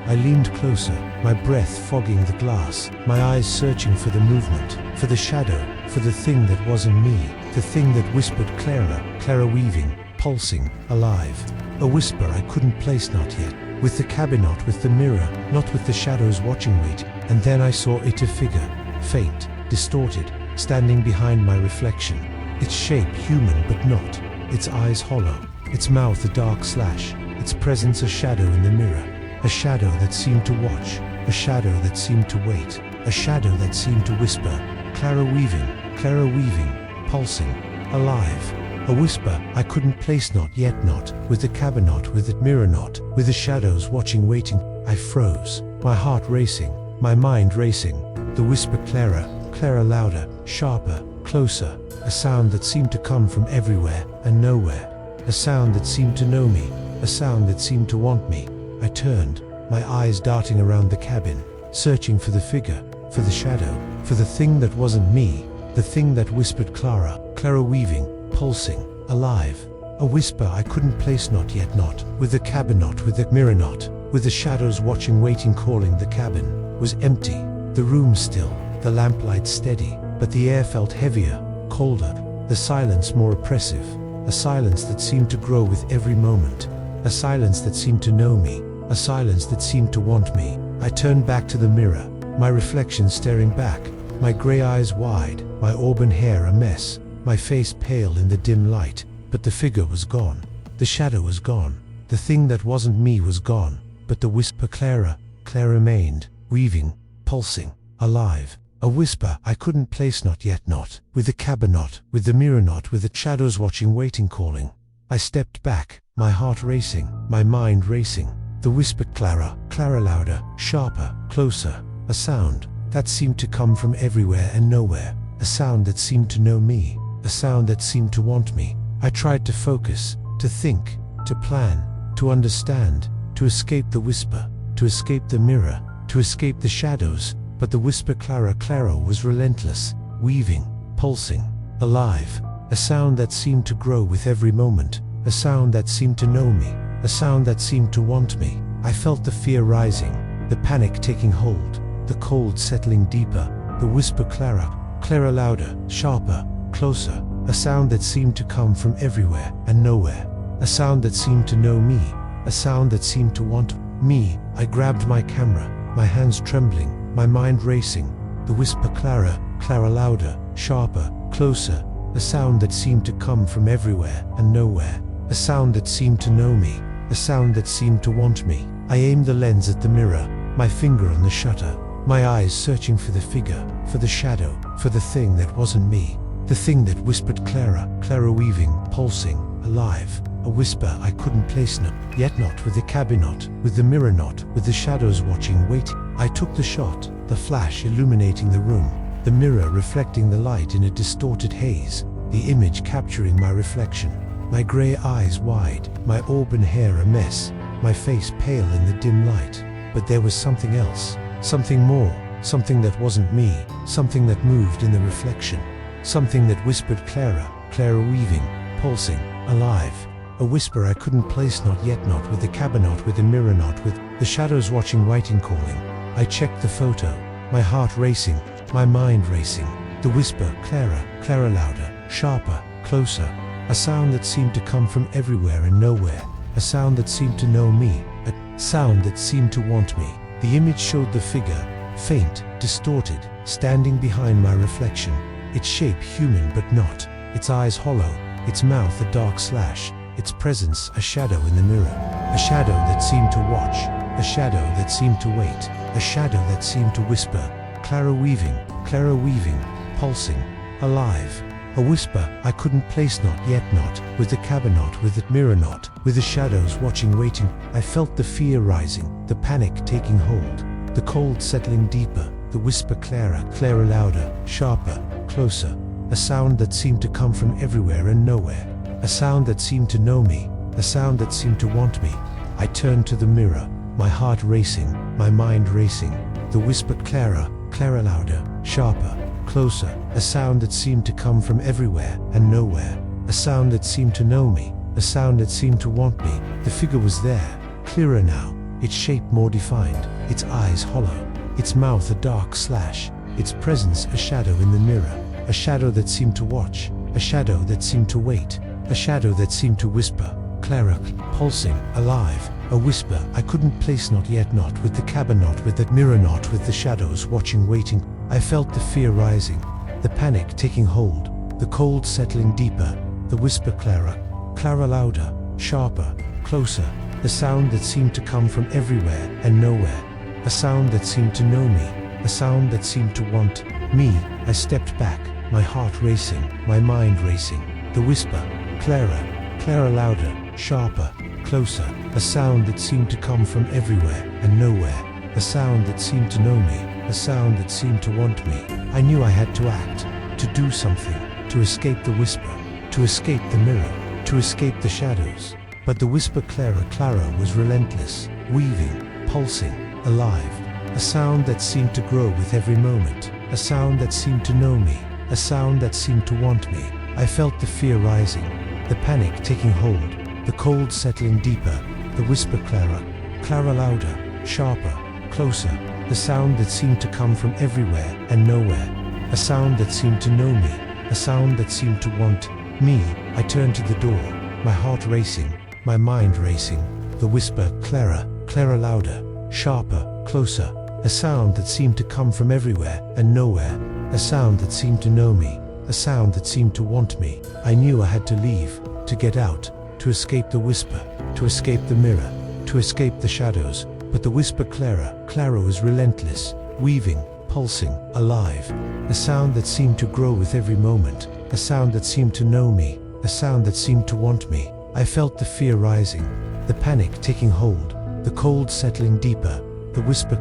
I leaned closer, my breath fogging the glass, my eyes searching for the movement, for the shadow, for the thing that wasn't me, the thing that whispered, Clara, Clara, weaving, pulsing, alive. A whisper I couldn't place, not yet, with the cabin, not with the mirror, not with the shadows watching, wait. And then I saw it, a figure, faint, distorted, standing behind my reflection, its shape human but not, its eyes hollow, its mouth a dark slash, its presence a shadow in the mirror, a shadow that seemed to watch, a shadow that seemed to wait, a shadow that seemed to whisper, Clara weaving, pulsing, alive. A whisper I couldn't place, not yet, not with the cabin, not with the mirror, not with the shadows watching, waiting. I froze, my heart racing, my mind racing. The whisper, Clara, Clara, louder, sharper, closer, a sound that seemed to come from everywhere and nowhere, a sound that seemed to know me, a sound that seemed to want me. I turned, my eyes darting around the cabin, searching for the figure, for the shadow, for the thing that wasn't me, the thing that whispered, Clara, Clara, weaving, pulsing, alive. A whisper I couldn't place, not yet, not with the cabin, not with the mirror, not with the shadows watching, waiting, calling. The cabin was empty, the room still, the lamplight steady, but the air felt heavier, colder, the silence more oppressive, a silence that seemed to grow with every moment, a silence that seemed to know me, a silence that seemed to want me. I turned back to the mirror, my reflection staring back, my grey eyes wide, my auburn hair a mess, my face pale in the dim light. But the figure was gone, the shadow was gone, the thing that wasn't me was gone, but the whisper, Clara, Clara, remained, weaving, pulsing, alive. A whisper I couldn't place, not yet, not with the cabin, not with the mirror, not with the shadows watching, waiting, calling. I stepped back, my heart racing, my mind racing. The whisper, Clara, Clara, louder, sharper, closer, a sound that seemed to come from everywhere and nowhere, a sound that seemed to know me, a sound that seemed to want me. I tried to focus, to think, to plan, to understand, to escape the whisper, to escape the mirror, to escape the shadows, but the whisper, Clara, Clara, was relentless, weaving, pulsing, alive, a sound that seemed to grow with every moment, a sound that seemed to know me, a sound that seemed to want me. I felt the fear rising, the panic taking hold, the cold settling deeper. The whisper, Clara, Clara, louder, sharper, closer, a sound that seemed to come from everywhere and nowhere, a sound that seemed to know me, a sound that seemed to want me. I grabbed my camera, my hands trembling, my mind racing. The whisper, Clara, Clara, louder, sharper, closer, a sound that seemed to come from everywhere and nowhere, a sound that seemed to know me, a sound that seemed to want me. I aimed the lens at the mirror, my finger on the shutter, my eyes searching for the figure, for the shadow, for the thing that wasn't me, the thing that whispered, Clara, Clara, weaving, pulsing, alive. A whisper I couldn't place, not yet, not with the cabin, not with the mirror, not with the shadows watching, waiting. I took the shot, the flash illuminating the room, the mirror reflecting the light in a distorted haze, the image capturing my reflection, my grey eyes wide, my auburn hair a mess, my face pale in the dim light. But there was something else, something more, something that wasn't me, something that moved in the reflection, something that whispered, Clara, Clara, weaving, pulsing, alive. A whisper I couldn't place, not yet, not with the cabin, not with the mirror, not with the shadows watching, waiting, calling. I checked the photo, my heart racing, my mind racing. The whisper, Clara, Clara, louder, sharper, closer. A sound that seemed to come from everywhere and nowhere. A sound that seemed to know me. A sound that seemed to want me. The image showed the figure, faint, distorted, standing behind my reflection. Its shape human but not. Its eyes hollow. Its mouth a dark slash. Its presence a shadow in the mirror. A shadow that seemed to watch. A shadow that seemed to wait. A shadow that seemed to whisper. Clara weaving, pulsing, alive. A whisper I couldn't place, not yet not, with the cabin not, with the mirror not, with the shadows watching, waiting. I felt the fear rising, the panic taking hold, the cold settling deeper, the whisper Clara louder, sharper, closer. A sound that seemed to come from everywhere and nowhere. A sound that seemed to know me, a sound that seemed to want me. I turned to the mirror, my heart racing, my mind racing. The whisper Clara louder, sharper, closer. A sound that seemed to come from everywhere and nowhere. A sound that seemed to know me, a sound that seemed to want me. The figure was there, clearer now, its shape more defined, its eyes hollow, its mouth a dark slash, its presence a shadow in the mirror. A shadow that seemed to watch, a shadow that seemed to wait, a shadow that seemed to whisper, Clara, pulsing, alive. A whisper I couldn't place, not yet not, with the cabin not, with that mirror not, with the shadows watching, waiting. I felt the fear rising, the panic taking hold, the cold settling deeper, the whisper Clara louder, sharper, closer. The sound that seemed to come from everywhere and nowhere. A sound that seemed to know me, a sound that seemed to want me. I stepped back, my heart racing, my mind racing. The whisper, Clara louder, sharper, closer. A sound that seemed to come from everywhere and nowhere. A sound that seemed to know me, a sound that seemed to want me. I knew I had to act, to do something, to escape the whisper, to escape the mirror, to escape the shadows. But the whisper Clara was relentless, weaving, pulsing, alive. A sound that seemed to grow with every moment. A sound that seemed to know me, a sound that seemed to want me. I felt the fear rising, the panic taking hold, the cold settling deeper, the whisper Clara louder, sharper, closer. The sound that seemed to come from everywhere and nowhere. A sound that seemed to know me, a sound that seemed to want me. I turned to the door, my heart racing, my mind racing. The whisper Clara louder, sharper, closer. A sound that seemed to come from everywhere and nowhere. A sound that seemed to know me, a sound that seemed to want me. I knew I had to leave, to get out, to escape the whisper, to escape the mirror, to escape the shadows. But the whisper Clara was relentless, weaving, pulsing, alive. A sound that seemed to grow with every moment. A sound that seemed to know me, a sound that seemed to want me. I felt the fear rising, the panic taking hold, the cold settling deeper. The whisper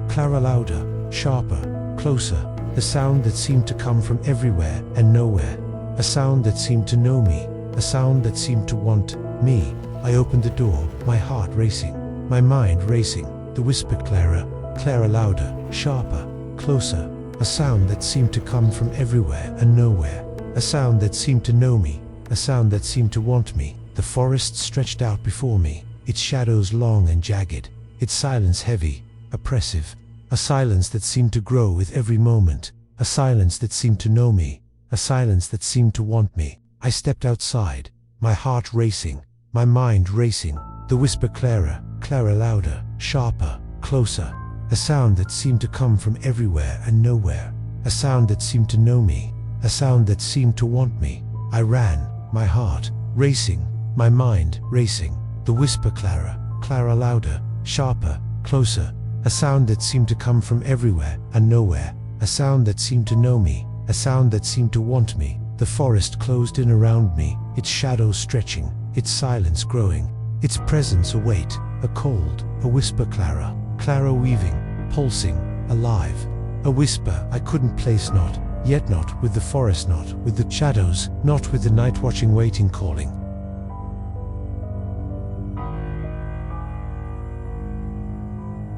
Clara louder, sharper, closer. The sound that seemed to come from everywhere and nowhere. A sound that seemed to know me, a sound that seemed to want me. I opened the door, my heart racing, my mind racing. The whisper Clara louder, sharper, closer. A sound that seemed to come from everywhere and nowhere. A sound that seemed to know me, a sound that seemed to want me. The forest stretched out before me, its shadows long and jagged, its silence heavy, oppressive. A silence that seemed to grow with every moment. A silence that seemed to know me, a silence that seemed to want me. I stepped outside, my heart racing, my mind racing. The whisper Clara louder, sharper, closer. A sound that seemed to come from everywhere and nowhere. A sound that seemed to know me, a sound that seemed to want me. I ran, my heart racing, my mind racing. The whisper Clara louder, sharper, closer. A sound that seemed to come from everywhere and nowhere. A sound that seemed to know me, a sound that seemed to want me. The forest closed in around me, its shadows stretching, its silence growing, its presence a weight, a cold, a whisper Clara weaving, pulsing, alive. A whisper I couldn't place, not yet not, with the forest not, with the shadows, not with the night watching, waiting, calling.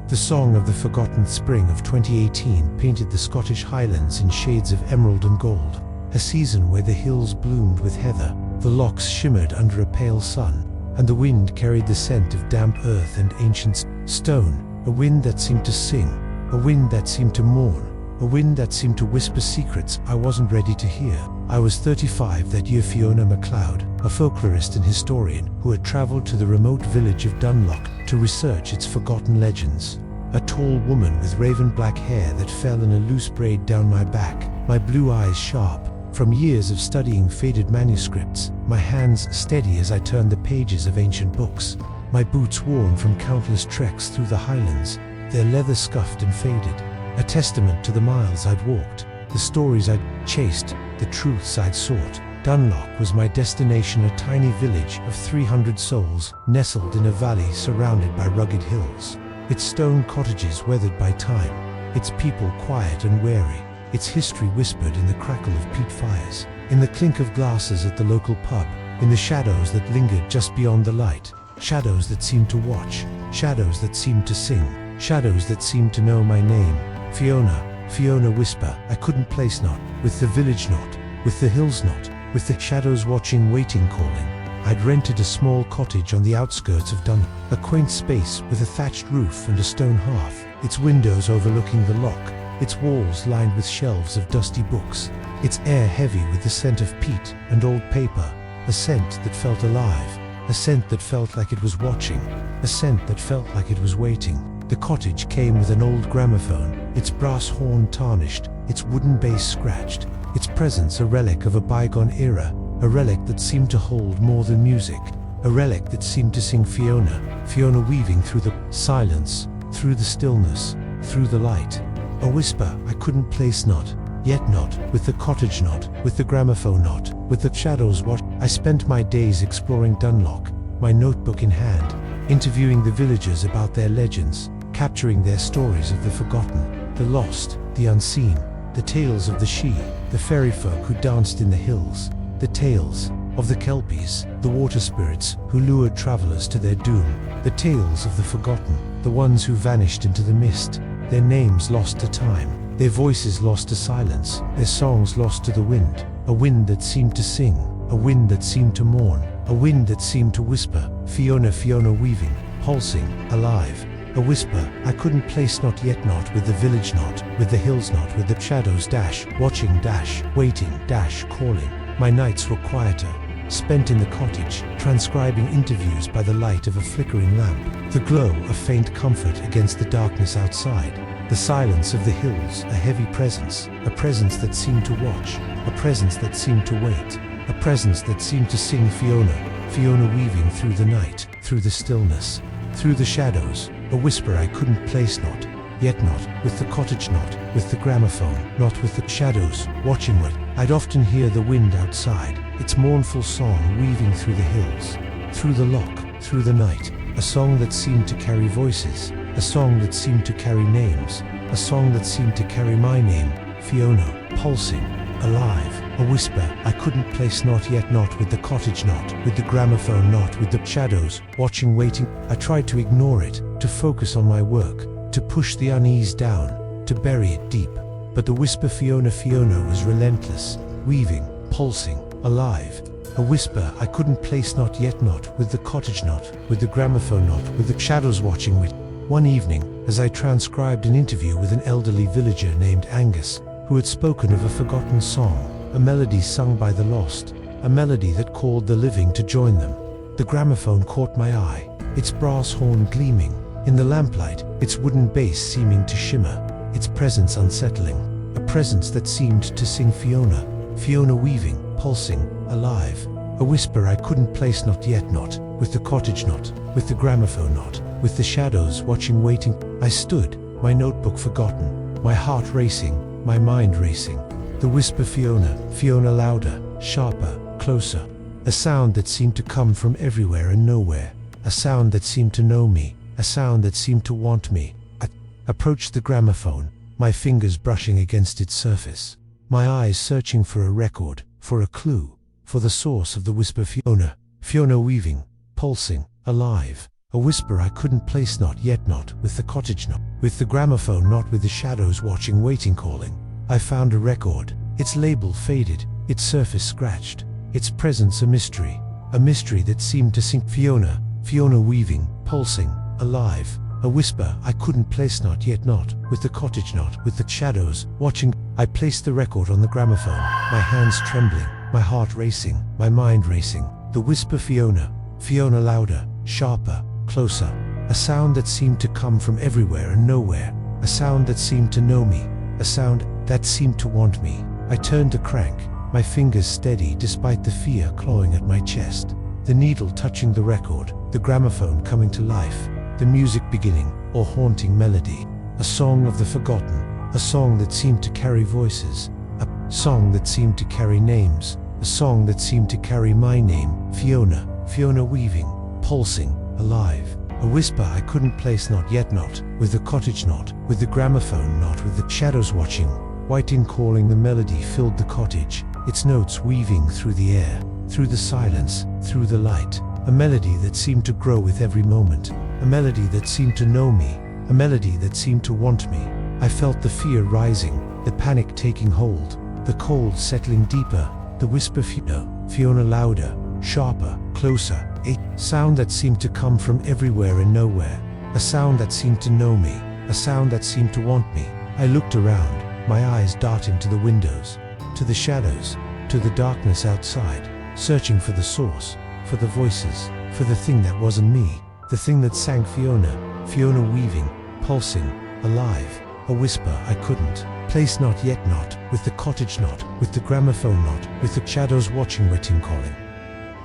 The song of the forgotten spring of 2018 painted the Scottish Highlands in shades of emerald and gold, a season where the hills bloomed with heather, the lochs shimmered under a pale sun, and the wind carried the scent of damp earth and ancient stone, a wind that seemed to sing, a wind that seemed to mourn, a wind that seemed to whisper secrets I wasn't ready to hear. I was 35 that year. Fiona MacLeod, a folklorist and historian who had traveled to the remote village of Dunlock to research its forgotten legends. A tall woman with raven black hair that fell in a loose braid down my back, my blue eyes sharp from years of studying faded manuscripts, my hands steady as I turned the pages of ancient books, my boots worn from countless treks through the highlands, their leather scuffed and faded, a testament to the miles I'd walked, the stories I'd chased, the truths I'd sought. Dunlock was my destination, a tiny village of 300 souls, nestled in a valley surrounded by rugged hills. Its stone cottages weathered by time, its people quiet and wary, its history whispered in the crackle of peat fires, in the clink of glasses at the local pub, in the shadows that lingered just beyond the light, shadows that seemed to watch, shadows that seemed to sing, shadows that seemed to know my name. Fiona, Fiona whisper, I couldn't place not, with the village not, with the hills not, with the shadows watching, waiting, calling. I'd rented a small cottage on the outskirts of Dunlock, a quaint space with a thatched roof and a stone hearth, its windows overlooking the loch, its walls lined with shelves of dusty books, its air heavy with the scent of peat and old paper, a scent that felt alive, a scent that felt like it was watching, a scent that felt like it was waiting. The cottage came with an old gramophone, its brass horn tarnished, its wooden base scratched, its presence a relic of a bygone era, a relic that seemed to hold more than music, a relic that seemed to sing Fiona, Fiona weaving through the silence, through the stillness, through the light. A whisper I couldn't place not, yet not, with the cottage not, with the gramophone not, with the shadows what. I spent my days exploring Dunlock, my notebook in hand, interviewing the villagers about their legends, capturing their stories of the forgotten, the lost, the unseen, the tales of the Sidhe, the fairy folk who danced in the hills, the tales of the Kelpies, the water spirits who lured travelers to their doom, the tales of the forgotten, the ones who vanished into the mist, their names lost to time, their voices lost to silence, their songs lost to the wind, a wind that seemed to sing, a wind that seemed to mourn, a wind that seemed to whisper, Fiona, Fiona weaving, pulsing, alive, a whisper I couldn't place not, yet not, with the village not, with the hills not, with the shadows dash, watching dash, waiting dash, calling. My nights were quieter, spent in the cottage, transcribing interviews by the light of a flickering lamp, the glow of faint comfort against the darkness outside, the silence of the hills, a heavy presence, a presence that seemed to watch, a presence that seemed to wait, a presence that seemed to sing Fiona, Fiona weaving through the night, through the stillness, through the shadows, a whisper I couldn't place not, yet not, with the cottage not, with the gramophone, not with the shadows, watching what. I'd often hear the wind outside, its mournful song weaving through the hills, through the loch, through the night, a song that seemed to carry voices, a song that seemed to carry names, a song that seemed to carry my name, Fiona, pulsing, alive, a whisper I couldn't place not, yet not, with the cottage not, with the gramophone not, with the shadows, watching, waiting. I tried to ignore it, to focus on my work, to push the unease down, to bury it deep. But the whisper Fiona, Fiona was relentless, weaving, pulsing, alive. A whisper I couldn't place not, yet not, with the cottage not, with the gramophone not, with the shadows watching with. One evening, as I transcribed an interview with an elderly villager named Angus, who had spoken of a forgotten song, a melody sung by the lost, a melody that called the living to join them, the gramophone caught my eye, its brass horn gleaming, in the lamplight, its wooden base seeming to shimmer, its presence unsettling, a presence that seemed to sing Fiona, Fiona weaving, pulsing, alive, a whisper I couldn't place not, yet not, with the cottage not, with the gramophone not, with the shadows watching, waiting. I stood, my notebook forgotten, my heart racing, my mind racing, the whisper Fiona, Fiona louder, sharper, closer, a sound that seemed to come from everywhere and nowhere, a sound that seemed to know me, a sound that seemed to want me. I approached the gramophone, my fingers brushing against its surface, my eyes searching for a record, for a clue, for the source of the whisper Fiona, Fiona weaving, pulsing, alive, a whisper I couldn't place not, yet not, with the cottage not, with the gramophone not, with the shadows watching, waiting, calling. I found a record, its label faded, its surface scratched, its presence a mystery that seemed to sing Fiona, Fiona weaving, pulsing, alive, A whisper I couldn't place, not yet, not with the cottage, not with the shadows watching. I placed the record on the gramophone, my hands trembling, my heart racing, my mind racing. The whisper, Fiona, Fiona, louder, sharper, closer. A sound that seemed to come from everywhere and nowhere. A sound that seemed to know me. A sound that seemed to want me. I turned the crank, my fingers steady despite the fear clawing at my chest. The needle touching the record, the gramophone coming to life. The music beginning, or haunting melody. A song of the forgotten. A song that seemed to carry voices. A song that seemed to carry names. A song that seemed to carry my name. Fiona, Fiona, weaving, pulsing, alive. A whisper I couldn't place, not yet, not with the cottage, not with the gramophone, not with the shadows watching. Whiting calling, the melody filled the cottage, its notes weaving through the air, through the silence, through the light. A melody that seemed to grow with every moment. A melody that seemed to know me. A melody that seemed to want me. I felt the fear rising, the panic taking hold, the cold settling deeper. The whisper, Fiona, Fiona, louder, sharper, closer. A sound that seemed to come from everywhere and nowhere. A sound that seemed to know me. A sound that seemed to want me. I looked around, my eyes darting to the windows, to the shadows, to the darkness outside, searching for the source, for the voices, for the thing that wasn't me, the thing that sang, Fiona, Fiona, weaving, pulsing, alive. A whisper I couldn't place, not yet, not with the cottage, not with the gramophone, not with the shadows watching, waiting, calling.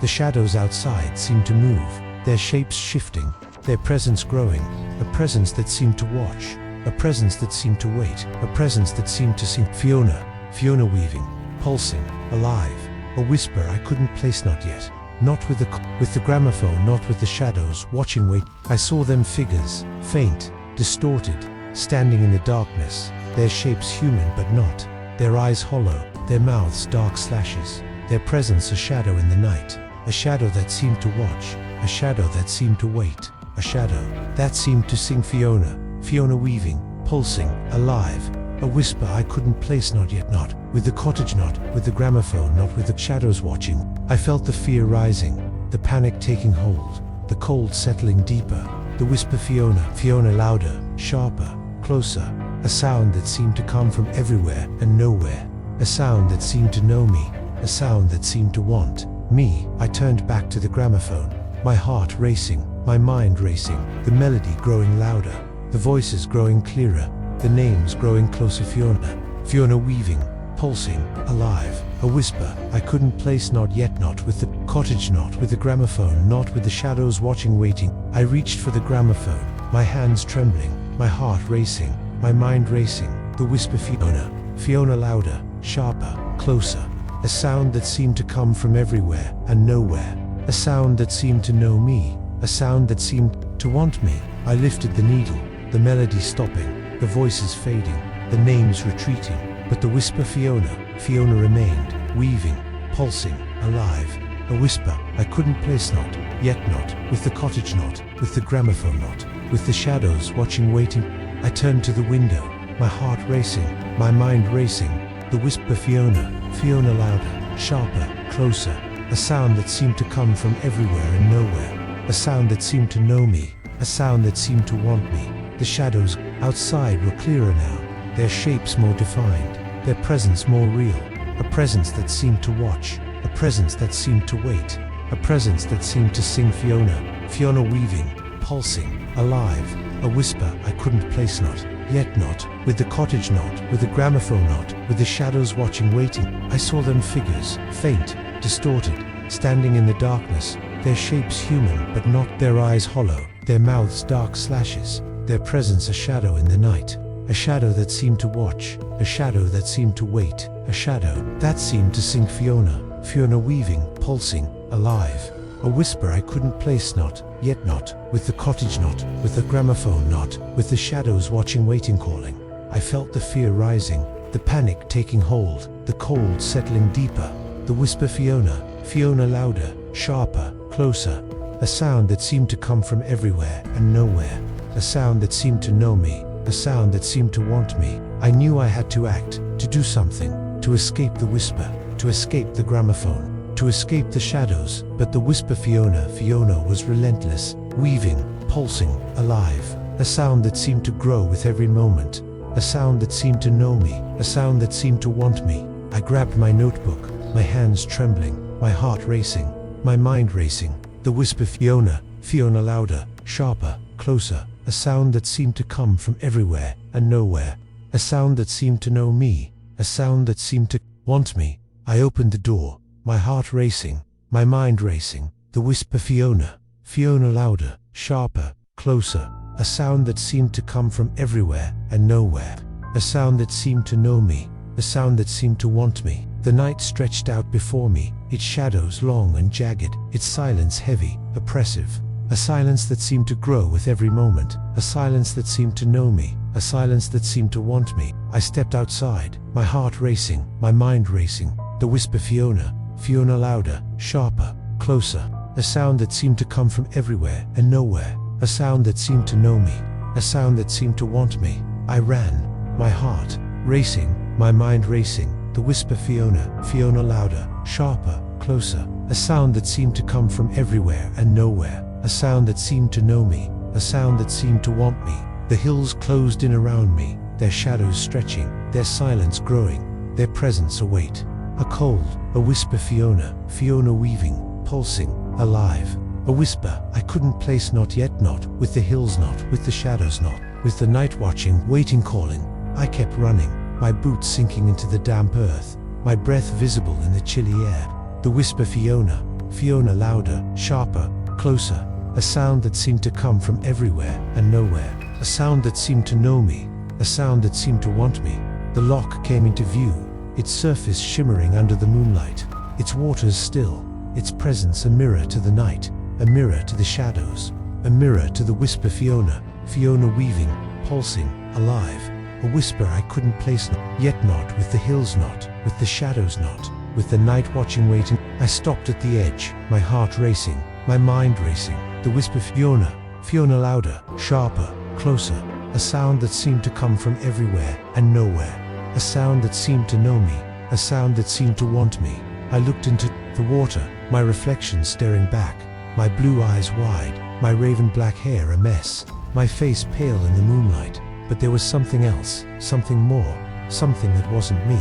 The shadows outside seemed to move, their shapes shifting, their presence growing, a presence that seemed to watch, a presence that seemed to wait, a presence that seemed to sing. Fiona, Fiona, weaving, pulsing, alive. A whisper I couldn't place, not yet, not with the gramophone, not with the shadows watching, wait. I saw them, figures, faint, distorted, standing in the darkness, their shapes human but not, their eyes hollow, their mouths dark slashes, their presence a shadow in the night, a shadow that seemed to watch, a shadow that seemed to wait, a shadow that seemed to sing. Fiona, Fiona, weaving, pulsing, alive. A whisper I couldn't place, not yet, not with the cottage, not with the gramophone, not with the shadows watching. I felt the fear rising, the panic taking hold, the cold settling deeper. The whisper, Fiona, Fiona, louder, sharper, closer. A sound that seemed to come from everywhere and nowhere. A sound that seemed to know me. A sound that seemed to want me. I turned back to the gramophone, my heart racing, my mind racing, the melody growing louder, the voices growing clearer, the names growing closer. Fiona, Fiona, weaving, pulsing, alive. A whisper I couldn't place, not yet, not with the cottage, not with the gramophone, not with the shadows watching, waiting. I reached for the gramophone, my hands trembling, my heart racing, my mind racing. The whisper, Fiona, Fiona, louder, sharper, closer. A sound that seemed to come from everywhere and nowhere. A sound that seemed to know me. A sound that seemed to want me. I lifted the needle, the melody stopping, the voices fading, the names retreating. But the whisper, Fiona, Fiona, remained, weaving, pulsing, alive. A whisper I couldn't place, not yet, not with the cottage, not with the gramophone, not with the shadows watching, waiting. I turned to the window, my heart racing, my mind racing. The whisper, Fiona, Fiona, louder, sharper, closer. A sound that seemed to come from everywhere and nowhere. A sound that seemed to know me. A sound that seemed to want me. The shadows outside were clearer now, their shapes more defined, their presence more real. A presence that seemed to watch, a presence that seemed to wait, a presence that seemed to sing. Fiona, Fiona, weaving, pulsing, alive. A whisper I couldn't place, not yet, not with the cottage, not with the gramophone, not with the shadows watching, waiting. I saw them, figures, faint, distorted, standing in the darkness, their shapes human but not, their eyes hollow, their mouths dark slashes, their presence a shadow in the night, a shadow that seemed to watch, a shadow that seemed to wait, a shadow that seemed to sing. Fiona, Fiona, weaving, pulsing, alive. A whisper I couldn't place, not yet, not with the cottage, not with the gramophone, not with the shadows watching, waiting, calling. I felt the fear rising, the panic taking hold, the cold settling deeper. The whisper, Fiona, Fiona, louder, sharper, closer. A sound that seemed to come from everywhere and nowhere. A sound that seemed to know me. A sound that seemed to want me. I knew I had to act, to do something, to escape the whisper, to escape the gramophone, to escape the shadows. But the whisper, Fiona, Fiona, was relentless, weaving, pulsing, alive. a sound that seemed to grow with every moment, a sound that seemed to know me, a sound that seemed to want me. I grabbed my notebook, my hands trembling, my heart racing, my mind racing. The whisper, Fiona, Fiona, louder, sharper, closer, a sound that seemed to come from everywhere and nowhere, a sound that seemed to know me, a sound that seemed to want me. I opened the door, my heart racing, my mind racing. The whisper, Fiona, Fiona, louder, sharper, closer, a sound that seemed to come from everywhere and nowhere, a sound that seemed to know me, a sound that seemed to want me. The night stretched out before me, its shadows long and jagged, its silence heavy, oppressive, a silence that seemed to grow with every moment, a silence that seemed to know me, a silence that seemed to want me. I stepped outside, my heart racing, my mind racing. The whisper, Fiona, Fiona, louder, sharper, closer, a sound that seemed to come from everywhere and nowhere, a sound that seemed to know me, a sound that seemed to want me. I ran, my heart racing, my mind racing. The whisper, Fiona, Fiona, louder, sharper, closer, a sound that seemed to come from everywhere and nowhere, a sound that seemed to know me, a sound that seemed to want me. The hills closed in around me, their shadows stretching, their silence growing, their presence a weight. A cold, a whisper, Fiona, Fiona, weaving, pulsing, alive. A whisper I couldn't place, not yet, not with the hills, not with the shadows, not with the night watching, waiting, calling. I kept running, my boots sinking into the damp earth, my breath visible in the chilly air. The whisper, Fiona, Fiona, louder, sharper, closer, a sound that seemed to come from everywhere and nowhere, a sound that seemed to know me, a sound that seemed to want me. The lock came into view, its surface shimmering under the moonlight, its waters still, its presence a mirror to the night, a mirror to the shadows, a mirror to the whisper, Fiona, Fiona, weaving, pulsing, alive. A whisper I couldn't place, not yet, not with the hills, not with the shadows, not with the night watching, waiting. I stopped at the edge, my heart racing, my mind racing. The whisper, Fiona, Fiona, louder, sharper, closer, a sound that seemed to come from everywhere and nowhere, a sound that seemed to know me, a sound that seemed to want me. I looked into the water, my reflection staring back, my blue eyes wide, my raven black hair a mess, my face pale in the moonlight. But there was something else, something more, something that wasn't me,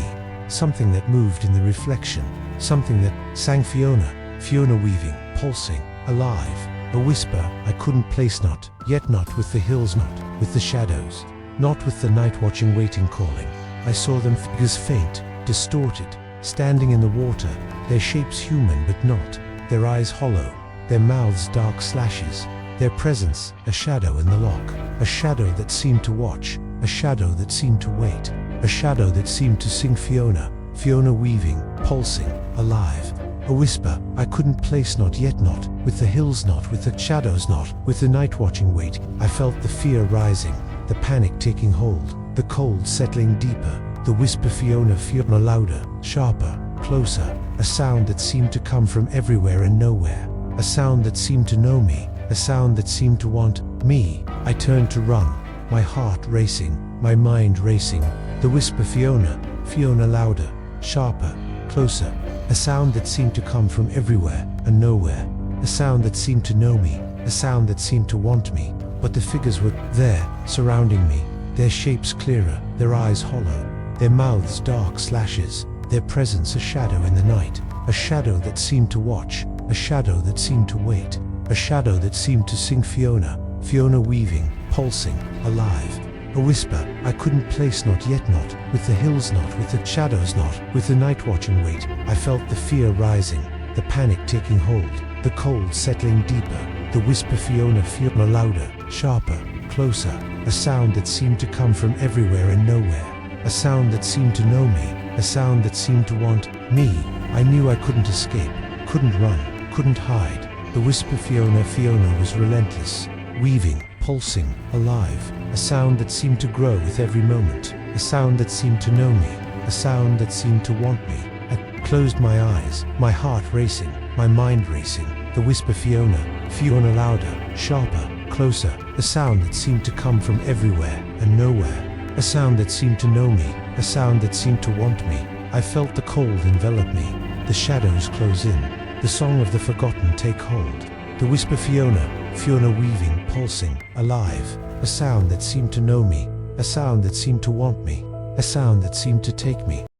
something that moved in the reflection, something that sang, Fiona, Fiona, weaving, pulsing, alive. A whisper I couldn't place, not yet, not with the hills, not with the shadows, not with the night watching, waiting, calling. I saw them, figures faint, distorted, standing in the water, their shapes human but not, their eyes hollow, their mouths dark slashes, their presence a shadow in the lock, a shadow that seemed to watch, a shadow that seemed to wait, a shadow that seemed to sing, Fiona, Fiona, weaving, pulsing, alive. A whisper I couldn't place, not yet, not with the hills, not with the shadows, not with the night watching, wait. I felt the fear rising, the panic taking hold, the cold settling deeper. The whisper, Fiona, Fiona, louder, sharper, closer, a sound that seemed to come from everywhere and nowhere, a sound that seemed to know me, a sound that seemed to want me. I turned to run, my heart racing, my mind racing. The whisper, Fiona, Fiona, louder, sharper, closer, a sound that seemed to come from everywhere and nowhere, a sound that seemed to know me, a sound that seemed to want me. But the figures were there, surrounding me, their shapes clearer, their eyes hollow, their mouths dark slashes, their presence a shadow in the night, a shadow that seemed to watch, a shadow that seemed to wait, a shadow that seemed to sing, Fiona, Fiona, weaving, pulsing, alive. A whisper I couldn't place, not yet, not with the hills, not with the shadows, not with the night watching, wait. I felt the fear rising, the panic taking hold, the cold settling deeper. The whisper, Fiona, Fiona, louder, sharper, closer, a sound that seemed to come from everywhere and nowhere, a sound that seemed to know me, a sound that seemed to want me. I knew I couldn't escape, couldn't run, couldn't hide. The whisper, Fiona, Fiona, was relentless, weaving, pulsing, alive, a sound that seemed to grow with every moment, a sound that seemed to know me, a sound that seemed to want me. I closed my eyes, my heart racing, my mind racing. The whisper, Fiona, Fiona, louder, sharper, closer, a sound that seemed to come from everywhere and nowhere, a sound that seemed to know me, a sound that seemed to want me. I felt the cold envelop me, the shadows close in, the song of the forgotten take hold. The whisper, Fiona, Fiona, weaving, pulsing, alive, A sound that seemed to know me, a sound that seemed to want me, a sound that seemed to take me.